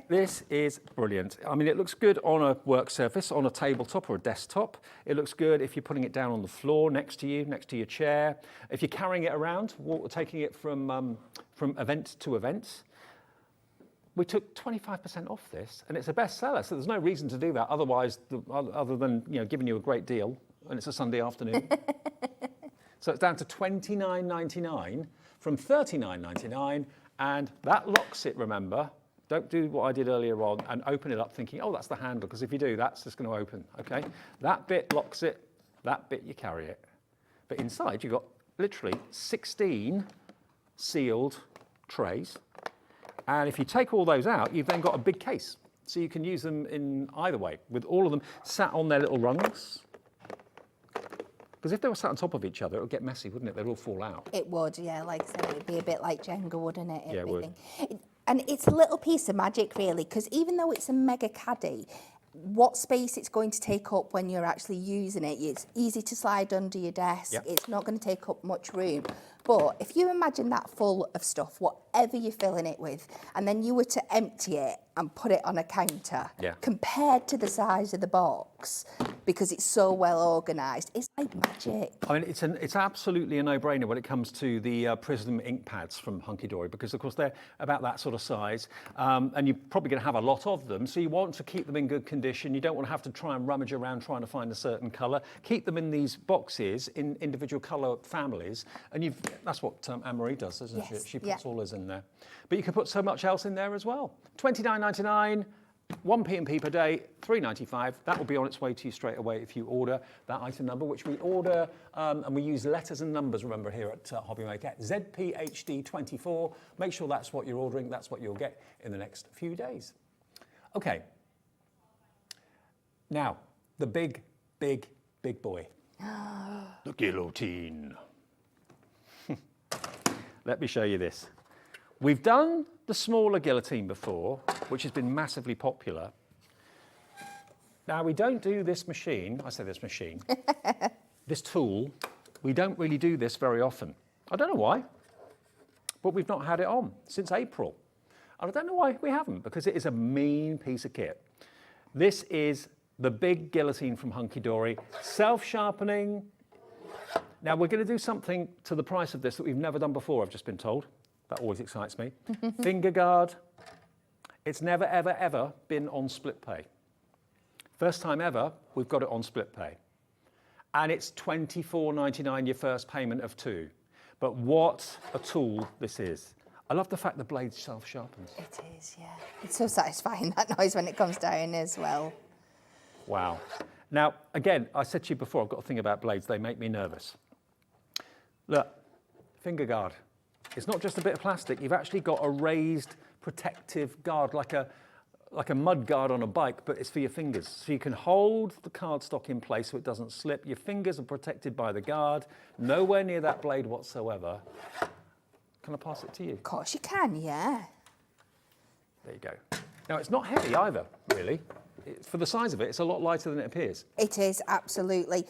This is brilliant. I mean, it looks good on a work surface, on a tabletop or a desktop. It looks good if you're putting it down on the floor next to you, next to your chair. If you're carrying it around, taking it from event to event. We took 25% off this, and it's a bestseller, so there's no reason to do that otherwise, other than giving you a great deal, and it's a Sunday afternoon. So it's down to $29.99 from $39.99, and that locks it, remember. Don't do what I did earlier on and open it up thinking, oh, that's the handle, because if you do, that's just going to open, okay? That bit locks it, that bit you carry it. But inside, you've got literally 16 sealed trays. And if you take all those out, you've then got a big case. So you can use them in either way, with all of them sat on their little rungs. Because if they were sat on top of each other, it would get messy, wouldn't it? They'd all fall out. It would, yeah. Like I said, it would be a bit like Jenga, wouldn't it? Yeah, it would. And it's a little piece of magic, really, because even though it's a mega caddy, what space it's going to take up when you're actually using it, it's easy to slide under your desk. Yep. It's not going to take up much room. But if you imagine that full of stuff, whatever you're filling it with, and then you were to empty it and put it on a counter, compared to the size of the box, because it's so well organised. It's like magic. I mean, it's absolutely a no-brainer when it comes to the Prism ink pads from Hunkydory, because of course they're about that sort of size, and you're probably going to have a lot of them, so you want to keep them in good condition. You don't want to have to try and rummage around trying to find a certain colour. Keep them in these boxes in individual colour families, and that's what Anne-Marie does, doesn't she? She puts all those in there. But you can put so much else in there as well. $29.99. 1 P&P per day, $3.95. That will be on its way to you straight away if you order that item number, which we order, and we use letters and numbers, remember, here at Hobbymaker, ZPHD24. Make sure that's what you're ordering. That's what you'll get in the next few days. Okay. Now, the big boy. The guillotine. Let me show you this. We've done the smaller guillotine before, which has been massively popular. Now, we don't do this machine, I say this machine, this tool, we don't really do this very often. I don't know why, but we've not had it on since April. And I don't know why we haven't, because it is a mean piece of kit. This is the big guillotine from Hunkydory, self-sharpening. Now, we're going to do something to the price of this that we've never done before, I've just been told. That always excites me. Finger guard. It's never, ever, ever been on split pay. First time ever, we've got it on split pay. And it's $24.99 your first payment of 2. But what a tool this is. I love the fact the blade self-sharpens. It is, yeah. It's so satisfying, that noise when it comes down as well. Wow. Now, again, I said to you before, I've got a thing about blades. They make me nervous. Look, finger guard. It's not just a bit of plastic. You've actually got a raised protective guard, like a mud guard on a bike, but it's for your fingers. So you can hold the cardstock in place so it doesn't slip. Your fingers are protected by the guard, nowhere near that blade whatsoever. Can I pass it to you? Of course you can, yeah. There you go. Now, it's not heavy either, really. For the size of it, it's a lot lighter than it appears. It is, absolutely.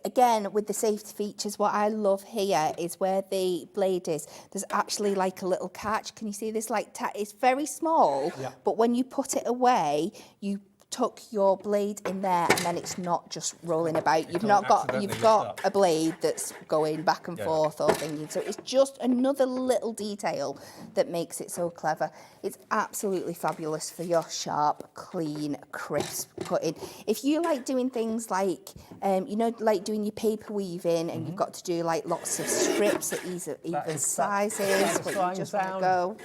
Again, with the safety features, what I love here is where the blade is. There's actually like a little catch. Can you see this? It's very small, but when you put it away, you tuck your blade in there, and then it's not just rolling about. You've got a blade that's going back and forth or thinking. So it's just another little detail that makes it so clever. It's absolutely fabulous for your sharp, clean, crisp cutting. If you like doing things like, like doing your paper weaving, and you've got to do like lots of strips at even sizes, but you just want to go.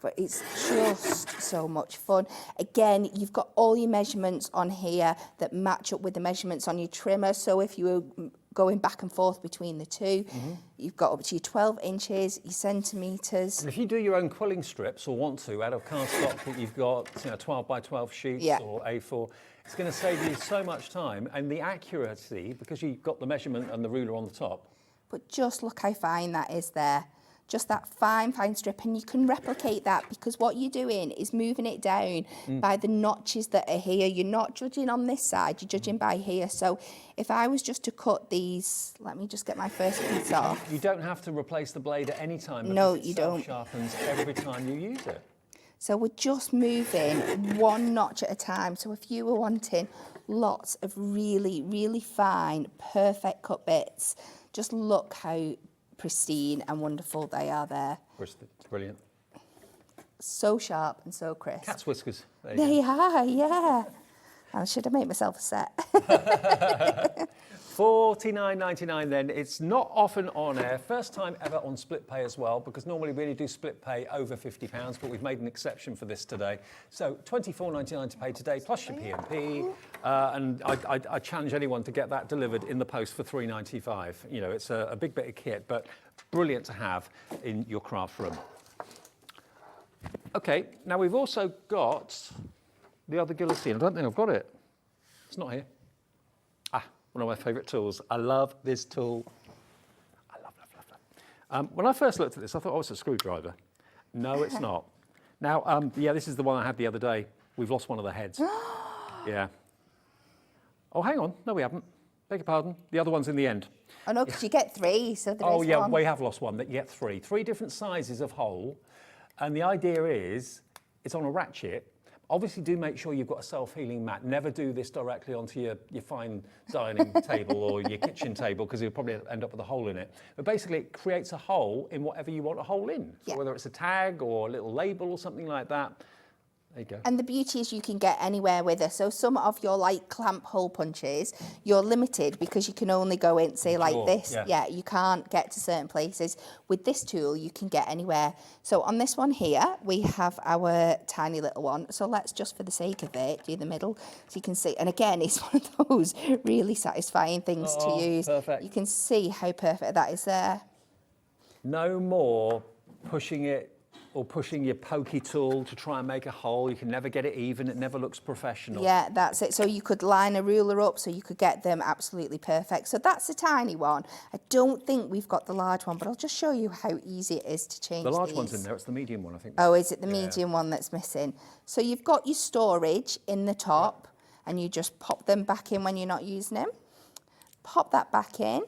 But it's just so much fun. Again, you've got all your measurements on here that match up with the measurements on your trimmer. So if you were going back and forth between the two, you've got up to your 12 inches, your centimetres. And if you do your own quilling strips or want to, out of cardstock that you've got 12 by 12 sheets or A4, it's going to save you so much time, and the accuracy, because you've got the measurement and the ruler on the top. But just look how fine that is there. Just that fine strip, and you can replicate that, because what you're doing is moving it down by the notches that are here. You're not judging on this side, you're judging by here. So if I was just to cut these, let me just get my first piece off. You don't have to replace the blade at any time. No, you don't. It self-sharpens every time you use it. So we're just moving one notch at a time. So if you were wanting lots of really, really fine, perfect cut bits, just look how pristine and wonderful they are there. It's brilliant. So sharp and so crisp. Cat's whiskers. They are, yeah. I should have made myself a set. $49.99 then. It's not often on air. First time ever on split pay as well, because normally we only do split pay over £50, but we've made an exception for this today. So $24.99 to pay today, plus your P&P. And I challenge anyone to get that delivered in the post for $3.95. You know, it's a big bit of kit, but brilliant to have in your craft room. Okay, now we've also got the other guillotine. I don't think I've got it. It's not here. One of my favourite tools. I love this tool. I love. When I first looked at this, I thought, oh, it's a screwdriver. No, it's not. Now, this is the one I had the other day. We've lost one of the heads. Yeah. Oh, hang on. No, we haven't. Beg your pardon. The other one's in the end. Oh, no, because you get 3, so there is one. We have lost one, but you get 3. 3 different sizes of hole. And the idea is, it's on a ratchet, Obviously, do make sure you've got a self-healing mat. Never do this directly onto your fine dining table or your kitchen table, because you'll probably end up with a hole in it. But basically, it creates a hole in whatever you want a hole in. So whether it's a tag or a little label or something like that, there you go. And the beauty is you can get anywhere with it. So some of your like clamp hole punches, you're limited because you can only go in, say like this. Yeah, you can't get to certain places. With this tool, you can get anywhere. So on this one here, we have our tiny little one. So let's just, for the sake of it, do the middle. So you can see, and again, it's one of those really satisfying things to use. Perfect. You can see how perfect that is there. No more pushing it or pushing your pokey tool to try and make a hole. You can never get it even. It never looks professional. Yeah, that's it. So you could line a ruler up so you could get them absolutely perfect. So that's a tiny one. I don't think we've got the large one, but I'll just show you how easy it is to change The large these. one's in there. It's the medium one, I think. Oh, is it the medium one that's missing? So you've got your storage in the top, and you just pop them back in when you're not using them. Pop that back in,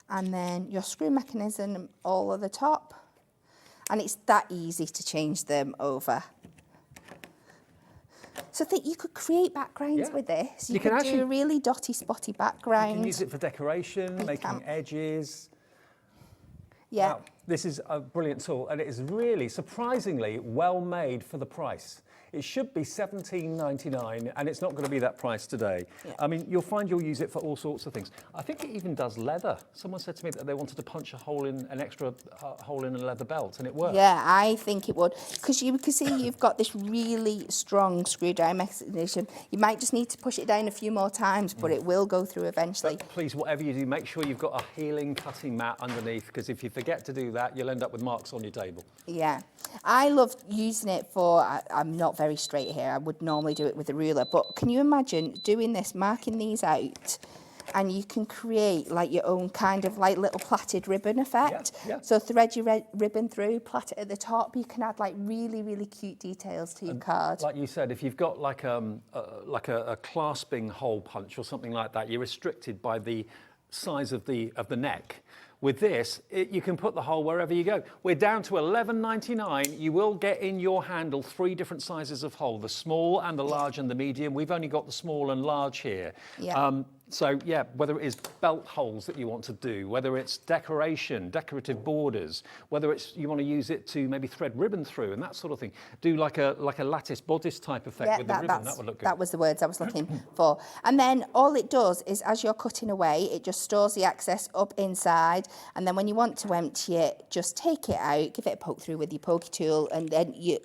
and then your screw mechanism all at the top. And it's that easy to change them over. So I think you could create backgrounds with this. You could actually do a really dotty, spotty background. You can use it for decoration, making edges. Yeah. Wow, this is a brilliant tool, and it is really, surprisingly, well made for the price. It should be $17.99, and it's not going to be that price today. Yeah. I mean, you'll find you'll use it for all sorts of things. I think it even does leather. Someone said to me that they wanted to punch a hole in, an extra hole in a leather belt, and it worked. Yeah, I think it would. Because you can see you've got this really strong screwdriver mechanism. You might just need to push it down a few more times, but it will go through eventually. But please, whatever you do, make sure you've got a healing cutting mat underneath, because if you forget to do that, you'll end up with marks on your table. Yeah. I love using it for, I'm not very straight here, I would normally do it with a ruler, but can you imagine doing this, marking these out, and you can create like your own kind of like little plaited ribbon effect. So thread your ribbon through, plait it at the top. You can add like really, really cute details to your card. Like you said, if you've got like a clasping hole punch or something like that, you're restricted by the size of the neck. With this, you can put the hole wherever you go. We're down to $11.99. You will get in your handle 3 different sizes of hole, the small and the large and the medium. We've only got the small and large here. Yeah. So yeah, whether it is belt holes that you want to do, whether it's decoration, decorative borders, whether it's you want to use it to maybe thread ribbon through and that sort of thing. Do like a lattice bodice type effect with the ribbon. That would look good. That was the words I was looking for. And then all it does is as you're cutting away, it just stores the excess up inside. And then when you want to empty it, just take it out, give it a poke through with your pokey tool, and then you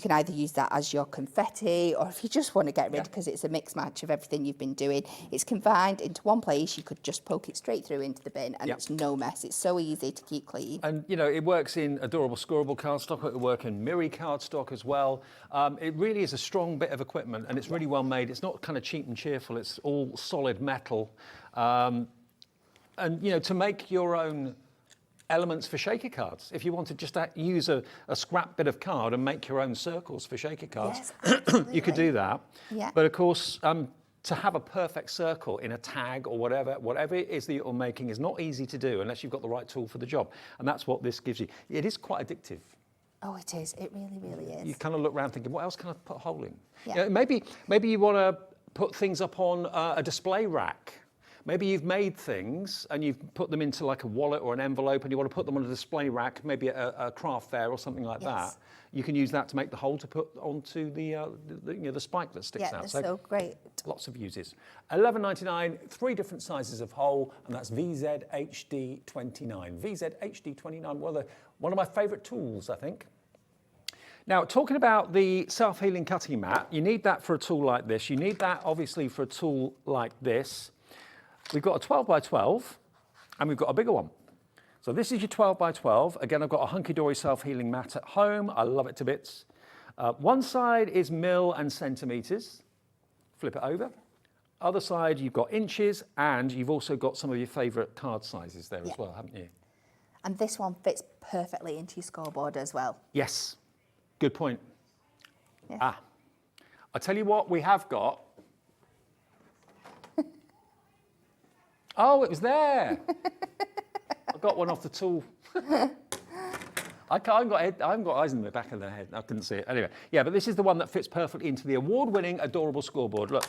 can either use that as your confetti, or if you just want to get rid, because it's a mix match of everything you've been doing, it's confined into one place. You could just poke it straight through into the bin, and it's no mess. It's so easy to keep clean. And you know, it works in adorable scoreable cardstock. It will work in Miri cardstock as well. It really is a strong bit of equipment, and it's really well made. It's not kind of cheap and cheerful. It's all solid metal. And you know, to make your own elements for shaker cards. If you wanted just to use a scrap bit of card and make your own circles for shaker cards, you could do that. Yeah. But of course, to have a perfect circle in a tag or whatever it is that you're making is not easy to do unless you've got the right tool for the job. And that's what this gives you. It is quite addictive. Oh, it is. It really, really is. You kind of look around thinking, what else can I put a hole in? Yeah. You know, maybe you want to put things up on a display rack. Maybe you've made things and you've put them into like a wallet or an envelope and you want to put them on a display rack, maybe a craft fair or something like that. You can use that to make the hole to put onto the spike that sticks out. Yeah, that's so great. Lots of uses. $11.99, 3 different sizes of hole, and that's VZHD29. VZHD29, one of my favourite tools, I think. Now, talking about the self-healing cutting mat, you need that for a tool like this. You need that, obviously, for a tool like this. We've got a 12 by 12 and we've got a bigger one. So this is your 12 by 12. Again, I've got a Hunkydory self-healing mat at home. I love it to bits. One side is mil and centimetres. Flip it over. Other side, you've got inches, and you've also got some of your favourite card sizes there as well, haven't you? And this one fits perfectly into your scoreboard as well. Yes. Good point. Yeah. I'll tell you what we have got. Oh, it was there. I got one off the tool. I haven't got eyes in the back of the head. I couldn't see it. Anyway, yeah, but this is the one that fits perfectly into the award-winning, adorable scoreboard. Look,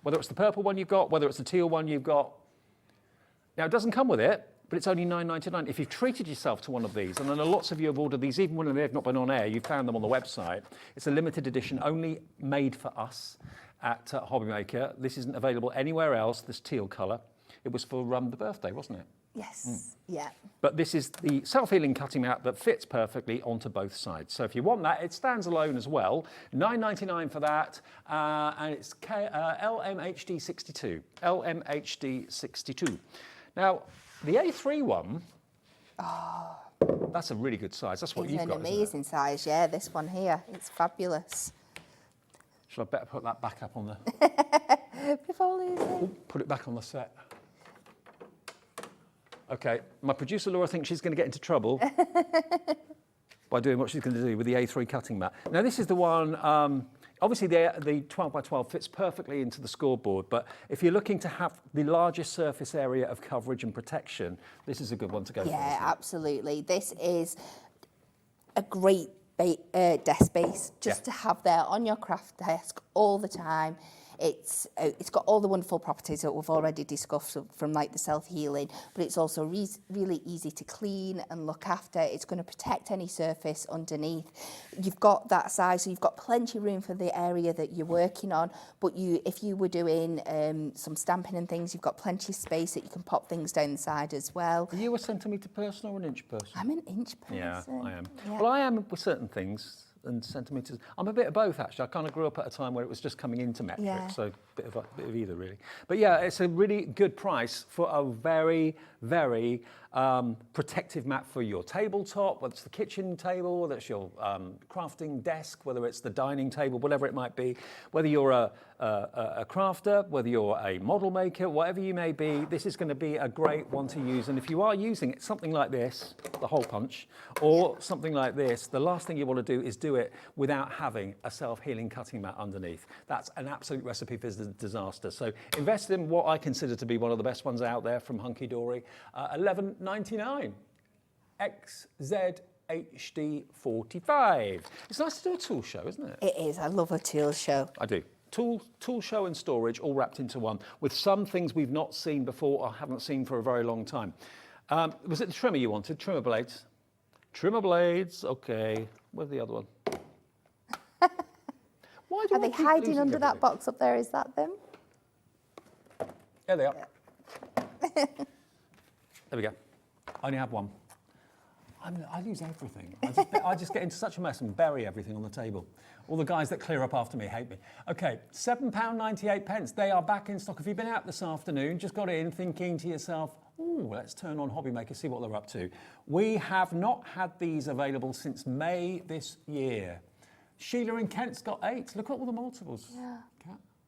whether it's the purple one you've got, whether it's the teal one you've got. Now, it doesn't come with it, but it's only £9.99. If you've treated yourself to one of these, and I know lots of you have ordered these, even when they've not been on air, you found them on the website. It's a limited edition, only made for us at Hobbymaker. This isn't available anywhere else, this teal colour. It was for the birthday, wasn't it? Yes, yeah. But this is the self-healing cutting mat that fits perfectly onto both sides. So if you want that, it stands alone as well. £9.99 for that, and it's LMHD 62. LMHD 62. Now, the A3 one, that's a really good size. That's what you've got, It's an amazing size, yeah, this one here. It's fabulous. Should I better put that back up on the... Before losing. Put it back on the set. Okay, my producer Laura thinks she's going to get into trouble by doing what she's going to do with the A3 cutting mat. Now this is the one, obviously the 12 by 12 fits perfectly into the scoreboard, but if you're looking to have the largest surface area of coverage and protection, this is a good one to go for. Yeah, absolutely. This is a great desk base just to have there on your craft desk all the time. It's got all the wonderful properties that we've already discussed from like the self-healing, but it's also really easy to clean and look after. It's going to protect any surface underneath. You've got that size, so you've got plenty of room for the area that you're working on, but if you were doing some stamping and things, you've got plenty of space that you can pop things down the side as well. Are you a centimetre person or an inch person? I'm an inch person. Yeah, I am. Yeah. Well, I am with certain things. And centimetres. I'm a bit of both, actually. I kind of grew up at a time where it was just coming into metric, so a bit of either, really. But yeah, it's a really good price for a very, very protective mat for your tabletop, whether it's the kitchen table, whether it's your crafting desk, whether it's the dining table, whatever it might be. Whether you're a crafter, whether you're a model maker, whatever you may be, this is going to be a great one to use. And if you are using it, something like this, the hole punch, or something like this, the last thing you want to do is do it without having a self-healing cutting mat underneath. That's an absolute recipe for disaster. So invest in what I consider to be one of the best ones out there from Hunkydory, $11.99. XZHD45. It's nice to do a tool show, isn't it? It is. I love a tool show. I do. Tool show and storage all wrapped into one, with some things we've not seen before or haven't seen for a very long time. Was it the trimmer you wanted? Trimmer blades? Trimmer blades, okay. Where's the other one? Why do Are they hiding under that box up there? Is that them? There they are. There we go. I only have one. I lose everything. I just get into such a mess and bury everything on the table. All the guys that clear up after me hate me. Okay, £7.98. They are back in stock. If you've been out this afternoon, just got in thinking to yourself, ooh, let's turn on Hobbymaker, see what they're up to. We have not had these available since May this year. Sheila in Kent's got 8. Look at all the multiples. Yeah.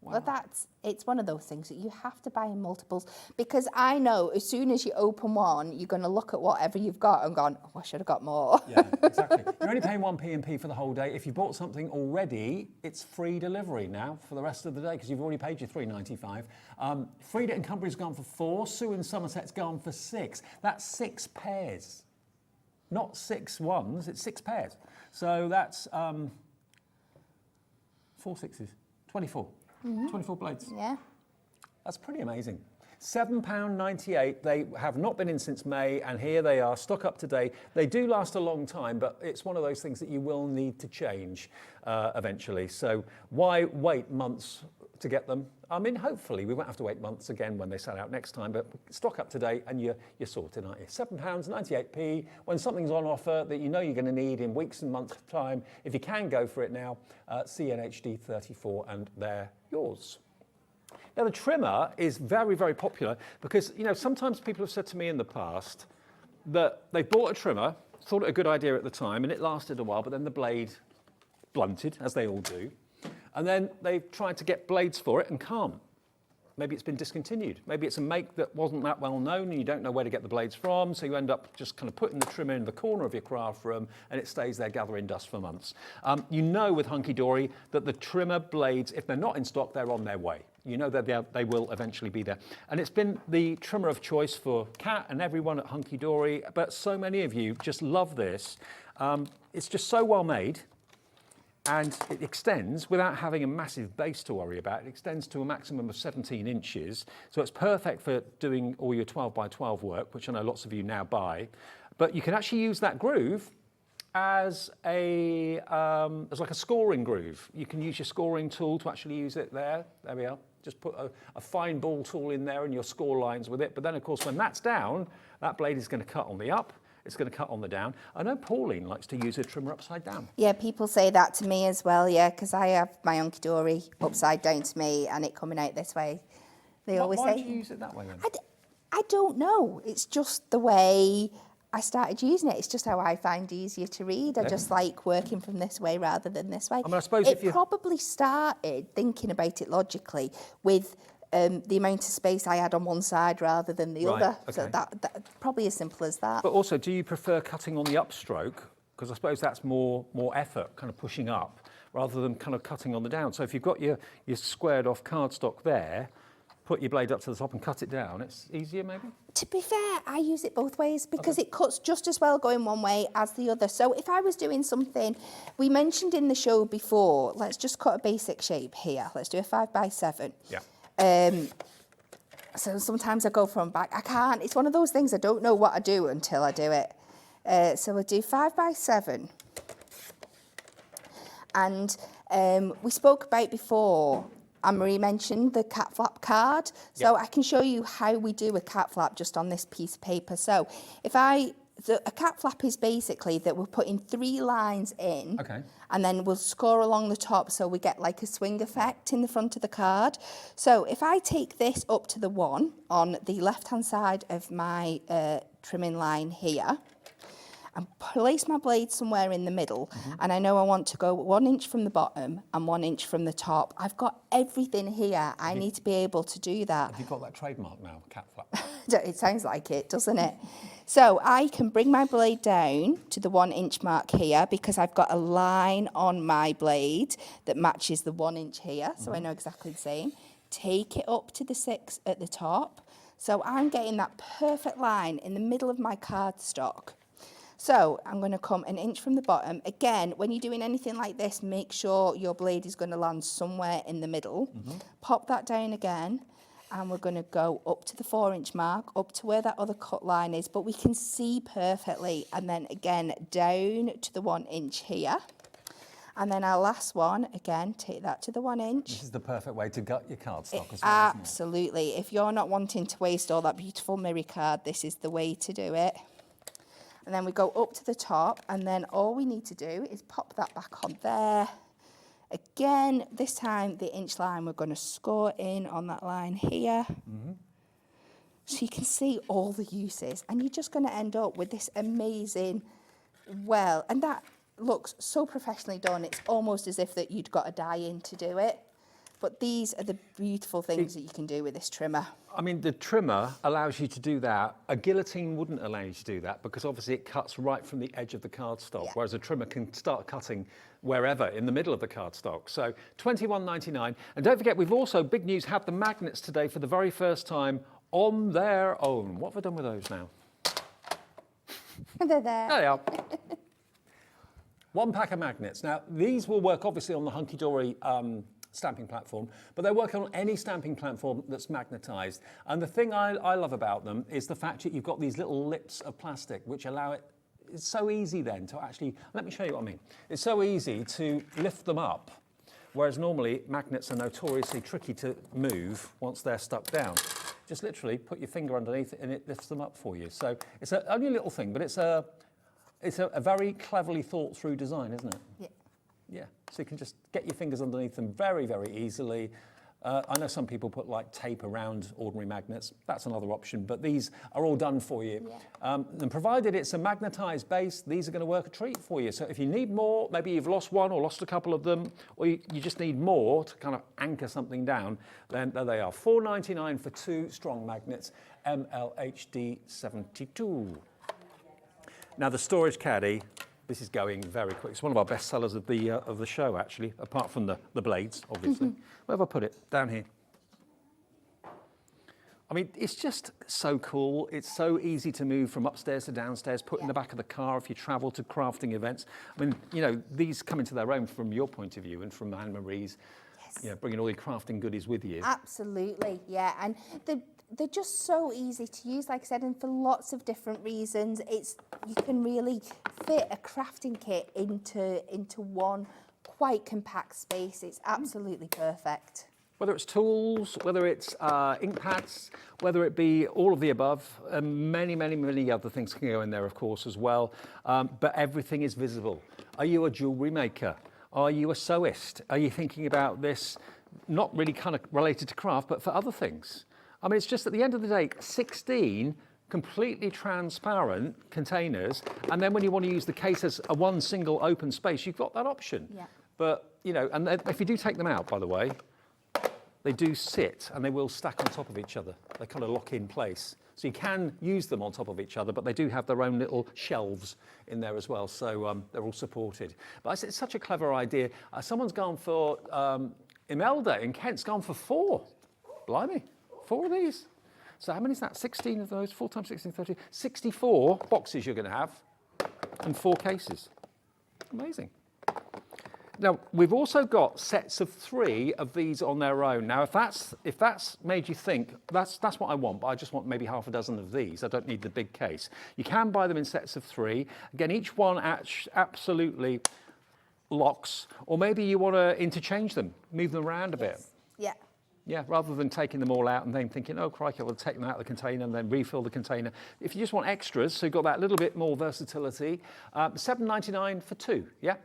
Wow. Well, it's one of those things that you have to buy in multiples, because I know as soon as you open one, you're going to look at whatever you've got and go, oh, I should have got more. Yeah, exactly. You're only paying 1p for the whole day. If you bought something already, it's free delivery now for the rest of the day, because you've already paid your £3.95. Frida in Cumbria's gone for 4. Sue in Somerset's gone for 6. That's 6 pairs. Not 6 ones, it's 6 pairs. So that's 4 6s, 24. 24 blades. Yeah. That's pretty amazing. £7.98. They have not been in since May, and here they are, stock up today. They do last a long time, but it's one of those things that you will need to change eventually. So why wait months to get them? I mean, hopefully we won't have to wait months again when they sell out next time, but stock up today and you're sorted, aren't you? £7.98. When something's on offer that you know you're going to need in weeks and months' time, if you can go for it now, CNHD 34, and they're yours. Now, the trimmer is very, very popular because, you know, sometimes people have said to me in the past that they bought a trimmer, thought it a good idea at the time, and it lasted a while, but then the blade blunted, as they all do. And then they've tried to get blades for it and can't. Maybe it's been discontinued. Maybe it's a make that wasn't that well known and you don't know where to get the blades from, so you end up just kind of putting the trimmer in the corner of your craft room and it stays there gathering dust for months. You know with Hunkydory that the trimmer blades, if they're not in stock, they're on their way. You know that they will eventually be there. And it's been the trimmer of choice for Kat and everyone at Hunkydory, but so many of you just love this. It's just so well made, and it extends without having a massive base to worry about. It extends to a maximum of 17 inches, so it's perfect for doing all your 12 by 12 work, which I know lots of you now buy. But you can actually use that groove as like a scoring groove. You can use your scoring tool to actually use it there. There we are. Just put a fine ball tool in there and your score lines with it. But then, of course, when that's down, that blade is going to cut on the up. It's going to cut on the down. I know Pauline likes to use her trimmer upside down. Yeah, people say that to me as well, yeah, because I have my Hunkydory upside down to me and it coming out this way. They always say... Why do you use it that way then? I don't know. It's just the way I started using it. It's just how I find easier to read. I just like working from this way rather than this way. I mean, I suppose it probably started thinking about it logically with the amount of space I had on one side rather than the other. Okay. So that probably as simple as that. But also, do you prefer cutting on the upstroke? Because I suppose that's more effort, kind of pushing up, rather than kind of cutting on the down. So if you've got your squared off cardstock there, put your blade up to the top and cut it down, it's easier maybe? To be fair, I use it both ways because it cuts just as well going one way as the other. So if I was doing something, we mentioned in the show before, let's just cut a basic shape here. Let's do a 5 by 7. Yeah. So sometimes I go from back. I can't. It's one of those things I don't know what I do until I do it. So we'll do 5 by 7. And we spoke about before, Anne-Marie mentioned the cat flap card. So I can show you how we do a cat flap just on this piece of paper. So if a cat flap is basically that we're putting 3 lines in, and then we'll score along the top so we get like a swing effect in the front of the card. So if I take this up to the 1 on the left-hand side of my trimming line here, and place my blade somewhere in the middle, and I know I want to go 1 inch from the bottom and 1 inch from the top. I've got everything here. I need to be able to do that. Have you got that trademark now, cat flap? It sounds like it, doesn't it? So I can bring my blade down to the 1 inch mark here because I've got a line on my blade that matches the 1 inch here, so I know exactly the same. Take it up to the 6 at the top. So I'm getting that perfect line in the middle of my cardstock. So I'm going to come 1 inch from the bottom. Again, when you're doing anything like this, make sure your blade is going to land somewhere in the middle. Pop that down again, and we're going to go up to the 4 inch mark, up to where that other cut line is, but we can see perfectly. And then again, down to the 1 inch here. And then our last one, again, take that to the 1 inch. This is the perfect way to gut your cardstock as well, Absolutely. Isn't it? If you're not wanting to waste all that beautiful mirror card, this is the way to do it. And then we go up to the top, and then all we need to do is pop that back on there. Again, this time the inch line, we're going to score in on that line here. So you can see all the uses, and you're just going to end up with this amazing well. And that looks so professionally done. It's almost as if that you'd got a die in to do it. But these are the beautiful things that you can do with this trimmer. I mean, the trimmer allows you to do that. A guillotine wouldn't allow you to do that because obviously it cuts right from the edge of the cardstock, whereas a trimmer can start cutting wherever in the middle of the cardstock. So $21.99. And don't forget, we've also, big news, have the magnets today for the very first time on their own. What have we done with those now? They're there. There they are. 1 pack of magnets. Now, these will work obviously on the Hunkydory stamping platform, but they work on any stamping platform that's magnetized. And the thing I love about them is the fact that you've got these little lips of plastic which allow it. It's so easy then to actually, let me show you what I mean. It's so easy to lift them up, whereas normally magnets are notoriously tricky to move once they're stuck down. Just literally put your finger underneath it and it lifts them up for you. So it's only a little thing, but it's a very cleverly thought through design, isn't it? Yeah. Yeah, so you can just get your fingers underneath them very, very easily. I know some people put like tape around ordinary magnets. That's another option, but these are all done for you. And provided it's a magnetized base, these are going to work a treat for you. So if you need more, maybe you've lost one or lost a couple of them, or you just need more to kind of anchor something down, then there they are. $4.99 for 2 strong magnets, MLHD 72. Now the storage caddy. This is going very quick. It's one of our best sellers of the show, actually, apart from the blades, obviously. Where have I put it? Down here. I mean, it's just so cool. It's so easy to move from upstairs to downstairs, put in the back of the car if you travel to crafting events. I mean, you know, these come into their own from your point of view and from Anne-Marie's, you know, bringing all your crafting goodies with you. Absolutely, yeah. And they're just so easy to use, like I said, and for lots of different reasons. You can really fit a crafting kit into one quite compact space. It's absolutely perfect. Whether it's tools, whether it's ink pads, whether it be all of the above, and many other things can go in there, of course, as well. But everything is visible. Are you a jewellery maker? Are you a sewist? Are you thinking about this, not really kind of related to craft, but for other things? I mean, it's just at the end of the day, 16 completely transparent containers, and then when you want to use the case as a one single open space, you've got that option. Yeah. But, you know, and if you do take them out, by the way, they do sit and they will stack on top of each other. They kind of lock in place. So you can use them on top of each other, but they do have their own little shelves in there as well. So they're all supported. But it's such a clever idea. Someone's gone for, Imelda in Kent's gone for 4. Blimey, 4 of these. So how many is that? 16 of those, 4 times 16, 30, 64 boxes you're going to have and 4 cases. Amazing. Now, we've also got sets of 3 of these on their own. Now, if that's made you think, that's what I want, but I just want maybe half a dozen of these. I don't need the big case. You can buy them in sets of 3. Again, each one absolutely locks, or maybe you want to interchange them, move them around a bit. Yeah. Yeah, rather than taking them all out and then thinking, oh, crikey, I'll take them out of the container and then refill the container. If you just want extras, so you've got that little bit more versatility, $7.99 for 2, yeah?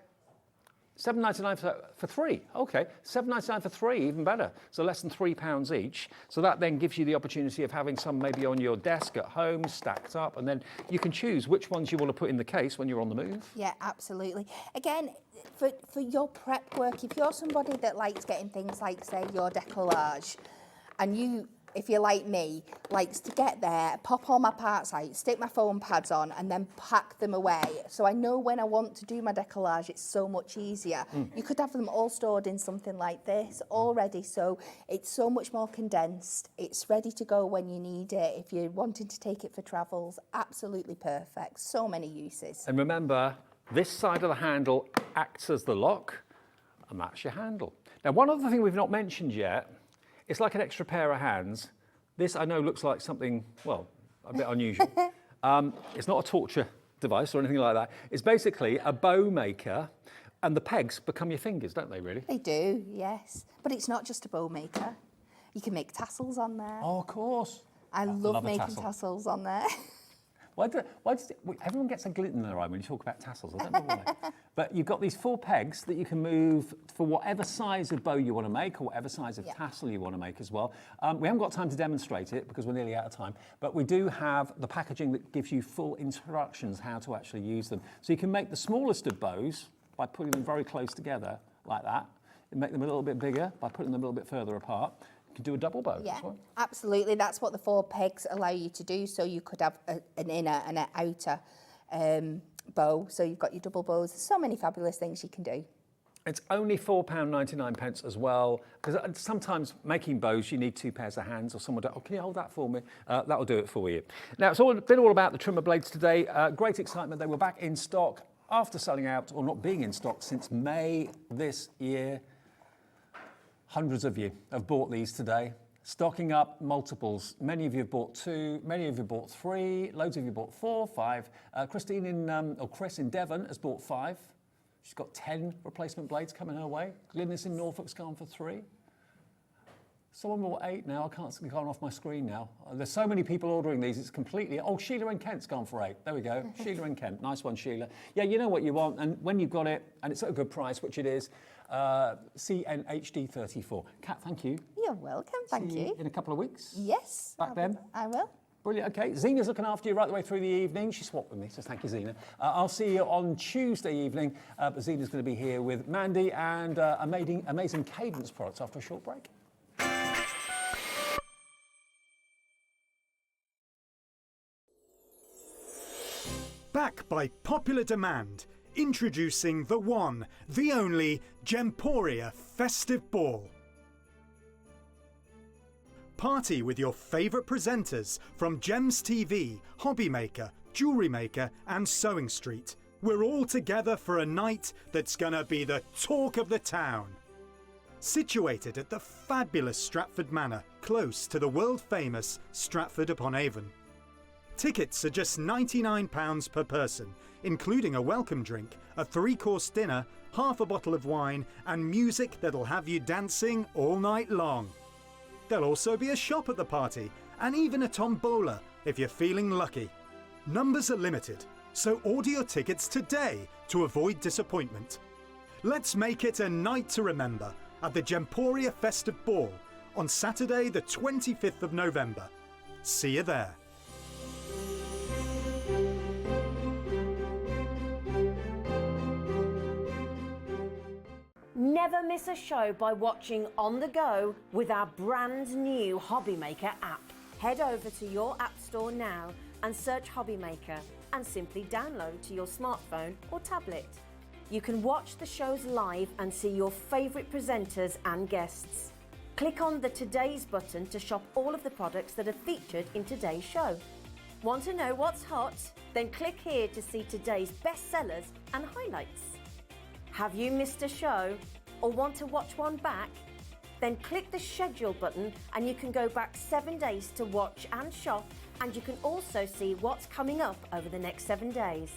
$7.99 for 3, okay. $7.99 for 3, even better. So less than £3 each. So that then gives you the opportunity of having some maybe on your desk at home, stacked up, and then you can choose which ones you want to put in the case when you're on the move. Yeah, absolutely. Again, for your prep work, if you're somebody that likes getting things like, say, your decollage, and you, if you're like me, likes to get there, pop all my parts out, stick my foam pads on, and then pack them away. So I know when I want to do my decollage, it's so much easier. You could have them all stored in something like this already, so it's so much more condensed. It's ready to go when you need it. If you're wanting to take it for travels, absolutely perfect. So many uses. And remember, this side of the handle acts as the lock, and that's your handle. Now, one other thing we've not mentioned yet, it's like an extra pair of hands. This, I know, looks like something, well, a bit unusual. It's not a torture device or anything like that. It's basically a bow maker, and the pegs become your fingers, don't they, really? They do, yes. But it's not just a bow maker. You can make tassels on there. Oh, of course. I love making tassel. tassels on there. Why does everyone gets a glint in their eye when you talk about tassels? I don't know why. But you've got these 4 pegs that you can move for whatever size of bow you want to make or whatever size of tassel you want to make as well. We haven't got time to demonstrate it because we're nearly out of time, but we do have the packaging that gives you full instructions how to actually use them. So you can make the smallest of bows by putting them very close together like that. You make them a little bit bigger by putting them a little bit further apart. You can do a double bow. Yeah, as well. absolutely. That's what the 4 pegs allow you to do. So you could have an inner and an outer bow. So you've got your double bows. There's so many fabulous things you can do. It's only £4.99 as well, because sometimes making bows, you need 2 pairs of hands or someone to, oh, can you hold that for me? That'll do it for you. Now, it's been all about the trimmer blades today. Great excitement. They were back in stock after selling out or not being in stock since May this year. Hundreds of you have bought these today. Stocking up multiples. Many of you have bought 2, many of you have bought 3, loads of you bought 4, 5. Chris in Devon has bought 5. She's got 10 replacement blades coming her way. Glynis in Norfolk's gone for 3. Someone bought 8 now. I can't see, gone off my screen now. There's so many people ordering these. It's completely. Oh, Sheila in Kent's gone for 8. There we go. Sheila in Kent. Nice one, Sheila. Yeah, you know what you want, and when you've got it, and it's at a good price, which it is, CNHD 34. Kat, thank you. You're welcome. Thank See you. in a couple of weeks. Yes. Back then. I will. Brilliant. Okay, Zena's looking after you right the way through the evening. She swapped with me, so thank you, Zena. I'll see you on Tuesday evening, but Zena's going to be here with Mandy and amazing Cadence products after a short break. Back by popular demand, introducing the one, the only Gemporia Festive Ball. Party with your favourite presenters from Gems TV, Hobby Maker, Jewellery Maker and Sewing Street. We're all together for a night that's gonna be the talk of the town. Situated at the fabulous Stratford Manor, close to the world-famous Stratford-upon-Avon. Tickets are just £99 per person, including a welcome drink, a 3-course dinner, half a bottle of wine and music that'll have you dancing all night long. There'll also be a shop at the party and even a tombola if you're feeling lucky. Numbers are limited, so order your tickets today to avoid disappointment. Let's make it a night to remember at the Gemporia Festive Ball on Saturday the 25th of November. See you there. Never miss a show by watching on the go with our brand new Hobby Maker app. Head over to your app store now and search Hobby Maker and simply download to your smartphone or tablet. You can watch the shows live and see your favourite presenters and guests. Click on the Today's button to shop all of the products that are featured in today's show. Want to know what's hot? Then click here to see today's bestsellers and highlights. Have you missed a show or want to watch one back? Then click the schedule button and you can go back 7 days to watch and shop, and you can also see what's coming up over the next 7 days.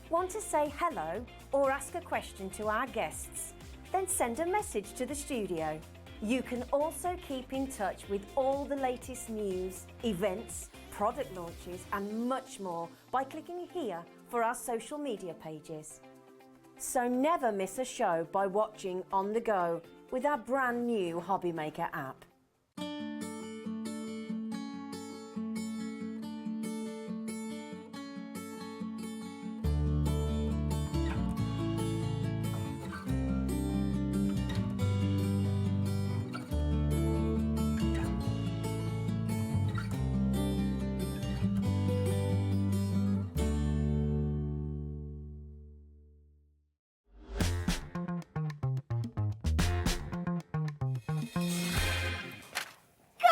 Want to say hello or ask a question to our guests? Then send a message to the studio. You can also keep in touch with all the latest news, events, product launches and much more by clicking here for our social media pages. So never miss a show by watching on the go with our brand new Hobby Maker app.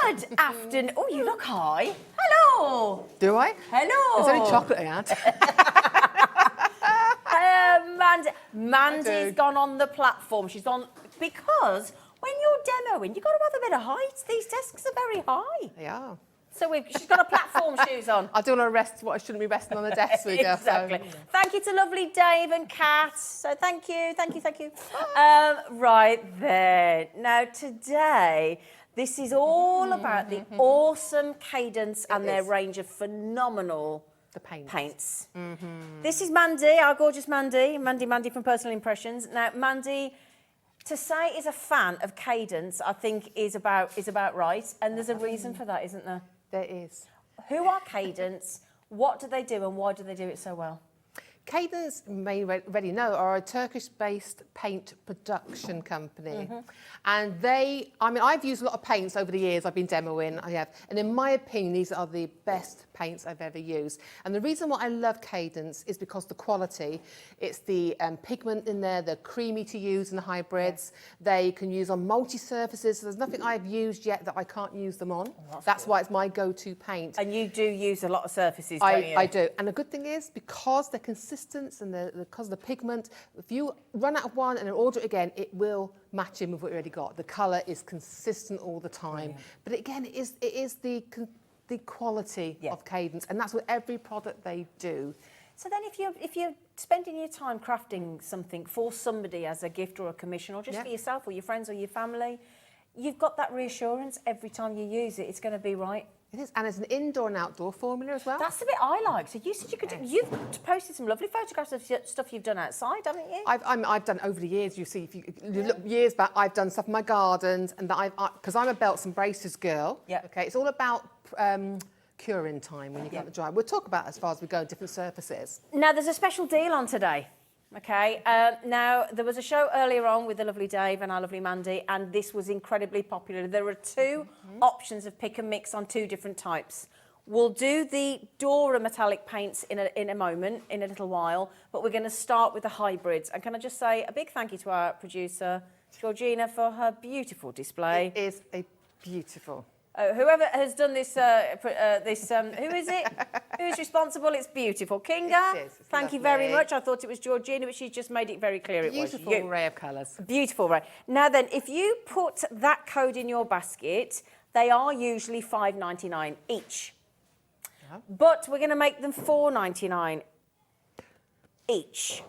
Good afternoon. Oh, you look high. Hello. Do I? Hello. There's only chocolate I had. Mandy's gone on the platform. She's on because when you're demoing, you've got to have a bit of height. These desks are very high. They are. So she's got a platform shoes on. I don't want to rest what I shouldn't be resting on the desk. Exactly. So. Thank you to lovely Dave and Kat. So thank you. Right then. Now today, this is all about the awesome Cadence and their range of phenomenal paints. This is Mandy, our gorgeous Mandy from Personal Impressions. Now, Mandy, to say is a fan of Cadence, I think is about right, and there's a reason for that, isn't there? There is. Who are Cadence? What do they do, and why do they do it so well? Cadence, you may already know, are a Turkish-based paint production company. And I've used a lot of paints over the years I've been demoing, and in my opinion, these are the best paints I've ever used. And the reason why I love Cadence is because the quality. It's the pigment in there, they're creamy to use in the hybrids. They can use on multi-surfaces, so there's nothing I've used yet that I can't use them on. That's why it's my go-to paint. And you do use a lot of surfaces, don't you? I do. And the good thing is, because they're consistent and because of the pigment, if you run out of one and then order it again, it will match in with what you already got. The colour is consistent all the time. But again, it is the quality of Cadence, and that's with every product they do. So then if you're spending your time crafting something for somebody as a gift or a commission, or just for yourself or your friends or your family, you've got that reassurance every time you use it, it's going to be right. It is, and it's an indoor and outdoor formula as well. That's the bit I like. So you said you could do, you've posted some lovely photographs of stuff you've done outside, haven't you? I've done over the years. You see, if you look years back, I've done stuff in my gardens, and that because I'm a belts and braces girl. Yeah. Okay, it's all about curing time when you get the dry. We'll talk about as far as we go different surfaces. Now there's a special deal on today. Okay, now there was a show earlier on with the lovely Dave and our lovely Mandy, and this was incredibly popular. There are two options of pick and mix on two different types. We'll do the Dora metallic paints in a moment, in a little while, but we're going to start with the hybrids. And can I just say a big thank you to our producer, Georgina, for her beautiful display. It is a beautiful. Whoever has done this, who is it? Who's responsible? It's beautiful. Kinga, It is. It's thank you very lovely. much. I thought it was Georgina, but she's just made it very clear it was Beautiful you. array of colours. Beautiful array. Now then, if you put that code in your basket, they are usually $5.99 each. But we're going to make them $4.99 each.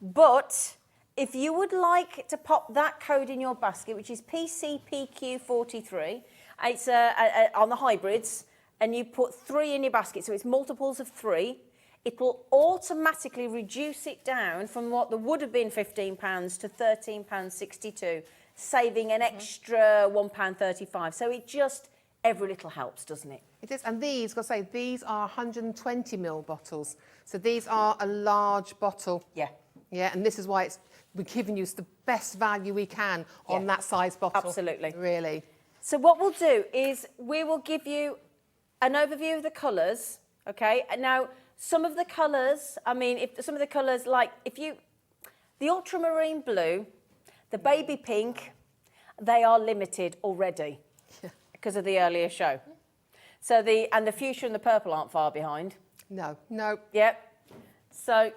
But if you would like to pop that code in your basket, which is PCPQ43, it's on the hybrids, and you put 3 in your basket, so it's multiples of 3, it will automatically reduce it down from what there would have been £15 to £13.62, saving an extra £1.35. So it just, every little helps, doesn't it? It is, and these, got to say, these are 120ml bottles. So these are a large bottle. Yeah. Yeah, and this is why we're giving you the best value we can on that size bottle. Absolutely. Really. So what we'll do is we will give you an overview of the colours, okay? And now, some of the colours, I mean, if some of the colours, like the ultramarine blue, the baby pink, they are limited already because of the earlier show. So the fuchsia and the purple aren't far behind. No. Yep. So,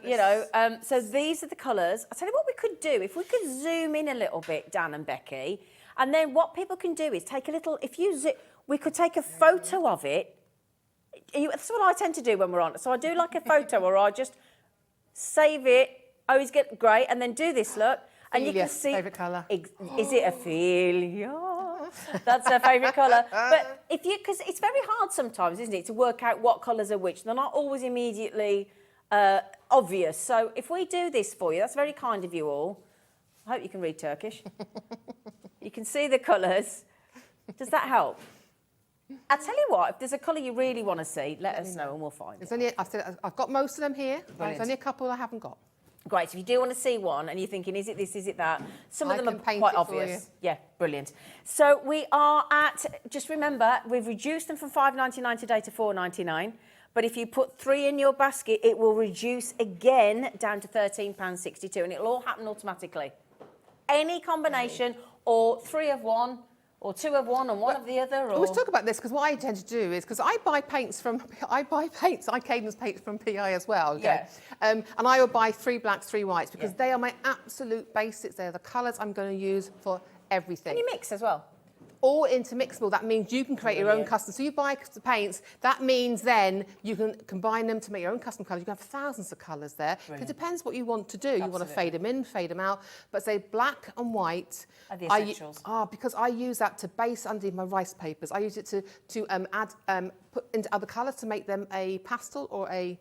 so these are the colours. I'll tell you what we could do. If we could zoom in a little bit, Dan and Becky, and then what people can do is take a little, we could take a photo of it. That's what I tend to do when we're on. So I do like a photo, or I just save it, always get great, and then do this, look. And you can see. Favourite colour. Is it Ophelia? That's her favourite colour. But because it's very hard sometimes, isn't it, to work out what colours are which. They're not always immediately obvious. So if we do this for you, that's very kind of you all. I hope you can read Turkish. You can see the colours. Does that help? I'll tell you what, if there's a colour you really want to see, let us know and we'll find it. I've got most of them here. There's only a couple I haven't got. Great, if you do want to see one and you're thinking, is it this, is it that? Some of them are paint quite it for obvious. Yeah, brilliant. So we are at, just remember, we've reduced them from $5.99 today to $4.99. But if you put 3 in your basket, it will reduce again down to £13.62, and it'll all happen automatically. Any combination, or 3 of one, or 2 of one and 1 of the other. Or... Let's talk about this, because what I tend to do is, because I buy Cadence paints from PI as well. Okay? Yeah. And I will buy 3 blacks, 3 whites, because they are my absolute basics. They're the colours I'm going to use for everything. And you mix as well. All intermixable. That means you can create your own custom. So you buy the paints, that means then you can combine them to make your own custom colours. You can have thousands of colours there. It depends what you want to do. Absolutely. You want to fade them in, fade them out. But say black and white are the essentials. Because I use that to base underneath my rice papers. I use it to add put into other colours to make them a pastel or a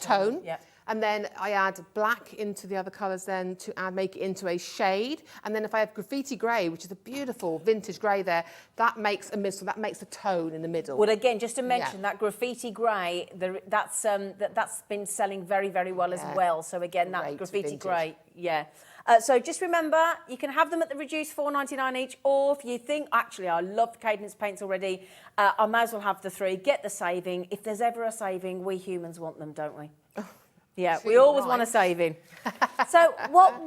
tone. Yeah. And then I add black into the other colours then to make it into a shade. And then if I have graffiti grey, which is a beautiful vintage grey there, that makes a middle, so that makes a tone in the middle. Well, again, just to mention that graffiti grey, that's been selling very, very well as well. So again, that graffiti grey, so just remember, you can have them at the reduced $4.99 each, or if you think, actually, I love Cadence paints already, I might as well have the 3, get the saving. If there's ever a saving, we humans want them, don't we? Yeah, we always want a saving. So what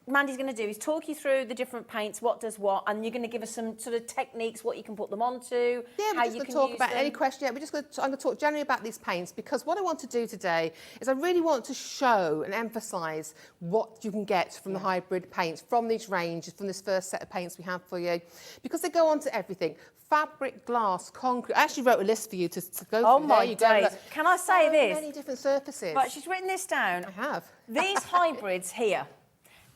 Mandy's going to do is talk you through the different paints, what does what, and you're going to give us some sort of techniques, what you can put them onto, how you can use them. Yeah, we're just going to talk about any question. I'm going to talk generally about these paints, because what I want to do today is I really want to show and emphasise what you can get from the hybrid paints, from these ranges, from this first set of paints we have for you, because they go on to everything. Fabric, glass, concrete. I actually wrote a list for you to go through. Oh my days. Can I say this? So many different surfaces. But she's written this down. I have. These hybrids here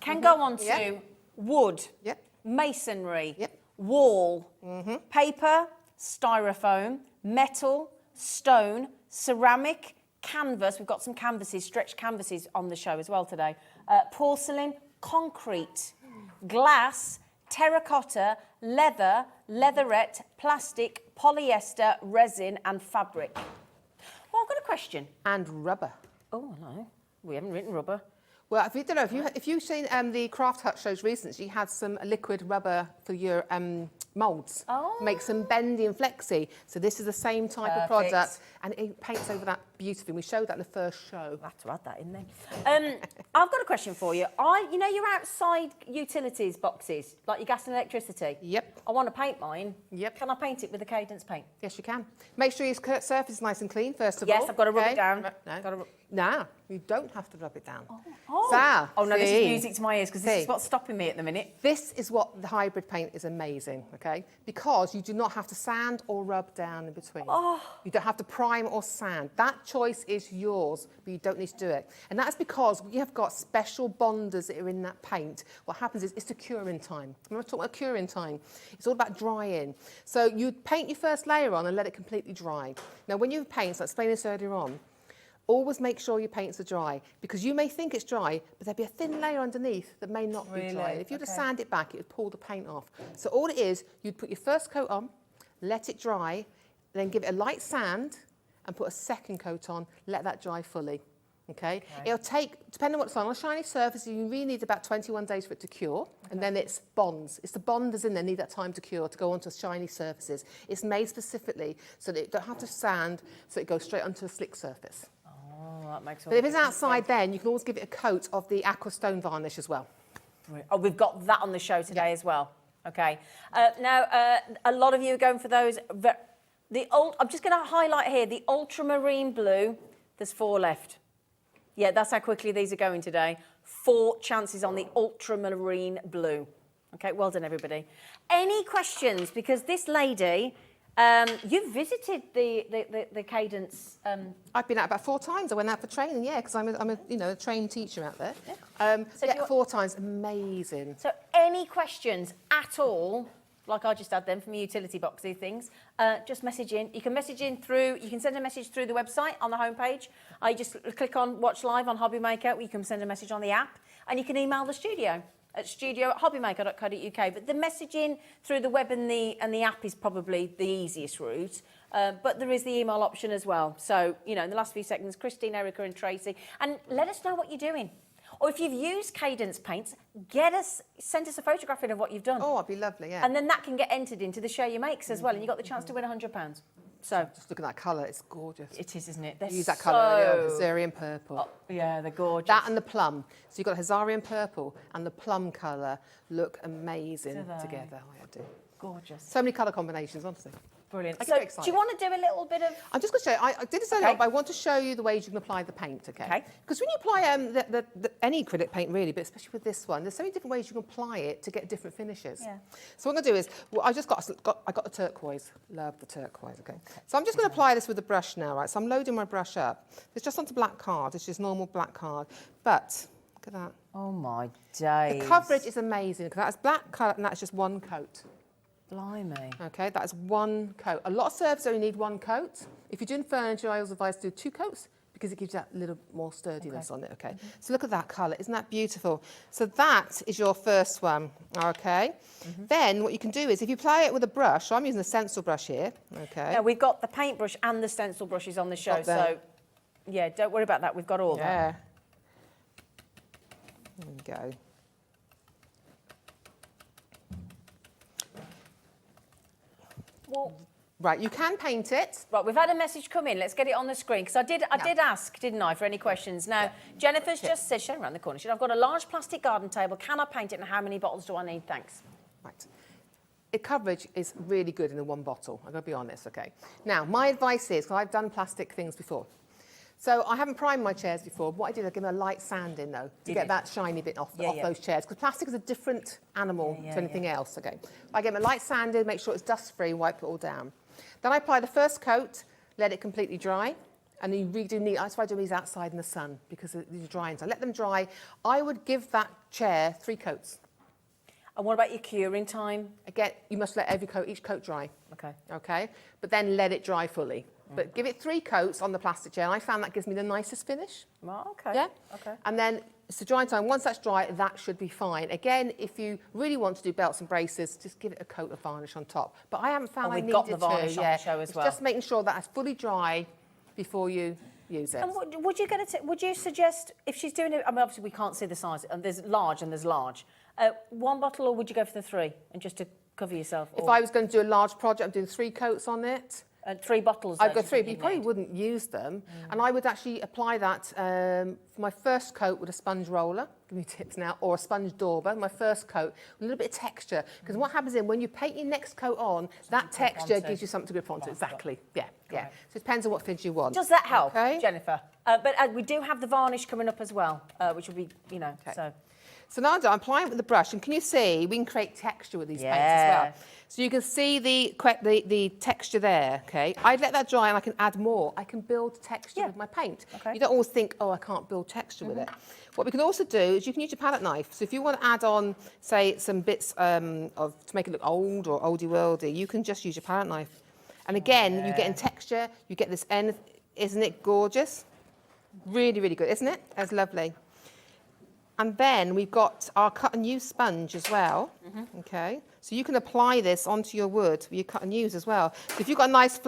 can go on to wood, masonry, wall, paper, styrofoam, metal, stone, ceramic, canvas. We've got some canvases, stretched canvases on the show as well today. Porcelain, concrete, glass, terracotta, leather, leatherette, plastic, polyester, resin and fabric. Well, I've got a question. And rubber. Oh, no, we haven't written rubber. Well, I don't know, if you've seen the Craft Hut shows recently, she had some liquid rubber for your moulds. Makes them bendy and flexy. So this is the same type of product, and it paints over that beautifully. We showed that in the first show. I'll have to add that in there. I've got a question for you. You know your outside utilities boxes, like your gas and electricity? Yep. I want to paint mine. Yep. Can I paint it with a Cadence paint? Yes, you can. Make sure your surface is nice and clean, first of all. Yes, I've got to rub it down. No, you don't have to rub it down. Oh no, this is music to my ears, because this is what's stopping me at the minute. This is what the hybrid paint is amazing, okay? Because you do not have to sand or rub down in between. You don't have to prime or sand. That choice is yours, but you don't need to do it. And that's because we have got special bonders that are in that paint. What happens is it's a curing time. Remember I talked about curing time? It's all about drying. So you paint your first layer on and let it completely dry. Now when you paint, so I explained this earlier on, always make sure your paints are dry, because you may think it's dry, but there'll be a thin layer underneath that may not be dry. If you were to sand it back, it would pull the paint off. So all it is, you'd put your first coat on, let it dry, then give it a light sand and put a second coat on, let that dry fully. Okay? It'll take, depending on what's on a shiny surface, you really need about 21 days for it to cure. And then it's bonds. It's the bonders in there need that time to cure, to go onto shiny surfaces. It's made specifically so that it don't have to sand, so it goes straight onto a slick surface. That makes But if it's outside, then you can always give it a coat of the aqua stone varnish as well. Oh, we've got that on the show today as well. Okay. Now, a lot of you are going for those. I'm just going to highlight here the ultramarine blue. There's 4 left. Yeah, that's how quickly these are going today. 4 chances on the ultramarine blue. Okay, well done, everybody. Any questions? Because this lady... you've visited the Cadence. I've been out about 4 times. I went out for training, yeah, because I'm a trained teacher out there. So yeah, 4 times, amazing. So any questions at all, like I just had them from the utility boxy things, just message in. You can message in through. You can send a message through the website on the homepage. You just click on Watch Live on Hobby Maker. You can send a message on the app, and you can email the studio at studio@hobbymaker.co.uk. But the messaging through the web and the app is probably the easiest route. But there is the email option as well. So, you know, in the last few seconds, Christine, Erica and Tracy. And let us know what you're doing. Or if you've used Cadence paints, send us a photograph of what you've done. Oh, that'd be lovely, yeah. And then that can get entered into the Show Your Makes as well. And you've got the chance to win £100. So just look at that colour, it's gorgeous. It is, isn't it? They're use that colour earlier, the Hazarian purple. Oh, yeah, they're gorgeous. That and the plum. So you've got the Hazarian purple and the plum colour look amazing together. Oh, I do. Gorgeous. So many colour combinations, honestly. Brilliant. So, do you want to do a little bit of... I'm just going to show you. I did this earlier, but I want to show you the ways you can apply the paint, okay? Because when you apply any acrylic paint, really, but especially with this one, there's so many different ways you can apply it to get different finishes. Yeah. So what I'm going to do is, I got the turquoise. Love the turquoise, okay? So I'm just going to apply this with a brush now, right? So I'm loading my brush up. It's just onto black card. It's just normal black card. But, look at that. Oh, my days. The coverage is amazing, because that's black colour, and that's just one coat. Blimey. Okay, that is one coat. A lot of surfaces only need one coat. If you're doing furniture, I always advise to do 2 coats because it gives you that little more sturdiness on it, okay? So look at that colour. Isn't that beautiful? So that is your first one, okay? Then what you can do is if you apply it with a brush, so I'm using a stencil brush here, okay? Yeah, we've got the paintbrush and the stencil brushes on the show, so yeah, don't worry about that. We've got all that. There we go. Well, right, you can paint it. Right, we've had a message come in. Let's get it on the screen. Because I did ask, didn't I, for any questions. Now, Jennifer's just said, she's around the corner. She said, I've got a large plastic garden table. Can I paint it and how many bottles do I need? Thanks. Right. The coverage is really good in the 1 bottle. I'm going to be honest, okay? Now, my advice is, because I've done plastic things before. So I haven't primed my chairs before. What I did, I give them a light sand in, though, to get that shiny bit off those chairs. Because plastic is a different animal to anything else, okay? I give them a light sand in, make sure it's dust-free, wipe it all down. Then I apply the first coat, let it completely dry. And then you really do need, that's why I do these outside in the sun, because these are drying. So I let them dry. I would give that chair 3 coats. And what about your curing time? Again, you must let each coat dry. Okay. Okay? But then let it dry fully. But give it 3 coats on the plastic chair. And I found that gives me the nicest finish. Well, okay. Yeah? Okay. And then it's the drying time. Once that's dry, that should be fine. Again, if you really want to do belts and braces, just give it a coat of varnish on top. But I haven't found I needed to. We've got the varnish on the show as well. Just making sure that it's fully dry before you use it. And would you suggest, if she's doing it, I mean, obviously we can't see the size, and there's large and there's large. 1 bottle, or would you go for the 3 and just to cover yourself. If I was going to do a large project, I'm doing 3 coats on it. 3 bottles. I've got 3, but you probably wouldn't use them. And I would actually apply that for my first coat with a sponge roller. Give me tips now. Or a sponge dauber, my first coat, with a little bit of texture. Because what happens is when you paint your next coat on, that texture gives you something to grip onto. Exactly. Yeah, yeah. So it depends on what finish you want. Does that help, Okay. Jennifer? But we do have the varnish coming up as well, which will be, you know, so. So now I'm applying it with the brush, and can you see we can create texture with these paints as well. So you can see the texture there, okay? I'd let that dry and I can add more. I can build texture with my paint. Okay. You don't always think, oh, I can't build texture with it. What we can also do is you can use your palette knife. So if you want to add on, say, some bits to make it look old or oldie-worldy, you can just use your palette knife. And again, you get in texture, you get this end. Isn't it gorgeous? Really, really good, isn't it? That's lovely. And then we've got our cut and use sponge as well, okay? So you can apply this onto your wood with your cut and use as well. So if you've got a nice,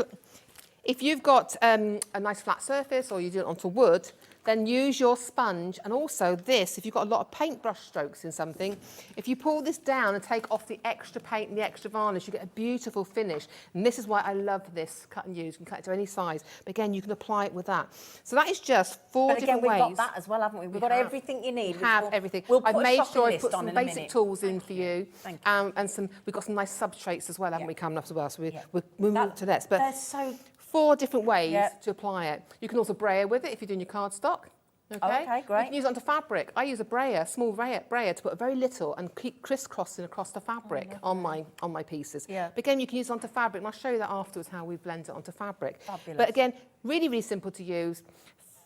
a nice flat surface or you do it onto wood, then use your sponge. And also this, if you've got a lot of paintbrush strokes in something, if you pull this down and take off the extra paint and the extra varnish, you get a beautiful finish. And this is why I love this cut and use. You can cut it to any size. But again, you can apply it with that. So that is just 4 different ways. We've got that as well, haven't we? We've got everything you need. We have everything. I've made sure I put some basic tools in for you. Thank you. And we've got some nice substrates as well, haven't we, coming up as well. So we'll move to this. But they're so 4 different ways to apply it. You can also brayer with it if you're doing your cardstock. Okay, great. You can use it onto fabric. I use a brayer, small brayer, to put a very little and keep crisscrossing across the fabric on my pieces. Yeah. But again, you can use it onto fabric, and I'll show you that afterwards how we blend it onto fabric. Fabulous. But again, really, really simple to use.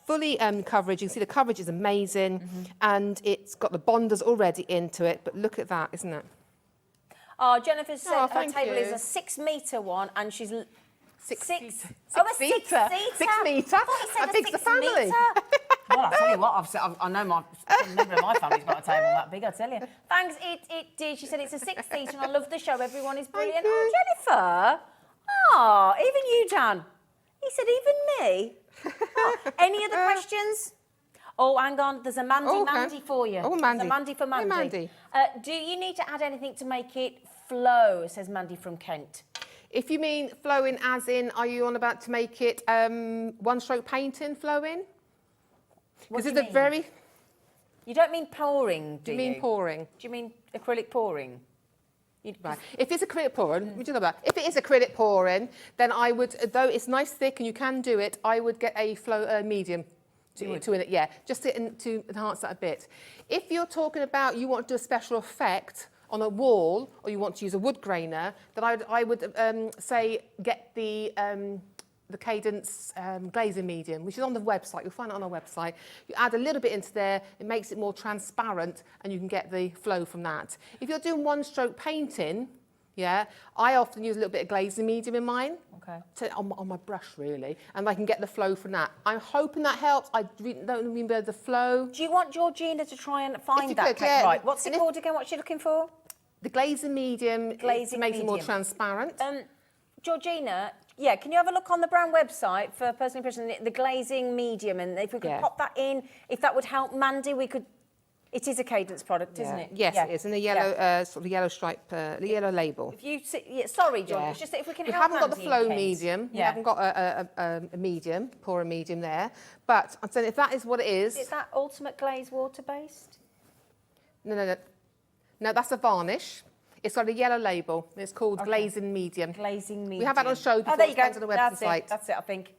Fully coverage. You can see the coverage is amazing, and it's got the bonders already into it. But look at that, isn't it? Oh, Jennifer said her thank table you. is a 6-metre one, and she's Six seater. Oh, a 6-seater. 6 metre. That big's the family. Well, I tell you what, I know my member of my family's got a table that big, I tell you. Thanks, it did. She said it's a 6-seater, and I love the show. Everyone is brilliant. Oh, Jennifer. Oh, even you, Dan. He said even me. Oh, any other questions? Oh, hang on. There's a Mandy for you. Oh, Mandy. There's a Mandy for Mandy. Hey, Mandy. Do you need to add anything to make it flow, says Mandy from Kent. If you mean flowing as in, are you on about to make it one-stroke painting flowing? What Because do it's you a very... You don't mean pouring, do you? mean pouring? Do you mean acrylic pouring? Right. If it's acrylic pouring, we do know about. If it is acrylic pouring, then I would, though it's nice thick and you can do it, I would get a flow medium to in it, just to enhance that a bit. If you're talking about you want to do a special effect on a wall, or you want to use a wood grainer, then I would say get the Cadence glazing medium, which is on the website. You'll find it on our website. You add a little bit into there, it makes it more transparent, and you can get the flow from that. If you're doing one-stroke painting, I often use a little bit of glazing medium in mine. Okay. On my brush, really, and I can get the flow from that. I'm hoping that helps. I don't remember the flow. Do you want Georgina to try and find that? Could, yeah. Right. What's it called again? What's she looking for? The glazing medium. Glazing makes medium. it more transparent. Georgina, can you have a look on the brand website for personal impression, the glazing medium, and if we could pop that in, if that would help Mandy, we could. It is a Cadence product, isn't it? Yes, it is, in the yellow, sort of yellow stripe, the yellow label. If you see, sorry, George, it's just that if we can we help haven't got the Mandy flow and Kent. medium. We haven't got a medium, pour a medium there. But I'm saying if that is what it is. Is that Ultimate Glaze water-based? No, that's a varnish. It's got a yellow label. It's called glazing medium. Glazing medium. We have that on show before. Oh, there you go. On the website. That's it, I think.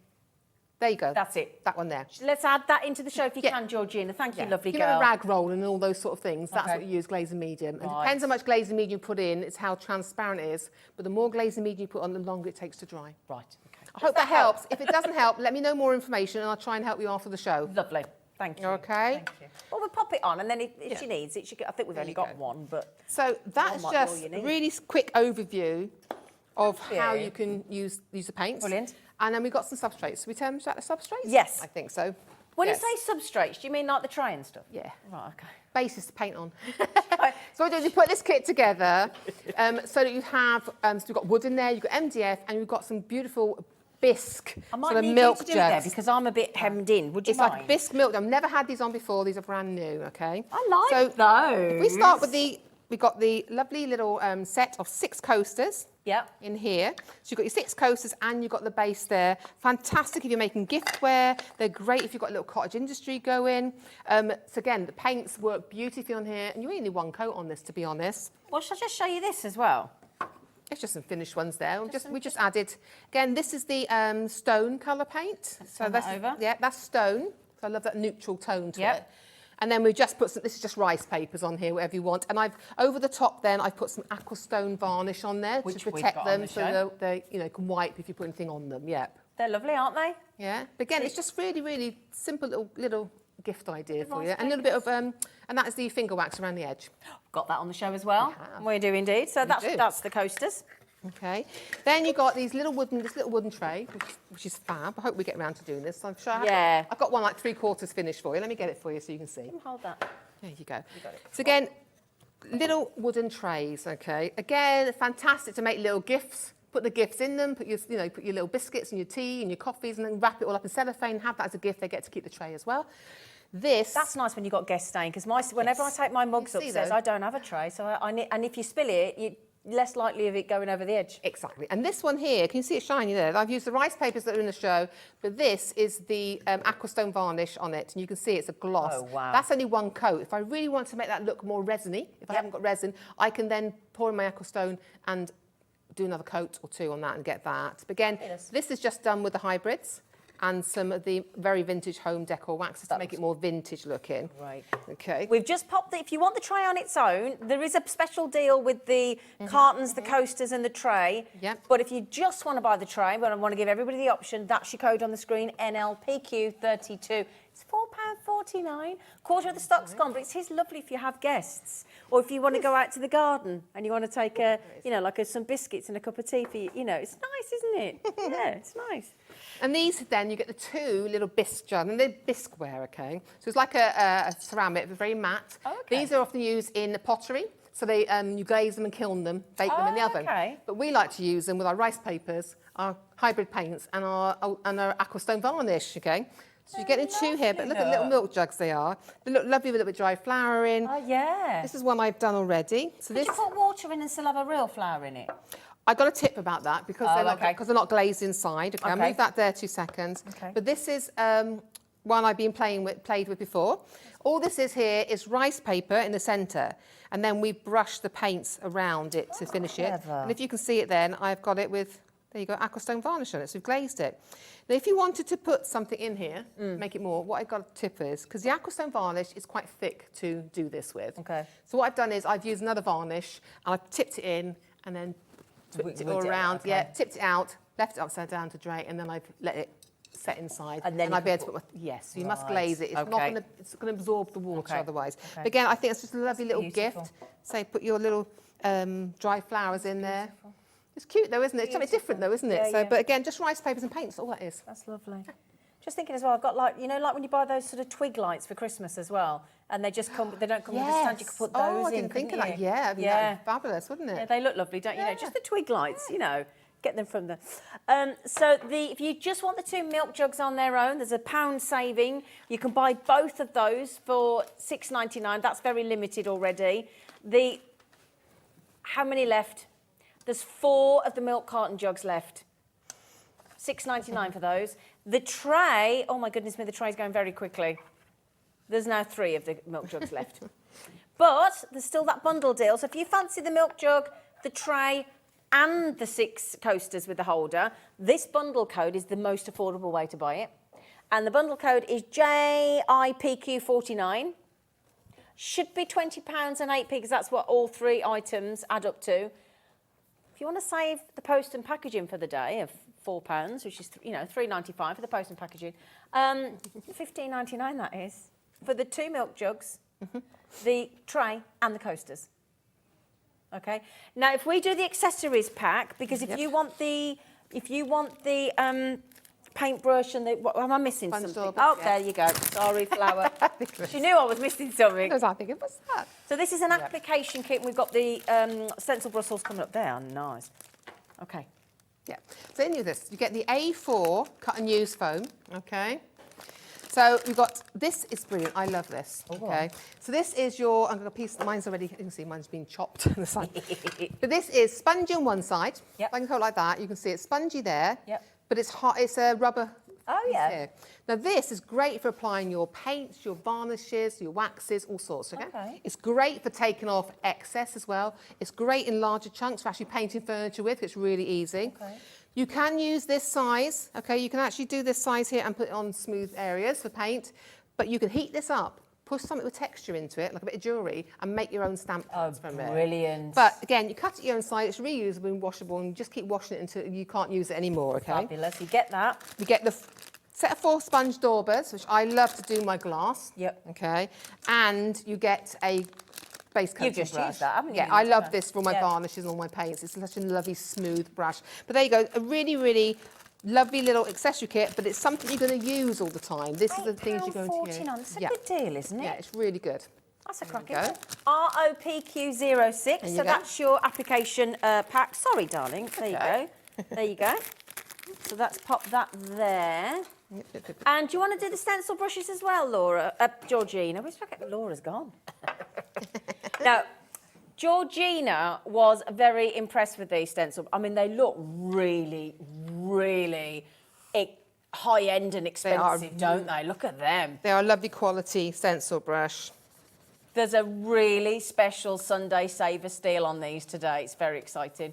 There you go. That's it. That one there. Let's add that into the show if you can, Georgina. Thank you, lovely girl. You know, a rag roll and all those sort of things. That's what you use, glazing medium. And it depends how much glazing medium you put in. It's how transparent it is. But the more glazing medium you put on, the longer it takes to dry. Right. Okay. I hope that helps. If it doesn't help, let me know more information and I'll try and help you after the show. Lovely. Thank you. Okay. Thank you. Well, we'll pop it on, and then if she needs it, I think we've only got one, but... So that's just a really quick overview of how you can use the paints. Brilliant. And then we've got some substrates. We term that as substrates? Yes. I think so. When you say substrates, do you mean like the tray and stuff? Yeah. Right, okay. Bases to paint on. So what we do is we put this kit together so that you have, so you've got wood in there, you've got MDF, and you've got some beautiful bisque sort of milk you to do it there because I'm a bit hemmed in. Would you mind? It's like bisque milk. I've never had these on before. These are brand new, okay? I like those. If we start with the we've got the lovely little set of 6 coasters. Yep. In here. So you've got your 6 coasters and you've got the base there. Fantastic if you're making giftware. They're great if you've got a little cottage industry going. So again, the paints work beautifully on here, and you only need 1 coat on this, to be honest. Well, shall I just show you this as well? It's just some finished ones there. We just added, again, this is the stone colour paint. So turn that over. Yeah, that's stone. So I love that neutral tone to Yep. it. And then we've just put some, this is just rice papers on here, whatever you want. And I've, over the top then, I've put some aqua stone varnish on there Which to we've protect got on them the so show. they can wipe if you put anything on them, yep. They're lovely, aren't they? Yeah, but again, it's just really, really simple little gift idea for rice you. And a little bit of, and that is the finger wax around the edge. Got that on the show as well. We have. We do indeed. So do. that's the coasters. Okay. Then you've got these little wooden tray, which is fab. I hope we get around to doing this. I'm sure I've got one like 3/4 finished for you. Let me get it for you so you can see. Hold that. There you go. So again, little wooden trays, okay. Again, fantastic to make little gifts. Put the gifts in them, put your little biscuits and your tea and your coffees, and then wrap it all up in cellophane, have that as a gift. They get to keep the tray as well. That's nice when you've got guests staying, because whenever I take my mugs You see upstairs, though. I don't have a tray, so I need, and if you spill it, you're less likely of it going over the edge. Exactly. And this one here, can you see it shiny there? I've used the rice papers that are in the show, but this is the aquastone varnish on it, and you can see it's a gloss. Oh, wow. That's only 1 coat. If I really want to make that look more resiny, if I haven't got resin, I can then pour in my aquastone and do another coat or 2 on that and get that. But again, this is just done with the hybrids and some of the very vintage home decor waxes to make it more vintage looking. Right. Okay. We've just popped if you want the tray on its own, there is a special deal with the cartons, the coasters and the tray. Yep. But if you just want to buy the tray, but I want to give everybody the option, that's your code on the screen, NLPQ32. It's £4.49. Quarter of the stock's gone, but it's lovely if you have guests. Or if you want to go out to the garden and you want to take some biscuits and a cup of tea for you. It's nice, isn't it? Yeah, it's nice. And these then, you get the 2 little bisque jars, and they're bisqueware, okay? So it's like a ceramic, they're very matte. Oh, okay. These are often used in pottery, so they you glaze them and kiln them, bake them in the oven. Okay. But we like to use them with our rice papers, our hybrid paints, and our aquastone varnish, okay? So you're getting 2 here, but look at the little milk jugs they are. They look lovely with a little bit of dry flour in. Oh, yeah. This is one I've done already. So Did you put water in and still have a real flour in it? I got a tip about that because they're not glazed inside. Okay, I'll move that there 2 seconds. Okay. But this is one I've been played with before. All this is here is rice paper in the centre, and then we brush the paints around it to finish it. clever. And if you can see it, then I've got it with. There you go, aquastone varnish on it, so we've glazed it. Now, if you wanted to put something in here, make it more, what I've got a tip is, because the aquastone varnish is quite thick to do this with. Okay. So what I've done is I've used another varnish, and I've tipped it in, and then tipped it all around, tipped it out, left it upside down to dry, and then I've let it set inside. And then I'll be able to put yes, so you must glaze it. It's not going to, it's going to absorb the water otherwise. Okay. But again, I think it's just a lovely little beautiful. gift. Say, put your little dry flowers in there. It's cute though, isn't it? It's something different though, isn't it? Yeah, So, yeah. but again, just rice papers and paints, all that is. That's lovely. Just thinking as well, I've got like when you buy those sort of twig lights for Christmas as well, and they just come, they don't come with a stand, you can put those in. Oh, I didn't think of that. couldn't you? Yeah, I mean, that'd be fabulous, wouldn't it? Yeah, they look lovely, don't you know? Just the twig lights, get them from the... so if you just want the 2 milk jugs on their own, there's £1 saving. You can buy both of those for $6.99. That's very limited already. How many left? There's 4 of the milk carton jugs left. $6.99 for those. The tray, oh my goodness me, the tray's going very quickly. There's now 3 of the milk jugs left. But there's still that bundle deal. So if you fancy the milk jug, the tray, and the 6 coasters with the holder, this bundle code is the most affordable way to buy it. And the bundle code is JIPQ49. Should be £20 and 8p, because that's what all 3 items add up to. If you want to save the post and packaging for the day of £4, which is £3.95 for the post and packaging, £15.99 that is for the 2 milk jugs, the tray, and the coasters. Okay. Now, if we do the accessories pack, because if you want the paintbrush and am I missing something? There you go. Sorry, flower. She knew I was missing something. I was thinking, what's that? So this is an application kit. We've got the stencil bristles coming up there. Nice. Okay. Yeah. So in this, you get the A4 cut and use foam. Okay. So we've got, this is brilliant, I love this, okay. So this is your, I'm going to piece, mine's already, you can see mine's been chopped on the side. But this is spongy on one side, Yep. if I can hold it like that, you can see it's spongy there, Yep. but it's hot, it's a rubber. Oh, piece yeah. here. Now this is great for applying your paints, your varnishes, your waxes, all sorts, okay? Okay. It's great for taking off excess as well. It's great in larger chunks for actually painting furniture with, it's really easy. Okay. You can use this size, okay? You can actually do this size here and put it on smooth areas for paint, but you can heat this up, push something with texture into it, like a bit of jewellery, and make your own stamp pads from it. Brilliant. But again, you cut it your own size, it's reusable and washable, and you just keep washing it until you can't use it anymore, okay? Fabulous. You get that. You get the set of 4 sponge daubers, which I love to do my glass. Yep. Okay. And you get a base coating You've just brush. used that, haven't you? Yeah, I You've love done this for all my that. varnishes and all my paints. It's such a lovely, smooth brush. But there you go, a really, really lovely little accessory kit, but it's something you're going to use all the time. This is the things you're going to use. £8.49. That's a good deal, isn't it? Yeah, it's really good. That's a There you cracking go. ROPQ06. There you So go. that's your application pack. Sorry, darling. There you go. There you go. So that's pop that there. And do you want to do the stencil brushes as well, Laura? Georgina. Where's Laura's gone? Now, Georgina was very impressed with these stencil. I mean, they look really, really high-end and expensive, don't they? Look at them. They are a lovely quality stencil brush. There's a really special Sunday Saver deal on these today. It's very exciting.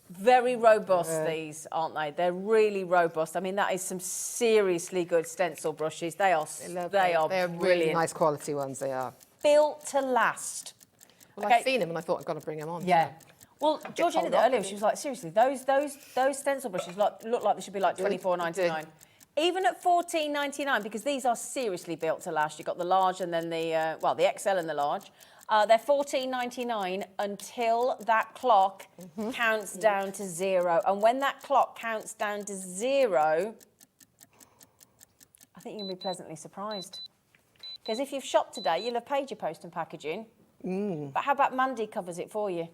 Very robust, these, aren't they? They're really robust. I mean, that is some seriously good stencil brushes. They are They're brilliant. really nice quality ones, they are. Built to last. Well, Okay. I've seen them and I thought I've got to bring them on. Yeah. Well, Georgina hold did on. earlier, she was like, seriously, those stencil brushes look like they should be like $24.99. Even at $14.99, because these are seriously built to last. You've got the large and then the XL and the large. They're $14.99 until that clock counts down to 0. And when that clock counts down to 0, I think you're going to be pleasantly surprised. Because if you've shopped today, you'll have paid your post and packaging. But how about Mandy covers it for you?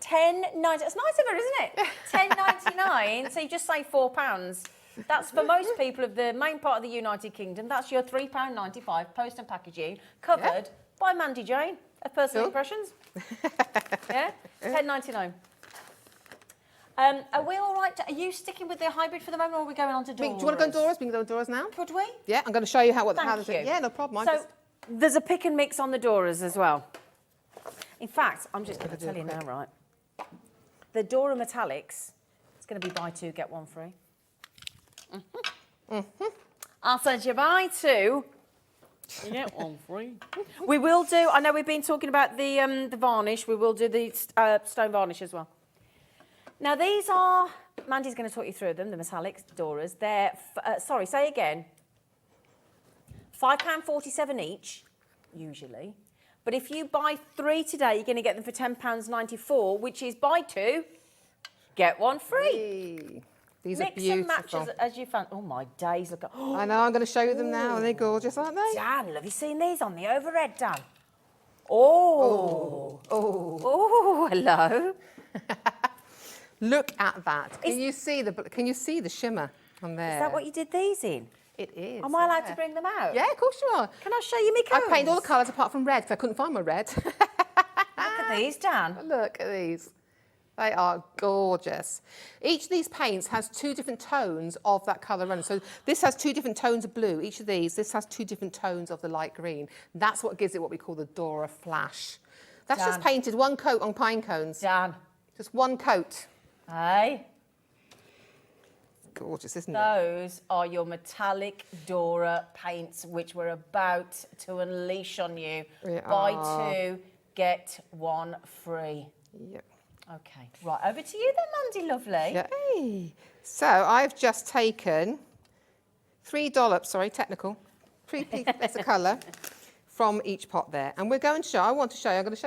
$10.90. It's nice of her, isn't it? $10.99. So you just save £4. That's for most people of the main part of the United Kingdom. That's your £3.95 post and packaging covered by Mandy Jane of Personal Impressions. Yeah, $10.99. Are we all right? Are you sticking with the hybrid for the moment, or are we going on to Dora's? Do you want to go on Dora's? We can go on Dora's now. Could we? Yeah, I'm going to show you how Thank to do you. it. Yeah, no problem. So there's a pick and mix on the Dora's as well. In fact, I'm just going to tell you now, right? The Dora Metallics, it's going to be buy 2, get 1 free. I'll send you buy 2, you get 1 free. We will do, I know we've been talking about the varnish, we will do the stone varnish as well. Now these are, Mandy's going to talk you through them, the metallics, Dora's. They're, sorry, say again, £5.47 each, usually. But if you buy 3 today, you're going to get them for £10.94, which is buy 2, get 1 free. Hey, these Mix are beautiful. and matches as you found. Oh my days! Look at. Oh, I know. I'm going to show you them now. Are they gorgeous, aren't they? Dan, have you seen these on the overhead, Dan? Oh. Oh, hello. Look at that. Can you see the shimmer on there? Is that what you did these in? It is. Am I allowed to bring them out? Yeah, of course you are. Can I show you my I cones? painted all the colours apart from red because I couldn't find my red. Look at these, Dan. Look at these. They are gorgeous. Each of these paints has 2 different tones of that colour running. So this has 2 different tones of blue. Each of these, this has 2 different tones of the light green. That's what gives it what we call the Dora Flash. That's just painted 1 coat on pine cones. Dan. Just 1 coat. Hey. Gorgeous, isn't it? Those are your metallic Dora paints, which we're about to unleash on you. They Buy are. 2, get 1 free. Yep. Okay, right, over to you then, Mandy, lovely. Yay. So I've just taken 3 dollops, sorry, technical, 3 bits of colour from each pot there. And we're going to show, I'm going to show you, because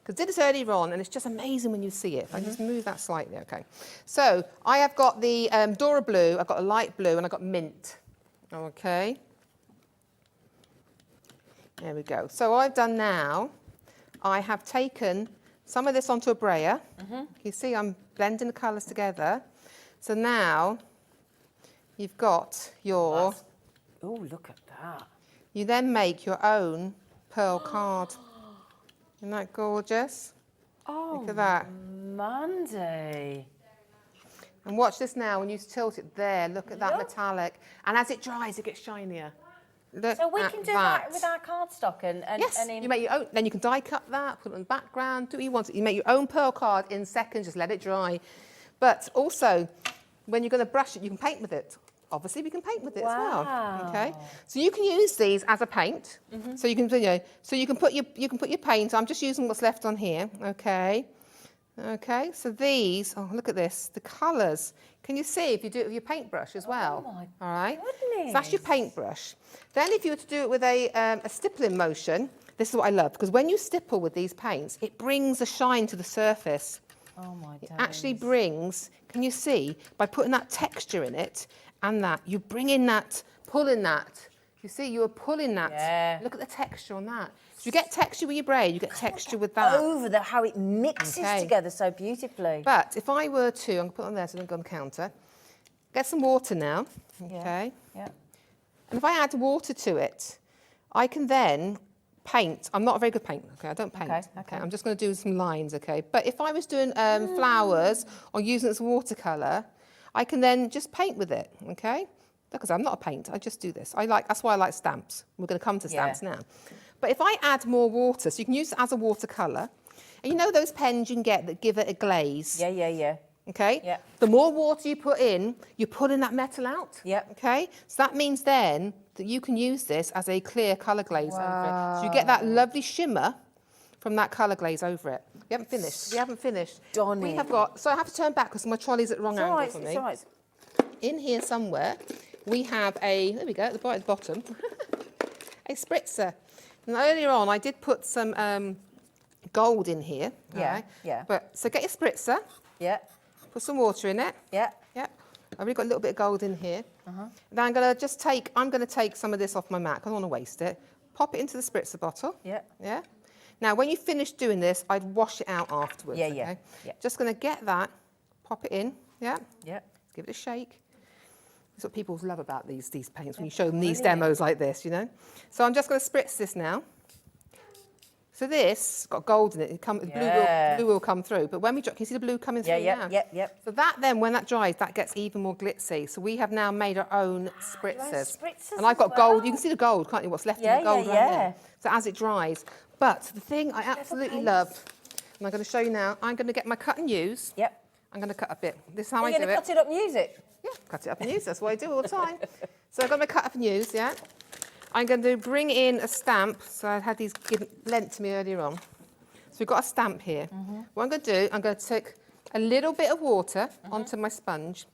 I did this earlier on, and it's just amazing when you see it. If I just move that slightly, okay. So I have got the Dora blue, I've got a light blue, and I've got mint. Okay. There we go. So what I've done now, I have taken some of this onto a brayer. You see I'm blending the colours together. So now you've got your Oh, look at that. You then make your own pearl card. Isn't that gorgeous? Oh, Look at that. Mandy. And watch this now, when you tilt it there, look at that metallic. And as it dries, it gets shinier. Look So we at can do that with our cardstock and yes, you make your own. Then you can die cut that, put it on the background, do what you want. You make your own pearl card in seconds, just let it dry. But also, when you're going to brush it, you can paint with it. Obviously, we can paint with it as well. Okay, so you can use these as a paint. So you can, so you can put your paint. I'm just using what's left on here. Okay. Okay, so these, oh, look at this, the colours. Can you see if you do it with your paintbrush as well? Oh, my all right? goodness. So that's your paintbrush. Then if you were to do it with a stippling motion, this is what I love, because when you stipple with these paints, it brings a shine to the surface. Oh, my days. It actually brings, can you see, by putting that texture in it and that, you bring in that, pulling that. You see, you are pulling that. Yeah. Look at the texture on that. So you get texture with your braid, you get texture with that. Over how it mixes together so beautifully. But if I were to, I'm going to put it on there so it doesn't go on the counter. Get some water now, okay? Yeah. And if I add water to it, I can then paint. I'm not a very good painter, okay? I don't paint. Okay. I'm just going to do some lines, okay? But if I was doing flowers or using it as watercolour, I can then just paint with it, okay? Because I'm not a painter, I just do this. That's why I like stamps. We're going to come to stamps now. But if I add more water, so you can use it as a watercolour, and you know those pens you can get that give it a glaze? Yeah. Okay? Yeah. The more water you put in, you're pulling that metal out. Yeah. Okay? So that means then that you can use this as a clear colour glaze over it. So you get that lovely shimmer from that colour glaze over it. We haven't finished. We haven't finished. Done We it. have got, so I have to turn back because my trolley's at the wrong angle for me. It's all right. In here somewhere, we have there we go, at the bottom, a spritzer. And earlier on, I did put some gold in here. Yeah, right? yeah. So get your spritzer, Yeah. put some water in it. Yeah. Yep. I've already got a little bit of gold in here. Then I'm going to take some of this off my mat. I don't want to waste it. Pop it into the spritzer bottle. Yeah. Yeah. Now, when you finish doing this, I'd wash it out afterwards. Yeah, okay? yeah. Just going to get that, pop it in. Yeah. Yeah. Give it a shake. That's what people love about these paints, when you show them these demos like this, you know. So I'm just going to spritz this now. So this got gold in it. Blue will come through. But when we drop, can you see the blue coming through now? Yeah. So that then, when that dries, that gets even more glitzy. So we have now made our own spritzers. And I've got gold. You can see the gold, can't you? What's left in the gold right there. So as it dries. But the thing I absolutely love, and I'm going to show you now, I'm going to get my cut and use. Yep. I'm going to cut a bit. This is how I do You're it. going to cut it up and use it? Yeah, cut it up and use. That's what I do all the time. So I've got my cut up and use, yeah. I'm going to bring in a stamp. So I had these lent to me earlier on. So we've got a stamp here. What I'm going to do, I'm going to take a little bit of water onto my sponge.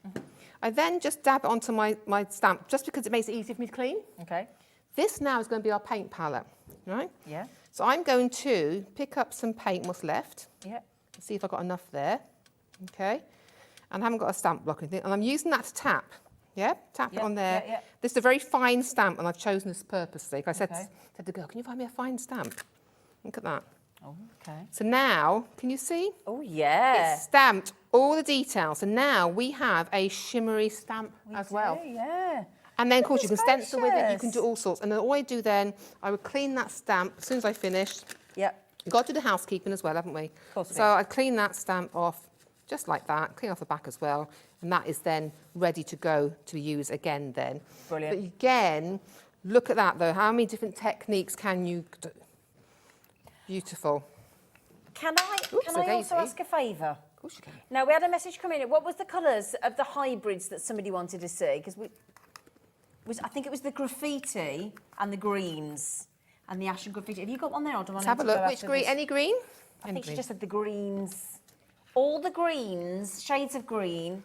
I then just dab it onto my stamp, just because it makes it easy for me to clean. Okay. This now is going to be our paint palette, right? Yeah. So I'm going to pick up some paint, what's left. Yeah. See if I've got enough there. Okay. And I haven't got a stamp block or anything. And I'm using that to tap. Yeah? Tap it on there. Yeah. This is a very fine stamp, and I've chosen this purposely. I said to the girl, can you find me a fine stamp? Look at that. Oh, okay. So now, can you see? Oh, yeah. It's stamped all the details. And now we have a shimmery stamp as well. Yeah. And then, of course, you can stencil with it. You can Spacious. do all sorts. And then all I do then, I would clean that stamp as soon as I finished. Yep. We've got to do the housekeeping as well, haven't we? Of course we So have. I clean that stamp off just like that, clean off the back as well. And that is then ready to go to use again then. Brilliant. But again, look at that though. How many different techniques can you do? Beautiful. Can I also daisy. ask a favour? Of course you can. Now, we had a message come in. What was the colours of the hybrids that somebody wanted to see? Because I think it was the graffiti and the greens and the ash and graffiti. Have you got one there? Or do I Let's need have a to go look. Which after green? this? Any green? I think she just said the greens. All the greens, shades of green.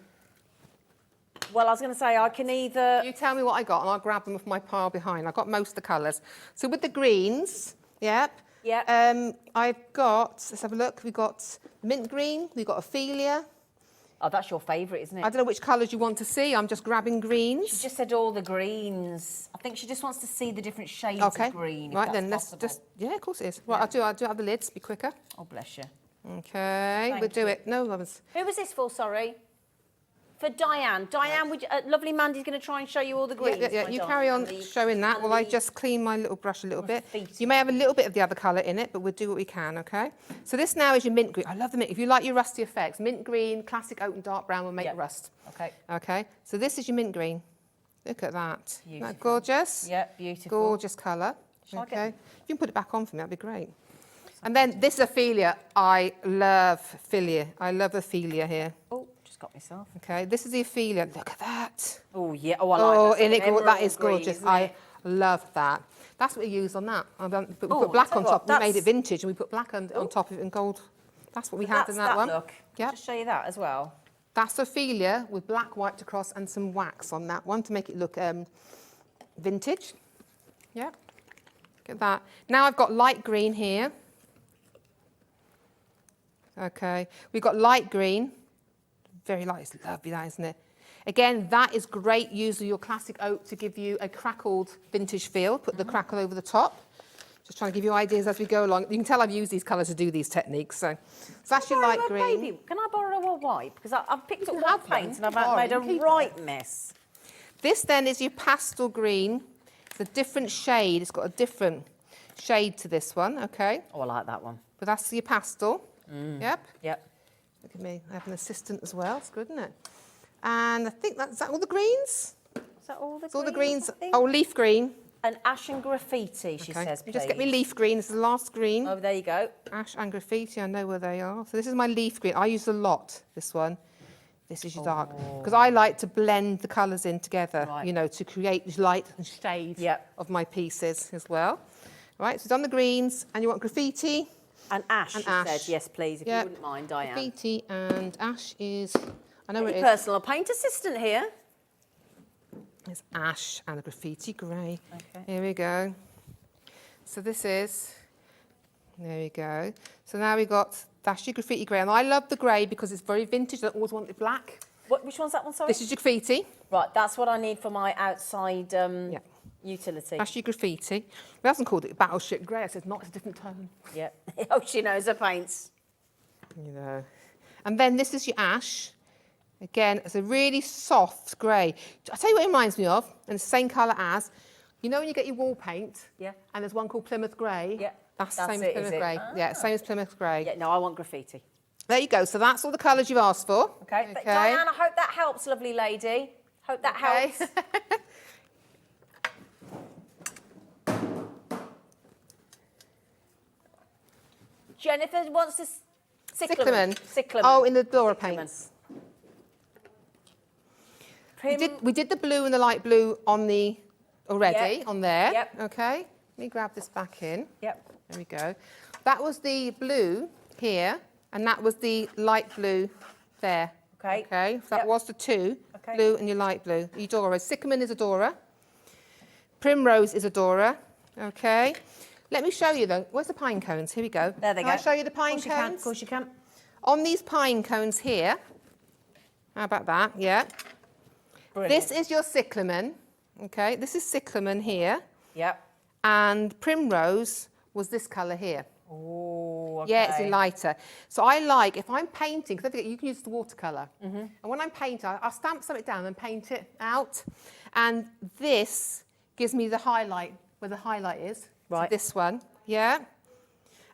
Well, I was going to say I can either... You tell me what I got and I'll grab them off my pile behind. I've got most of the colours. So with the greens, yep. Yeah. I've got, let's have a look, we've got mint green, we've got Ophelia. Oh, that's your favourite, isn't it? I don't know which colours you want to see. I'm just grabbing greens. She just said all the greens. I think she just wants to see the different shades Okay. of green. Right if then, that's let's possible. just, yeah, of course it is. Right, I'll do have the lids, be quicker. Oh, bless you. Okay, we'll Thank do you. it. No, lovers. Who was this for, sorry? for Diane. Diane, lovely Mandy's going to try and show you all the greens. Yeah. You carry on showing that while I just clean my little brush a little bit. You may have a little bit of the other colour in it, but we'll do what we can, okay? So this now is your mint green. I love the mint. If you like your rusty effects, mint green, classic oak and dark brown will make rust. Okay. Okay, so this is your mint green. Look at that. Isn't that gorgeous? Yeah, beautiful. Gorgeous colour. Okay. If you can put it back on for me, that'd be great. And then this is Ophelia. I love Ophelia. I love Ophelia here. Oh, just got myself. Okay, this is the Ophelia. Look at that. Oh, yeah. Oh, I like that. Isn't it gorgeous? That is Green, gorgeous. isn't I it? love that. That's what we used on that. But we Oh, put black tell on you top. what, We made it vintage and we put black on top of it and gold. That's what we had in that one. Look. Yeah. Just show you that as well. That's Ophelia with black wiped across and some wax on that one to make it look vintage. Yeah. Look at that. Now I've got light green here. Okay. We've got light green. Very light. It's lovely, that, isn't it? Again, that is great using your classic oak to give you a crackled vintage feel. Put the crackle over the top. Just trying to give you ideas as we go along. You can tell I've used these colours to do these techniques. So that's your light green. Baby, can I borrow a wipe? Because I've picked up one have paint one. and I've Borrow, made a keep it. right mess. This then is your pastel green. It's a different shade. It's got a different shade to this one, okay? Oh, I like that one. But that's your pastel. Yep. Yep. Look at me. I have an assistant as well. It's good, isn't it? And I think is that all the greens? Is that all the It's all the greens, greens. I think? Oh, leaf green. An ash and graffiti, she Okay. says, You please. just get me leaf green. This is the last green. Oh, there you go. Ash and graffiti. I know where they are. So this is my leaf green. I use a lot, this one. This is your dark. Because I like to blend the colours in together, Right. you know, to create light and shade of my pieces as well. Right, so done the greens. And you want graffiti? And ash, And she ash. said. Yes, please, if Yep. you wouldn't mind, Diane. Graffiti and ash is... I know where it is. Personal paint assistant here. It's ash and a graffiti grey. Okay. Here we go. So this is, there we go. So now we've got that's your graffiti grey. And I love the grey because it's very vintage. I always wanted black. Which one's that one, sorry? This is your graffiti. Right, that's what I need for my outside utility. That's your graffiti. We haven't called it battleship grey. I said not, it's a different tone. Yeah. Oh, she knows her paints. You know. And then this is your ash. Again, it's a really soft grey. I'll tell you what it reminds me of, and it's the same colour as, you know when you get your wall paint? Yeah. And there's one called Plymouth Grey? Yeah. That's the That's same it, as is Plymouth it? Grey. Yeah, same as Plymouth Grey. Yeah, no, I want graffiti. There you go. So that's all the colours you've asked for. Okay. But Diane, I hope that helps, lovely lady. Hope that helps. Jennifer wants to... Cyclamen. Oh, in the Dora Paints. We did the blue and the light blue on the already, on there. Yep. Okay. Let me grab this back in. Yep. There we go. That was the blue here, and that was the light blue there. Okay. Okay. So that was the two, blue and your light blue. Your Dora. Cyclamen is a Dora. Primrose is a Dora. Okay. Let me show you though. Where's the pine cones? Here we go. There they Can go. I show you the pine cones? Of course you can. On these pine cones here, how about that? Yeah. Brilliant. This is your cyclamen. Okay. This is cyclamen here. Yep. And primrose was this colour here. Oh, okay. Yeah, it's lighter. So I like, if I'm painting, because you can use the watercolour. And when I'm painting, I'll stamp something down and paint it out. And this gives me the highlight, where the highlight is. Right. So this one, yeah.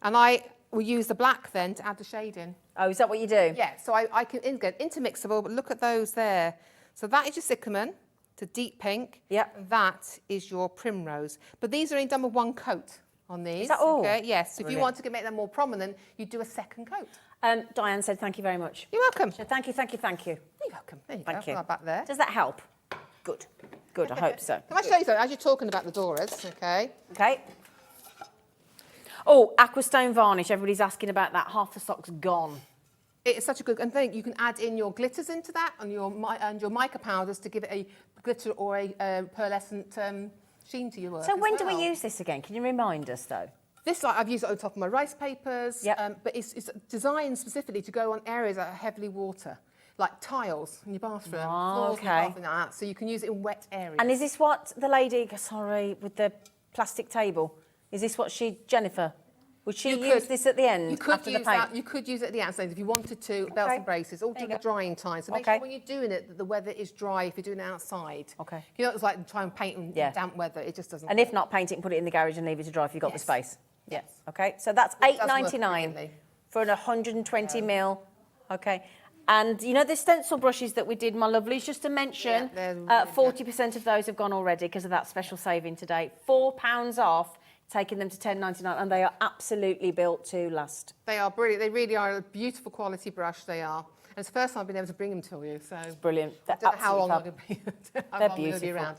And I will use the black then to add the shade in. Oh, is that what you do? Yeah, so I can get intermixable, but look at those there. So that is your cyclamen, it's a deep pink. Yep. That is your primrose. But these are only done with one coat on these. Is that all? Okay, yes. If you Brilliant. want to make them more prominent, you do a second coat. Diane said thank you very much. You're welcome. So thank you, thank you, thank you. You're welcome. There you Thank go. you. Right back there. Does that help? Good. Good, I hope so. Can I show you something? As you're talking about the Doras, okay? Okay. Oh, aquastone varnish. Everybody's asking about that. Half the stock's gone. It's such a good thing. You can add in your glitters into that and your mica powders to give it a glitter or a pearlescent sheen to your work. So as when do we well. use this again? Can you remind us, though? This, I've used it on top of my rice papers, Yep. but it's designed specifically to go on areas that are heavily water, like tiles in your bathroom, floors in your okay. bathroom, like that. So you can use it in wet areas. And is this what the lady, sorry, with the plastic table, is this what Jennifer? Would she use this at the end You could after use the paint? that. You could use it at the outside if you wanted to. Belts and braces, all during the drying time. So make sure when you're doing it that the weather is dry. If you're doing it outside, Okay. You know, it's like trying to paint in damp weather. It just doesn't. And if not, paint it and put it in the garage and leave it to dry if you've got the space. Yes. Okay, so that's It does work £8.99 brilliantly. for an 120 mil. Okay. And you know the stencil brushes that we did, my lovelies, just to mention, Yeah, they're really 40% of those have gone already because of that special saving today. £4 off, taking them to £10.99, and they are absolutely built to last. They are brilliant. They really are a beautiful quality brush. They are. And it's the first time I've been able to bring them to you. So Brilliant. I don't know how long Absolutely they're going to be. They're Be beautiful. around.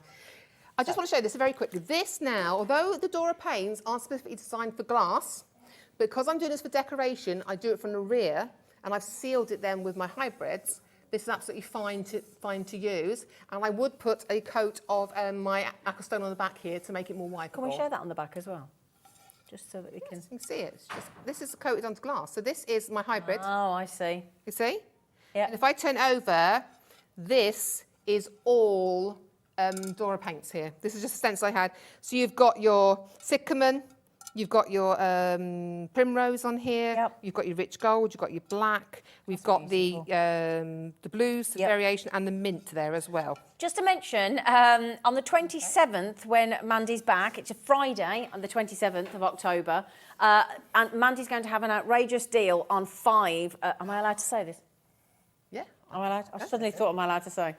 I just want to show you this very quickly. This now, although the Dora paints aren't specifically designed for glass, because I'm doing this for decoration, I do it from the rear, and I've sealed it then with my hybrids. This is absolutely fine to use. And I would put a coat of my aquastone on the back here to make it more wipeable. Can we show that on the back as well? Just so that we can... You can see it. It's just, this is coated onto glass. So this is my hybrid. Oh, I see. You see? Yeah. And if I turn over, this is all Dora paints here. This is just a stencil I had. So you've got your cyclamen, you've got your primrose on here, Yep. you've got your rich gold, you've got your black, we've got the blues, the variation, and the mint there as well. Just to mention, on the 27th, when Mandy's back, it's a Friday, on the 27th of October, and Mandy's going to have an outrageous deal on 5. Am I allowed to say this? Yeah. Am I allowed? I suddenly thought, am I allowed to say?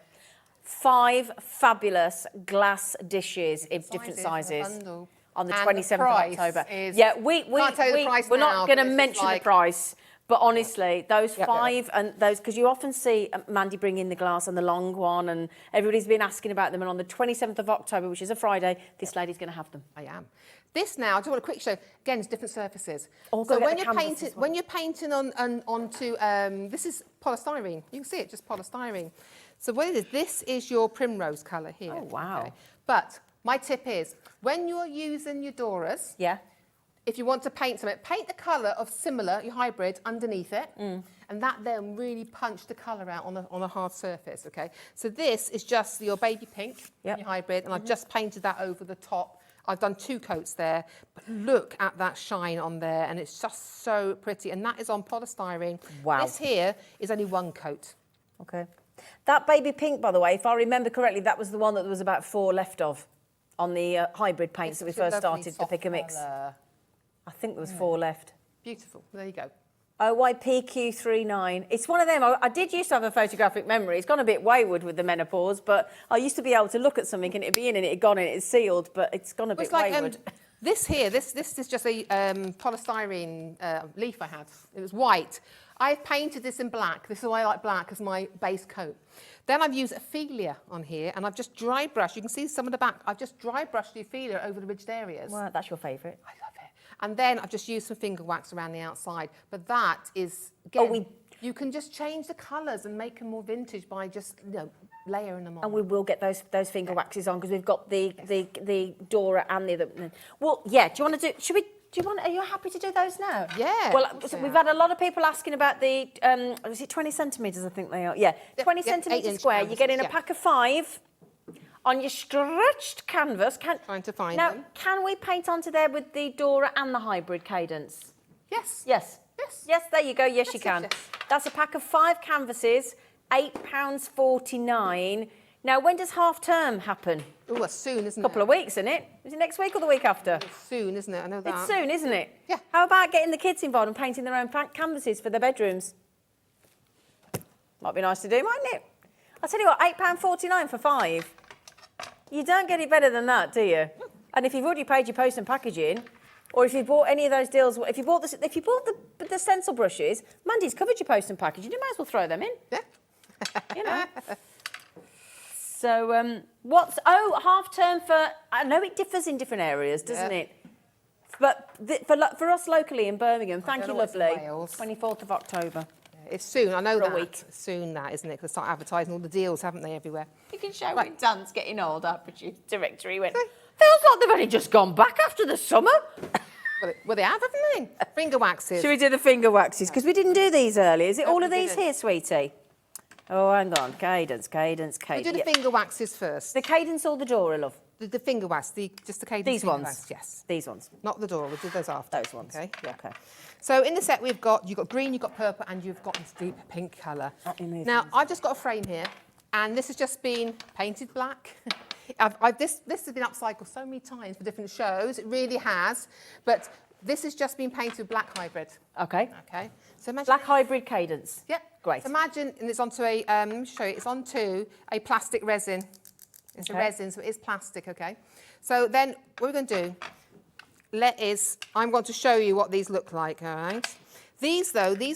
5 fabulous glass dishes in different sizes. Bundle. On the And 27th the price of October. is- Yeah, Can't tell you the price we're now, not going to but it's mention like- the price, but honestly, those Yep. 5 and those, because you often see Mandy bring in the glass and the long one, and everybody's been asking about them. And on the 27th of October, which is a Friday, this lady's going to have them. I am. This now, I just want a quick show. Again, it's different surfaces. Oh, So go get when the you're canvas painting, as well. when you're painting onto, this is polystyrene. You can see it, just polystyrene. So what it is, this is your primrose colour here. Oh, wow. But my tip is, when you're using your Doras, Yeah. if you want to paint something, paint the colour of similar, your hybrid, underneath it, Mm. and that then really punch the colour out on a hard surface, okay? So this is just your baby pink, Yep. your hybrid, and I've just painted that over the top. I've done 2 coats there, but look at that shine on there, and it's just so pretty, and that is on polystyrene. Wow. This here is only 1 coat. Okay. That baby pink, by the way, if I remember correctly, that was the one that there was about 4 left of on the hybrid paints that we It's a first lovely started to soft pick a mix. colour. I think there was 4 left. Beautiful, there you go. OYPQ39. It's one of them. I did used to have a photographic memory. It's gone a bit wayward with the menopause, but I used to be able to look at something and it'd be in and it had gone and it's sealed, but it's gone a bit It's like wayward. this here. This is just a polystyrene leaf I had. It was white. I've painted this in black. This is why I like black as my base coat. Then I've used Ophelia on here, and I've just dry brushed. You can see some of the back. I've just dry brushed the Ophelia over the ridged areas. Well, that's your favourite. I love it. And then I've just used some finger wax around the outside. But that is, again, you can just change the colours and make them more vintage by just, layering them on. And we will get those finger waxes on because we've got the Dora and the other. Well, yeah. Do you want to do? Should we? Do you want? Are you happy to do those now? Yeah, Well, of course so I we've am. had a lot of people asking about the. Is it 20 centimetres? I think they are. Yeah, 20 yep, centimetres 8-inch square. You get in a canvases, yeah. pack of 5 on your stretched canvas. Trying to find now, them. can we paint onto there with the Dora and the hybrid Cadence? Yes. Yes. Yes. Yes, there you go. Yes, you Yes, can. yes, yes. That's a pack of 5 canvases, £8.49. Now, when does half term happen? Oh, that's soon, isn't A couple it? of weeks, isn't it? Is it next week or the week after? It's soon, isn't it? I know that. It's soon, isn't it? Yeah. How about getting the kids involved and painting their own canvases for their bedrooms? Might be nice to do, mightn't it? I'll tell you what, £8.49 for 5. You don't get it better than that, do you? And if you've already paid your post and packaging, or if you bought any of those deals, if you bought the stencil brushes, Mandy's covered your post and packaging. You might as well throw them in. Yeah. You know. So half term for? I know it differs in different areas, doesn't Yeah. it? But for us locally in Birmingham, thank don't you, know what's in lovely. Wales. 24th of October. It's soon. I know For a that. week. It's soon, that, isn't it? Because they start advertising all the deals, haven't they, everywhere? You can show when Dan's getting old. Our producer director, he went. Feels like they've only just gone back after the summer. Well, they have, haven't they? Finger waxes. Should we do the finger waxes? Because we didn't do these earlier. Is it all we of these didn't. here, sweetie? Oh, hang on. Cadence. We do the Yeah. finger waxes first. The Cadence or the Dora, love? The finger wax, just the Cadence These finger ones? wax, yes. These ones. Not the Dora, we'll do those after. Those ones. Okay, yeah. Okay. So in the set you've got green, you've got purple, and you've got this deep pink colour. Now, I've just got a frame here, and this has just been painted black. This has been upcycled so many times for different shows, it really has, but this has just been painted with black hybrid. Okay. Okay. So imagine Black hybrid Cadence. Yep. Great. So imagine, and it's onto a, let me show you, it's onto a plastic resin. It's a resin, so it is plastic, okay? So then what we're going to do, I'm going to show you what these look like, all right? These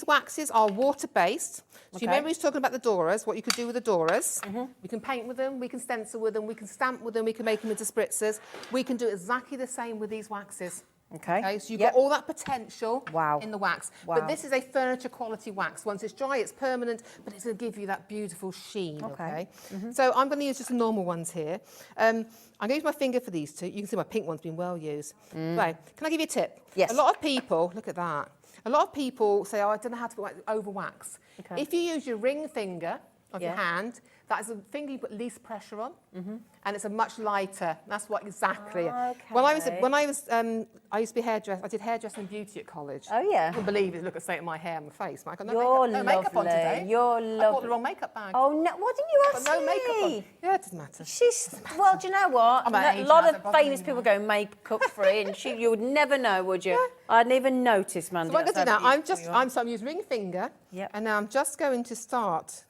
waxes are water-based. So you remember we was talking about the Doras, what you could do with the Doras. We can paint with them, we can stencil with them, we can stamp with them, we can make them into spritzers. We can do exactly the same with these waxes. Okay, so you've got all that potential in the wax. But this is a furniture quality wax. Once it's dry, it's permanent, but it's going to give you that beautiful sheen, okay? So I'm going to use just the normal ones here. I'm going to use my finger for these two. You can see my pink one's been well used. Right, can I give you a tip? Yes. A lot of people, look at that. A lot of people say, oh, I don't know how to put over wax. Okay. If you use your ring finger of your hand, that is the finger you put least pressure on, and it's a much lighter. That's what exactly. When I used to be hairdresser. I did hairdressing and beauty at college. Oh yeah. I couldn't believe it. Look at the state of my hair and my face. I got no makeup on today. You're lovely. I bought the wrong makeup bag. Oh no! Why didn't you ask no me? makeup on. Yeah, it doesn't matter. Well, do you know what? I'm at A age lot now, of don't famous bother me people go makeup free, and you would never know, would you? I hadn't even noticed, Mandy. So what I'm going to do now, I'm using ring finger, and now I'm just going to start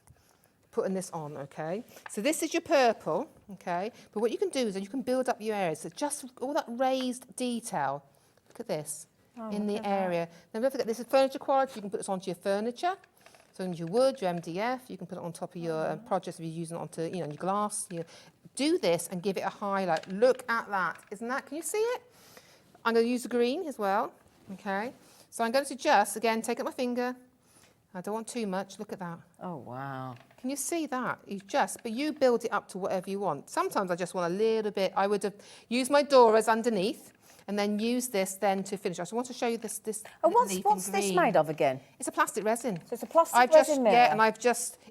putting this on, okay? So this is your purple, okay? But what you can do is you can build up your areas. So just all that raised detail. Look at this in the area. Now don't forget, this is furniture quality. You can put this onto your furniture. So on your wood, your MDF, you can put it on top of your projects if you're using it onto, your glass. Do this and give it a highlight. Look at that. Isn't that, can you see it? I'm going to use the green as well, okay? So I'm going to just, again, take up my finger. I don't want too much. Look at that. Oh, wow. Can you see that? But you build it up to whatever you want. Sometimes I just want a little bit. I would have used my Doras underneath and then use this then to finish. I just want to show you this. And what's this made of again? It's a plastic resin. So it's a plastic resin mirror? Yeah, and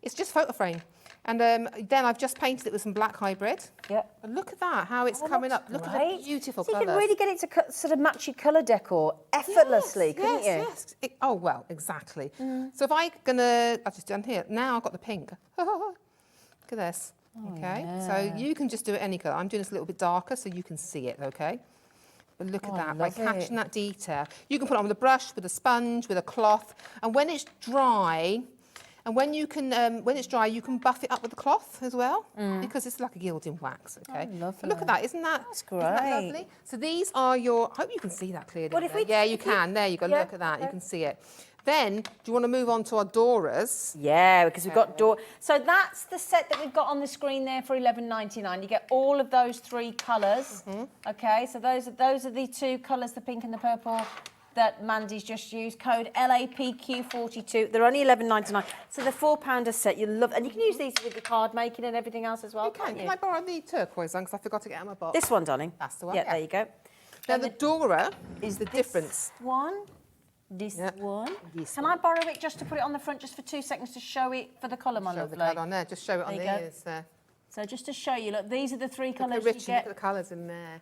it's just photo frame. And then I've just painted it with some black hybrid. Yep. And look at that, how it's coming up. Look at the beautiful colours. colours. You can really get it to sort of match your colour decor effortlessly, couldn't you? Yes. Oh, well, exactly. So if I've just done here. Now I've got the pink. Look at this. Okay. So you can just do it any colour. I'm doing this a little bit darker so you can see it, okay? But look at that, by catching that detail. You can put it on with a brush, with a sponge, with a cloth. And when it's dry, and when it's dry, you can buff it up with the cloth as well, because it's like a gilding wax, okay? Oh, lovely. But look at that, isn't that great. Isn't that lovely? So these are your, I hope you can see that clearly. Well, yeah, you can, there you go, look at that, you can see it. Then, do you want to move on to our Doras? Yeah, because we've got Dora. So that's the set that we've got on the screen there for $11.99. You get all of those three colours, okay? So those are the two colours, the pink and the purple, that Mandy's just used. Code LAPQ42. They're only $11.99. So they're £4 a set. You love, and you can use these with the card making and everything else as well. You can. Can I borrow the turquoise one? Because I forgot to get out of my box. This one, darling. That's the one. Yeah, there you go. Now the Dora is the difference. This one. Can I borrow it just to put it on the front just for 2 seconds to show it for the colour, my lovely? Show the colour on there. Just show it on the ears there. So just to show you, look, these are the three colours you get. Look at the colours in there.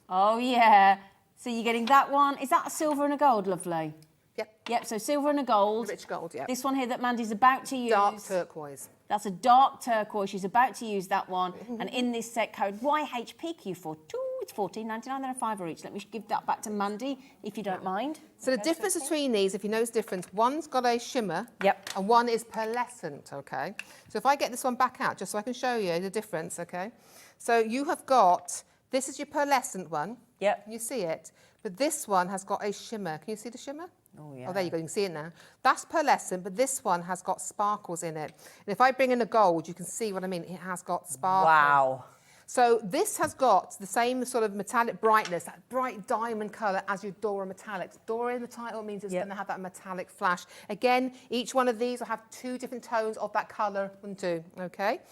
Oh, yeah. So you're getting that one. Is that a silver and a gold, lovely? Yep. Yep, so silver and a gold. Rich gold, yeah. This one here that Mandy's about to use. Dark turquoise. That's a dark turquoise. She's about to use that one. And in this set code, YHPQ42, it's $14.99. They're a £5 each. Let me give that back to Mandy, if you don't mind. So the difference between these, if you notice the difference, one's got a shimmer. Yep. And one is pearlescent, okay? So if I get this one back out, just so I can show you the difference, okay? So you have got, this is your pearlescent one. Yep. Can you see it? But this one has got a shimmer. Can you see the shimmer? Oh, yeah. Oh, there you go. You can see it now. That's pearlescent, but this one has got sparkles in it. And if I bring in a gold, you can see what I mean. It has got sparkles. Wow. So this has got the same sort of metallic brightness, that bright diamond colour as your Dora Metallics. Dora in the title means it's going to have that metallic flash. Again, each one of these will have 2 different tones of that colour and 2, okay?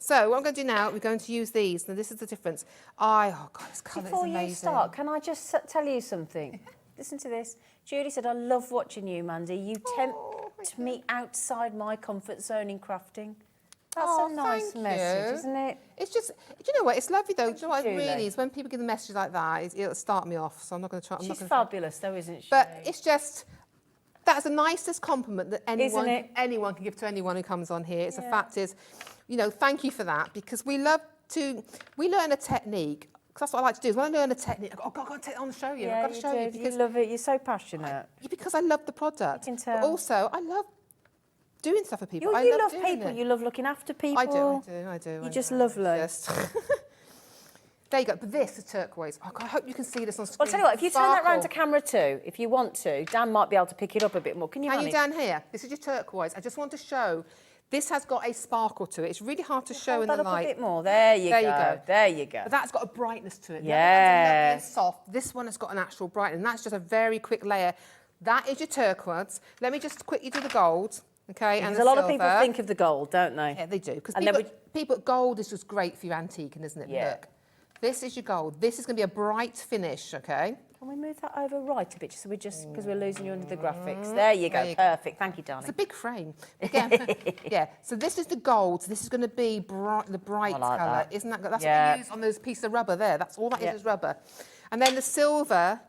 So what I'm going to do now, we're going to use these. Now this is the difference. Oh God, this colour is amazing. Before you start, can I just tell you something? Listen to this. Judy said, I love watching you, Mandy. You tempt me outside my comfort zone in crafting. That's a nice thank message, you. isn't it? It's just, do you know what? It's lovely though. Do you know what it Julie. really is? When people give a message like that, it'll start me off. So I'm not going to try. I'm not She's gonna fabulous, though, isn't she? But it's just, that's the nicest compliment that Isn't it? anyone can give to anyone who comes on here. It's the fact is, you know, thank you for that, because we learn a technique. Because that's what I like to do, is when I learn a technique, I go, oh, God, I've got to take it on and show you. Yeah, I've got to show you. you love it. You're so passionate. Because I love the product. You can tell. But also, I love doing stuff for people. You I love doing people. it. You love looking after people. I do. You're just lovely. Just there you go. But this is turquoise. Oh, God, I hope you can see this on screen. Well, I'll tell you what, if you turn that round to Sparkle. camera too, if you want to, Dan might be able to pick it up a bit more. Can you, Can honey? you down here? This is your turquoise. I just want to show. This has got a sparkle to it. It's really hard to show Hold in that the up a light. bit more. There you There go. you go. There you go. But that's got a brightness to it. The other Yeah. one's lovely and soft. This one has got an actual brightness, and that's just a very quick layer. That is your turquoise. Let me just quickly do the gold, okay? Because And a lot of silver. people think of the gold, don't they? Yeah, they do. Because And then people, gold is just great for your antiquing, isn't it? Yeah. Look, this is your gold. This is going to be a bright finish, okay? Can we move that over right a bit, just so because we're losing you under the graphics? There you go. There you go. Perfect. Thank you, It's a darling. big frame. Again, yeah. So this is the gold. So this is going to be the bright I like colour. that. Isn't that good? That's Yeah. what we use on those pieces of rubber there. That's all that Yeah. is rubber. And then the silver,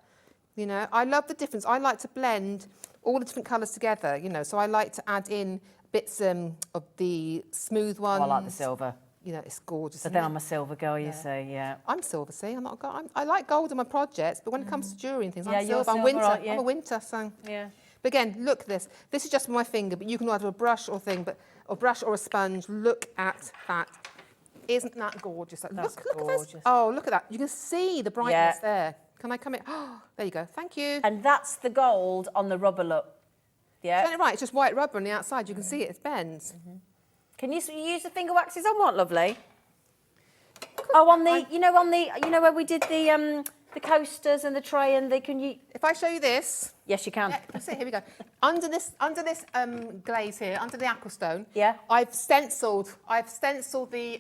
you know, I love the difference. I like to blend all the different colours together, you know. So I like to add in bits of the smooth ones. I like the silver. You know, it's gorgeous. But isn't then it? I'm a silver girl, you see, yeah. I'm silver, see. I'm not. I like gold in my projects, but when it comes to jewellery and things, Yeah, I'm you're silver. I'm silver, winter. aren't you? I'm a winter, so. Yeah. But again, look at this. This is just my finger, but you can either a brush or thing, or brush or a sponge. Look at that. Isn't that gorgeous? Like, That's look at gorgeous. this. Oh, look at that. You can see the brightness there. Can I come in? Oh, there you go. Thank you. And that's the gold on the rubber look. Yeah. Turn it right. It's just white rubber on the outside. You can see it. It bends. Can you use the finger waxes on what, lovely? Oh, on the, you know where we did the coasters and the tray and they can you. If I show you this. Yes, you can. Yeah, let's see. Here we go. Under this glaze here, under the aquastone. Yeah. I've stenciled the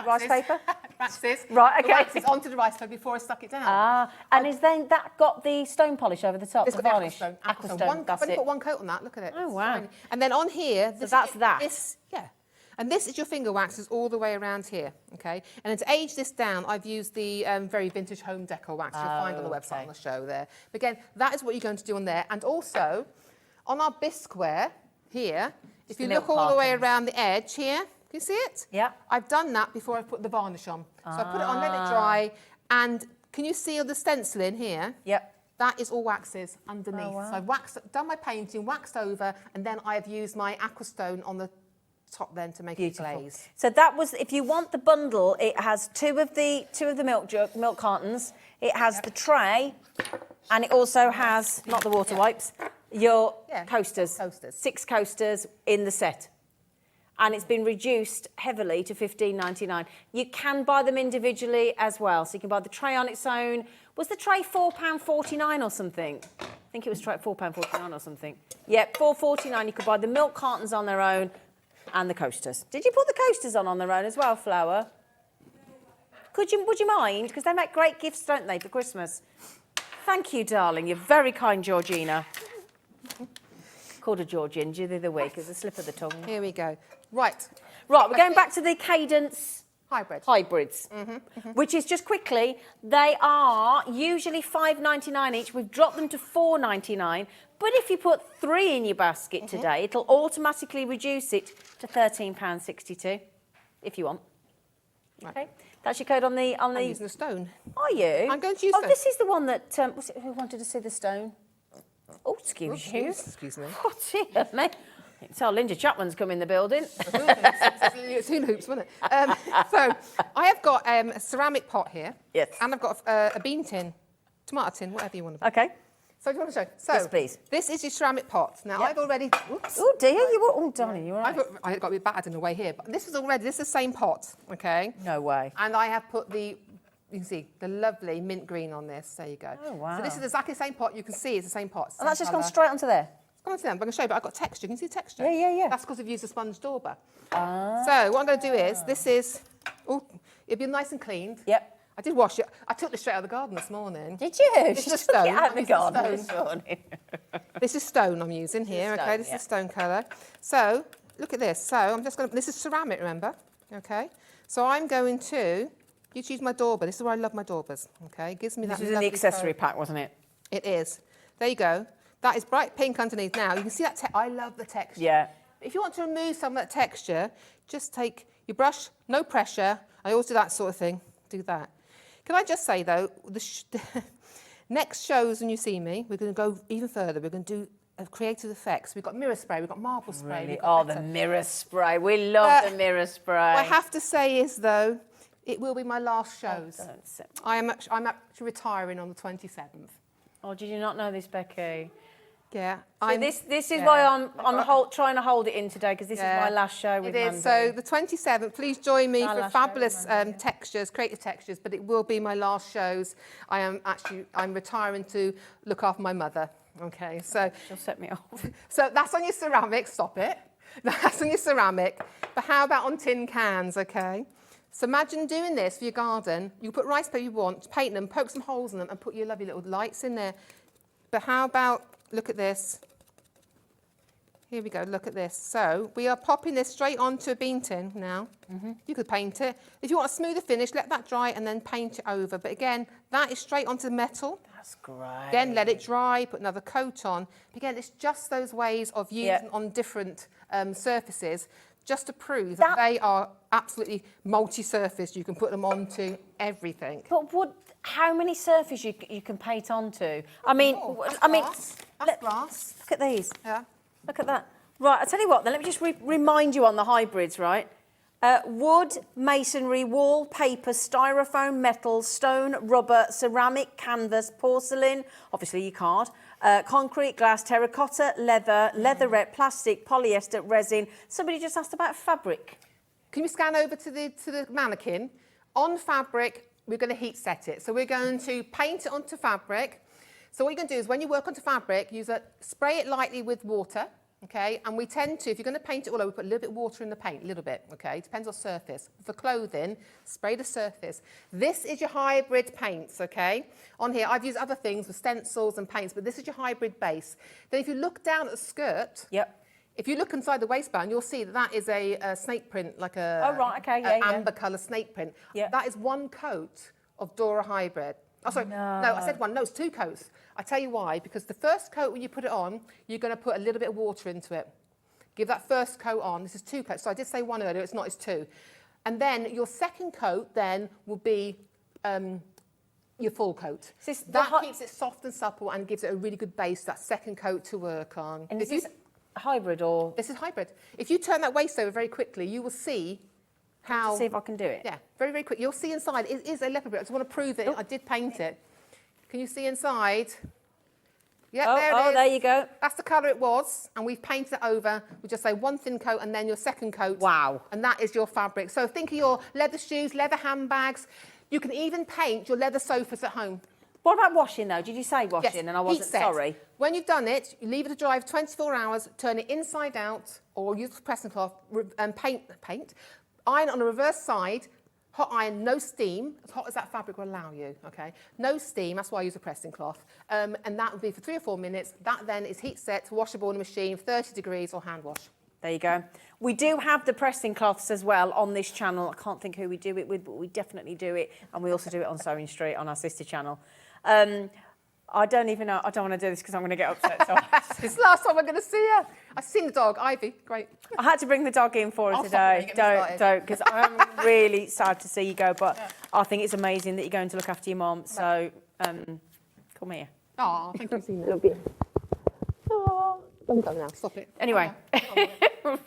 Rice paper? waxes. Right, The okay. waxes onto the rice paper before I stuck it down. Ah, and is then that got the stone polish over the top? It's the got the varnish. aquastone. Aquastone, that's I've only it. put one coat on that. Look at it. Oh, It's wow. tiny. And then on here, this that's that. Yeah. And this is your finger waxes all the way around here, okay? And to age this down, I've used the very vintage home decor wax you'll find on the website on the show there. But again, that is what you're going to do on there. And also, on our bisqueware here, if you milk look all the way cartons. around the edge here, can you see it? Yeah. I've done that before I put the varnish on. So I put it on, let it dry, and can you see all the stenciling here? Yep. That is all waxes underneath. Oh, wow. So I've done my painting, waxed over, and then I have used my aquastone on the top then to make it glaze. So that was, if you want the bundle, it has two of the milk cartons. It has the tray, and it also has not the water wipes, your coasters. 6 coasters in the set. And it's been reduced heavily to $15.99. You can buy them individually as well. So you can buy the tray on its own. Was the tray £4.49 or something? I think it was £4.49 or something. Yeah, $4.49. You could buy the milk cartons on their own and the coasters. Did you put the coasters on their own as well, Flower? Would you mind? Because they make great gifts, don't they, for Christmas? Thank you, darling. You're very kind, Georgina. Called her Georgian the other week as a slip of the tongue. Here we go. Right. Right, we're going back to the Cadence hybrids, which is just quickly, they are usually $5.99 each. We've dropped them to $4.99. But if you put 3 in your basket today, it'll automatically reduce it to £13.62 if you want. Okay, that's your code on the. I'm using the stone. Are you? I'm going to use Oh, stone. this is the one that. Was it, who wanted to see the stone? Oh, excuse you. Excuse me. Oh, dear me. You can tell Linda Chapman's come in the building. It's hula hoops, wasn't it? So I have got a ceramic pot here. Yes. And I've got a bean tin, tomato tin, whatever you want to. Okay. So do you want to show? So Yes, please. This is your ceramic pot. Now Yep. I've already. Whoops. Oh dear, you were. Oh, darling, you were. Right. I got a bit battered in the way here, but this is already. This is the same pot, okay? No way. And I have put the. You can see the lovely mint green on this. There you go. Oh, wow. So this is exactly the same pot. You can see it's the same pot. And that's same just gone colour. straight onto there. It's gone onto them. I'm going to show you, but I've got texture. You can see the texture. Yeah. That's because I've used a sponge dauber. Ah. So what I'm going to do is, this is, oh, it'll be nice and cleaned. Yep. I did wash it. I took this straight out of the garden this morning. Did you? This is stone. Out of the This is garden stone. this morning. This is stone I'm using here, stone, okay? This is stone colour. So, look at this. So, I'm just going to, this is ceramic, remember? Okay? So, I'm going to, you choose my dauber. This is where I love my daubers, okay? It gives me that This was in the lovely accessory colour. pack, wasn't it? It is. There you go. That is bright pink underneath. Now, you can see that, I love the texture. Yeah. If you want to remove some of that texture, just take your brush, no pressure. I always do that sort of thing. Do that. Can I just say, though, the next shows when you see me, we're going to go even further. We're going to do creative effects. We've got mirror spray, we've got marble spray. Really? We've got Oh, the mirror spray. We love the mirror spray. What I have to say is, though, it will be my last shows. Oh, don't say- I'm actually retiring on the 27th. Oh, did you not know this, Becky? Yeah. So this is why I'm trying to hold it in today, because this is my last show with It is. Mandy. So the 27th, please join me Our for last show fabulous with textures, creative textures, but it will be my last shows. I'm retiring to look after my mother. Okay, so She'll set me off. so that's on your ceramic, stop it. That's on your ceramic. But how about on tin cans, okay? So imagine doing this for your garden. You put rice paper you want, paint them, poke some holes in them, and put your lovely little lights in there. But how about, look at this. Here we go, look at this. So we are popping this straight onto a bean tin now. You could paint it. If you want a smoother finish, let that dry and then paint it over. But again, that is straight onto the metal. That's great. Again, let it dry, put another coat on. Again, it's just those ways of using on different surfaces just to prove that they are absolutely multi-surface. You can put them onto everything. But how many surfaces you can paint onto? I mean, That's glass. Look at these. Yeah. Look at that. Right, I'll tell you what, then let me just remind you on the hybrids, right? Wood, masonry, wall, paper, styrofoam, metal, stone, rubber, ceramic, canvas, porcelain, obviously your card, concrete, glass, terracotta, leather, leatherette, plastic, polyester, resin. Somebody just asked about fabric. Can you scan over to the mannequin? On fabric, we're going to heat set it. So we're going to paint it onto fabric. So what you're going to do is when you work onto fabric, spray it lightly with water, okay? And we tend to, if you're going to paint it all over, put a little bit of water in the paint, a little bit, okay? Depends on surface. For clothing, spray the surface. This is your hybrid paints, okay? On here, I've used other things with stencils and paints, but this is your hybrid base. Then if you look down at the skirt, if you look inside the waistband, you'll see that is a snake print, like amber colour snake print. Yeah. That is one coat of Dora Hybrid. Oh, sorry. No, I said one. No, it's two coats. I tell you why. Because the first coat, when you put it on, you're going to put a little bit of water into it. Give that first coat on. This is two coats. So I did say one earlier. It's not. It's two. And then your second coat then will be your full coat. That keeps it soft and supple and gives it a really good base, that second coat to work on. And is this hybrid or? This is hybrid. If you turn that waist over very quickly, you will see how... See if I can do it. Yeah, very, very quick. You'll see inside. It is a leopard print. I just want to prove it. I did paint it. Can you see inside? Yeah, there it is. There you go. That's the colour it was, and we've painted it over. We just say one thin coat and then your second coat. Wow. And that is your fabric. So think of your leather shoes, leather handbags. You can even paint your leather sofas at home. What about washing though? Did you say washing? Yes, And I wasn't heat set. sorry. When you've done it, you leave it to dry for 24 hours, turn it inside out, or use a pressing cloth and paint. Iron on the reverse side, hot iron, no steam, as hot as that fabric will allow you, okay? No steam, that's why I use a pressing cloth. And that would be for 3 or 4 minutes. That then is heat set, washable in a machine, 30 degrees or hand wash. There you go. We do have the pressing cloths as well on this channel. I can't think who we do it with, but we definitely do it. And we also do it on Sewing Street on our sister channel. I don't even know. I don't want to do this because I'm going to get upset. So It's the last time I'm going to see her. I've seen the dog, Ivy. Great. I had to bring the dog in for her I'll stop when you today. get me Don't, because I'm really sad to see you go. But I think it's amazing that you're going to look after your mum. So come here. Oh, thank you for seeing me. Love you. Oh, let me go now. Stop it. Anyway,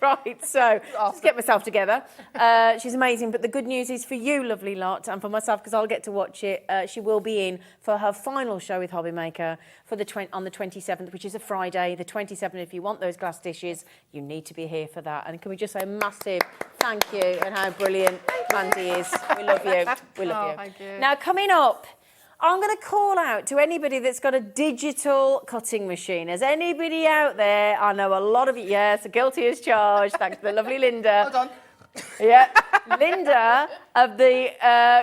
right, so just get myself together. She's amazing, but the good news is for you, lovely lot, and for myself, because I'll get to watch it, she will be in for her final show with Hobby Maker for on the 27th, which is a Friday. The 27th, if you want those glass dishes, you need to be here for that. And can we just say a massive thank you and how brilliant Mandy is. We love you. We love you. Thank you. Now, coming up, I'm going to call out to anybody that's got a digital cutting machine. Is anybody out there? I know a lot of you. Yes, guilty as charged. Thanks to the lovely Linda. Hold on. Yeah, Linda of the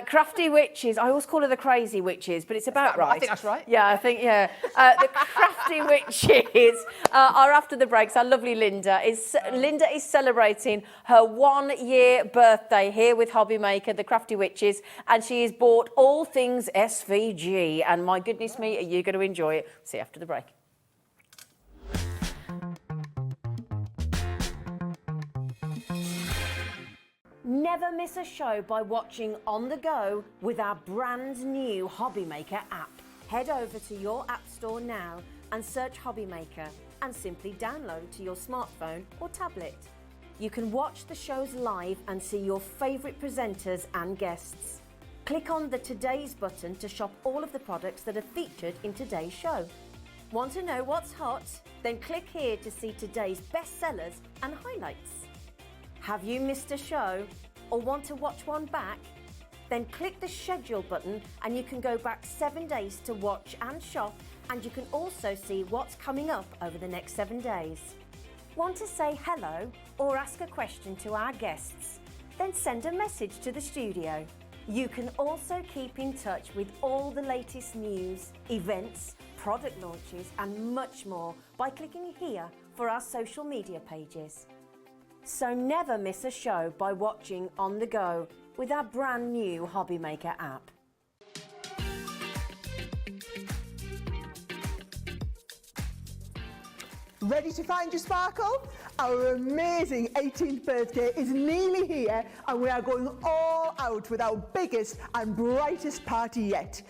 Crafty Witches. I always call her the Crazy Witches, but it's about right. I think that's right. Yeah, I think, yeah. The Crafty Witches are after the breaks. Our lovely Linda is celebrating her 1 year birthday here with Hobby Maker, the Crafty Witches, and she has bought all things SVG. And my goodness me, are you going to enjoy it? See you after the break. Never miss a show by watching on the go with our brand new Hobby Maker app. Head over to your app store now and search Hobby Maker and simply download to your smartphone or tablet. You can watch the shows live and see your favourite presenters and guests. Click on the Today's button to shop all of the products that are featured in today's show. Want to know what's hot? Then click here to see today's bestsellers and highlights. Have you missed a show or want to watch one back? Then click the schedule button and you can go back 7 days to watch and shop, and you can also see what's coming up over the next 7 days. Want to say hello or ask a question to our guests? Then send a message to the studio. You can also keep in touch with all the latest news, events, product launches and much more by clicking here for our social media pages. So never miss a show by watching on the go with our brand new Hobby Maker app. Ready to find your sparkle? Our amazing 18th birthday is nearly here, and we are going all out with our biggest and brightest party yet.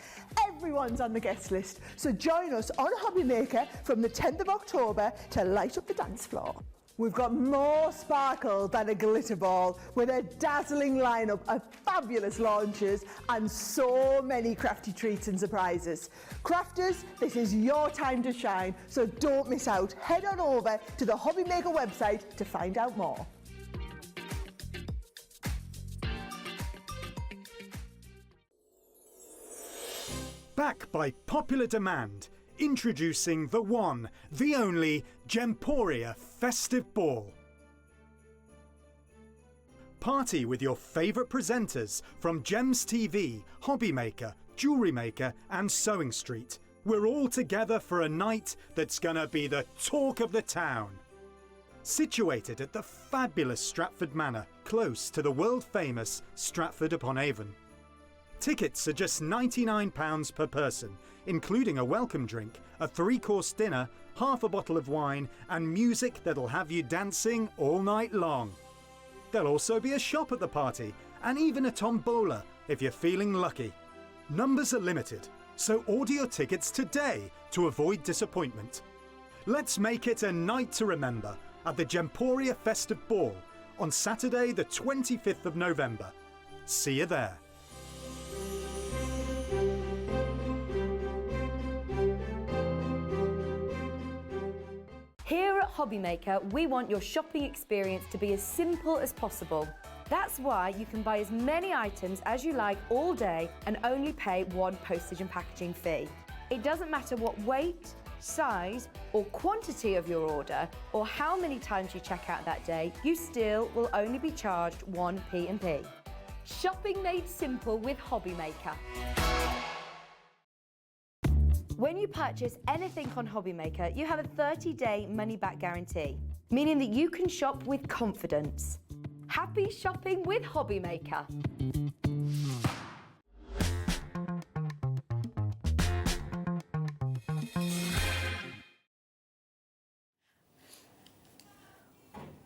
Everyone's on the guest list, so join us on Hobby Maker from the 10th of October to light up the dance floor. We've got more sparkle than a glitter ball, with a dazzling lineup of fabulous launches and so many crafty treats and surprises. Crafters, this is your time to shine, so don't miss out. Head on over to the Hobby Maker website to find out more. Back by popular demand, introducing the one, the only Gemporia Festive Ball. Party with your favourite presenters from Gems TV, Hobby Maker, Jewellery Maker and Sewing Street. We're all together for a night that's gonna be the talk of the town. Situated at the fabulous Stratford Manor, close to the world-famous Stratford-upon-Avon. Tickets are just £99 per person, including a welcome drink, a 3-course dinner, half a bottle of wine and music that'll have you dancing all night long. There'll also be a shop at the party and even a tombola if you're feeling lucky. Numbers are limited, so order your tickets today to avoid disappointment. Let's make it a night to remember at the Gemporia Festive Ball on Saturday the 25th of November. See you there. Here at Hobby Maker, we want your shopping experience to be as simple as possible. That's why you can buy as many items as you like all day and only pay one postage and packaging fee. It doesn't matter what weight, size or quantity of your order or how many times you check out that day, you still will only be charged one P&P. Shopping made simple with Hobby Maker. When you purchase anything on Hobby Maker, you have a 30-day money-back guarantee, meaning that you can shop with confidence. Happy shopping with Hobby Maker.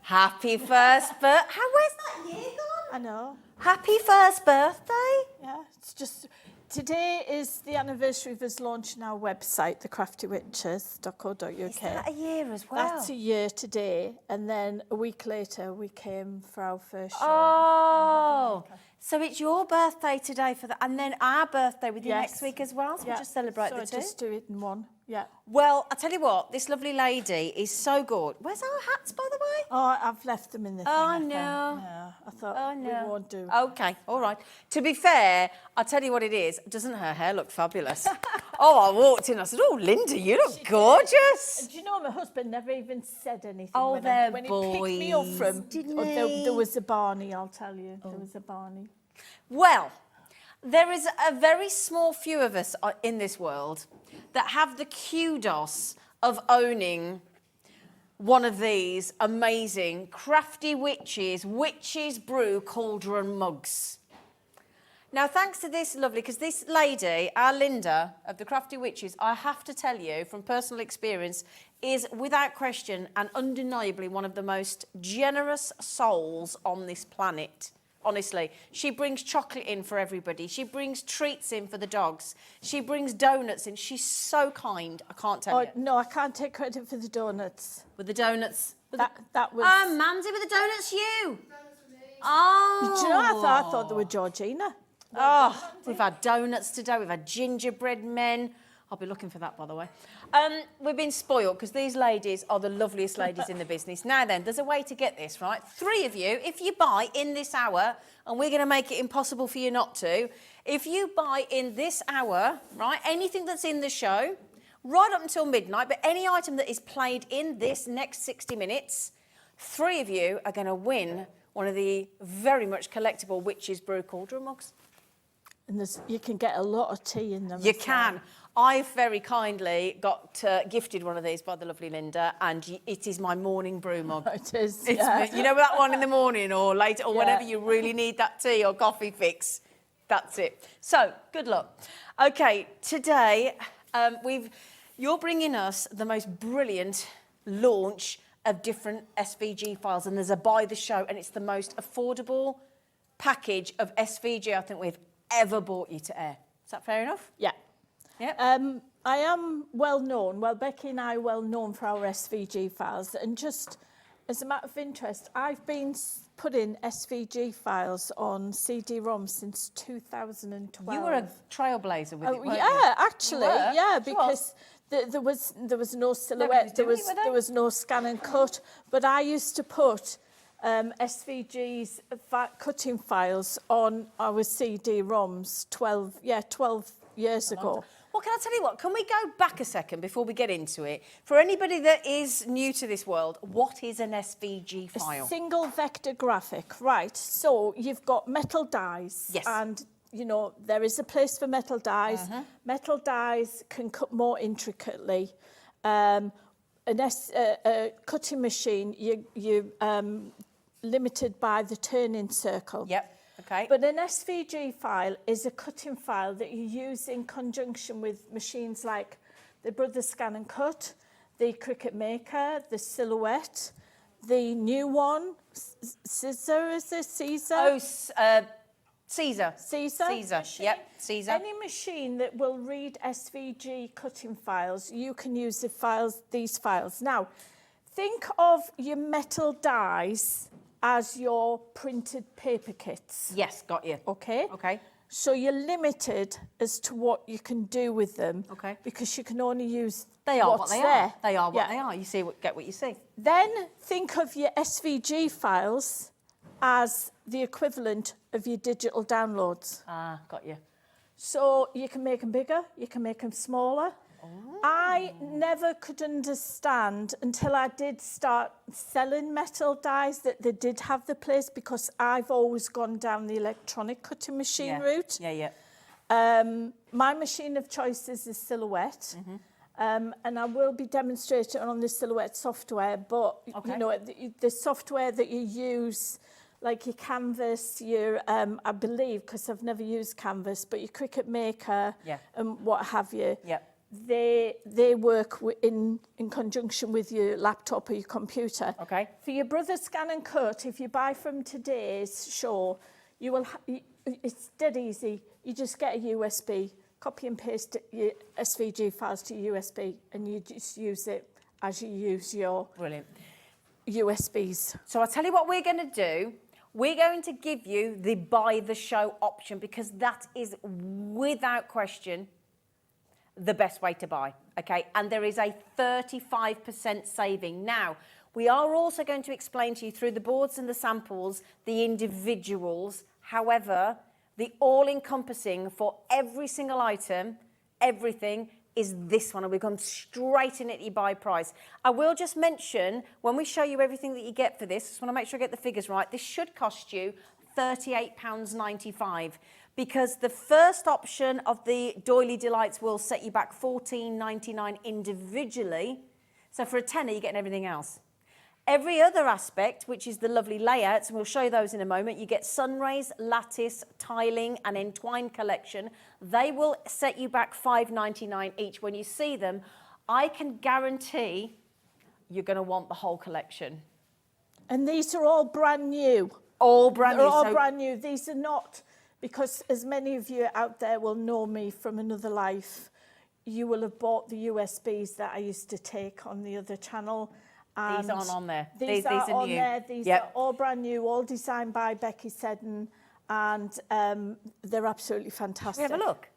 Happy first birthday. Where's that year gone? I know. Happy first birthday. Yeah, it's just... Today is the anniversary of us launching our website, thecraftywitches.co.uk. Is that a year as well? That's a year today. And then a week later, we came for our first show. Oh, so it's your birthday today for that, and then our birthday with you next week as well. So we'll just celebrate the two. Just do it in one. Yeah. Well, I tell you what, this lovely lady is so good. Where's our hats, by the way? Oh, I've left them in the thing. Oh, I think. no. Yeah, I thought we won't do. Okay, all right. To be fair, I'll tell you what it is. Doesn't her hair look fabulous? Oh, I walked in, I said, oh, Linda, you look gorgeous. And do you know, my husband never even said anything Oh, when, they're when he picked me up from. didn't There was a Barney, I'll tell you. There was a Barney. Well, there is a very small few of us in this world that have the kudos of owning one of these amazing Crafty Witches brew cauldron mugs. Now, thanks to this lovely, because this lady, our Linda of the Crafty Witches, I have to tell you from personal experience, is without question and undeniably one of the most generous souls on this planet. Honestly, she brings chocolate in for everybody. She brings treats in for the dogs. She brings donuts in. She's so kind. I can't tell you. No, I can't take credit for the donuts. With the donuts. That was. Mandy with the donuts, you. Oh. Do you know, I thought they were Georgina. Oh, we've had donuts today. We've had gingerbread men. I'll be looking for that, by the way. We've been spoiled because these ladies are the loveliest ladies in the business. Now then, there's a way to get this, right? 3 of you, if you buy in this hour, and we're going to make it impossible for you not to, if you buy in this hour, right, anything that's in the show, right up until midnight, but any item that is played in this next 60 minutes, 3 of you are going to win one of the very much collectible Witches Brew cauldron mugs. And you can get a lot of tea in them. You can. I've very kindly got gifted one of these by the lovely Linda, and it is my morning brew mug. It is, It's you know that one in the morning or later or whenever you really need that tea or coffee fix. That's it. So, good luck. Okay, today you're bringing us the most brilliant launch of different SVG files, and there's a buy the show, and it's the most affordable package of SVG I think we've ever brought you to air. Is that fair enough? Yeah. Yeah. I am well known, Becky and I are well known for our SVG files, and just as a matter of interest, I've been putting SVG files on CD-ROM since 2012. You were a trailblazer with it, weren't yeah, you? actually, You were? yeah, Sure. because there was no silhouette, there was no scan and cut, but I used to put SVG's cutting files on our CD-ROMs 12 years ago. Well, can I tell you what? Can we go back a second before we get into it? For anybody that is new to this world, what is an SVG file? A single vector graphic, right. So you've got metal dies. Yes. And, you know, there is a place for metal dies. Metal dies can cut more intricately. A cutting machine, you limited by the turning circle. Yep. Okay. But an SVG file is a cutting file that you use in conjunction with machines like the Brothers Scan and Cut, the Cricut Maker, the Silhouette, the new one, Scissor, is it Caesar? Oh, Caesar. Caesar? Caesar, yep, Caesar. Any machine that will read SVG cutting files, you can use these files. Now, think of your metal dies as your printed paper kits. Yes, got you. Okay? Okay. So you're limited as to what you can do with them. Okay. Because you can only use They are what what's they there. are. They are what they are. You see, get what you see. Then think of your SVG files as the equivalent of your digital downloads. Ah, got you. So you can make them bigger, you can make them smaller. I never could understand until I did start selling metal dies that they did have the place, because I've always gone down the electronic cutting machine route. Yeah. My machine of choice is the Silhouette, and I will be demonstrating on the Silhouette software, but you know, the software that you use, like your Canvas, your, I believe, because I've never used Canvas, but your Cricut Maker and what have you, they work in conjunction with your laptop or your computer. Okay. For your Brothers Scan and Cut, if you buy from today's show, you will. It's dead easy. You just get a USB, copy and paste your SVG files to USB, and you just use it as you use your USBs. So I'll tell you what we're going to do. We're going to give you the buy the show option, because that is without question the best way to buy. okay? And there is a 35% saving. Now, we are also going to explain to you through the boards and the samples, the individuals. However, the all-encompassing for every single item, everything, is this one, and we've gone straight in at your buy price. I will just mention, when we show you everything that you get for this, just want to make sure I get the figures right, this should cost you £38.95, because the first option of the Doily Delights will set you back $14.99 individually. So for a tenner, you're getting everything else. Every other aspect, which is the lovely layouts, and we'll show you those in a moment, you get sunrays, lattice, tiling and entwined collection. They will set you back $5.99 each. When you see them, I can guarantee you're going to want the whole collection. And these are all brand new. All brand new. They're all brand new. These are not, because as many of you out there will know me from another life, you will have bought the USBs that I used to take on the other channel. These aren't on there. These are on there. These are all brand new, all designed by Becky Seddon, and they're absolutely fantastic. Have a look.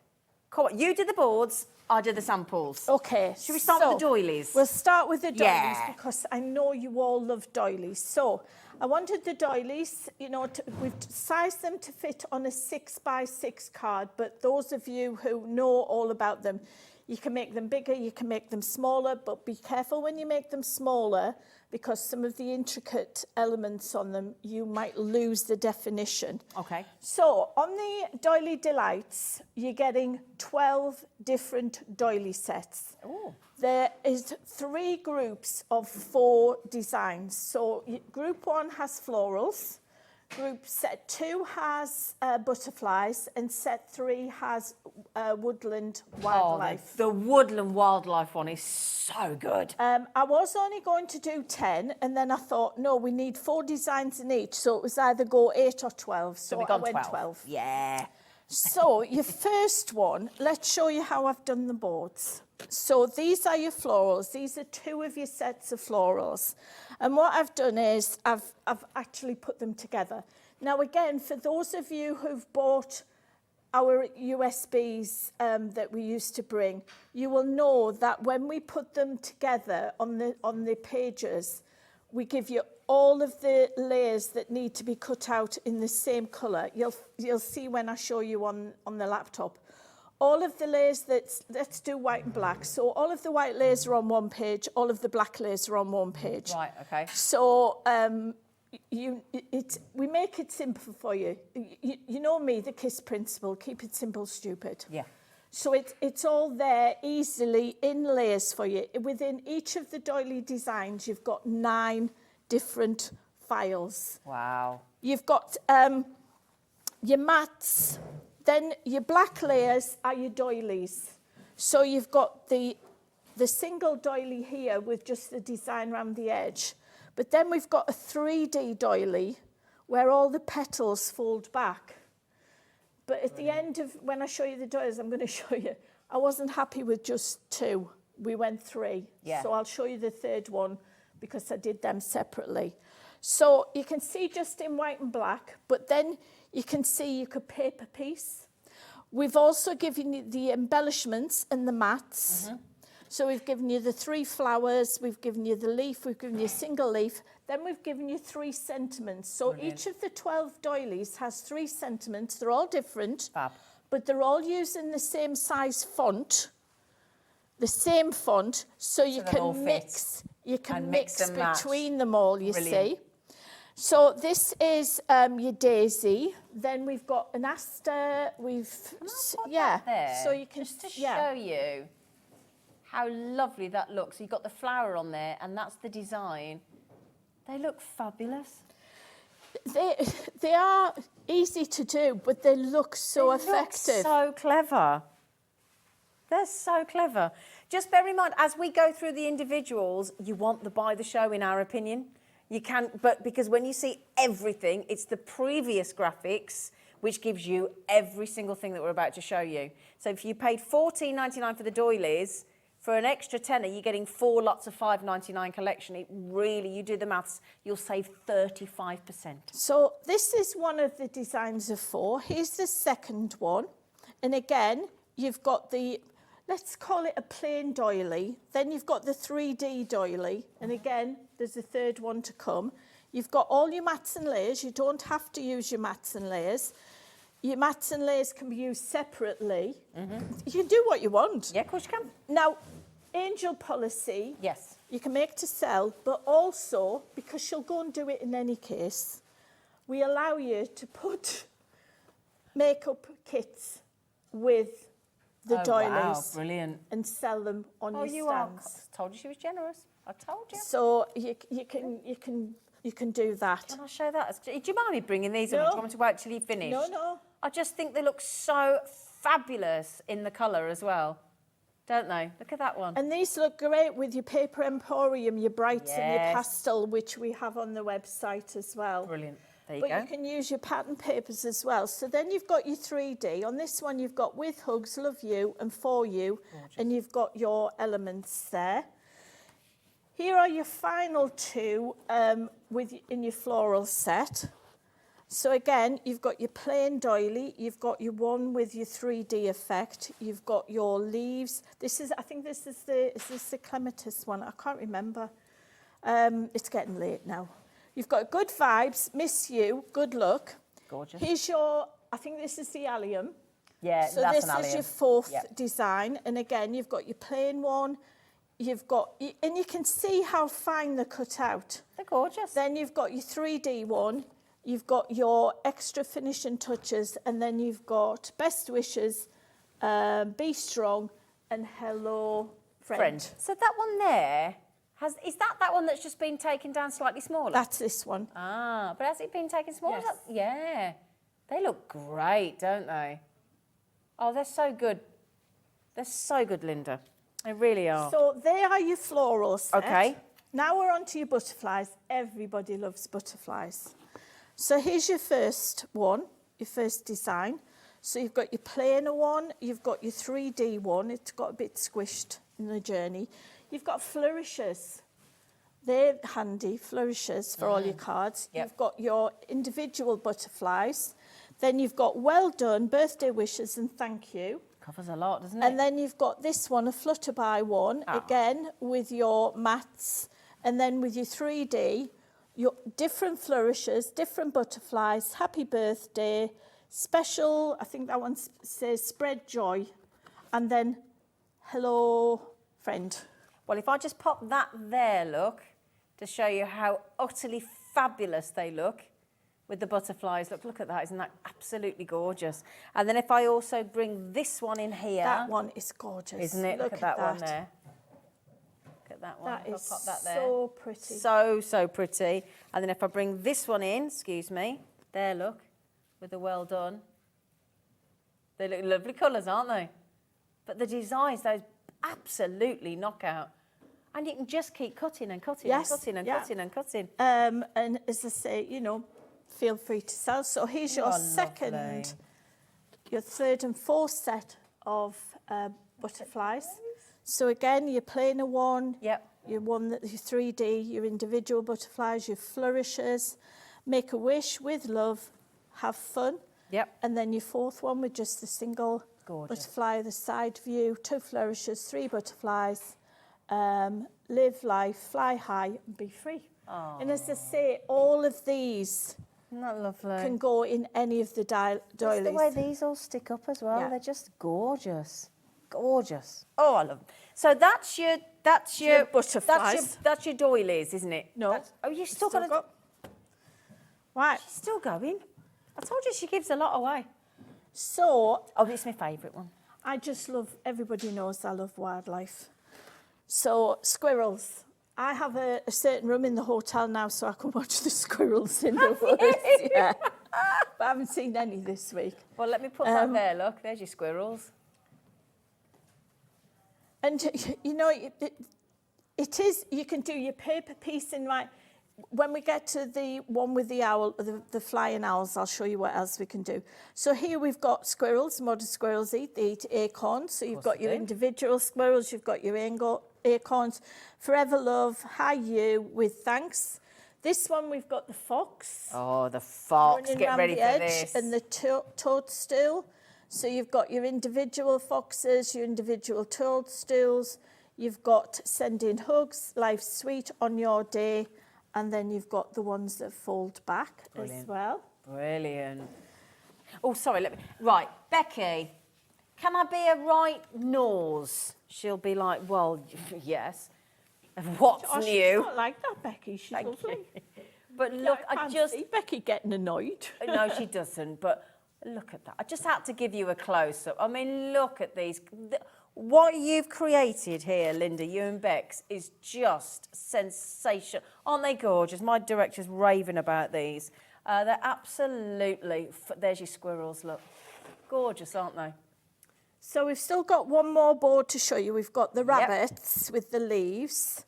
Come on, you did the boards, I did the samples. Okay. Should we start with the doilies? We'll start with the doilies, Yeah. because I know you all love doilies. So I wanted the doilies, you know, we've sized them to fit on a 6x6 card, but those of you who know all about them, you can make them bigger, you can make them smaller, but be careful when you make them smaller, because some of the intricate elements on them, you might lose the definition. Okay. So on the Doily Delights, you're getting 12 different doily sets. Ooh. There is 3 groups of 4 designs. So group 1 has florals, group set 2 has butterflies, and set 3 has woodland wildlife. Oh, the woodland wildlife one is so good. I was only going to do 10, and then I thought, no, we need 4 designs in each, so it was either go 8 or 12. So we I got went 12. Yeah. So your first one, let's show you how I've done the boards. So these are your florals. These are 2 of your sets of florals. And what I've done is I've actually put them together. Now, again, for those of you who've bought our USBs that we used to bring, you will know that when we put them together on the pages, we give you all of the layers that need to be cut out in the same colour. You'll see when I show you on the laptop. All of the layers let's do white and black. So all of the white layers are on one page, all of the black layers are on one page. Right, okay. So we make it simple for you. You know me, the KISS principle, keep it simple, stupid. Yeah. So it's all there easily in layers for you. Within each of the doily designs, you've got 9 different files. Wow. You've got your mats, then your black layers are your doilies. So you've got the single doily here with just the design around the edge. But then we've got a 3D doily where all the petals fold back. But at the end of, when I show you the doilies, I'm going to show you, I wasn't happy with just 2. We went 3. Yeah. So I'll show you the third one because I did them separately. So you can see just in white and black, but then you can see you could paper piece. We've also given you the embellishments and the mats. Mm-hmm. So we've given you the 3 flowers, we've given you the leaf, we've given you a single leaf, then we've given you 3 sentiments. So brilliant. Each of the 12 doilies has 3 sentiments. They're all different, Fab. But they're all using the same size font, the same font, so you can mix. You can mix between them all, you see. So this is your daisy. Then we've got an aster. There, so you can just to show you how lovely that looks. So you've got the flower on there, and that's the design. They look fabulous. They are easy to do, but they look so effective. Look so clever. They're so clever. Just bear in mind, as we go through the individuals, you want the buy the show, in our opinion. You can, but because when you see everything, it's the previous graphics which gives you every single thing that we're about to show you. So if you paid $14.99 for the doilies, for an extra tenner, you're getting 4 lots of $5.99 collection. It really, you do the maths, you'll save 35%. So this is one of the designs of 4. Here's the second one. And again, you've got the, let's call it a plain doily. Then you've got the 3D doily. And again, there's a third one to come. You've got all your mats and layers. You don't have to use your mats and layers. Your mats and layers can be used separately. You can do what you want. Yeah, of course you can. Now, angel policy, Yes. you can make to sell, but also, because she'll go and do it in any case, we allow you to put makeup kits with the doilies Wow, brilliant. and sell them on Oh, your you are. stands. I told you she was generous. I told you. So you can do that. Can I show that? Do you mind me bringing these in? No. Or do you want me to wait till you finish? No. I just think they look so fabulous in the colour as well. Don't they? Look at that one. And these look great with your paper emporium, your brights and your Yes. pastel, which we have on the website as well. Brilliant. There you But go. you can use your pattern papers as well. So then you've got your 3D. On this one, you've got with hugs, love you, and for you. Gorgeous. And you've got your elements there. Here are your final two in your floral set. So again, you've got your plain doily, you've got your one with your 3D effect, you've got your leaves. I think this is the clematis one? I can't remember. It's getting late now. You've got good vibes, miss you, good luck. Gorgeous. Here's your, I think this is the allium. Yeah, So that's this an is allium. your fourth Yep. design. And again, you've got your plain one. You've got, and you can see how fine they're cut out. They're gorgeous. Then you've got your 3D one. You've got your extra finishing touches. And then you've got best wishes, be strong, and hello, friend. So that one there, is that one that's just been taken down slightly smaller? That's this one. Ah, but has it been taken smaller? Yes. Yeah. They look great, don't they? Oh, they're so good. They're so good, Linda. They really are. So they are your floral set. Okay. Now we're on to your butterflies. Everybody loves butterflies. So here's your first one, your first design. So you've got your plainer one, you've got your 3D one. It's got a bit squished in the journey. You've got flourishes. They're handy, flourishes for all your cards. Yep. You've got your individual butterflies. Then you've got well done, birthday wishes and thank you. Covers a lot, doesn't it? And then you've got this one, a flutterby one, again with your mats, and then with your 3D, your different flourishes, different butterflies, happy birthday, special, I think that one says spread joy, and then hello, friend. Well, if I just pop that there, look, to show you how utterly fabulous they look with the butterflies. Look at that. Isn't that absolutely gorgeous? And then if I also bring this one in here. That one is gorgeous. Isn't it? Look at that one there. Look at that one. That If I is pop that there. so pretty. So pretty. And then if I bring this one in, excuse me, there, look, with the well done. They look lovely colours, aren't they? But the designs, those absolutely knockout. And you can just keep cutting and cutting Yes, and cutting and yeah. cutting and cutting. And as I say, you know, feel free to sell. So here's your second, lovely. your third and fourth set of butterflies. So again, your plainer one, Yep. your one that your 3D, your individual butterflies, your flourishes, make a wish with love, have fun. Yep. And then your fourth one with just a single Gorgeous. butterfly, the side view, 2 flourishes, 3 butterflies, live life, fly high and be free. And as I say, all of these Isn't that lovely? can go in any of the Just doilies. the way these all stick up as well. Yeah. They're just gorgeous. Gorgeous. Oh, I love them. So that's your Your butterflies. That's your doilies, isn't it? No. You still got Right. She's still going. I told you she gives a lot away. So Oh, it's my favourite one. I just love, everybody knows I love wildlife. So squirrels. I have a certain room in the hotel now so I can watch the squirrels in the woods. Yeah. But I haven't seen any this week. Well, let me put that there. Look, there's your squirrels. And, you know, it is, you can do your paper piece in right. When we get to the one with the owl, the flying owls, I'll show you what else we can do. So here we've got squirrels. Modern squirrels eat. They eat acorns. So you've got your individual squirrels. You've got your acorns. Forever love. Hi you with thanks. This one we've got the fox. Oh, the fox. Running Get round ready the for edge this. and the toadstool. So you've got your individual foxes, your individual toadstools, you've got sending hugs, life's sweet on your day, and then you've got the ones that fold back as well. Brilliant. Oh, sorry, right, Becky, can I be a right nose? She'll be like, well, yes. What's Oh, new? she's not like that, Becky. She's lovely. But look, I I can't just... see Becky getting annoyed. No, she doesn't, but look at that. I just had to give you a close-up. I mean, look at these. What you've created here, Linda, you and Bex, is just sensational. Aren't they gorgeous? My director's raving about these. They're absolutely... There's your squirrels, look. Gorgeous, aren't they? So we've still got one more board to show you. We've got the rabbits with the leaves.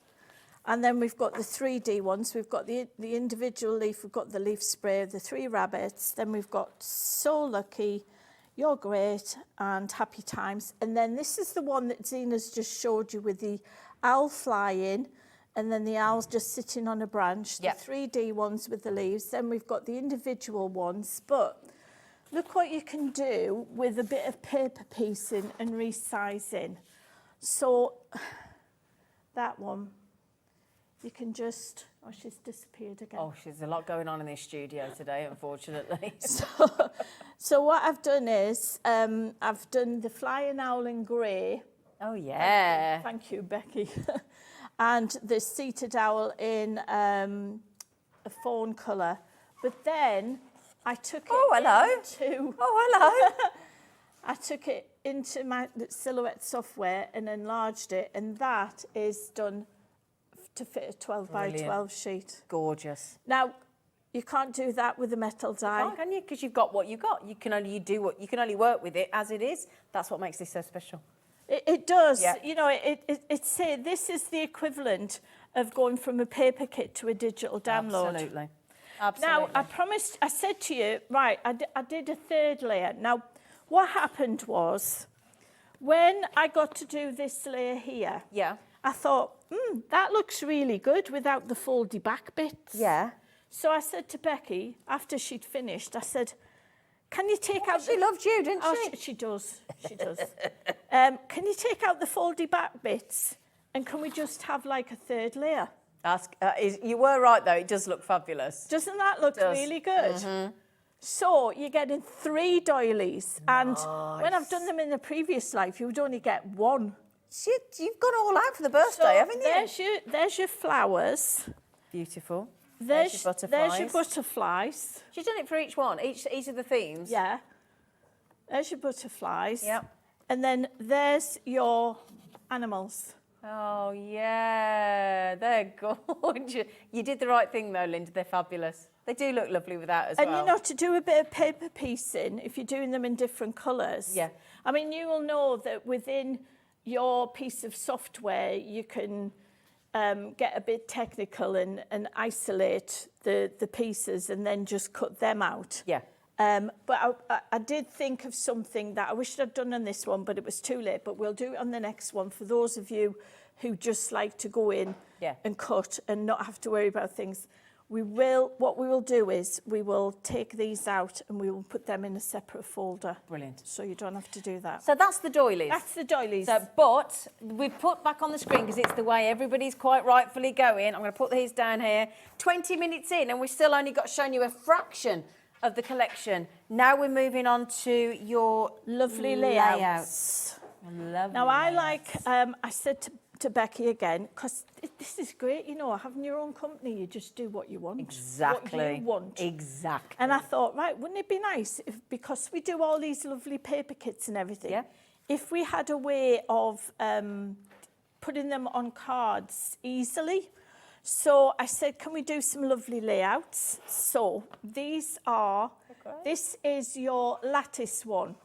And then we've got the 3D ones. We've got the individual leaf. We've got the leaf spray, the 3 rabbits. Then we've got So Lucky, You're Great, and Happy Times. And then this is the one that Zena's just showed you with the owl flying, and then the owl's just sitting on a branch. The 3D ones with the leaves. Then we've got the individual ones. But look what you can do with a bit of paper piecing and resizing. So that one, you can just... Oh, she's disappeared again. Oh, there's a lot going on in this studio today, unfortunately. So what I've done is, I've done the flying owl in grey. Oh, yeah. Thank you, Becky. And the seated owl in a fawn colour. But then I took it into... Oh, hello. I took it into my silhouette software and enlarged it, and that is done to fit a 12 by 12 sheet. Gorgeous. Now, you can't do that with a metal die. Oh, can you? Because you've got what you got. You can only work with it as it is. That's what makes this so special. It does. Yeah. You know, it's this is the equivalent of going from a paper kit to a digital download. Absolutely. Now, I said to you, right, I did a 3rd layer. Now, what happened was, when I got to do this layer here, I thought, that looks really good without the foldy back bits. Yeah. So I said to Becky, after she'd finished, I said, can you take out... She loved you, didn't she? She does. She does. Can you take out the foldy back bits, and can we just have like a 3rd layer? You were right, though. It does look fabulous. Doesn't that look really good? So you're getting 3 doilies. And when I've done them in the previous life, you would only get 1. Shit, you've gone all out for the birthday, haven't you? There's your flowers. Beautiful. There's your butterflies. There's your butterflies. She's done it for each one, each of the themes. Yeah. There's your butterflies. Yep. And then there's your animals. Oh, yeah. They're gorgeous. You did the right thing, though, Linda. They're fabulous. They do look lovely with that as well. And, you know, to do a bit of paper piecing, if you're doing them in different colours. Yeah. I mean, you will know that within your piece of software, you can get a bit technical and isolate the pieces and then just cut them out. Yeah. But I did think of something that I wished I'd done on this one, but it was too late. But we'll do it on the next one for those of you who just like to go in and cut and not have to worry about things. What we will do is we will take these out and we will put them in a separate folder. Brilliant. So you don't have to do that. So that's the doilies. That's the doilies. So, but we've put back on the screen because it's the way everybody's quite rightfully going. I'm going to put these down here. 20 minutes in and we've still only got shown you a fraction of the collection. Now we're moving on to your lovely layouts. Lovely. Now I like, I said to Becky again, because this is great, you know, having your own company, you just do what you want. Exactly. What you want. Exactly. And I thought, right, wouldn't it be nice if, because we do all these lovely paper kits and everything, if we had a way of putting them on cards easily. So I said, can we do some lovely layouts? So these are, this is your lattice one.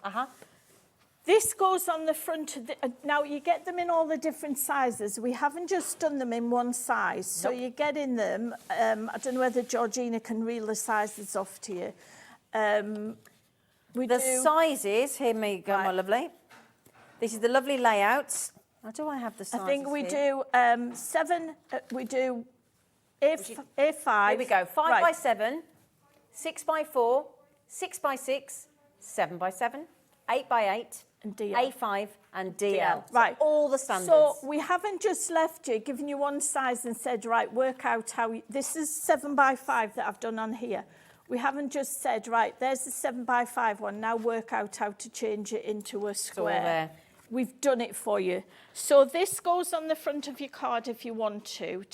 This goes on the front of the, now you get them in all the different sizes. We haven't just done them in one size. So you get in them, I don't know whether Georgina can reel the sizes off to you. The sizes, here we go, my lovely. This is the lovely layouts. How do I have the sizes I think we here? do 7, we do A5. Here we go, 5 by 7, 6 by 4, 6 by 6, 7 by 7, 8x8, And DL. A5 and DL. So Right. all the standards. So we haven't just left you, given you one size and said, right, work out how you, this is 7x5 that I've done on here. We haven't just said, right, there's the 7x5 one, now work out how to change it into a square. there. We've done it for you. So this goes on the front of your card if you want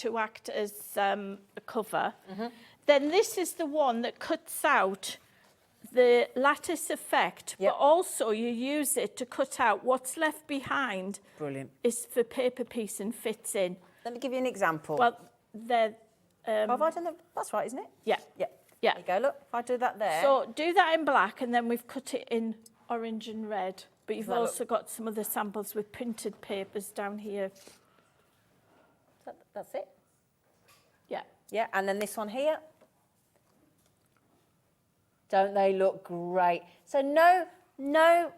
to act as a cover. Then this is the one that cuts out the lattice effect, Yep. but also you use it to cut out what's left behind. Brilliant. Is for paper piece and fits in. Let me give you an example. Well, they're... Have I done that? That's right, isn't it? Yeah. Yeah. Yeah. There you go, look. If I do that there. So do that in black and then we've cut it in orange and red. But you've Does that look- also got some other samples with printed papers down here. That's it. Yeah. Yeah, and then this one here. Don't they look great? So no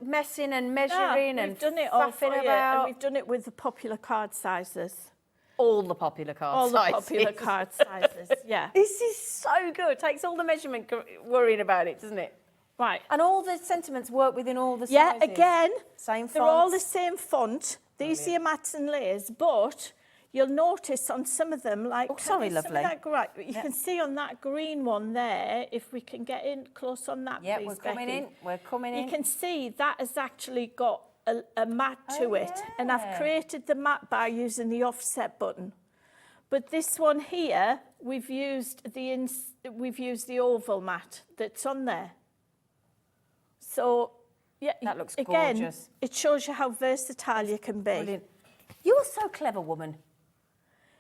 messing and measuring and we've done it all for faffing you, about. and we've done it with the popular card sizes. All the popular card All sizes. the popular card sizes, yeah. This is so good. Takes all the measurement worrying about it, doesn't it? Right. And all the sentiments work within all the Yeah, sizes. again, Same they're all the fonts. same font. These are your mats and layers, but you'll notice on some of them, like... Oh, sorry, some of lovely. that you can see on that green one there, if we can get in close on that, Yeah, please, we're coming Becky. in. We're coming in. You can see that has actually got a mat to it. And I've yeah. created the mat by using the offset button. But this one here, we've used the oval mat that's on there. So, yeah, That looks again, gorgeous. it shows you how versatile you can be. Brilliant. You're so clever, woman.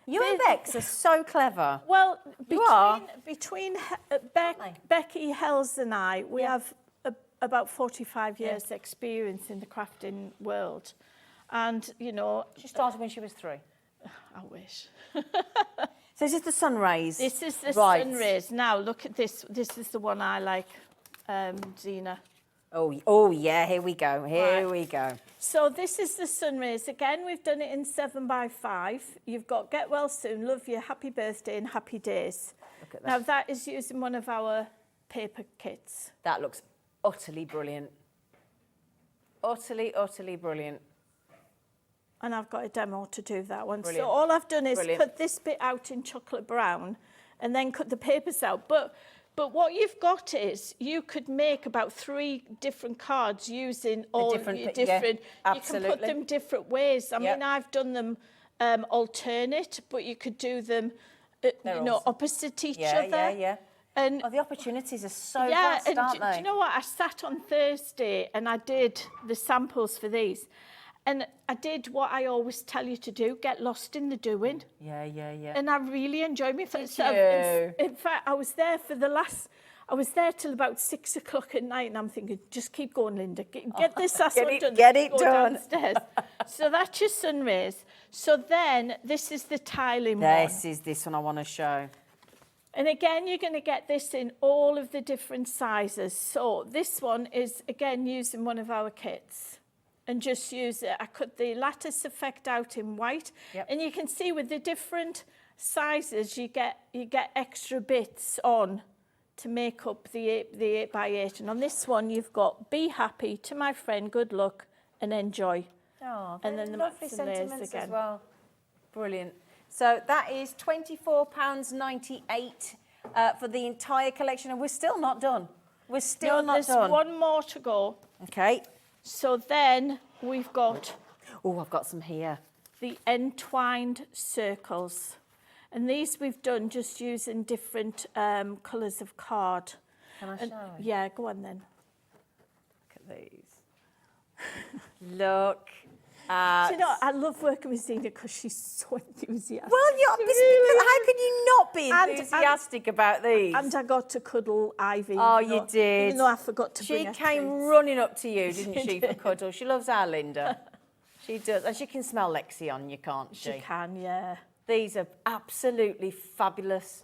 You and Bex are so clever. Well, You are. between Hi. Becky Hells and I, we have about 45 years experience in the crafting world. And, you know... She started when she was 3. I wish. So this is the sun rays. This is the Right. sun rays. Now, look at this. This is the one I like, Zena. Oh yeah, here we go. Here Right. we go. So this is the sun rays. Again, we've done it in 7x5. You've got Get Well Soon, Love You, Happy Birthday and Happy Days. Look at that. Now, that is using one of our paper kits. That looks utterly brilliant. Utterly, utterly brilliant. And I've got a demo to do that one. Brilliant. So all I've done is Brilliant. cut this bit out in chocolate brown and then cut the papers out. But what you've got is you could make about 3 different cards using all different your pi- yeah, different. You can absolutely. put them different ways. I Yep. mean, I've done them alternate, but you could do them, They're all- opposite each Yeah, other. yeah, yeah. And Oh, the opportunities are so yeah, vast, and aren't do they? you know what? I sat on Thursday and I did the samples for these. And I did what I always tell you to do, get lost in the doing. Yeah, yeah, yeah. And I really enjoyed it. Did So you? in fact, I was there till about 6 o'clock at night and I'm thinking, just keep going, Linda. Get this last Get one it- done. get it Go done. downstairs. So that's your sun rays. So then this is the tiling one. This is this one I want to show. And again, you're going to get this in all of the different sizes. So this one is, again, using one of our kits. And just use it. I cut the lattice effect out in white. Yep. And you can see with the different sizes, you get extra bits on to make up the 8x8. And on this one, you've got Be Happy, To My Friend, Good Luck, and Enjoy. Oh, And then the lovely mats and layers sentiments again. as well. Brilliant. So that is £24.98 for the entire collection, and we're still not done. We're still not there's done. one more to go. Okay. So then we've got Oh, I've got some here. the entwined circles. And these we've done just using different colours of card. Can I And- show? yeah, go on then. Look at these. Look at... Do you know, I love working with Zena because she's so enthusiastic. Well, you're, She really how can you not be And- enthusiastic about these? And I got to cuddle Ivy. Oh, even you though- did. Even though I forgot to She bring her came treats. running up to you, didn't She she, for did. cuddle? She loves our Linda. She does. And she can smell Lexi on you, can't she? She can, yeah. These are absolutely fabulous.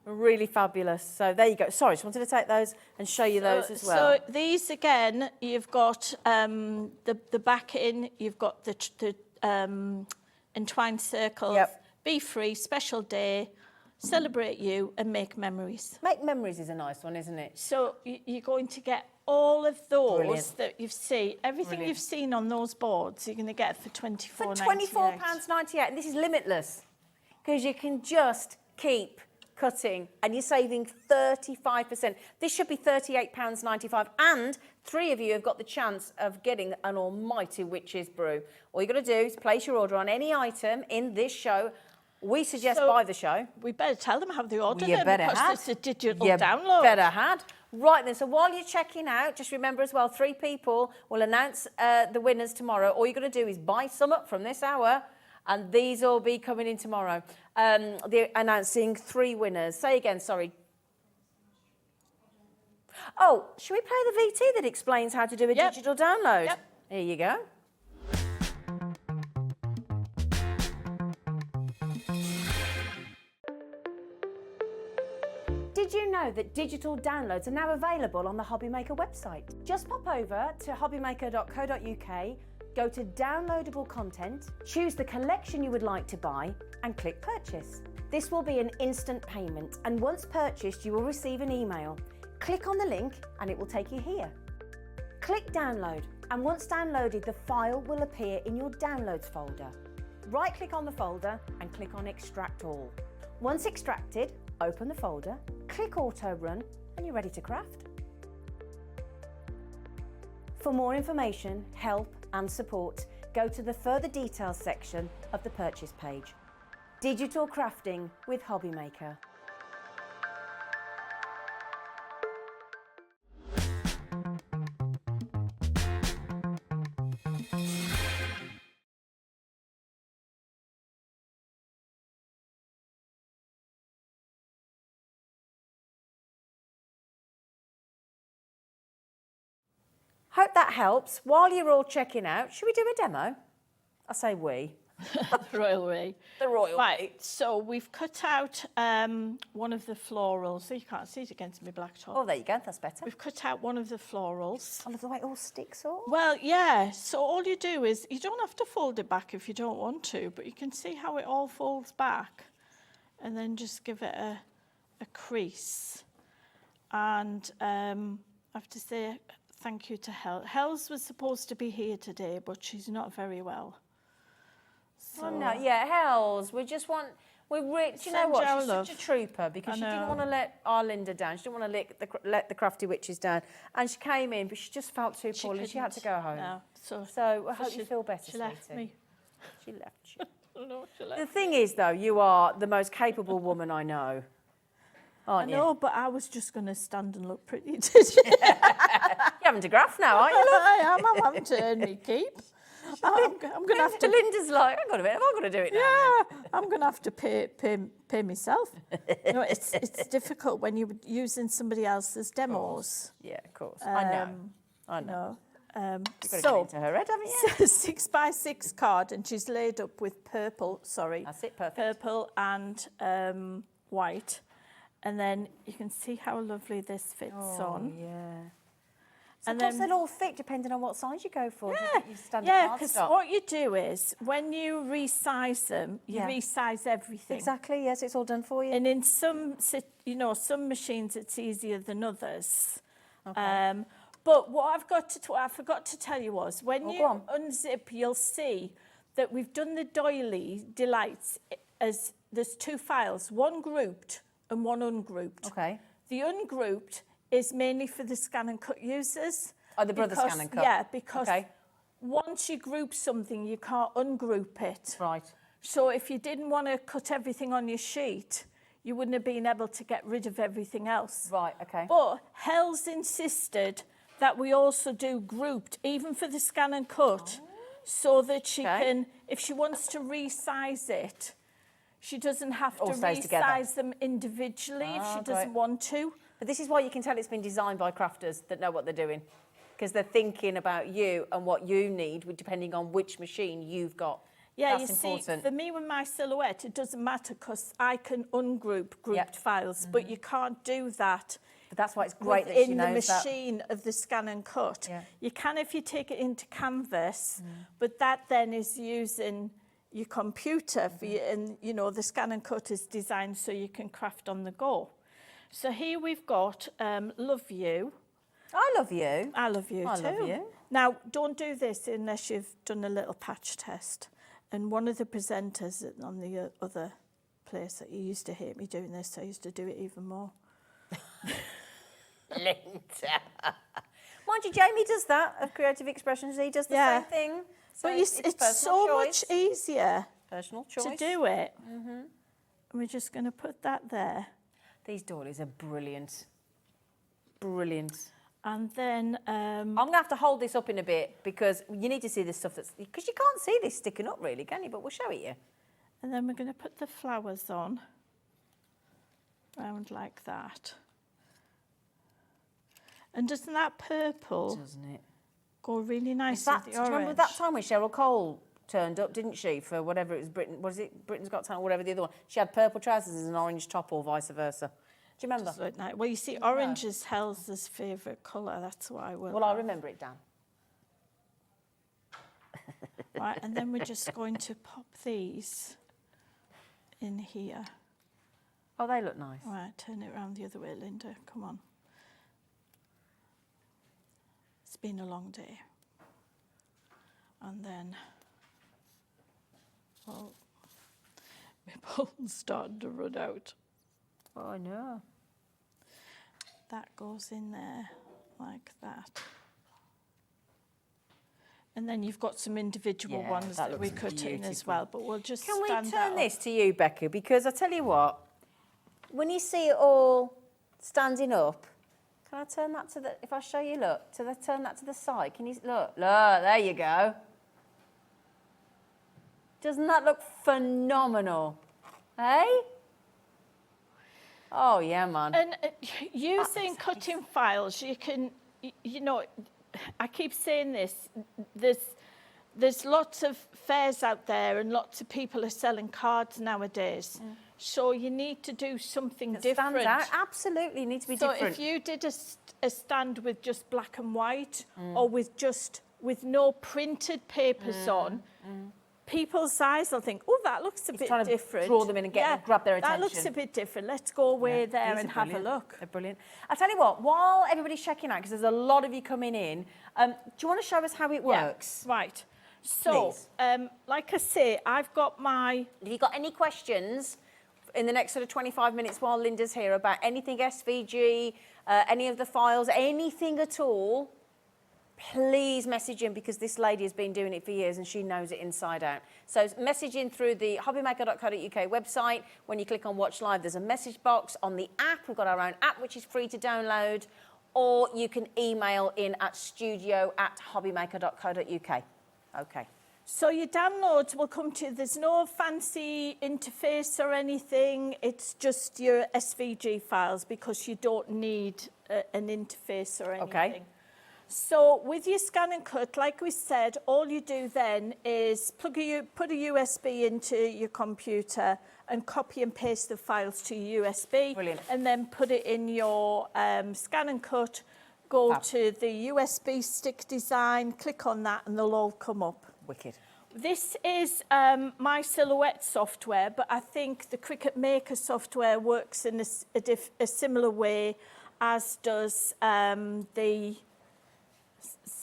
Really fabulous. So there you go. Sorry, just wanted to take those and show you those as well. So these again, you've got the back in, you've got the entwined circles, Yep. Be Free, Special Day, celebrate you and make memories. Make memories is a nice one, isn't it? So you're going to get all of those Brilliant. that you've seen, everything Brilliant. you've seen on those boards, you're going to get for For £24.98. £24.98, and this is limitless because you can just keep cutting and you're saving 35%. This should be £38.95, and 3 of you have got the chance of getting an almighty witch's brew. All you've got to do is place your order on any item in this show. We suggest So, buy the show. We better tell them how they order You them better because had. it's a digital You download. better had. Right then, so while you're checking out, just remember as well, 3 people will announce the winners tomorrow. All you've got to do is buy some up from this hour, and these will be coming in tomorrow. They're announcing 3 winners. Say again, sorry. Oh, should we play the VT that explains how to do a Yep. digital download? Yep. Here you go. Did you know that digital downloads are now available on the Hobbymaker website? Just pop over to hobbymaker.co.uk, go to downloadable content, choose the collection you would like to buy, and click purchase. This will be an instant payment, and once purchased, you will receive an email. Click on the link and it will take you here. Click download, and once downloaded, the file will appear in your downloads folder. Right click on the folder and click on extract all. Once extracted, open the folder, click auto run, and you're ready to craft. For more information, help and support, go to the further details section of the purchase page. Digital crafting with Hobbymaker. Hope that helps. While you're all checking out, should we do a demo? I say we. Royal way. The royal Right, so we've cut out one of the florals. So you can't see it against my black top. Oh, there you go. That's better. We've cut out one of the florals. I love the way it all sticks all. Well, yeah, so all you do is, you don't have to fold it back if you don't want to, but you can see how it all folds back, and then just give it a crease. And I have to say thank you to Hells was supposed to be here today, but she's not very well. So, Oh, no, yeah, Hells. We just want. Do you know Send what? your She's love. such a trooper because I she didn't know. want to let our Linda down. She didn't want to let the Crafty Witches down. And she came in, but she just felt too poorly. She had to go home. No, So I hope you feel better, She left sweetie. me. She left you. No, she The left. thing is, though, you are the most capable woman I know. I Aren't you? know, but I was just going to stand and look pretty today. You're having to graph now, aren't you? Love? I am. I'm having to earn me keep. I'm going to have to. Linda's like, I've got to do it now. Yeah, I'm going to have to pay myself. You know, it's difficult when you're using somebody else's demos. Yeah, of course. I know. You know. You've got to So, get into her head, haven't you? 6x6 card, and she's laid up with purple. Sorry, That's it, perfect. purple and white, and then you can see how lovely this fits on. Yeah. And Sometimes then- they'll all fit depending on what size you go for. You stand Yeah, because what you do is when you resize them, you Yeah. resize everything. Exactly, yes, it's all done for you. And in some machines it's easier than others. But what I forgot to tell you was when Oh, you go on. unzip, you'll see that we've done the Doily Delights as there's 2 files, one grouped and one ungrouped. Okay. The ungrouped is mainly for the scan and cut users. Oh, the brother because- scan and cut. Yeah, because Okay. once you group something, you can't ungroup it. Right. So if you didn't want to cut everything on your sheet, you wouldn't have been able to get rid of everything else. Right, okay. But Hells insisted that we also do grouped, even for the scan and cut, so that she Okay. can, if she wants to resize it, she doesn't have to All stays together. resize them individually if she doesn't great. want to. But this is why you can tell it's been designed by crafters that know what they're doing. Because they're thinking about you and what you need, depending on which machine you've got. Yeah, That's you important. see, for me with my silhouette, it doesn't matter because I can ungroup grouped Yep. files, but you can't do that But that's why it's great that she within the knows that. machine of the scan and cut. Yeah. You can if you take it into canvas, but that then is using your computer for you, and you know the scan and cut is designed so you can craft on the go. So here we've got Love You. I love you. I love you I too. love you. Now, don't do this unless you've done a little patch test. And one of the presenters on the other place that you used to hate me doing this, I used to do it even more. Linda. Mind you, Jamie does that of Creative Expressions. He does the same thing. So But it's so much easier Personal choice. to do it. And we're just going to put that there. These doilies are brilliant. Brilliant. And then... I'm going to have to hold this up in a bit because you need to see this stuff that's... Because you can't see this sticking up really, can you? But we'll show it you. And then we're going to put the flowers on. Round like that. And doesn't that purple... Doesn't it? Go really nice Do with the you orange. remember that time when Cheryl Cole turned up, didn't she, for whatever it was, Britain's Got Talent or whatever the other one? She had purple trousers and an orange top or vice versa. Do you remember? Like that. Well, you see, orange is Helsa's favourite colour. That's why we're... Well, I remember it, Dan. Right, and then we're just going to pop these in here. Oh, they look nice. All right, turn it around the other way, Linda. Come on. It's been a long day. And then, well, my bone's starting to run out. Oh, I know. That goes in there like that. And then you've got some individual ones that we cut in as well, but we'll just Can we stand turn that this to you, Becca? Because I tell you what, when you see it all standing up, can I turn that to the, if I show you, look, turn that to the side, can you, look, there you go. Doesn't that look phenomenal? Hey? Oh, yeah, man. And using cutting files, you can, you know, I keep saying this, there's lots of fairs out there and lots of people are selling cards nowadays. So you need to do something different. Stands out. Absolutely, need to be different. So if you did a stand with just black and white or with no printed papers on, people's eyes will think, oh, that looks a bit trying different. to draw them in and grab their attention. That looks a bit different. Let's go away there and have a look. They're brilliant. I'll tell you what, while everybody's checking out, because there's a lot of you coming in, do you want to show us how it works? Yeah, right. So, like I say, I've got my... If you've got any questions in the next sort of 25 minutes while Linda's here about anything SVG, any of the files, anything at all, please message in because this lady has been doing it for years and she knows it inside out. So message in through the hobbymaker.co.uk website. When you click on Watch Live, there's a message box on the app. We've got our own app, which is free to download. Or you can email in at studio@hobbymaker.co.uk. Okay. So your downloads will come to you. There's no fancy interface or anything. It's just your SVG files because you don't need an interface or anything. Okay. So with your scan and cut, like we said, all you do then is put a USB into your computer and copy and paste the files to your USB. Brilliant. And then put it in your scan and cut, go to the USB stick design, click on that and they'll all come up. Wicked. This is my Silhouette software, but I think the Cricut Maker software works in a similar way as does the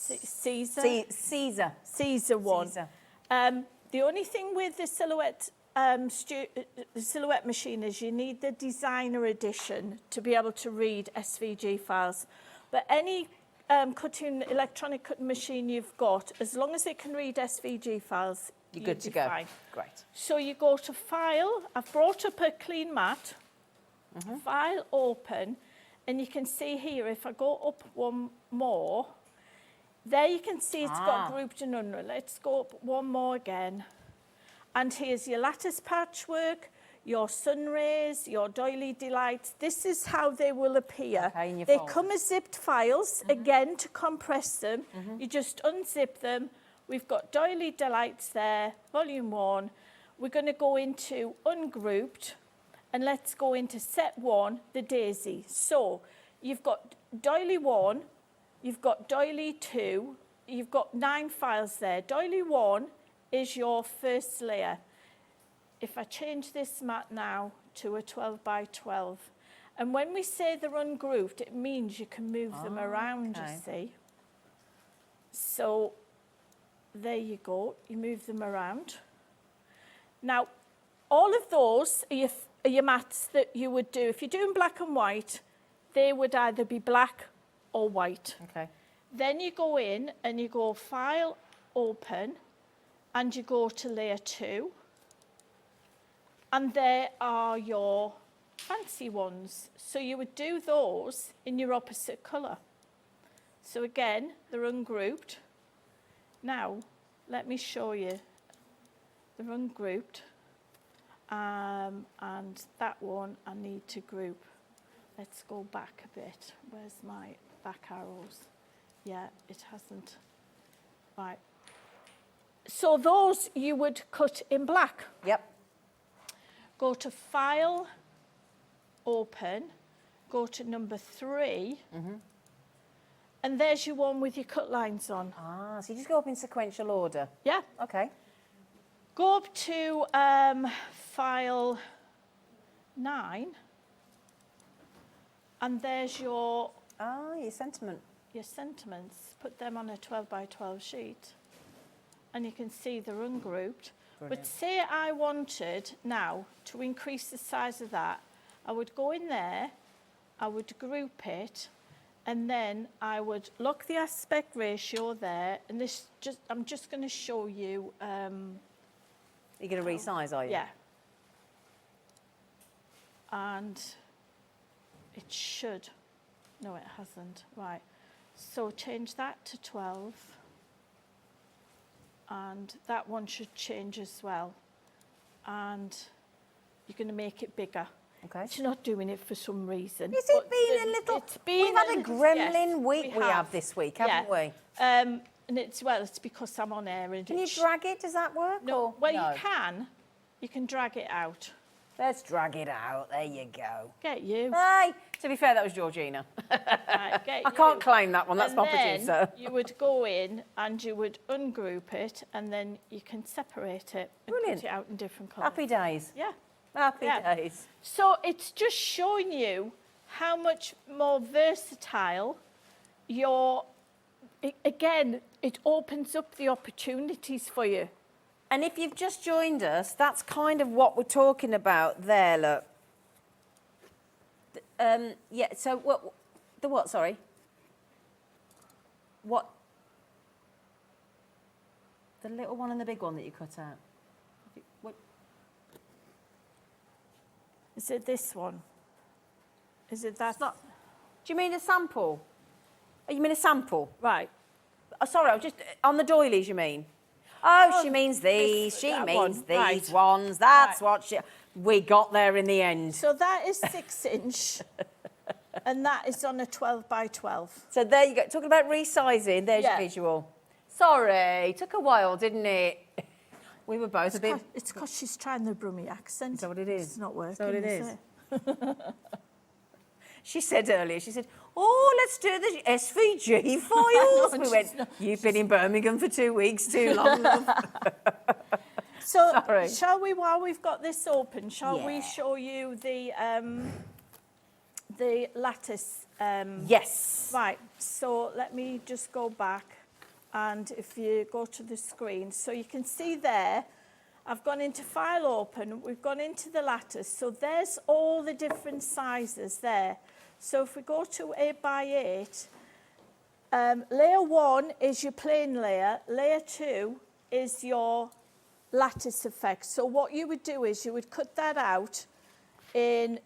Caesar one. Caesar. The only thing with the Silhouette Silhouette machine is you need the designer edition to be able to read SVG files. But any electronic cutting machine you've got, as long as it can read SVG files, you're good to go. Fine. Great. So you go to File. I've brought up a clean mat. File, Open, and you can see here, if I go up one more, there you can see it's got grouped and unreal. Let's go up one more again. And here's your lattice patchwork, your sun rays, your doily delights. This is how they will appear. Okay, in your they folder. come as zipped files, again, to compress them. You just unzip them. We've got doily delights there, volume 1. We're going to go into ungrouped, and let's go into set 1, the daisy. So you've got doily 1, you've got doily 2, you've got 9 files there. Doily 1 is your first layer. If I change this mat now to a 12 by 12, and when we say they're ungrouped, it means you can move them around, you see. So there you go, you move them around. Now, all of those are your mats that you would do. If you're doing black and white, they would either be black or white. Okay. Then you go in and you go File, Open, and you go to Layer 2. And there are your fancy ones. So you would do those in your opposite colour. So again, they're ungrouped. Now, let me show you. They're ungrouped. And that one I need to group. Let's go back a bit. Where's my back arrows? Yeah, it hasn't. Right. So those you would cut in black. Yep. Go to File, Open, go to number 3, and there's your one with your cut lines on. Ah, so you just go up in sequential order. Yeah. Okay. Go up to File 9, and there's your your sentiment. Your sentiments. Put them on a 12 by 12 sheet, and you can see they're ungrouped. Brilliant. But say I wanted now to increase the size of that, I would go in there, I would group it, and then I would lock the aspect ratio there, and this I'm just going to show you. You're going to resize, are you? Yeah. And it should. No, it hasn't. Right. So change that to 12. And that one should change as well. And you're going to make it bigger. Okay. It's not doing it for some reason. Is it being a little... We've had a gremlin week we have this week, haven't we? And it's because I'm on air. And Can you drag it? Does that work? No. Or? Well, no. you can. You can drag it out. Let's drag it out. There you go. Get you. Hey, to be fair, that was Georgina. Right, get I can't claim that one. That's and my then producer. You would go in and you would ungroup it, and then you can separate it and Brilliant. put it out in different colours. Happy days. Yeah. Happy days. So it's just showing you how much more versatile your... Again, it opens up the opportunities for you. And if you've just joined us, that's kind of what we're talking about there, look. Yeah, so what, the what, sorry? What? The little one and the big one that you cut out? What? Is it this one? Is it that? Do you mean a sample? Oh, you mean a sample? Right. Oh, sorry, I was just, on the doilies, you mean? Oh, she means these, she means these ones, that's what she... We got there in the end. So that is 6 inch, and that is on a 12 by 12. So there you go. Talking about resizing, there's your visual. Sorry, took a while, didn't it? We were both a bit... It's because she's trying the Brummie accent. Is that what it is? It's not working, Is that what it is? it? She said earlier, she said, oh, let's do the SVG files. No, We went, you've been in Birmingham for 2 weeks too long, love. So, Sorry. shall we, while we've got this open, shall we show you the lattice? Yes. Right, so let me just go back, and if you go to the screen, so you can see there, I've gone into File Open, we've gone into the lattice, so there's all the different sizes there. So if we go to 8 by 8, layer 1 is your plain layer, layer 2 is your lattice effect. So what you would do is you would cut that out in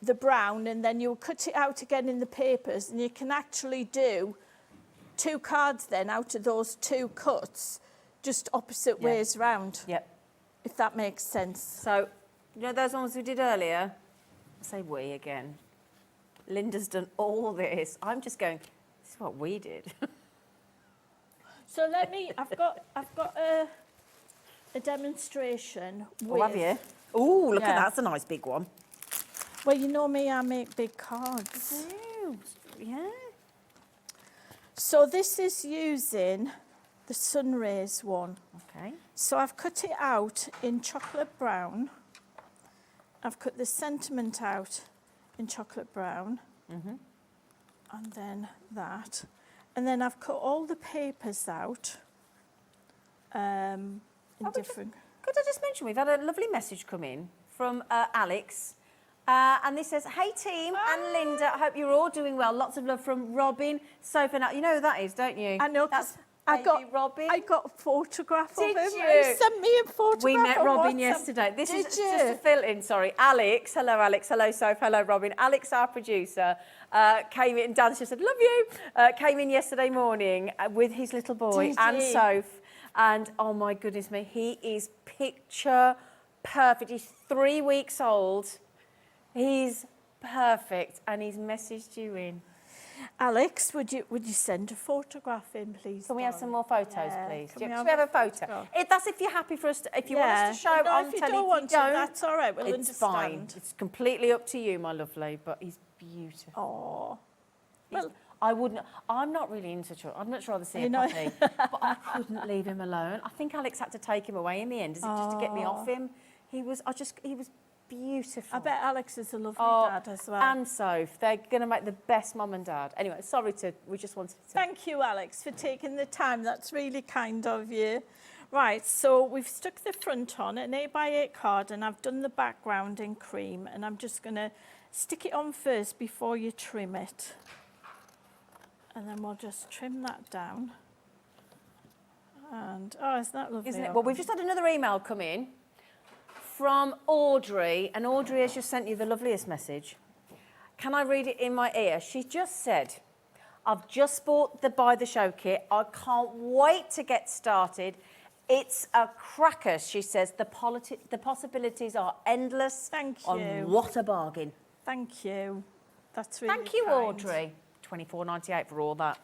the brown, and then you would cut it out again in the papers, and you can actually do 2 cards then out of those 2 cuts, just opposite ways round. Yep. If that makes sense. So, you know those ones we did earlier? I say we again. Linda's done all this. I'm just going, this is what we did. So let me, I've got a demonstration with... Oh, have you? Oh, look at Yeah. that. That's a nice big one. Well, you know me, I make big cards. Oh, yeah. So this is using the sun rays one. Okay. So I've cut it out in chocolate brown. I've cut the sentiment out in chocolate brown. And then that. And then I've cut all the papers out in different... Could I just mention, we've had a lovely message come in from Alex. And this says, hey team and Linda, I hope you're all doing well. Lots of love from Robin, Sophie. You know who that is, don't you? I know, that's Robin. I got a photograph of him. Did you? He sent me a photograph. We met on Robin WhatsApp. yesterday. This is Did you? just to fill in, sorry. Alex, hello, Soph, hello, Robin. Alex, our producer, came in, Dan just said, love you, came in yesterday morning with his little boy Did and he? Soph. And oh my goodness me, he is picture perfect. He's 3 weeks old. He's perfect, and he's messaged you in. Alex, would you send a photograph in, please? Can we have some more photos, Yeah, please? can Should we we have have a a photo? photograph? That's if you're happy for us to, if you want us to show No, on if you telly. don't want to, don't, that's all right, we'll it's fine. understand. It's completely up to you, my lovely, but he's beautiful. Oh, Well, I'm not really into children. I'd much rather see a puppy, but I couldn't leave him alone. I think Alex had to take him away in the end, just to get me off him. He was beautiful. I bet Alex is a lovely dad as well. And Soph, they're going to make the best mum and dad. Anyway, we just wanted to... Thank you, Alex, for taking the time. That's really kind of you. Right, so we've stuck the front on, an 8x8 card, and I've done the background in cream, and I'm just going to stick it on first before you trim it. And then we'll just trim that down. And, oh, isn't that lovely? Isn't it? Well, we've just had another email come in from Audrey, and Audrey has just sent you the loveliest message. Can I read it in my ear? She just said, I've just bought the Buy the Show kit. I can't wait to get started. It's a cracker, she says. The possibilities are endless. Thank you. And what a bargain. Thank you. That's really Thank you, kind. Audrey. $24.98 for all that.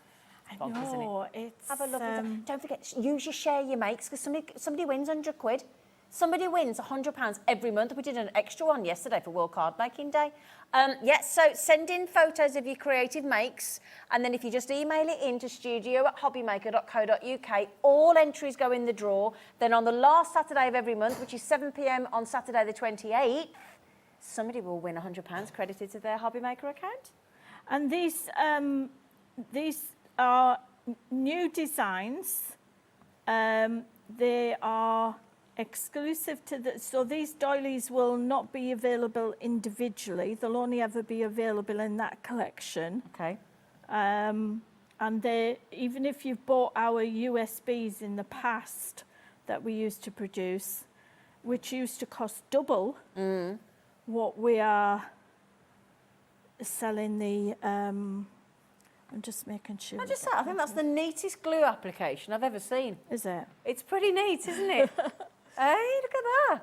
I know, it's... Have a lovely time. Don't forget, use your share your makes, because somebody wins £100. Somebody wins £100 every month. We did an extra one yesterday for World Card Making Day. Yes, so send in photos of your creative makes, and then if you just email it in to studio@hobbymaker.co.uk, all entries go in the draw. Then on the last Saturday of every month, which is 7 p.m. on Saturday the 28th, somebody will win £100 credited to their Hobbymaker account. And these are new designs. They are exclusive to so these doilies will not be available individually. They'll only ever be available in that collection. Okay. And they, even if you've bought our USBs in the past that we used to produce, which used to cost double what we are selling the, I'm just making sure. I just say, I think that's the neatest glue application I've ever seen. Is it? It's pretty neat, isn't it? Hey, look at that.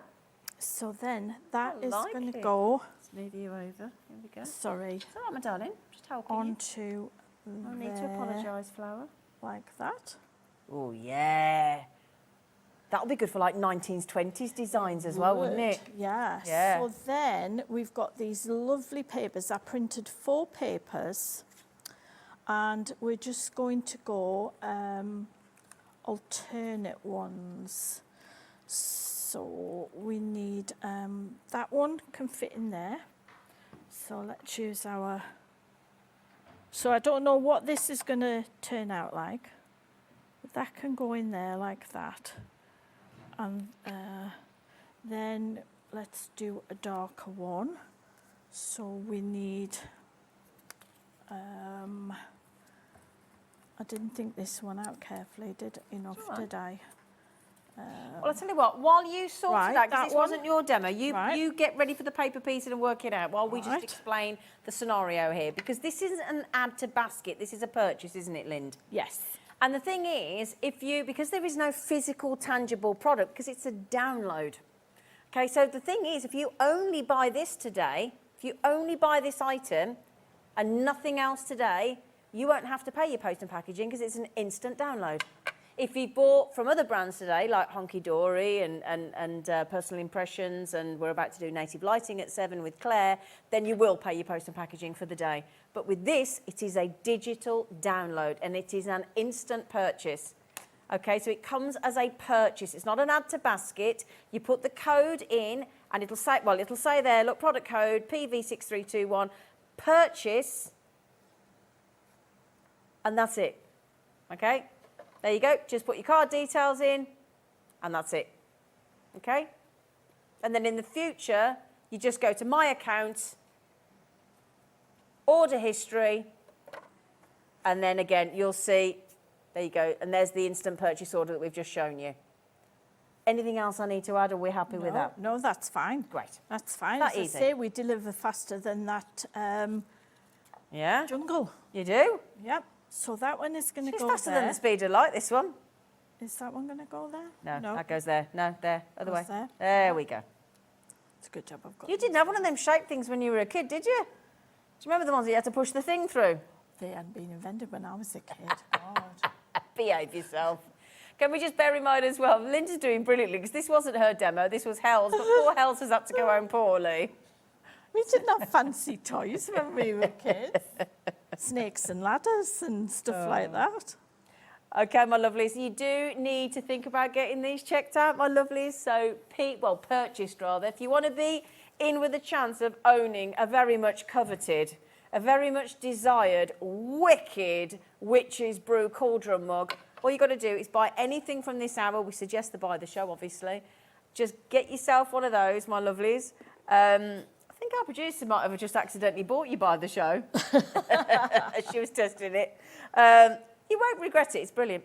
So then that is like going to it. go. Let's move you over. Here we go. Sorry. It's all right, my darling. Just helping you. Onto No need to apologise, Flower. like that. Oh, yeah. That'll be good for like 19s, 20s designs as well, wouldn't it? Yes. Yeah. So then we've got these lovely papers. I printed 4 papers, and we're just going to go alternate ones. So we need that one can fit in there. So let's use our. So I don't know what this is going to turn out like, but that can go in there like that. And then let's do a darker one. So we need, I didn't think this one out carefully, did I? Well, I'll tell you what, while you sort Right, it out, because that this one. wasn't your demo, Right. you get ready for the paper piecing and work it out while we just Right. explain the scenario here. Because this isn't an add to basket, this is a purchase, isn't it, Lind? Yes. And the thing is, because there is no physical, tangible product, because it's a download. Okay, so the thing is, if you only buy this today, if you only buy this item and nothing else today, you won't have to pay your post and packaging because it's an instant download. If you bought from other brands today, like Hunkydory and Personal Impressions, and we're about to do Native Lighting at 7 with Claire, then you will pay your post and packaging for the day. But with this, it is a digital download, and it is an instant purchase. Okay, so it comes as a purchase. It's not an add to basket. You put the code in and it'll say, well, it'll say there, look, product code PV6321, purchase, and that's it. Okay, there you go. Just put your card details in and that's it. Okay, and then in the future, you just go to my account, order history, and then again, you'll see, there you go, and there's the instant purchase order that we've just shown you. Anything else I need to add, or we're happy with that? No, that's fine. Great. That's fine. That As easy. I say, we deliver faster than that Yeah? jungle. You do? Yep. So that one is going to It's go faster there. than the speed of light, this one. Is that one going to go there? No, that goes there. No, there, other way. Goes there. There we go. It's a good job I've got You didn't have one of them shaped things when you were a kid, did you? Do you remember the ones that you had to push the thing through? They hadn't been invented when I was a kid. God. Behave yourself. Can we just bear in mind as well, Linda's doing brilliantly, because this wasn't her demo, this was Hel's, but poor Hel's has had to go home poorly. We didn't have fancy toys when we were kids. Snakes and ladders and stuff like that. Okay, my lovelies, you do need to think about getting these checked out, my lovelies. So, purchased rather. If you want to be in with a chance of owning a very much coveted, a very much desired, wicked Witches Brew cauldron mug, all you got to do is buy anything from this hour. We suggest to buy the show, obviously. Just get yourself one of those, my lovelies. I think our producer might have just accidentally bought you by the show. She was testing it. You won't regret it. It's brilliant.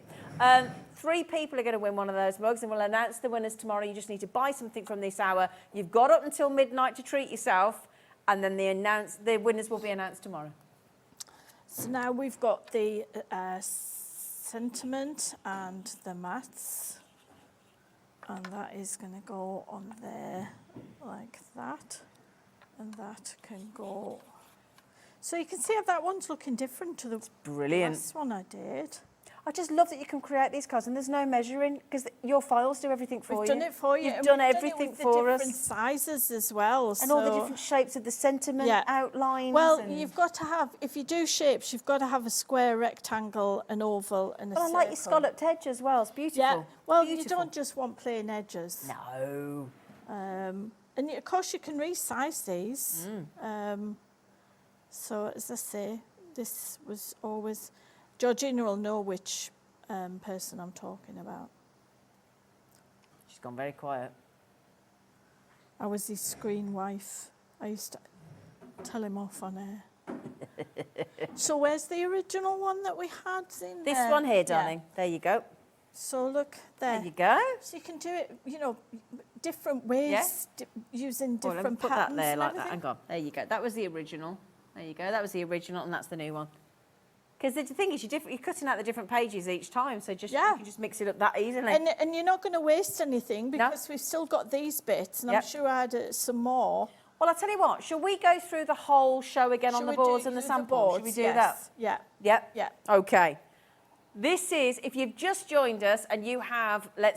3 people are going to win one of those mugs, and we'll announce the winners tomorrow. You just need to buy something from this hour. You've got up until midnight to treat yourself, and then the winners will be announced tomorrow. So now we've got the sentiment and the mats, and that is going to go on there like that, and that can go. So you can see how that one's looking different to the Brilliant. last one I did. I just love that you can create these cards and there's no measuring, because your files do everything for you. We've done it for you. You've and done we've everything it with for the us. different sizes as well. And all the different shapes of the sentiment, outlines. Well, and... you've got to have, if you do shapes, you've got to have a square, rectangle, an oval, and a circle. I like your scalloped edge as well. It's beautiful. Yeah. Well, beautiful. you don't just want plain edges. No. And of course, you can resize these. So, as I say, this was always... Georgina will know which person I'm talking about. She's gone very quiet. I was his screen wife. I used to tell him off on air. So where's the original one that we had in This there? one here, darling. Yeah. There you go. So look there. There you go. So you can do it, you know, different ways, using Well, let me different put that patterns there and like that. everything. Hang on. There you go. That was the original. There you go. That was the original, and that's the new one. Because the thing is, you're cutting out the different pages each time, so you can just mix it up that easily. And you're not going to waste anything because we've still got these bits, and I'm sure I had some more. Well, I'll tell you what, shall we go through the whole show again on the boards and the samples? Should we do that? Yeah. Yep. Yeah. Okay. This is, if you've just joined us and you have, a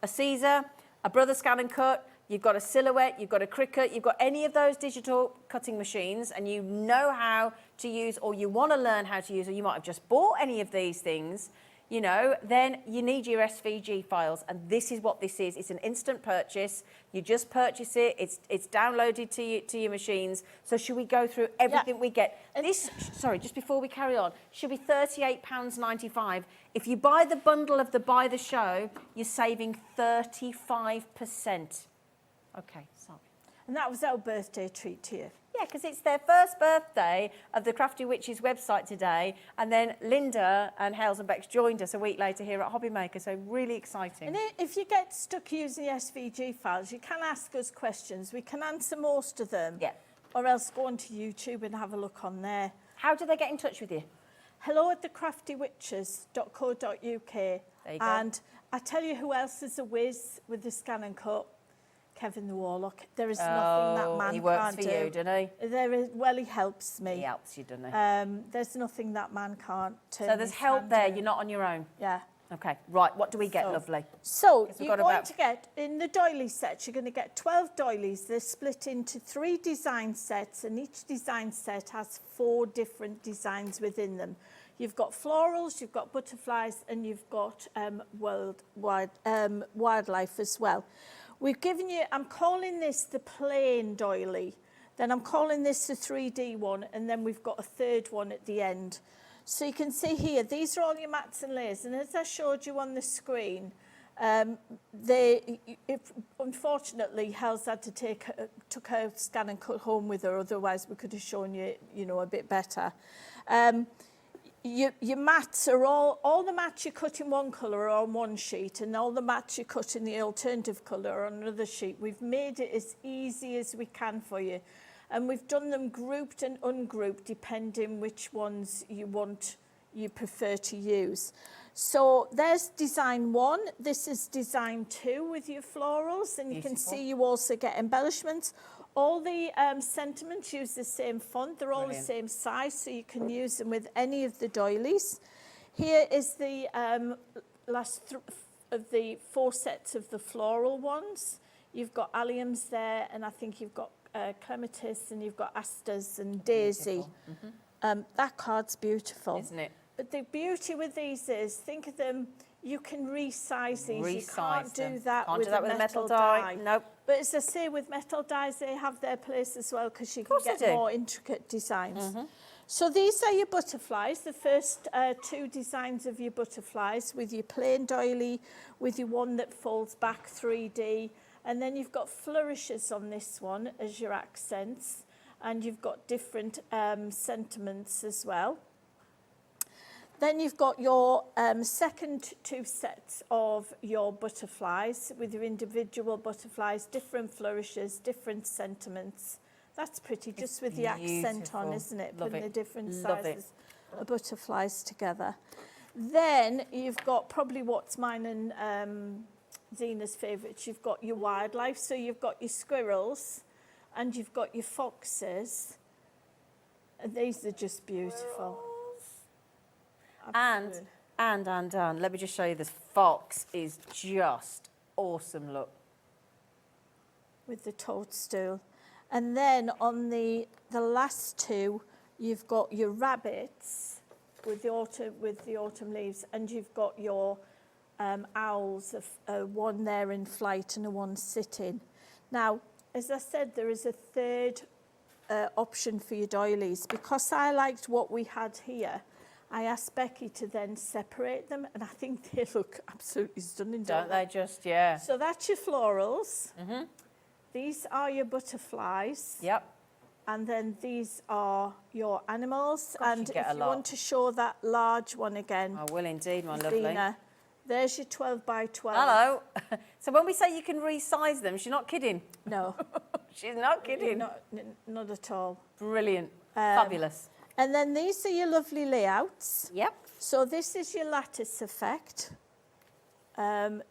Caesar, a Brother Scan and Cut, you've got a Silhouette, you've got a Cricut, you've got any of those digital cutting machines, and you know how to use, or you want to learn how to use, or you might have just bought any of these things, you know, then you need your SVG files, and this is what this is. It's an instant purchase. You just purchase it. It's downloaded to your machines. So should we go through everything we get? This, sorry, just before we carry on, should be £38.95. If you buy the bundle of the Buy the Show, you're saving 35%. Okay, sorry. And that was our birthday treat to you. Yeah, because it's their first birthday of the Crafty Witches website today, and then Linda and Hales and Bex joined us a week later here at Hobby Maker, so really exciting. And if you get stuck using the SVG files, you can ask us questions. We can answer most of them. Yeah. Or else go onto YouTube and have a look on there. How do they get in touch with you? hello@thecraftywitches.co.uk. There you go. And I tell you who else is a whiz with the scan and cut. Kevin the Warlock. There is nothing that man he works can't for do. you, doesn't he? There is, well, he helps me. He helps you, doesn't he? There's nothing that man can't turn So there's his help hand there. to. You're not on your own. Yeah. Okay, right, what do we get, lovely? So we've you're got going about- to get, in the doily set, you're going to get 12 doilies. They're split into 3 design sets, and each design set has 4 different designs within them. You've got florals, you've got butterflies, and you've got wildlife as well. We've given you, I'm calling this the plain doily, then I'm calling this the 3D one, and then we've got a third one at the end. So you can see here, these are all your mats and layers, and as I showed you on the screen, unfortunately, Hel's had to took her scan and cut home with her, otherwise we could have shown you, you know, a bit better. Your mats are all the mats you cut in one colour are on one sheet, and all the mats you cut in the alternative colour are on another sheet. We've made it as easy as we can for you. And we've done them grouped and ungrouped depending which ones you prefer to use. So there's design 1, this is design 2 with your florals, and you can see you also get embellishments. All the sentiments use the same font, they're all the same size, so you can use them with any of the doilies. Here is the last of the 4 sets of the floral ones. You've got alliums there, and I think you've got clematis, and you've got asters and daisy. That card's beautiful, isn't it? But the beauty with these is, think of them, you can resize these. You can't do them. that Can't with do that a with a metal metal die. Nope. But as I say, with metal dies, they have their place as well, because you can course get they do. more intricate designs. So these are your butterflies, the first 2 designs of your butterflies, with your plain doily, with your one that folds back 3D, and then you've got flourishes on this one as your accents, and you've got different sentiments as well. Then you've got your second 2 sets of your butterflies with your individual butterflies, different flourishes, different sentiments. That's pretty, just with the accent on, isn't it? Love Putting it. the different Love sizes of butterflies together. Then you've got probably what's mine and Zena's favourites. You've got your wildlife, so you've got your squirrels and you've got your foxes. And these are just beautiful. And let me just show you this fox is just awesome, look. With the toadstool. And then on the last 2, you've got your rabbits with the autumn leaves, and you've got your owls, one there in flight and a one sitting. Now, as I said, there is a third option for your doilies. Because I liked what we had here, I asked Becky to then separate them, and I think they look absolutely stunning, Don't they just, yeah. So that's your florals. These are your butterflies. Yep. And then these are your animals. Gosh, and you get if a you lot. want to show that large one again, I will indeed, my lovely. Zena, there's your 12 by 12. Hello. So when we say you can resize them, she's not kidding. No. She's not kidding. Not at all. Brilliant. Fabulous. And then these are your lovely layouts. Yep. So this is your lattice effect. And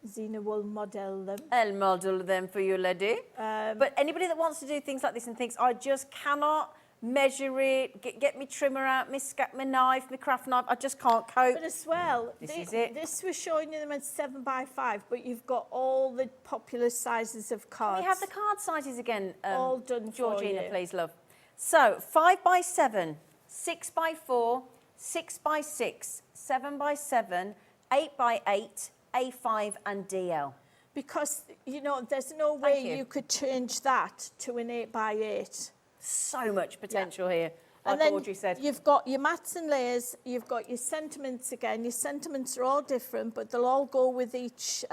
Zena will model them. I'll model them for you, lady. But anybody that wants to do things like this and thinks, I just cannot measure it, get me trimmer out, my knife, my craft knife, I just can't cope. But as well, This is it. This was showing you them at 7 by 5, but you've got all the popular sizes of cards. We have the card sizes again, all done for Georgina, you. please, love. So 5 by 7, 6 by 4, 6 by 6, 7 by 7, 8 by 8, A5 and DL. Because, you know, there's no way you could change that to an 8 by 8. So much potential here, And like then Audrey said. you've got your mats and layers, you've got your sentiments again. Your sentiments are all different, but they'll all go with each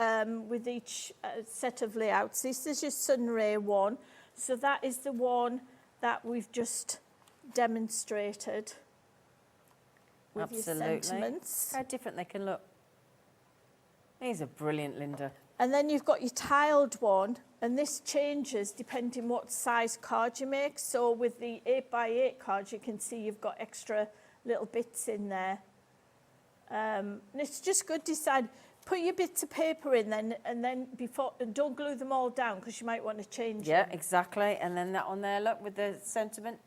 set of layouts. This is your sunray one. So that is the one that we've just demonstrated with your sentiments. How different they can look. These are brilliant, Linda. And then you've got your tiled one, and this changes depending what size card you make. So with the 8 by 8 cards, you can see you've got extra little bits in there. And it's just good to decide, put your bits of paper in then, and then don't glue them all down because you might want to change them. Yeah, exactly. And then that one there, look, with the sentiment.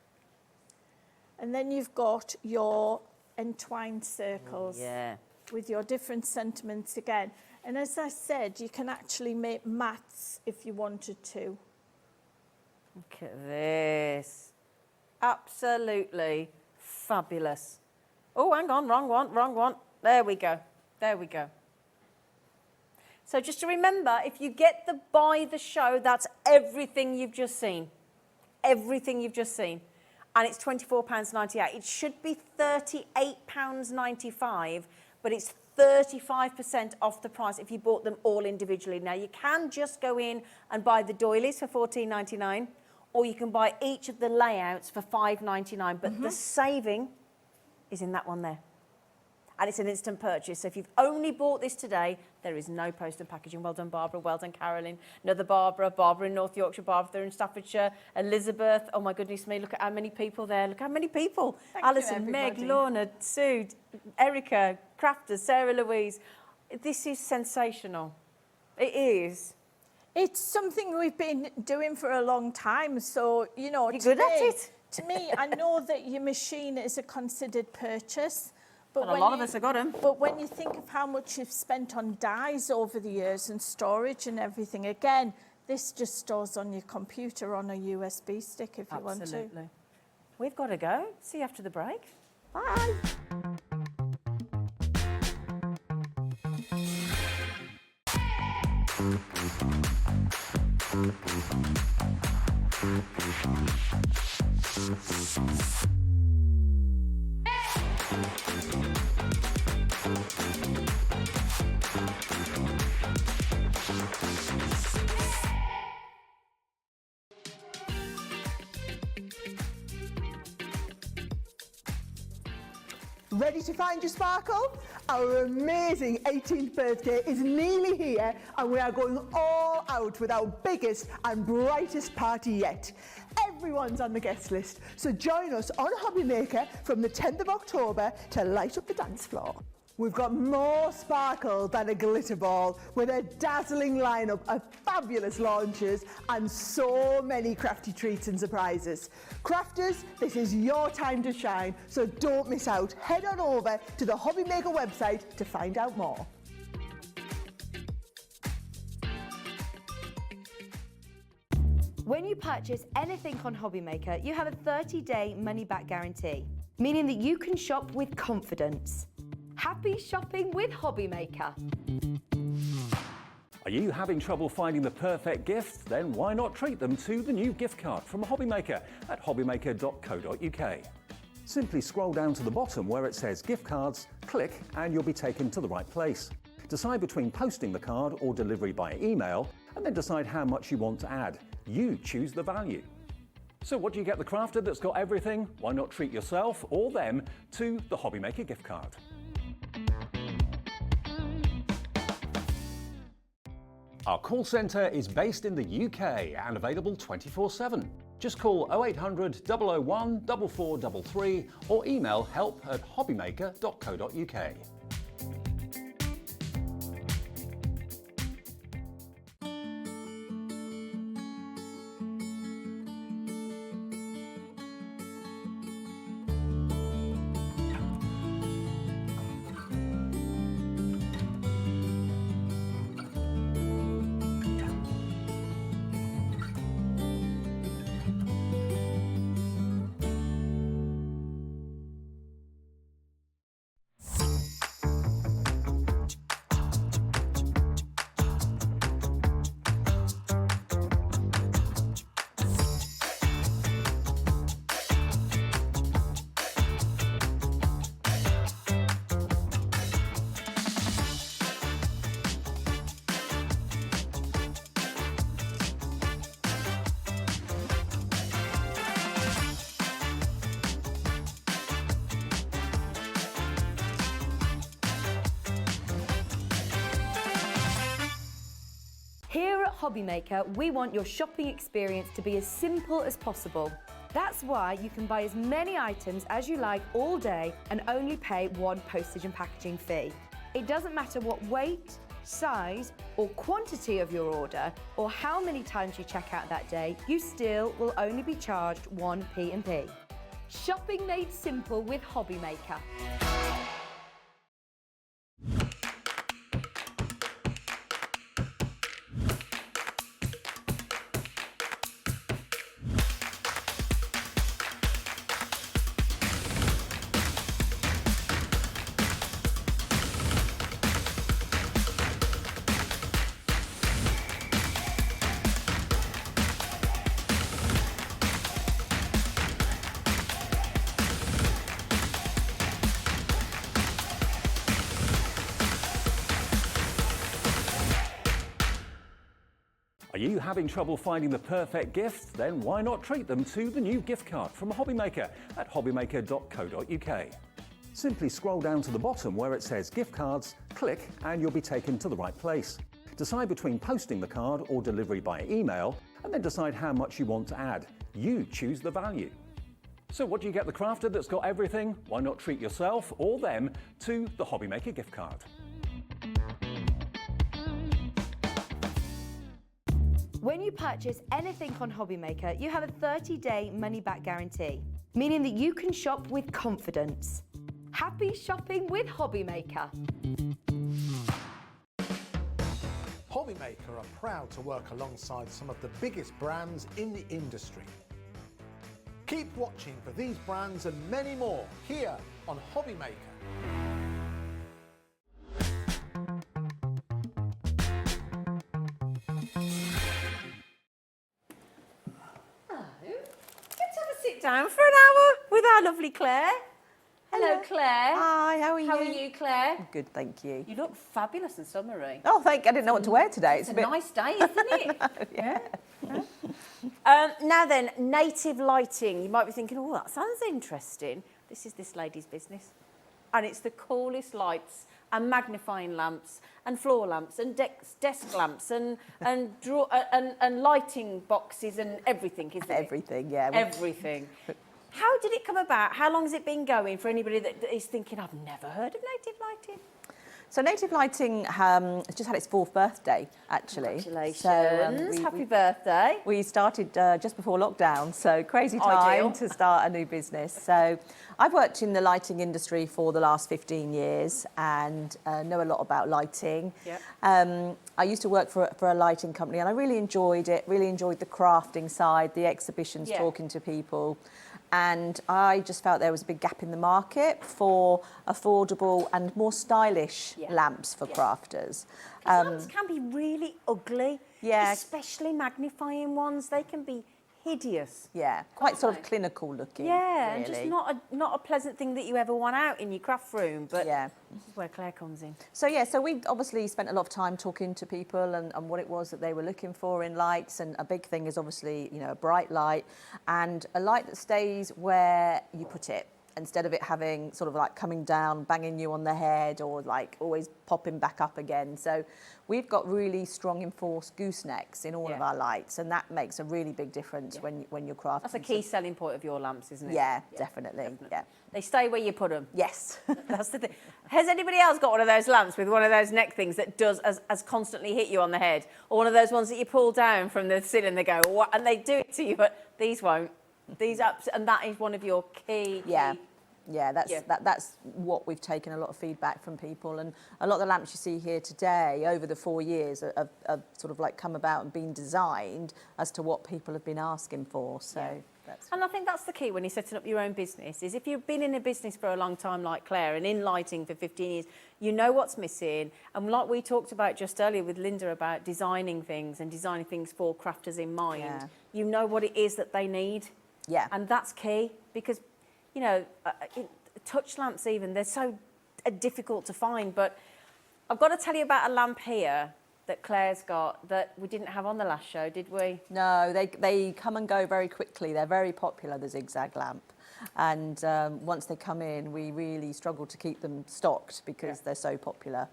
And then you've got your entwined circles. Yeah. with your different sentiments again. And as I said, you can actually make mats if you wanted to. Look at this. Absolutely fabulous. Oh, hang on, wrong one. There we go. So just to remember, if you get the buy the show, that's everything you've just seen. Everything you've just seen. And it's £24.98. It should be £38.95, but it's 35% off the price if you bought them all individually. Now, you can just go in and buy the doilies for £14.99, or you can buy each of the layouts for £5.99, but the saving is in that one there. And it's an instant purchase. So if you've only bought this today, there is no post and packaging. Well done, Barbara. Well done, Carolyn. Another Barbara. Barbara in North Yorkshire. Barbara in Staffordshire. Elizabeth. Oh, my goodness me. Look at how many people there. Look how many people. Thank Alison, you, Meg, everybody. Lorna, Sue, Erica, Crafters, Sarah Louise. This is sensational. It is. It's something we've been doing for a long time. So, you know, You're good at it. To me, I know that your machine is a considered purchase. But And a lot of us have got them. But when you think of how much you've spent on dyes over the years and storage and everything, again, this just stores on your computer on a USB stick if you want to. Absolutely. We've got to go. See you after the break. Bye. Ready to find your sparkle? Our amazing 18th birthday is nearly here and we are going all out with our biggest and brightest party yet. Everyone's on the guest list, so join us on Hobby Maker from the 10th of October to light up the dance floor. We've got more sparkle than a glitter ball with a dazzling lineup of fabulous launches and so many crafty treats and surprises. Crafters, this is your time to shine, so don't miss out. Head on over to the Hobby Maker website to find out more. When you purchase anything on Hobby Maker, you have a 30-day money-back guarantee, meaning that you can shop with confidence. Happy shopping with Hobby Maker. Are you having trouble finding the perfect gift? Then why not treat them to the new gift card from Hobby Maker at hobbymaker.co.uk. Simply scroll down to the bottom where it says gift cards, click and you'll be taken to the right place. Decide between posting the card or delivery by email and then decide how much you want to add. You choose the value. So what do you get the crafter that's got everything? Why not treat yourself or them to the Hobby Maker gift card? Our call centre is based in the UK and available 24/7. Just call 0800 001 4433 or email help@hobbymaker.co.uk. Here at Hobby Maker, we want your shopping experience to be as simple as possible. That's why you can buy as many items as you like all day and only pay one postage and packaging fee. It doesn't matter what weight, size or quantity of your order or how many times you check out that day, you still will only be charged one P&P. Shopping made simple with Hobby Maker. you having trouble finding the perfect gift? Then why not treat them to the new gift card from Hobbymaker at hobbymaker.co.uk. Simply scroll down to the bottom where it says gift cards, click and you'll be taken to the right place. Decide between posting the card or delivery by email and then decide how much you want to add. You choose the value. So what do you get the crafter that's got everything? Why not treat yourself or them to the Hobbymaker gift card? When you purchase anything on Hobbymaker, you have a 30-day money-back guarantee, meaning that you can shop with confidence. Happy shopping with Hobbymaker. Hobbymaker are proud to work alongside some of the biggest brands in the industry. Keep watching for these brands and many more here on Hobbymaker. Let's have a sit down for an hour with our lovely Claire. Hello, Claire. Hi, how are you? How are you, Claire? Good, thank you. You look fabulous and summery. Oh, I didn't know what to wear today. It's a nice day, isn't it? Yeah. Now then, native lighting. You might be thinking, oh, that sounds interesting. This is this lady's business. And it's the coolest lights and magnifying lamps and floor lamps and desk lamps and lighting boxes and everything, isn't it? Everything, yeah. Everything. How did it come about? How long has it been going for anybody that is thinking, I've never heard of native lighting? So Native Lighting has just had its 4th birthday, actually. Congratulations. So, Happy birthday. We started just before lockdown, so crazy time Ideal. to start a new business. So I've worked in the lighting industry for the last 15 years and know a lot about lighting. Yep. I used to work for a lighting company and I really enjoyed it, really enjoyed the crafting side, the exhibitions, Yeah. talking to people. And I just felt there was a big gap in the market for affordable and more stylish lamps for crafters. Lamps can be really ugly, Yeah. especially magnifying ones. They can be hideous. Yeah, quite sort of clinical looking. Yeah, and really. just not a pleasant thing that you ever want out in your craft room. But Yeah. this is where Claire comes in. So yeah, so we obviously spent a lot of time talking to people and what it was that they were looking for in lights, and a big thing is obviously, you know, a bright light and a light that stays where you put it, instead of it having sort of like coming down, banging you on the head, or like always popping back up again. So we've got really strong enforced goosenecks in all of our lights, and that makes a really big difference when you're crafting. That's a key selling point of your lamps, isn't it? Yeah, definitely. Yeah. They stay where you put them. Yes. That's the thing. Has anybody else got one of those lamps with one of those neck things that does as constantly hit you on the head? Or one of those ones that you pull down from the ceiling and they go, what? And they do it to you, but these won't. These ups, and that is one of your key. Yeah, that's what we've taken a lot of feedback from people, and a lot of the lamps you see here today over the 4 years have sort of like come about and been designed as to what people have been asking for. So And I think that's the key when you're setting up your own business, is if you've been in a business for a long time like Claire and in lighting for 15 years, you know what's missing. And like we talked about just earlier with Linda about designing things for crafters in mind, you know what it is that they need. Yeah. And that's key, because, you know, touch lamps even, they're so difficult to find. But I've got to tell you about a lamp here that Claire's got that we didn't have on the last show, did we? No, they come and go very quickly. They're very popular, the zigzag lamp. And once they come in, we really struggle to keep them stocked because they're so popular.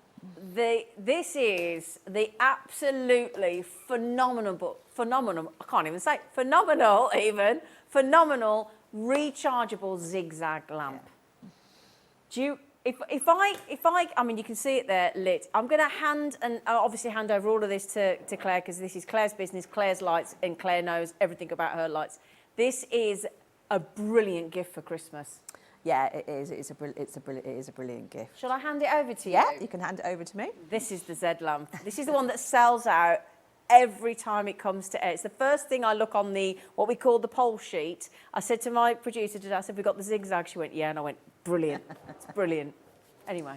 This is the absolutely phenomenal, I can't even say, phenomenal rechargeable zigzag lamp. Do you, if I mean, you can see it there lit. I'm going to obviously hand over all of this to Claire, because this is Claire's business, Claire's lights, and Claire knows everything about her lights. This is a brilliant gift for Christmas. Yeah, it is. It is a brilliant gift. Shall I hand it over to you? Yeah, you can hand it over to me. This is the Z lamp. This is the one that sells out every time it comes to air. It's the first thing I look on what we call the poll sheet. I said to my producer today, I said, we got the zigzag? She went, yeah, and I went, brilliant. It's brilliant. Anyway.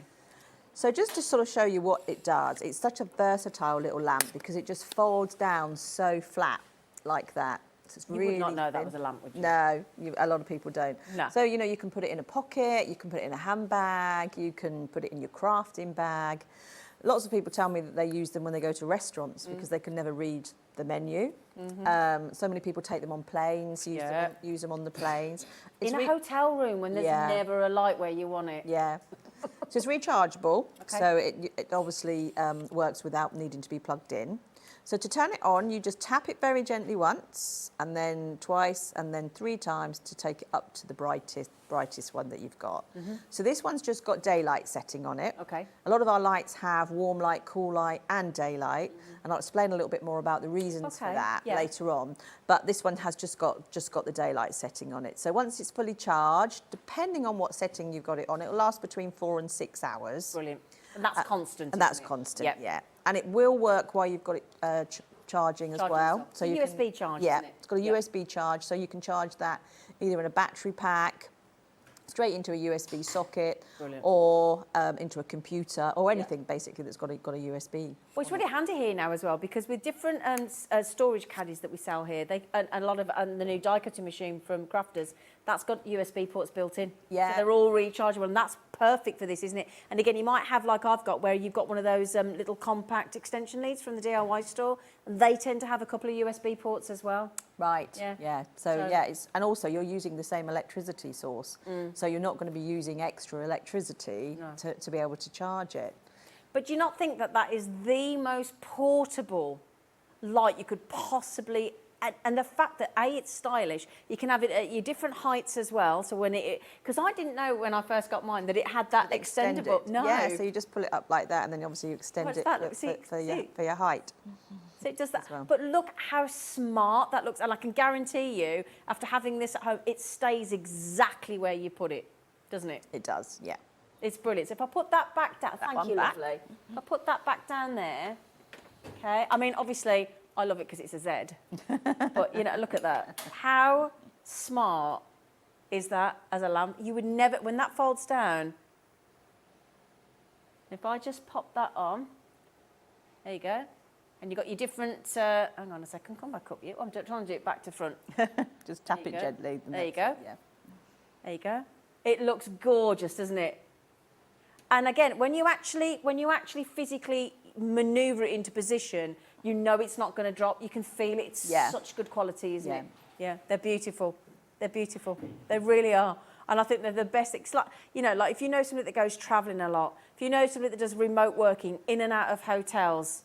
So just to sort of show you what it does, it's such a versatile little lamp because it just folds down so flat like that. So it's really would not know that thin. was a lamp, would you? No, a lot of people don't. No. So, you know, you can put it in a pocket, you can put it in a handbag, you can put it in your crafting bag. Lots of people tell me that they use them when they go to restaurants because they can never read the menu. So many people take them on planes, use them on the planes. In a hotel room when there's never a light where you want it. Yeah. So it's rechargeable, so it obviously works without needing to be plugged in. So to turn it on, you just tap it very gently once, and then twice, and then 3 times to take it up to the brightest one that you've got. So this one's just got daylight setting on it. Okay. A lot of our lights have warm light, cool light, and daylight, and I'll explain a little bit more about the reasons for that later on. But this one has just got the daylight setting on it. So once it's fully charged, depending on what setting you've got it on, it will last between 4 and 6 hours. Brilliant. And that's constant. And that's constant, And it will work while you've got it charging as well. So you USB charge, isn't it? It's got a USB charge, so you can charge that either in a battery pack, straight into a USB socket, or into a computer, or anything basically that's got a USB. Well, it's really handy here now as well, because with different storage caddies that we sell here, a lot of the new die cutting machine from Crafters, that's got USB ports built in. Yeah. So they're all rechargeable, and that's perfect for this, isn't it? And again, you might have, like I've got, where you've got one of those little compact extension leads from the DIY store, and they tend to have a couple of USB ports as well. Right. Yeah. So and also you're using the same electricity source, so you're not going to be using extra electricity to be able to charge it. But do you not think that that is the most portable light you could possibly? And the fact that it's stylish, you can have it at your different heights as well. So when because I didn't know when I first got mine that it had that extendable. No. Yeah. So you just pull it up like that, and then obviously you extend it for your height. So it does that. Well. But look how smart that looks. And I can guarantee you, after having this at home, it stays exactly where you put it, doesn't it? It does, yeah. It's brilliant. So if I put that back down, thank you, lovely. If I put that back down there, okay. I mean, obviously, I love it because it's a Z. But, you know, look at that. How smart is that as a lamp? You would never, when that folds down, if I just pop that on, there you go. And you've got your different, hang on a second, come back up you. I'm trying to do it back to front. Just tap it gently. There you go. Yeah. There you go. It looks gorgeous, doesn't it? And again, when you actually physically manoeuvre it into position, you know it's not going to drop. You can feel it. It's such good quality, isn't it? Yeah, they're beautiful. They're beautiful. They really are. And I think they're the best. It's like, you know, like if you know somebody that goes travelling a lot, if you know somebody that does remote working in and out of hotels,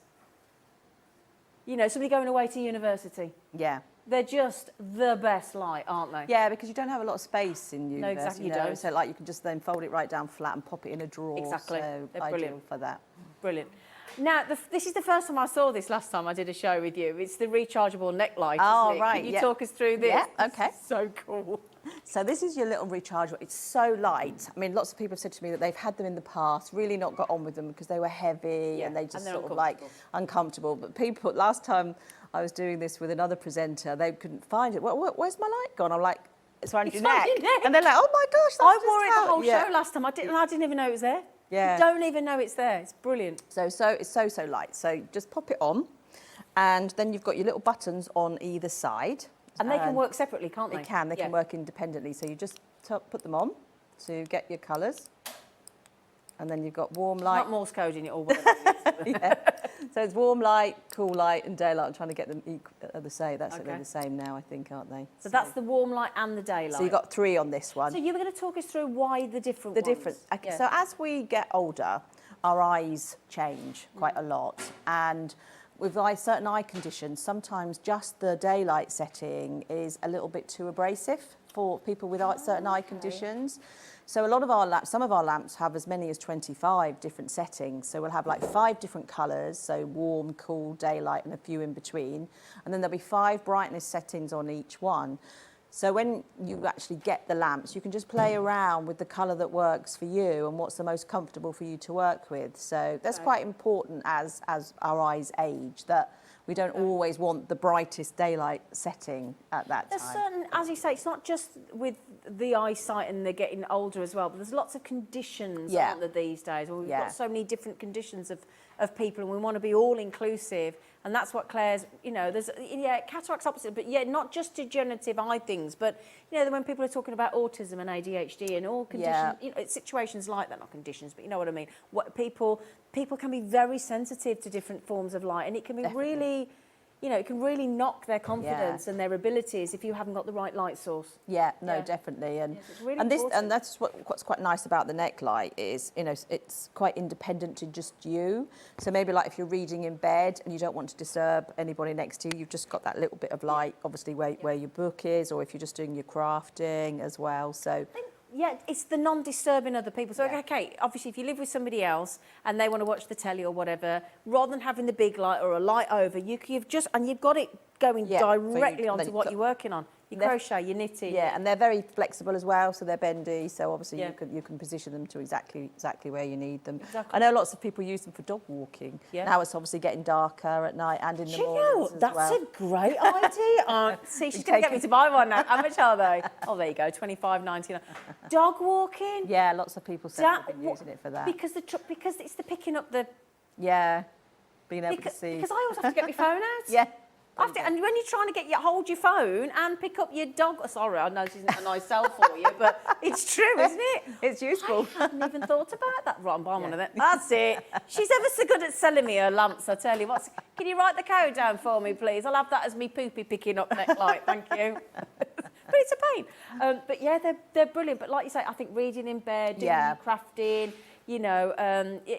you know, somebody going away to university. Yeah. They're just the best light, aren't they? Yeah, because you don't have a lot of space in university. No, exactly, you don't. So, like, you can just then fold it right down flat and pop it in a drawer. Exactly. So they're ideal brilliant for that. Brilliant. Now, this is the first time I saw this last time I did a show with you. It's the rechargeable neck light, isn't it? Right. Can you talk us through this? Yeah, okay. So cool. So this is your little rechargeable. It's so light. I mean, lots of people have said to me that they've had them in the past, really not got on with them because they were heavy and they just sort of like uncomfortable. But people, last time I was doing this with another presenter, they couldn't find it. Where's my light gone? I'm like, it's around your neck. And they're like, oh my gosh, that's I wore it the whole show last time. I didn't even know it was there. Yeah. You don't even know it's there. It's brilliant. So it's so light. So just pop it on, and then you've got your little buttons on either side. And they can work separately, can't they? They can. They can work independently. So you just put them on to get your colours. And then you've got warm light. Not Morse coding it all. So it's warm light, cool light, and daylight. I'm trying to get them the same. They're the same now, I think, aren't they? So that's the warm light and the daylight. So you've got 3 on this one. So you were going to talk us through why the different ones. Difference. Okay. So as we get older, our eyes change quite a lot. And with certain eye conditions, sometimes just the daylight setting is a little bit too abrasive for people with certain eye conditions. So a lot of some of our lamps have as many as 25 different settings. So we'll have like 5 different colours, so warm, cool, daylight, and a few in between. And then there'll be 5 brightness settings on each one. So when you actually get the lamps, you can just play around with the colour that works for you and what's the most comfortable for you to work with. So that's quite important as our eyes age, that we don't always want the brightest daylight setting at that time. There's certain, as you say, it's not just with the eyesight and they're getting older as well, but there's lots of conditions, aren't there, these days? Well, we've got so many different conditions of of people, and we want to be all inclusive. And that's what Claire's, you know, there's, yeah, cataract's opposite, but yeah, not just degenerative eye things, but, you know, when people are talking about autism and ADHD and all conditions, you know, it's situations like that, not conditions, but you know what I mean. What people can be very sensitive to different forms of light, and it can be really, you know, it can really knock their confidence and their abilities if you haven't got the right light source. Yeah, no, definitely. And Yes, it's really and this important. and that's what's quite nice about the neck light is, you know, it's quite independent to just you. So maybe like if you're reading in bed and you don't want to disturb anybody next to you, you've just got that little bit of light, obviously where your book is, or if you're just doing your crafting as well. So Yeah, it's the non-disturbing other people. So, okay, obviously, if you live with somebody else and they want to watch the telly or whatever, rather than having the big light or a light over, you've got it going directly onto what you're working on. You crochet, you're knitting. Yeah, and they're very flexible as well, so they're bendy. So obviously you can position them to exactly where you need them. Exactly. I know lots of people use them for dog walking. Yeah. Now it's obviously getting darker at night and in the Do you mornings know, as that's well. a great idea. See, she's going to get me to buy one now. How much are they? Oh, there you go, $25.99. Dog walking. Yeah, lots of people say they've been using it for that. Because it's the picking up the... Yeah, being able to see. Because I always have to get my phone out. Yeah. And when you're trying to hold your phone and pick up your dog... Sorry, I know this isn't a nice sell for you, but it's true, isn't it? It's useful. I hadn't even thought about that. Right, I'm buying one of them. That's it. She's ever so good at selling me her lamps, I tell you. Can you write the code down for me, please? I'll have that as me poopy picking up neck light, thank you. But it's a pain. But yeah, they're brilliant. But like you say, I think reading in bed, doing crafting, you know,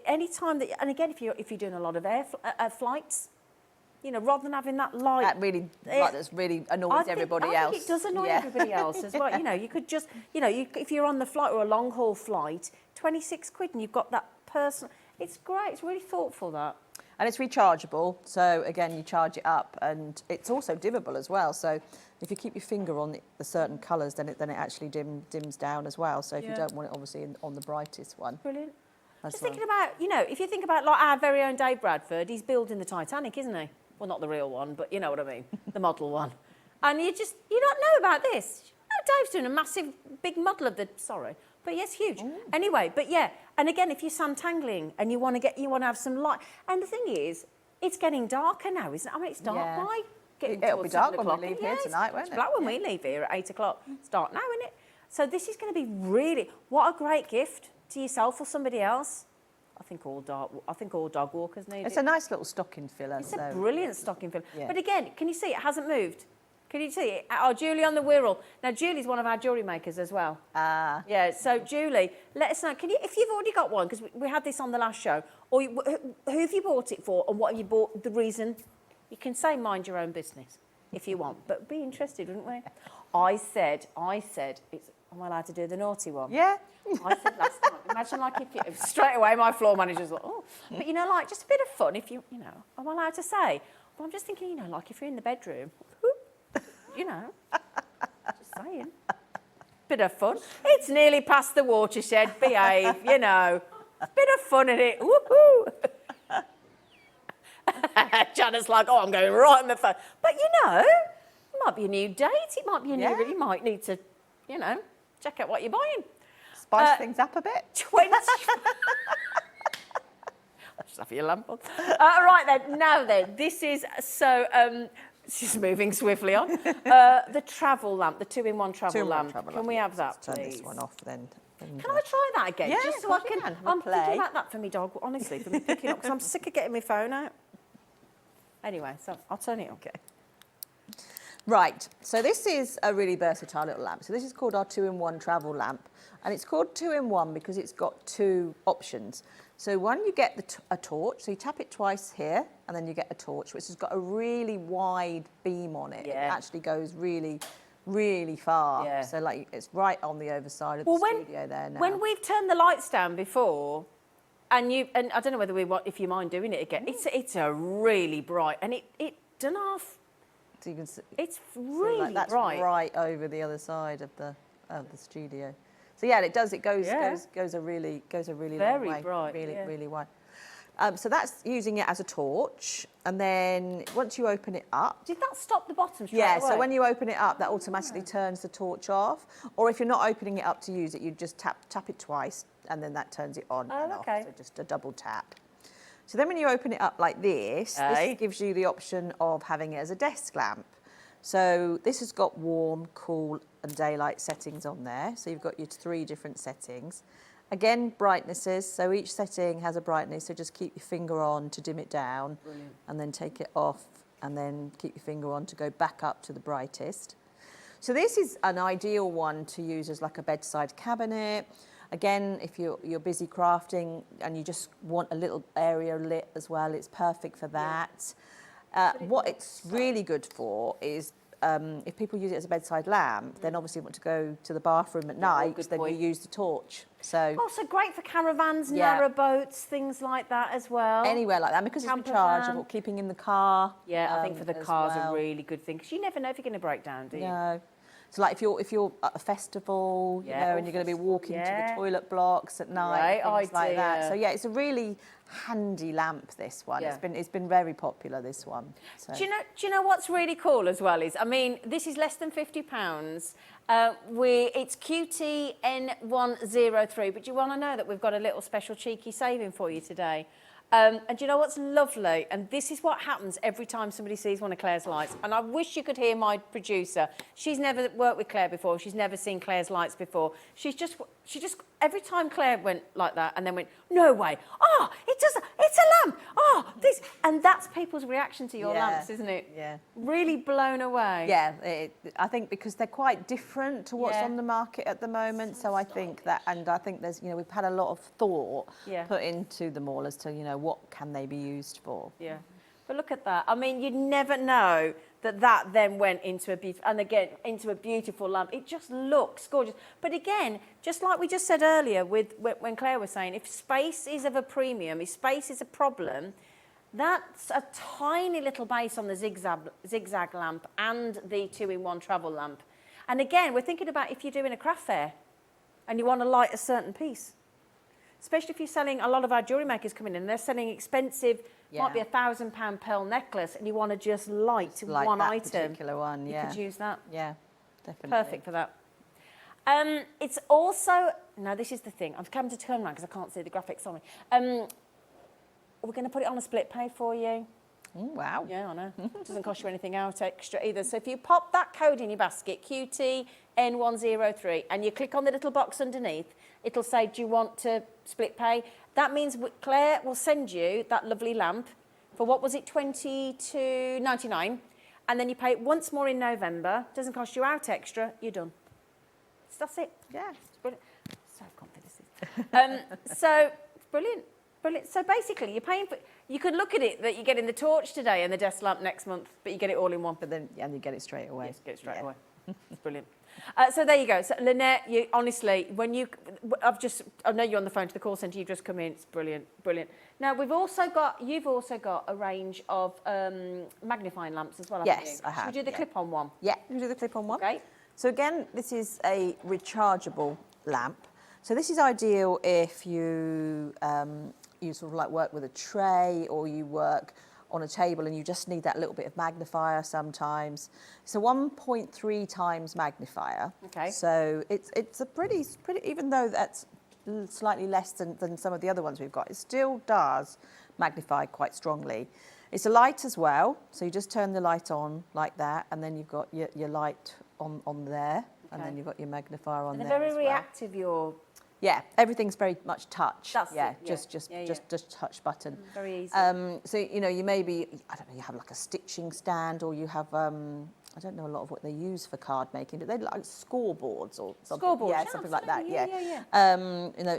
any time that... And again, if you're doing a lot of flights... You know, rather than having that light... That's really annoys everybody else. I think it does annoy everybody else as well. You know, you could just... You know, if you're on the flight or a long-haul flight, 26 quid and you've got that person... It's great. It's really thoughtful, that. And it's rechargeable. So, again, you charge it up. And it's also dimmable as well. So, if you keep your finger on the certain colours, then it actually dims down as well. So, if you don't want it, obviously, on the brightest one. Brilliant. Just thinking about, you know, if you think about, like, our very own Dave Bradford, he's building the Titanic, isn't he? Well, not the real one, but you know what I mean, the model one. And you don't know about this. You know, Dave's doing a massive, big model of the, but yes, huge. Ooh. Anyway, but yeah, and again, if you're santangling and you want to have some light, and the thing is, it's getting darker now, isn't it? I mean, it's dark by it'll be dark when we leave here tonight, won't it? It's black when we leave here at 8 o'clock. It's dark now, isn't it? So this is going to be really, what a great gift to yourself or somebody else. I think all dog walkers need it. It's a nice little stocking filler. It's a brilliant stocking filler. Yeah. But again, can you see it hasn't moved? Can you see it? Oh, Julie on the Wirral. Now, Julie's one of our jewellery makers as well. Yeah, so Julie, let us know. Can you, if you've already got one, because we had this on the last show, or who have you bought it for, and what have you bought, the reason? You can say mind your own business if you want, but be interested, wouldn't we? I said, am I allowed to do the naughty one? Yeah. I said last time, imagine like if you, straight away my floor manager's like, oh. But you know, like just a bit of fun if you know, am I allowed to say? Well, I'm just thinking, you know, like if you're in the bedroom, you know, just saying. Bit of fun. It's nearly past the watershed, behave, you know. Bit of fun in it, woohoo. Janet's like, oh, I'm going right on the phone. But you know, it might be a new date, it might be a new, you might need to, you know, check out what you're buying. Spice things up a bit. 20. Just have your lamp on. Right then, now then, this is so. She's moving swiftly on. The travel lamp, the two-in-one travel lamp. Can we have that, please? Turn this one off then. Can I try that again? Yeah, just so I can. I'm play. thinking about that for me dog. Honestly, for me picking up because I'm sick of getting my phone out. Anyway, so I'll turn it on. Okay. Right, so this is a really versatile little lamp. So this is called our two-in-one travel lamp. And it's called two-in-one because it's got two options. So one, you get a torch. So you tap it twice here, and then you get a torch, which has got a really wide beam on it. Yeah. It actually goes really, really far. Yeah. So like it's right on the overside of the studio there now. When we've turned the lights down before, and I don't know whether if you mind doing it again, it's a really bright, and it done half. So you can see, it's really that's bright. Right over the other side of the studio. So yeah, it does. It goes a really long way. Bright, really wide. So that's using it as a torch, and then once you open it up. Did that stop the bottom straight away? So when you open it up, that automatically turns the torch off. Or if you're not opening it up to use it, you just tap it twice, and then that turns it on and off. So just a double tap. So then when you open it up like this, this gives you the option of having it as a desk lamp. So this has got warm, cool and daylight settings on there. So you've got your 3 different settings. Again, brightnesses. So each setting has a brightness. So just keep your finger on to dim it down. Brilliant. And then take it off and then keep your finger on to go back up to the brightest. So this is an ideal one to use as like a bedside cabinet. Again, if you're busy crafting and you just want a little area lit as well, it's perfect for that. What it's really good for is if people use it as a bedside lamp, then obviously want to go to the bathroom at night, then you use the torch. So also great for caravans, narrow boats, things like that as well. Anywhere like that, because it's rechargeable, keeping in the car. Yeah, I think for the car's a really good thing, because you never know if you're going to break down, do you? No. So like if you're at a festival, you know, and you're going to be walking to the toilet blocks at night, things like that. So yeah, it's a really handy lamp, this one. Yeah. It's been very popular, this one. So. Do you know what's really cool as well is, I mean, this is less than £50. It's QTN103, but do you want to know that we've got a little special cheeky saving for you today? And do you know what's lovely? And this is what happens every time somebody sees one of Claire's lights. And I wish you could hear my producer. She's never worked with Claire before. She's never seen Claire's lights before. She just, every time Claire went like that and then went, no way. Oh, it's a lamp. Oh, this. And that's people's reaction to your lamps, isn't it? Yeah. Really blown away. Yeah, I think because they're quite different to what's on the market at the moment. So I think that, and I think there's, we've had a lot of thought put into them all as to, what can they be used for. Yeah. But look at that. I mean, you'd never know that then went into a beautiful lamp. It just looks gorgeous. But again, just like we just said earlier when Claire was saying, if space is of a premium, if space is a problem, that's a tiny little base on the zigzag lamp and the 2-in-1 travel lamp. And again, we're thinking about if you're doing a craft fair and you want to light a certain piece. Especially if you're selling, a lot of our jewellery makers come in and they're selling expensive, might be £1,000 pearl necklace, and you want to just light one that item. Particular one, you could use that. Yeah, definitely. Perfect for that. It's also, now this is the thing, I'm coming to turn around because I can't see the graphics on me. We're going to put it on a split pay for you. Oh, wow. Yeah, I know. Doesn't cost you anything out extra either. So if you pop that code in your basket, QTN103, and you click on the little box underneath, it'll say, do you want to split pay? That means Claire will send you that lovely lamp for, what was it, $22.99, and then you pay it once more in November. Doesn't cost you out extra. You're done. So that's it. Yeah. It's brilliant. So confident. So it's brilliant. Brilliant. So basically, you're paying for. You could look at it that you're getting the torch today and the desk lamp next month, but you get it all in one. But then, and you get it straight away. Yes, get it straight away. It's brilliant. So there you go. So Lynette, you honestly, I know you're on the phone to the call centre. You've just come in. It's brilliant, brilliant. Now you've also got a range of magnifying lamps as well. Yes, I have. Should we do the clip-on one? Yeah, we do the clip-on one. Okay. So again, this is a rechargeable lamp. So this is ideal if you you sort of like work with a tray, or you work on a table and you just need that little bit of magnifier sometimes. It's a 1.3 times magnifier. Okay. So it's a pretty, even though that's slightly less than some of the other ones we've got, it still does magnify quite strongly. It's a light as well, so you just turn the light on like that, and then you've got your light on there, and then you've got your magnifier on there. They're very reactive, Yeah, everything's very much touch. That's just touch button. Very easy. So you maybe, I don't know, you have like a stitching stand, or you have I don't know a lot of what they use for card making, but they like scoreboards or something. Scoreboards, something like that. Yeah.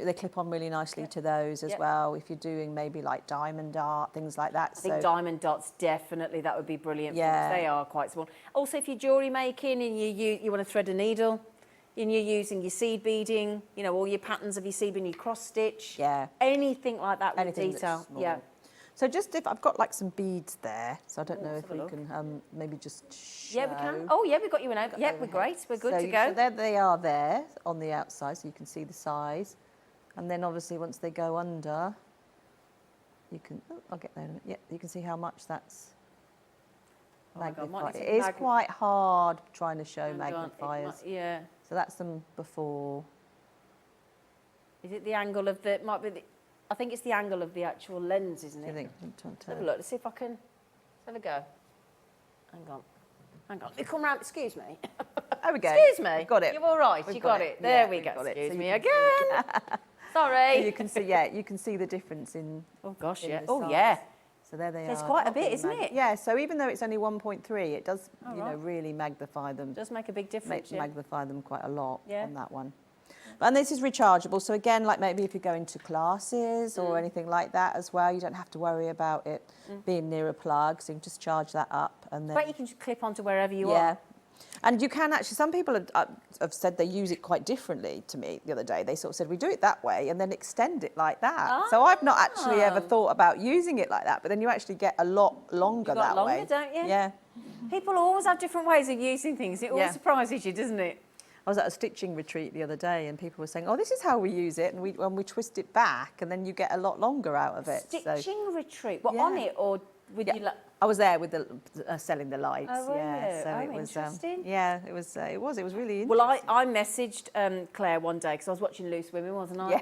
They clip on really nicely to those as well. If you're doing maybe like diamond art, things like that. I think diamond dots, definitely, that would be brilliant. Yeah. They are quite small. Also, if you're jewellery making and you want to thread a needle, and you're using your seed beading, all your patterns of your seed beading, your cross stitch, anything like that with detail. Yeah. So just if I've got like some beads there, so I don't know if we can maybe just show. Yeah, we can. Oh yeah, we've got you in over. Yeah, we're great. We're good to go. So there they are there on the outside, so you can see the size. And then obviously once they go under, you can, I'll get there in a minute. Yeah, you can see how much that's magnified. It is quite hard trying to show magnifiers. Yeah. So that's them before. Is it the angle of the, might be the, I think it's the angle of the actual lens, isn't it? I think. Let's have a look. Let's see if I can. Let's have a go. Hang on. Hang on. You come round. Excuse me. There we go. Excuse me. Got it. You're all right. We've You got it. There Yeah, we we've go. got it. Excuse So me you can see- again. Sorry. You can see, yeah, you can see the difference in. Oh gosh, in yeah. the Oh size. yeah. So there they are. There's quite a not bit, being isn't it? Yeah. So even though it's only 1.3, it does, Oh, you know, right. really magnify them. Does make a big difference. Yeah. Magnify them quite a lot Yeah. on that one. And this is rechargeable. So again, like maybe if you're going to classes or anything like that as well, you don't have to worry about it being near a plug. So you can just charge that up and then. But you can just clip onto wherever you Yeah. are. And you can actually, some people have said they use it quite differently to me the other day. They sort of said, we do it that way and then extend it like that. So I've not actually ever thought about using it like that, but then you actually get a lot longer You got that longer, way. don't you? Yeah. People always have different ways of using things. It always Yeah. surprises you, doesn't it? I was at a stitching retreat the other day and people were saying, oh, this is how we use it. And we twist it back and then you get a lot longer out of it. Stitching retreat. What, Yeah. on it or with Yeah. you? Like, I was there with the selling the lights. Oh, were yeah, you? so Oh, it was. interesting. Yeah, it was. It was really interesting. well, I messaged Claire one day because I was watching Loose Women, wasn't I? Yeah.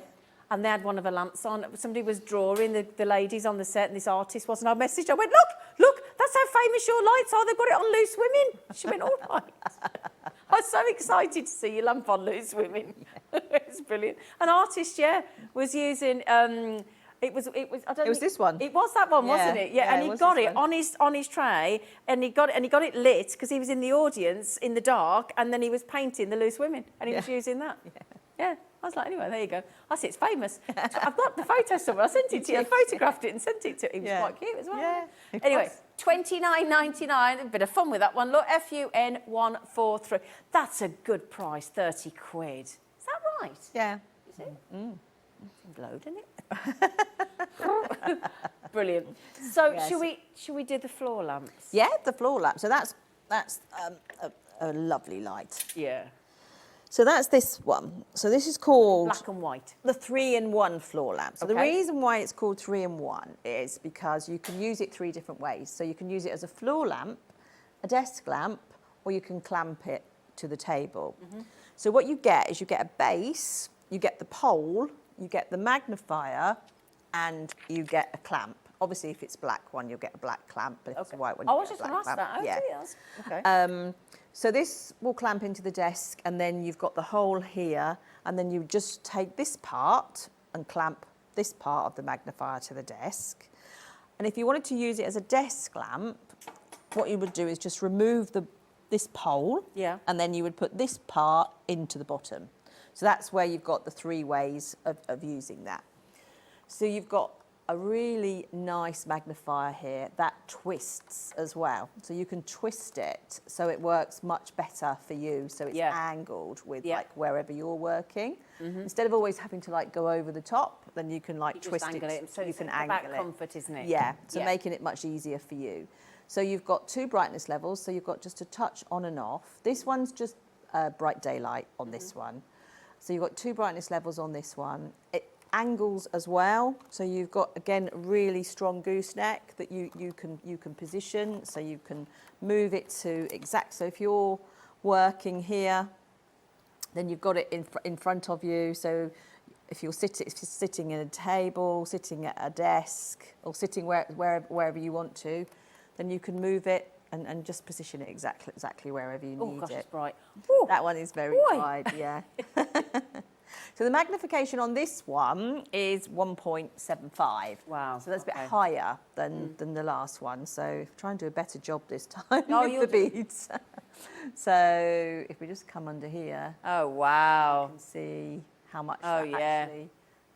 And they had one of her lamps on. Somebody was drawing the ladies on the set, and this artist was. And I messaged her. I went, look, that's how famous your lights are. They've got it on Loose Women. She went, all right. I was so excited to see your lamp on Loose Women. It's brilliant. An artist, was using. It was. I don't. It was this one. It was that one, Yeah. wasn't it? Yeah, Yeah, and it he was got this it one. on his tray, and he got it lit because he was in the audience in the dark, and then he was painting the Loose Women, and he was using that. Yeah. I was like, anyway, there you go. I see, it's famous. I've got the photo somewhere. I sent it to you. I photographed it and sent it to him. It was quite cute as well. Yeah, it Anyway, was. $29.99. A bit of fun with that one. Look, FUN143. That's a good price. 30 quid. Is that right? Yeah. Is it? It's loading it. Brilliant. So Yes. should we do the floor lamps? Yeah, the floor lamp. So that's a lovely light. Yeah. So that's this one. So this is called Black and white. the 3-in-1 floor lamp. So the Okay. reason why it's called 3-in-1 is because you can use it 3 different ways. So you can use it as a floor lamp, a desk lamp, or you can clamp it to the table. So what you get is you get a base, you get the pole, you get the magnifier, and you get a clamp. Obviously, if it's black one, you'll get a black clamp, but if it's a white one, I you was get a just black going to ask clamp. that. Yeah. Okay. So this will clamp into the desk and then you've got the hole here and then you just take this part and clamp this part of the magnifier to the desk. And if you wanted to use it as a desk lamp, what you would do is just remove this pole and then you would put this part into the bottom. So that's where you've got the 3 ways of using that. So you've got a really nice magnifier here that twists as well. So you can twist it so it works much better for you. So it's angled with like wherever you're working. Instead of always having to like go over the top, then you can like twist it. So you it's can about angle it. comfort, isn't it? Yeah, so making it much easier for you. So you've got 2 brightness levels. So you've got just a touch on and off. This one's just bright daylight on this one. So you've got 2 brightness levels on this one. It angles as well. So you've got, again, a really strong gooseneck that you can position. So you can move it to exact. So if you're working here, then you've got it in front of you. So if you're sitting at a table, sitting at a desk, or sitting wherever you want to, then you can move it and just position it exactly wherever you need Oh gosh, it. it's bright. That one is very wide, yeah. So the magnification on this one is 1.75. Wow. So that's a bit higher than the last one. So try and do a better job this time Oh, with the beads. So if we just come under here, Oh wow. you can see how much Oh, that yeah. actually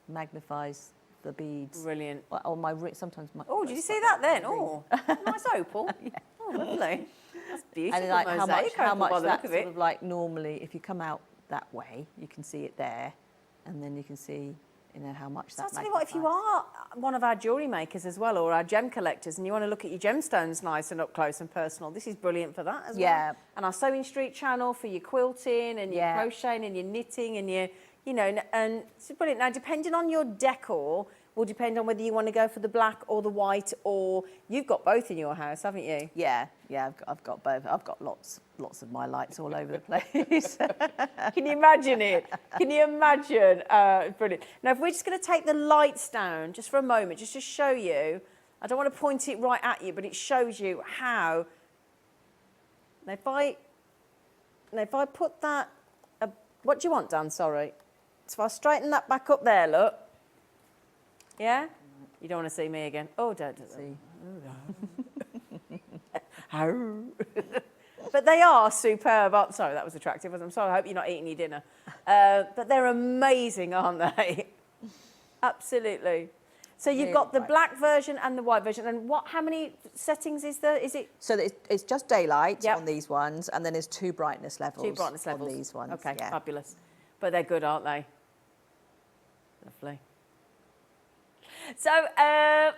magnifies the beads. Brilliant. Well, on my sometimes my. Oh, did you see that then? Oh, nice opal. Oh, lovely. That's beautiful. And like how mosaic much opal by the that look of sort it. of like normally, if you come out that way, you can see it there, and then you can see, how much So that. I'll tell you what, if you magnifies. are one of our jewellery makers as well, or our gem collectors, and you want to look at your gemstones nice and up close and personal, this is brilliant for that as well. Yeah. And our Sewing Street channel for your quilting and your crocheting and your knitting and your, and it's brilliant. Now, depending on your decor, will depend on whether you want to go for the black or the white, or you've got both in your house, haven't you? Yeah, I've got both. I've got lots of my lights all over the place. Can you imagine it? Can you imagine? Brilliant. Now, if we're just going to take the lights down just for a moment, just to show you, I don't want to point it right at you, but it shows you how. Now, if I put that, what do you want, Dan? Sorry. So if I straighten that back up there, look. Yeah? You don't want to see me again. Oh, don't see. But they are superb. Oh, sorry, that was attractive. I'm sorry, I hope you're not eating your dinner. But they're amazing, aren't they? Absolutely. So you've got the black version and the white version. And how many settings is there? Is it? So it's just daylight on these ones, and then there's 2 brightness levels. 2 brightness levels on these ones. Okay, yeah. fabulous. But they're good, aren't they? Lovely. So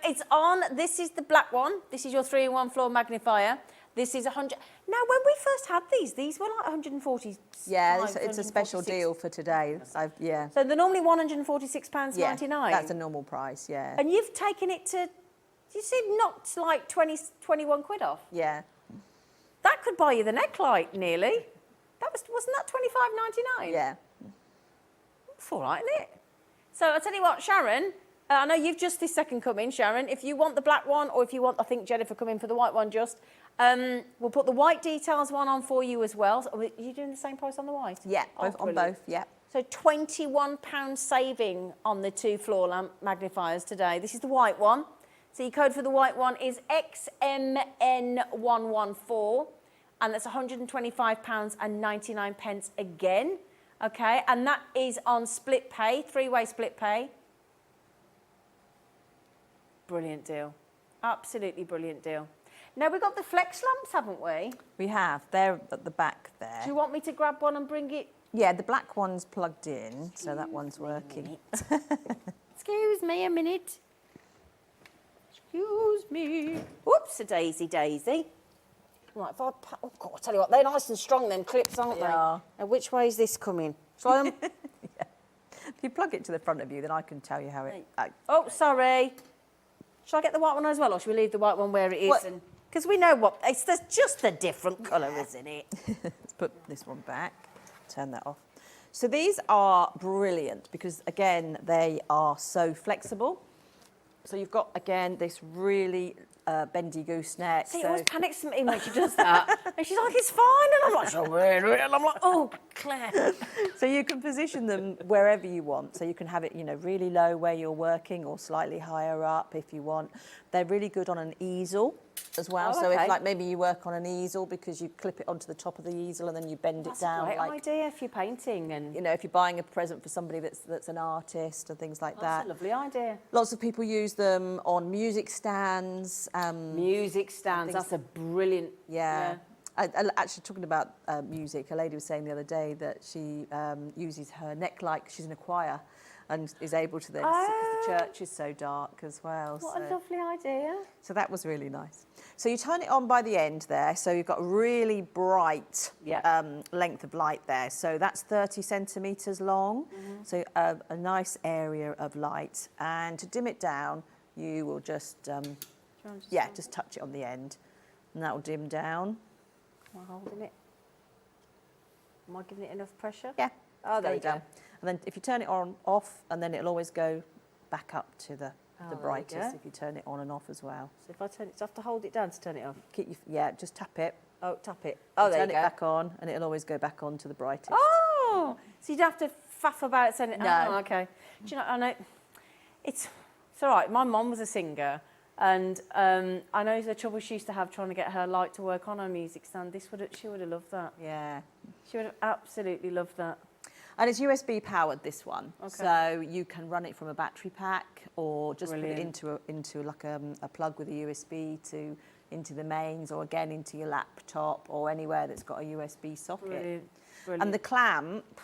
it's on. This is the black one. This is your 3-in-1 floor magnifier. This is 100. Now, when we first had these were like 140. Yeah, it's a special deal for today. Yeah. So they're normally £146.99. That's a normal price. Yeah. And you've taken it to, you see, knocked like 21 quid off. Yeah. That could buy you the necklight nearly. Wasn't that £25.99? Yeah. That's all right, isn't it? So I'll tell you what, Sharon. I know you've just this second come in, Sharon. If you want the black one, or if you want, I think Jennifer come in for the white one just. We'll put the white details one on for you as well. So are you doing the same price on the white? Yeah, on both, yeah. So £21 saving on the 2 floor lamp magnifiers today. This is the white one. So your code for the white one is XMN114, and that's £125.99 again. Okay, and that is on split pay, 3-way split pay. Brilliant deal. Absolutely brilliant deal. Now, we've got the flex lamps, haven't we? We have. They're at the back there. Do you want me to grab one and bring it? Yeah, the black one's plugged in, so that one's working. Excuse me a minute. Excuse me. Whoops, a daisy. Right, if I... Oh, God, I'll tell you what, they're nice and strong, them clips, aren't they? Yeah. Now, which way is this coming? Shall I... Yeah. If you plug it to the front of you, then I can tell you how it... Oh, sorry. Shall I get the white one as well, or should we leave the white one where it is? Because we know what... There's just a different colour, isn't it? Let's put this one back. Turn that off. So these are brilliant because, again, they are so flexible. So you've got, again, this really bendy gooseneck. See, it always panics me when she does that. And she's like, it's fine. And I'm like, and I'm like, oh, Claire. So you can position them wherever you want. So you can have it, you know, really low where you're working or slightly higher up if you want. They're really good on an easel as well. Oh, so okay. if, like, maybe you work on an easel because you clip it onto the top of the easel and then you bend it down. That's a great idea if you're painting. And you know, if you're buying a present for somebody that's an artist and things like that. That's a lovely idea. Lots of people use them on music stands. Music stands, that's a brilliant... Yeah. I actually, talking about music, a lady was saying the other day that she uses her neck light, she's in a choir, and is able to then, because the church is so dark as well. What a lovely idea. So that was really nice. So you turn it on by the end there, so you've got a really bright length of light there. So that's 30 centimetres long, so a nice area of light. And to dim it down, you will just, just touch it on the end, and that will dim down. Am I holding it? Am I giving it enough pressure? Yeah. Oh, there you go. And then if you turn it on, off, and then it'll always go back up to the brightest if you turn it on and off as well. So if I turn it, do I have to hold it down to turn it off? Just tap it. Oh, tap it. Oh, there you go. Turn it back on, and it'll always go back on to the brightest. Oh! So you don't have to faff about saying it. No. Oh, okay. Do you know, I know, it's all right. My mum was a singer. And I know the trouble she used to have trying to get her light to work on her music stand. She would have loved that. Yeah. She would have absolutely loved that. And it's USB powered, this one. Okay. So you can run it from a battery pack or just put it into like a plug with a USB into the mains, or again into your laptop or anywhere that's got a USB socket. Brilliant. Brilliant. And the clamp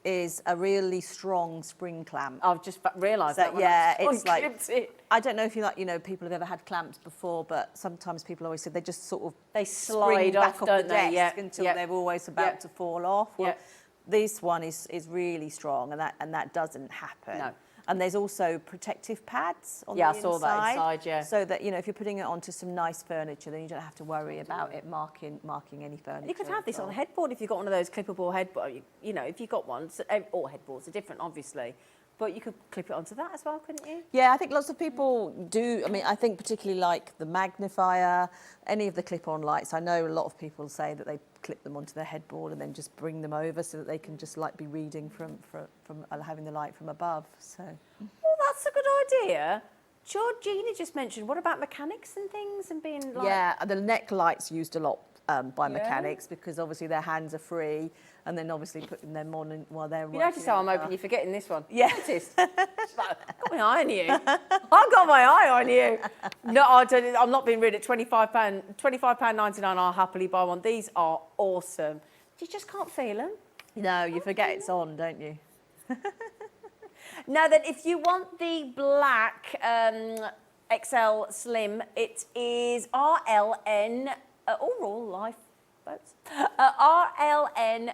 is a really strong spring clamp. I've just realised that. Yeah, it's like it. I don't know if people have ever had clamps before, but sometimes people always say they just sort of slide back off, off don't the they? desk until they're always about to fall off. Well, This one is really strong, and that doesn't happen. No. And there's also protective pads on Yeah, the I saw that inside, yeah. So that, you know, if you're putting it onto some nice furniture, then you don't have to worry about it marking any furniture. You could have this as on a well. headboard if you've got one of those clippable headboard. You know, if you've got one, so, all headboards are different, obviously, but you could clip it onto that as well, couldn't you? Yeah, I think lots of people do. I mean, I think particularly like the magnifier, any of the clip-on lights. I know a lot of people say that they clip them onto their headboard and then just bring them over so that they can just like be reading from having the light from above. So. Well, that's a good idea. Georgina just mentioned, what about mechanics and things and being like... Yeah, the neck lights used a lot by mechanics because obviously their hands are free and then obviously putting them on while they're You notice how I'm open, you're forgetting this one. Yeah. Noticed? Like, I've got my eye on you. I've got my eye on you. No, I'm not being rude. At £25.99, I'll happily buy one. These are awesome. You just can't feel them. No, you forget it's on, don't you? Now then, if you want the black XL Slim, it is RLN, all lifeboats, RLN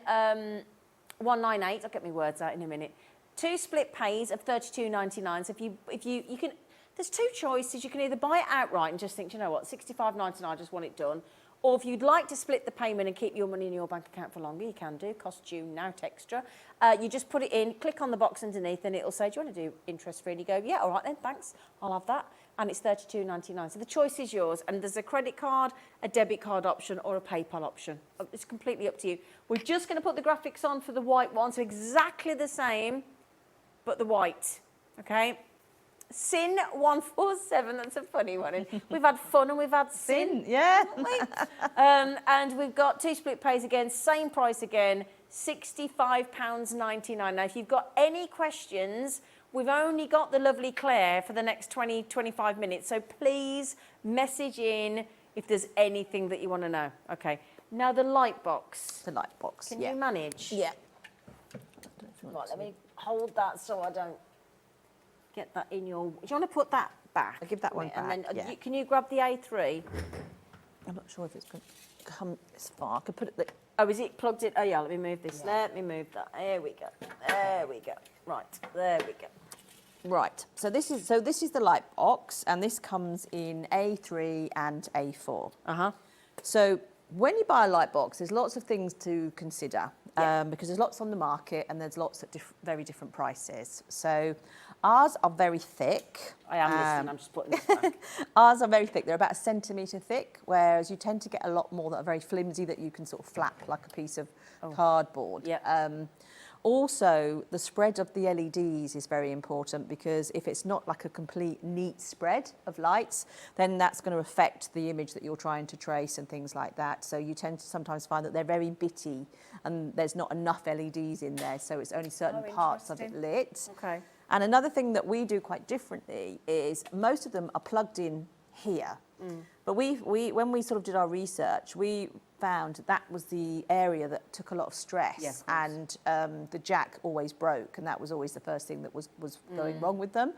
198, I'll get my words out in a minute. 2 split pays of $32.99. So if you can, there's 2 choices. You can either buy it outright and just think, you know what, $65.99, I just want it done. Or if you'd like to split the payment and keep your money in your bank account for longer, you can do. Costs you nout extra. You just put it in, click on the box underneath, and it'll say, do you want to do interest-free? And you go, yeah, all right then, thanks, I'll have that. And it's $32.99. So the choice is yours. And there's a credit card, a debit card option, or a PayPal option. It's completely up to you. We're just going to put the graphics on for the white one, so exactly the same, but the white, okay? Sin 147, that's a funny one. We've had fun and we've had sin. Yeah. Haven't we? And we've got 2 split pays again, same price again, £65.99. Now, if you've got any questions, we've only got the lovely Claire for the next 20, 25 minutes. So please message in if there's anything that you want to know. Okay. Now, the light box. The light box, Can you manage? Yeah. Right, let me hold that so I don't get that in your... Do you want to put that back? I'll give that one And back, then, yeah. can you grab the A3? I'm not sure if it's going to come this far. I could put it... Oh, is it plugged in? Oh, yeah, let me move this. Yeah. Let me move that. There we go. There we go. Right, there we go. Right, so this is the light box, and this comes in A3 and A4. Uh-huh. So when you buy a light box, there's lots of things to consider because there's lots on the market and there's lots at very different prices. So ours are very thick. I am listening, I'm just putting this back. Ours are very thick. They're about 1 centimetre thick, whereas you tend to get a lot more that are very flimsy that you can sort of flap like a piece of cardboard. Yeah. Also, the spread of the LEDs is very important because if it's not like a complete neat spread of lights, then that's going to affect the image that you're trying to trace and things like that. So you tend to sometimes find that they're very bitty and there's not enough LEDs in there, so it's only certain parts of it lit. Okay. And another thing that we do quite differently is most of them are plugged in here. But when we sort of did our research, we found that was the area that took a lot of stress, and the jack always broke, and that was always the first thing that was going wrong with them.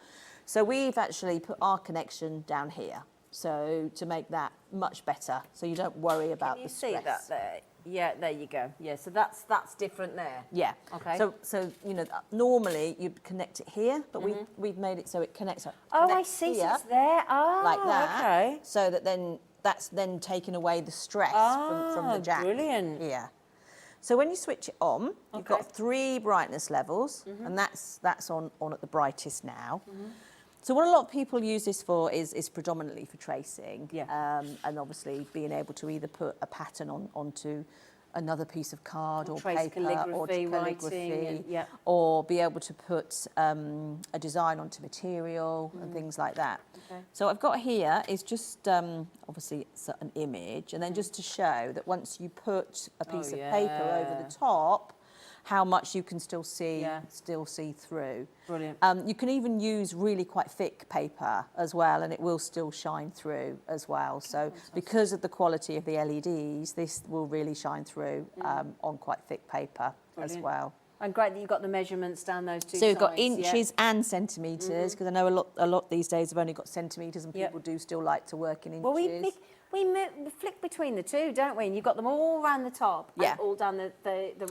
So we've actually put our connection down here, so to make that much better, so you don't worry about the stress. Can you see that there? Yeah, there you go. Yeah, so that's different there. Yeah. Okay. So you know, normally you'd connect it here, but we've made it so it connects. Oh, I see. So it's there. Oh, like that. Okay. So that then that's then taken away the stress from the jack. Brilliant. Yeah. So when you switch it on, you've got 3 brightness levels, and that's on at the brightest now. So what a lot of people use this for is predominantly for tracing, and obviously being able to either put a pattern onto another piece of card or trace paper or calligraphy, calligraphy, writing, or be able to put a design onto material and things like that. Okay. So I've got here is just obviously it's an image, and then just to show that once you put a piece of paper over the top, how much you can still see through. Brilliant. You can even use really quite thick paper as well, and it will still shine through as well. So because of the quality of the LEDs, this will really shine through on quite thick paper as well. And great that you've got the measurements down those two So we've got sides, yeah. inches and centimetres, because I know a lot these days have only got centimetres, and Yep. people do still like to work in inches. Well, we flick between the two, don't we? And you've got them all around the top, Yeah. and all down the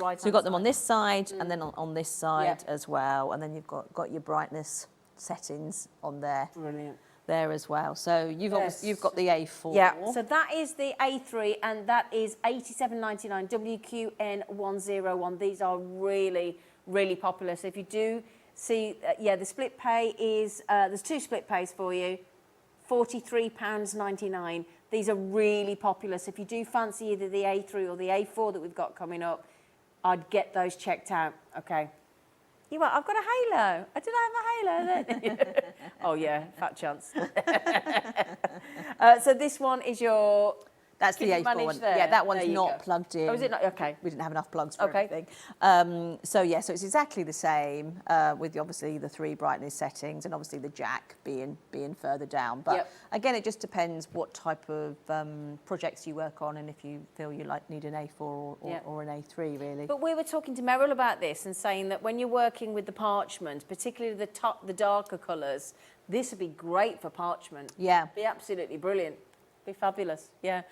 right. So you've got them on this side and then on this side Yep. as well, and then you've got your brightness settings on there. Brilliant. There as well. So you've got the A4. Yeah, so that is the A3, and that is $87.99, WQN101. These are really, really popular. So if you do see, the split pay is, there's two split pays for you, £43.99. These are really popular. So if you do fancy either the A3 or the A4 that we've got coming up, I'd get those checked out, okay? You what? I've got a halo. Did I have a halo then? Oh yeah, fat chance. So this one is your. That's the Can you A4 manage one. there? Yeah, that one's There you not go. plugged in. Oh, is it not? Okay. We didn't have enough plugs for Okay. everything. So it's exactly the same with obviously the 3 brightness settings and obviously the jack being further down. But Yep. again, it just depends what type of projects you work on and if you feel you need an A4 or an A3 really. But we were talking to Meryl about this and saying that when you're working with the parchment, particularly the darker colours, this would be great for parchment. Yeah. Be absolutely brilliant. Be fabulous. Yeah.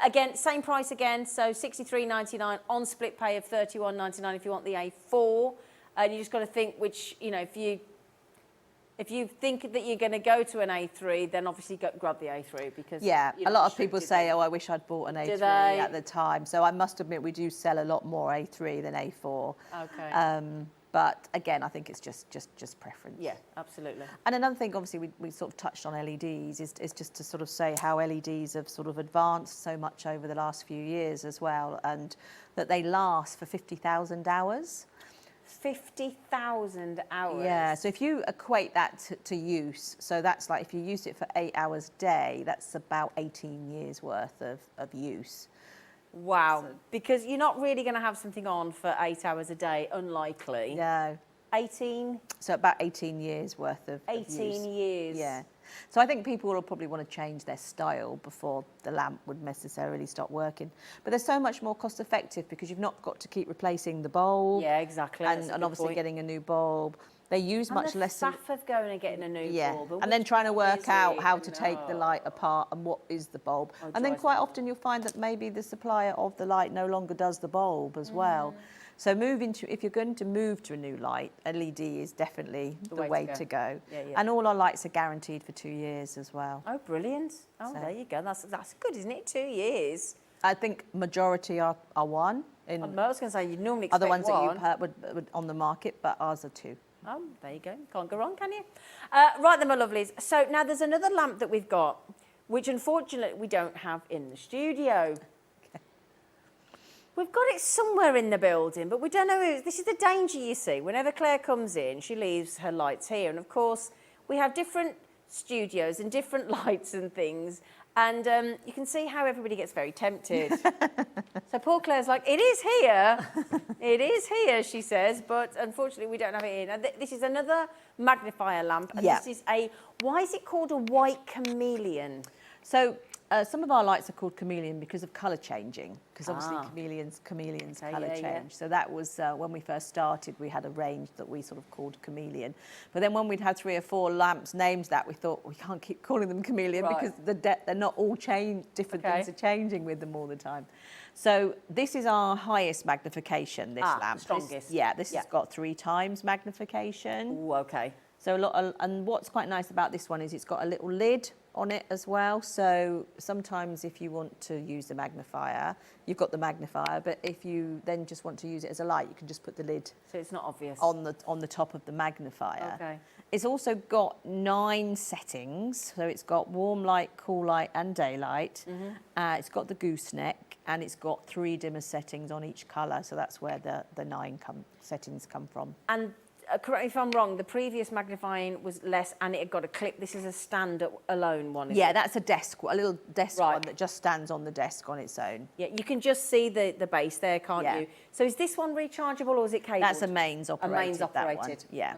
Again, same price again. So $63.99 on split pay of $31.99 if you want the A4. And you just got to think which, if you think that you're going to go to an A3, then obviously grab the A3 because Yeah, you're a not lot of people restricted say, then. oh, I wish I'd bought an A3 they? at the time. So I must admit we do sell a lot more A3 than A4. Okay. But again, I think it's just preference. Yeah, absolutely. And another thing, obviously, we sort of touched on LEDs, is just to sort of say how LEDs have sort of advanced so much over the last few years as well, and that they last for 50,000 hours. 50,000 hours. Yeah, so if you equate that to use, so that's like if you use it for 8 hours a day, that's about 18 years worth of use. Wow, because you're not really going to have something on for 8 hours a day, unlikely. No. 18? So about 18 years worth of 18 use. years. Yeah. So I think people will probably want to change their style before the lamp would necessarily stop working. But they're so much more cost effective because you've not got to keep replacing the bulb. Yeah, exactly. And obviously getting a new bulb. They use and much the less. faff of going and getting a new bulb. And then trying to work is out it? how to take the No. light apart and what is the bulb. Oh, And then drives quite me often you'll find that maybe the supplier of the light no longer does the bulb as well. So if you're going to move to a new light, LED is definitely the way to go. Yeah, yeah. And all our lights are guaranteed for 2 years as well. Oh, brilliant. Oh, So- there you go. That's good, isn't it? 2 years. I think majority are one. I was going to say, you'd normally expect Other ones that one. you've heard would on the market, but ours are 2. Oh, there you go. Can't go wrong, can you? Right then, my lovelies. So now there's another lamp that we've got, which unfortunately we don't have in the studio. We've got it somewhere in the building, but we don't know who. This is the danger, you see. Whenever Claire comes in, she leaves her lights here. And of course, we have different studios and different lights and things. And you can see how everybody gets very tempted. So poor Claire's like, it is here. It is here, she says, but unfortunately we don't have it here. Now, this is another magnifier lamp. And Yeah. this is why is it called a white chameleon? So some of our lights are called chameleon because of colour changing, because obviously chameleons Okay, colour yeah, yeah. change. So that was when we first started, we had a range that we sort of called chameleon. But then when we'd had 3 or 4 lamps names that, we thought we can't keep calling them chameleon Right. because they're not all different Okay. things are changing with them all the time. So this is our highest magnification, this lamp. strongest. This has got 3 times magnification. Ooh, okay. So and what's quite nice about this one is it's got a little lid on it as well. So sometimes if you want to use the magnifier, you've got the magnifier, but if you then just want to use it as a light, you can just put the lid So it's not obvious. on the top of the magnifier. Okay. It's also got 9 settings. So it's got warm light, cool light and daylight. It's got the gooseneck and it's got 3 dimmer settings on each colour. So that's where the 9 settings come from. And correct me if I'm wrong, the previous magnifying was less and it had got a clip. This is a stand-alone one, isn't Yeah, it? that's a little desk Right. one that just stands on the desk on its own. Yeah, you can just see the base there, can't Yeah. you? So is this one rechargeable or is it cabled? That's a mains operated. A mains that one. operated. Yeah.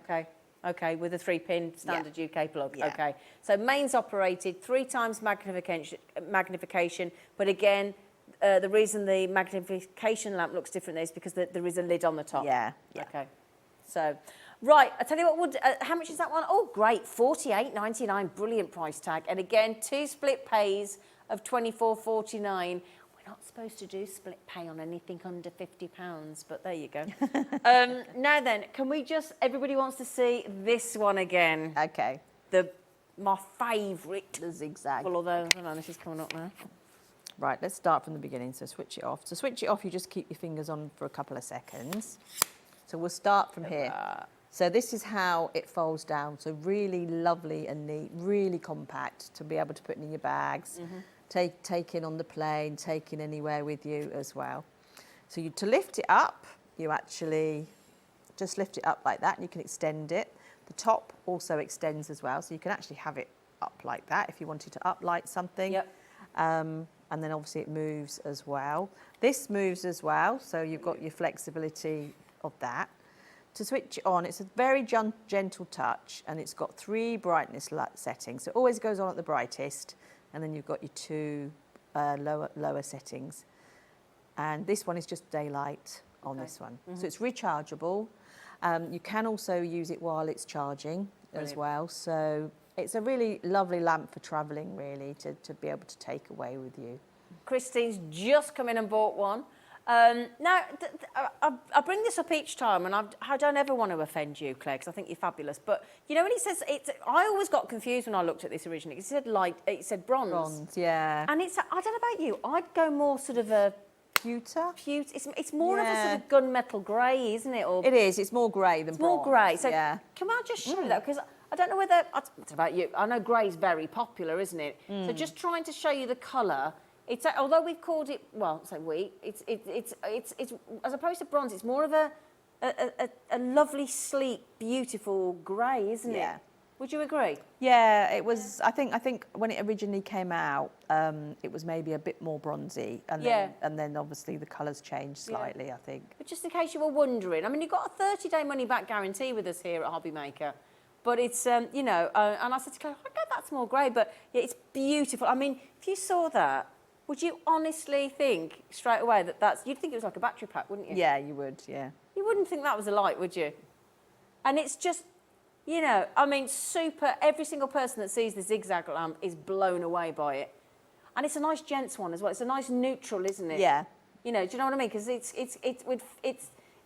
Okay, with a 3-pin standard UK plug. Yeah. Okay. So mains operated, 3 times magnification, but again, the reason the magnification lamp looks different is because there is a lid on the top. Yeah. Okay. So, right, I tell you what, how much is that one? Oh, great, $48.99, brilliant price tag. And again, 2 split pays of $24.49. We're not supposed to do split pay on anything under £50, but there you go. Now then, can we just, everybody wants to see this one again. Okay. My favourite. The zigzag. Well, although, hold on, this is coming up now. Right, let's start from the beginning. So switch it off. To switch it off, you just keep your fingers on for a couple of seconds. So we'll start from here. So this is how it folds down. So really lovely and neat, really compact to be able to put in your bags, take in on the plane, take in anywhere with you as well. So to lift it up, you actually just lift it up like that and you can extend it. The top also extends as well. So you can actually have it up like that if you wanted to uplight something. Yep. And then obviously it moves as well. This moves as well. So you've got your flexibility of that. To switch it on, it's a very gentle touch and it's got 3 brightness settings. So it always goes on at the brightest and then you've got your 2 lower settings. And this one is just daylight on this one. So it's rechargeable. You can also use it while it's charging as well. So it's a really lovely lamp for travelling really to be able to take away with you. Christine's just come in and bought one. Now, I bring this up each time, and I don't ever want to offend you, Claire, because I think you're fabulous. But you know when he says I always got confused when I looked at this originally. It said it said bronze. Bronze, yeah. And I don't know about you. I'd go more sort of a pewter. It's more of a sort of gunmetal grey, isn't it? Or it is. It's more grey than bronze. More grey. So yeah. Can I just show you that? Because I don't know whether I don't know about you. I know grey's very popular, isn't it? So just trying to show you the colour. It's although we've called it it's as opposed to bronze. It's more of a lovely, sleek, beautiful grey, isn't it? Yeah. Would you agree? Yeah, it was. I think when it originally came out, it was maybe a bit more bronzy, and then obviously the colours changed slightly. I think. But just in case you were wondering, I mean, you've got a 30-day money-back guarantee with us here at Hobbymaker. But it's, you know, and I said to Claire, I get that's more grey, but yeah, it's beautiful. I mean, if you saw that, would you honestly think straight away you'd think it was like a battery pack, wouldn't you? Yeah, you would, yeah. You wouldn't think that was a light, would you? And it's just, you know, I mean, super. Every single person that sees the zigzag lamp is blown away by it. And it's a nice gents one as well. It's a nice neutral, isn't it? Yeah. You know, do you know what I mean? Because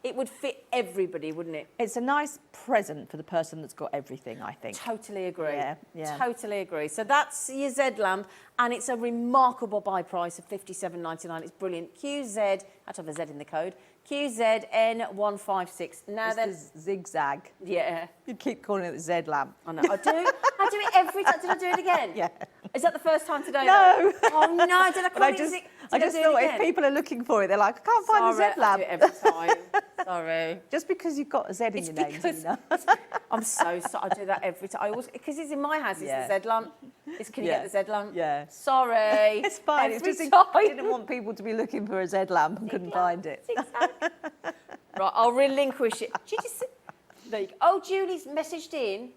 it would fit everybody, wouldn't it? It's a nice present for the person that's got everything, I think. Totally agree. Yeah. Totally agree. So that's your Z lamp, and it's a remarkable buy price of $57.99. It's brilliant. QZ, I have to have a Z in the code. QZN156. Now it's then, the zigzag. Yeah. You keep calling it the Z lamp. I know. I do it every time. Did I do it again? Yeah. Is that the first time today? No. Oh no! Did I call I it? I just thought if people are looking for it, they're like, I can't find the Z lamp. I do it every time. Sorry. Just because you've got a Z in your name, Zena. I'm so sorry. I do that every time. I always because it's in my house. It's the Z lamp. Can you get the Z lamp? Yeah. Sorry. It's fine. It's just I didn't want people to be looking for a Z lamp and couldn't find it. Right, I'll relinquish it. There you go. Oh, Julie's messaged in.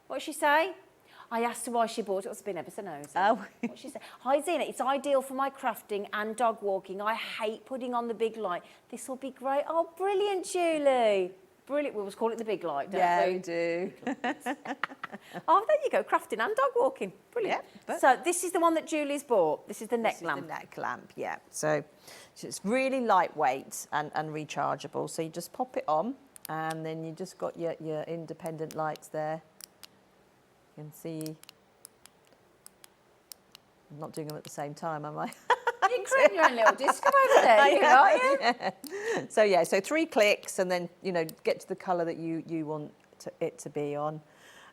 What did she say? I asked her why she bought it. It's been ever so nosy. Oh. What did she say? Hi, Zena. It's ideal for my crafting and dog walking. I hate putting on the big light. This will be great. Oh, brilliant, Julie. Brilliant. We always call it the big light, don't we? Yeah, we do. Oh, there you go. Crafting and dog walking. Brilliant. Yeah, so this is the one that Julie's bought. This is the neck lamp. The neck lamp, yeah. So it's really lightweight and rechargeable. So you just pop it on and then you just got your independent lights there. You can see. I'm not doing them at the same time, am I? You're creating your own little disco over there, you are, yeah. So 3 clicks and then, you know, get to the colour that you want it to be on.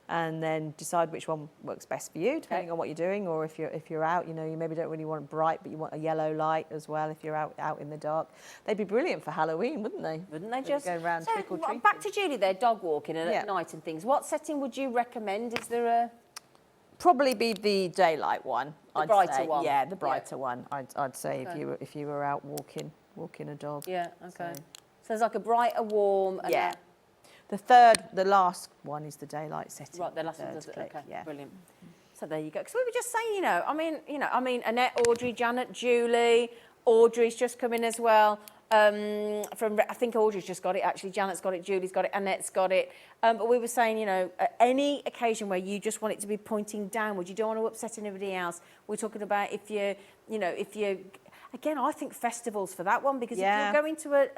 And then decide which one works best for you, depending on what you're doing, or if you're out, you know, you maybe don't really want it bright, but you want a yellow light as well if you're out in the dark. They'd be brilliant for Halloween, wouldn't they? Wouldn't they just? Going around trick or treating. Back to Julie there, dog walking and at night and things. What setting would you recommend? Is there a? Probably be the daylight one. The brighter one. Yeah, the brighter one. I'd say if you were out walking a dog. Yeah. Okay. So there's like a brighter, warm. And yeah. The last one is the daylight setting. Right, the last one does it. Click, Okay, yeah. Brilliant. So there you go. Because we were just saying, I mean, Annette, Audrey, Janet, Julie, Audrey's just come in as well. I think Audrey's just got it, actually. Janet's got it, Julie's got it, Annette's got it. But we were saying, you know, at any occasion where you just want it to be pointing downwards, you don't want to upset anybody else. We're talking about if you again, I think festivals for that one, because if you're going to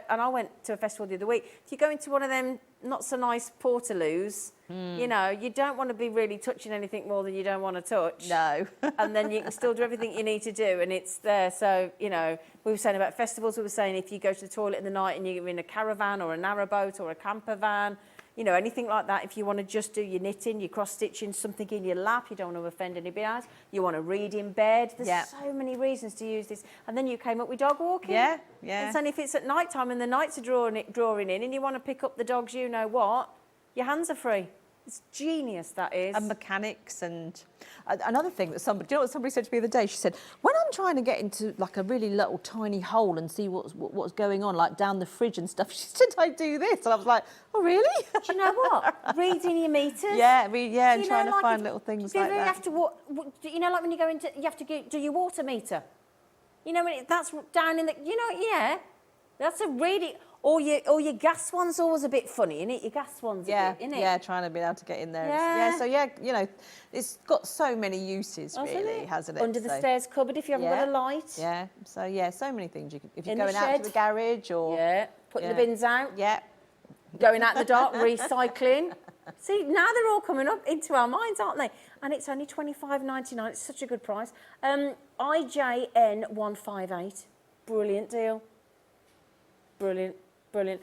and I went to a festival the other week, if you go into one of them not so nice portaloos, you know, you don't want to be really touching anything more than you don't want to touch. No. And then you can still do everything you need to do, and it's there. So, you know, we were saying about festivals, we were saying if you go to the toilet in the night and you're in a caravan or a narrowboat or a camper van, you know, anything like that, if you want to just do your knitting, your cross-stitching, something in your lap, you don't want to offend anybody else, you want to read in bed, there's so many reasons to use this. And then you came up with dog walking. Yeah, yeah. And so if it's at night time and the nights are drawing in and you want to pick up the dogs, you know what, your hands are free. It's genius, that is. And mechanics. And another thing that somebody, do you know what somebody said to me the other day? She said, when I'm trying to get into like a really little tiny hole and see what's going on, like down the fridge and stuff, she said, I do this. And I was like, oh, really? Do you know what? Reading your meters. Yeah, and trying to find little things like that. You have to, you know, like when you go into, you have to do your water meter. You know, when that's down in the, you know, that's a really... Or your gas one's always a bit funny, isn't it? Your gas one's a bit, isn't it? Yeah, trying to be able to get in there. Yeah. So you know, it's got so many uses, really, hasn't it? Under the stairs cupboard if you haven't got a light. Yeah, so so many things. You can, if you're In going the out shed. to the garage or... Yeah, putting the bins out. Yeah. Going out in the dark, recycling. See, now they're all coming up into our minds, aren't they? And it's only $25.99. It's such a good price. IJN158. Brilliant deal. Brilliant. Brilliant.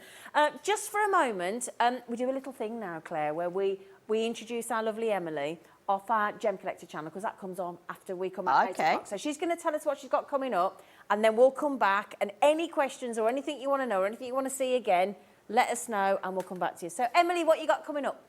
Just for a moment, we do a little thing now, Claire, where we introduce our lovely Emily off our Gem Collector channel, because that comes on after we come at 8 o'clock. So she's going to tell us what she's got coming up, and then we'll come back, and any questions or anything you want to know or anything you want to see again, let us know, and we'll come back to you. So, Emily, what you got coming up?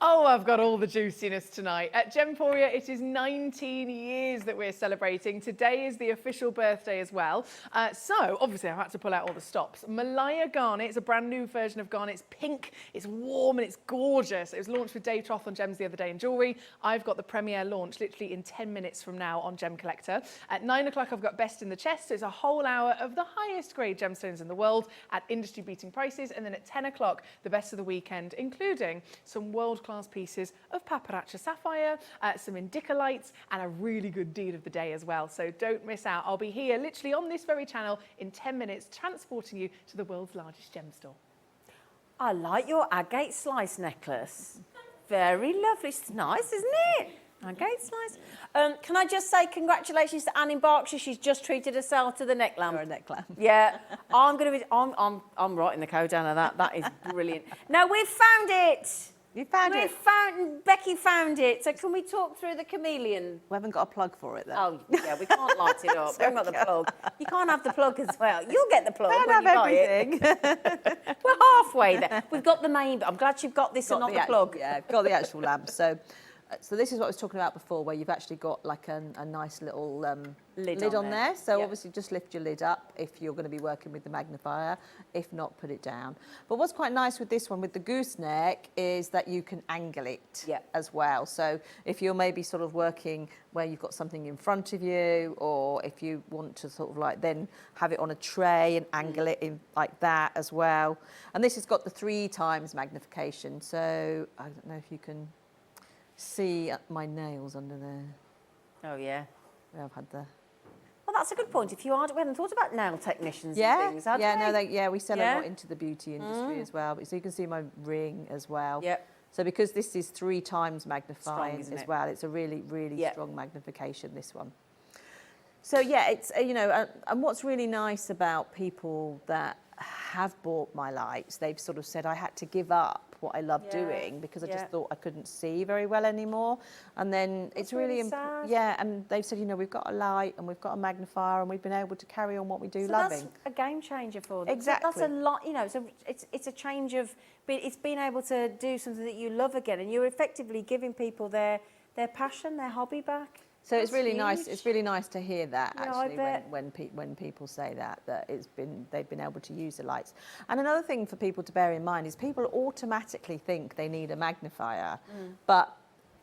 Oh, I've got all the juiciness tonight. At Gemporia, it is 19 years that we're celebrating. Today is the official birthday as well. So, obviously, I've had to pull out all the stops. Malaya Garnet is a brand new version of Garnet. It's pink, it's warm, and it's gorgeous. It was launched with Dave Troth on Gems the other day in jewellery. I've got the premiere launch literally in 10 minutes from now on Gem Collector. At 9 o'clock, I've got Best in the Chest. So it's a whole hour of the highest grade gemstones in the world at industry-beating prices. And then at 10 o'clock, the best of the weekend, including some world-class pieces of Paparacha Sapphire, some Indicalites, and a really good deed of the day as well. So don't miss out. I'll be here literally on this very channel in 10 minutes, transporting you to the world's largest gem store. I like your agate slice necklace. Very lovely. It's nice, isn't it? Agate slice. Can I just say congratulations to Anne in Berkshire? She's just treated herself to the neck lamp. Or a neck lamp. Yeah, I'm writing the code down of that. That is brilliant. No, we've found it. You found it? Becky found it. So can we talk through the chameleon? We haven't got a plug for it, though. Oh, yeah, we can't light it up. We haven't got the plug. You can't have the plug as well. You'll get the plug when you buy it. We're halfway there. We've got the main. I'm glad you've got this and not the plug. Yeah, I've got the actual lamp. So this is what I was talking about before, where you've actually got like a nice little lid on there. So obviously just lift your lid up if you're going to be working with the magnifier. If not, put it down. But what's quite nice with this one, with the gooseneck, is that you can angle it as well. So if you're maybe sort of working where you've got something in front of you, or if you want to sort of like then have it on a tray and angle it in like that as well. And this has got the 3 times magnification. So I don't know if you can see my nails under there. Oh, yeah. Where I've had the... Well, that's a good point. If you are, we hadn't thought about nail technicians and things, had we? We sell a lot into the beauty industry as well. So you can see my ring as well. Yep. So because this is 3 times magnifying Strong, as well, it's a really, really strong magnification, this one. So yeah, it's, you know, and what's really nice about people that have bought my lights, they've sort of said I had to give up what I love doing because I just thought I couldn't see very well anymore. And then it's really sad. and they've said, you know, we've got a light and we've got a magnifier and we've been able to carry on what we do So loving. that's a game changer for them. Exactly. That's a lot, you know, so it's a change of, it's being able to do something that you love again, and you're effectively giving people their passion, their hobby back. So it's really nice. It's really nice to hear that actually when people say that they've been able to use the lights. And another thing for people to bear in mind is people automatically think they need a magnifier, but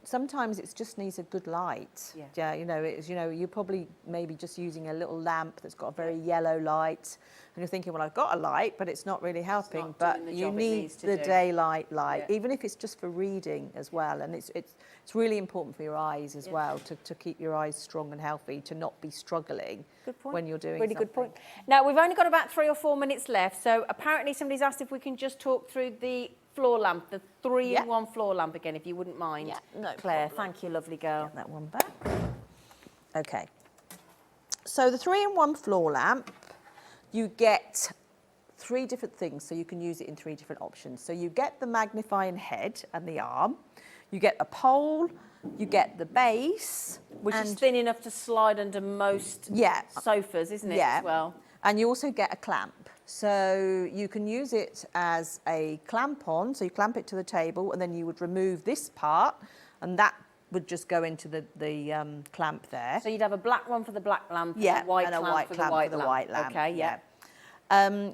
sometimes it just needs a good light. Yeah, you know, you're probably maybe just using a little lamp that's got a very yellow light, and you're thinking, well, I've got a light, but it's not really helping. But you need the daylight light, even if it's just for reading as well. And it's really important for your eyes as well, to keep your eyes strong and healthy, to not be struggling when you're doing really something. good point. Now, we've only got about 3 or 4 minutes left, so apparently somebody's asked if we can just talk through the floor lamp, the 3-in-1 floor lamp again, if you wouldn't mind. Yeah, no Claire, problem. thank you, lovely girl. Get that one back. Okay. So the 3-in-1 floor lamp, you get 3 different things, so you can use it in 3 different options. So you get the magnifying head and the arm, you get a pole, you get the base, which is thin enough to slide under most sofas, isn't it, as well? And you also get a clamp. So you can use it as a clamp on, so you clamp it to the table, and then you would remove this part, and that would just go into the clamp there. So you'd have a black one for the black lamp, and a white clamp for the white lamp. Okay, yeah.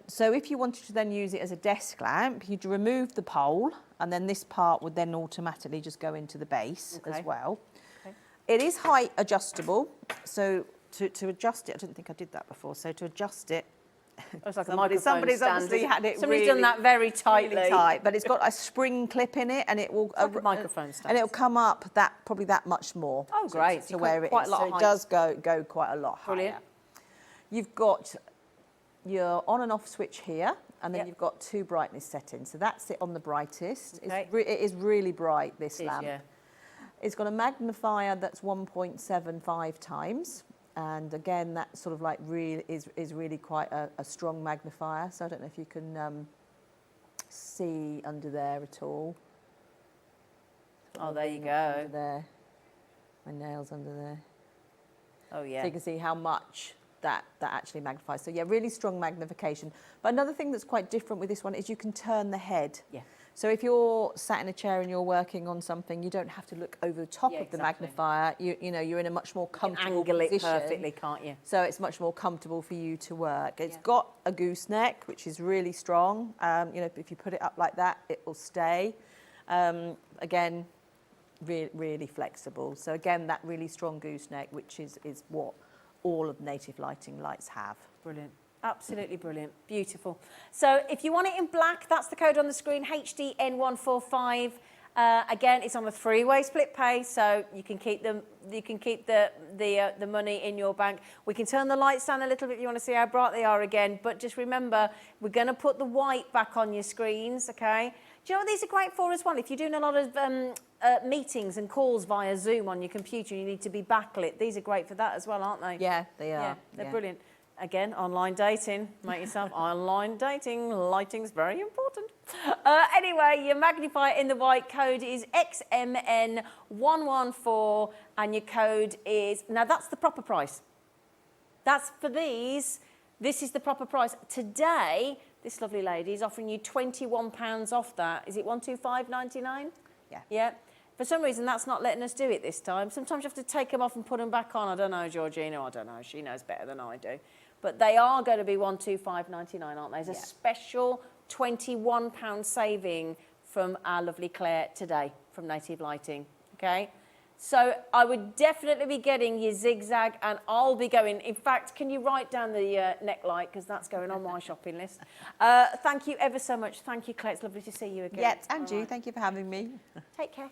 So if you wanted to then use it as a desk lamp, you'd remove the pole, and then this part would then automatically just go into the base as well. Okay. It is height adjustable, so to adjust it, I didn't think I did that before, so to adjust it, it's like somebody's obviously had it Somebody's done that very tightly. Really tight, but it's got a spring clip in it, and it will like a microphone stand, and it'll come up probably that much more. Oh, great! To where it is. So it does go quite a lot higher. Brilliant. You've got your on and off switch here, and then you've got 2 brightness settings. So that's it on the brightest. Okay. It is really bright, this lamp. It's got a magnifier that's 1.75 times. And again, that sort of like is really quite a strong magnifier. So I don't know if you can see under there at all. Oh, there you go. Under there. My nails under there. Oh, yeah. So you can see how much that actually magnifies. So yeah, really strong magnification. But another thing that's quite different with this one is you can turn the head. Yeah. So if you're sat in a chair and you're working on something, you don't have to look over the top of the magnifier. You know, you're in a much more comfortable position. You can angle it perfectly, can't you? So it's much more comfortable for you to work. It's got a gooseneck, which is really strong. You know, if you put it up like that, it will stay. Again, really flexible. So again, that really strong gooseneck, which is what all of Native Lighting lights have. Brilliant. Absolutely brilliant. Beautiful. So if you want it in black, that's the code on the screen, HDN145. Again, it's on a 3-way split pay, so you can keep the money in your bank. We can turn the lights down a little bit if you want to see how bright they are again, but just remember, we're going to put the white back on your screens, okay? Do you know what these are great for as well? If you're doing a lot of meetings and calls via Zoom on your computer, you need to be backlit. These are great for that as well, aren't they? Yeah, they are. Yeah, they're brilliant. Again, online dating. Make yourself online dating. Lighting's very important. Anyway, your magnifier in the white code is XMN114, and your code is, now that's the proper price. That's for these. This is the proper price. Today, this lovely lady is offering you £21 off that. Is it 125.99? Yeah. Yeah. For some reason, that's not letting us do it this time. Sometimes you have to take them off and put them back on. I don't know, Georgina. I don't know. She knows better than I do. But they are going to be 125.99, aren't they? There's a special £21 saving from our lovely Claire today from Native Lighting, okay? So I would definitely be getting your zigzag, and I'll be going. In fact, can you write down the neck light, because that's going on my shopping list. Thank you ever so much. Thank you, Claire. It's lovely to see you again. Yes, and you. Thank you for having me. Take care.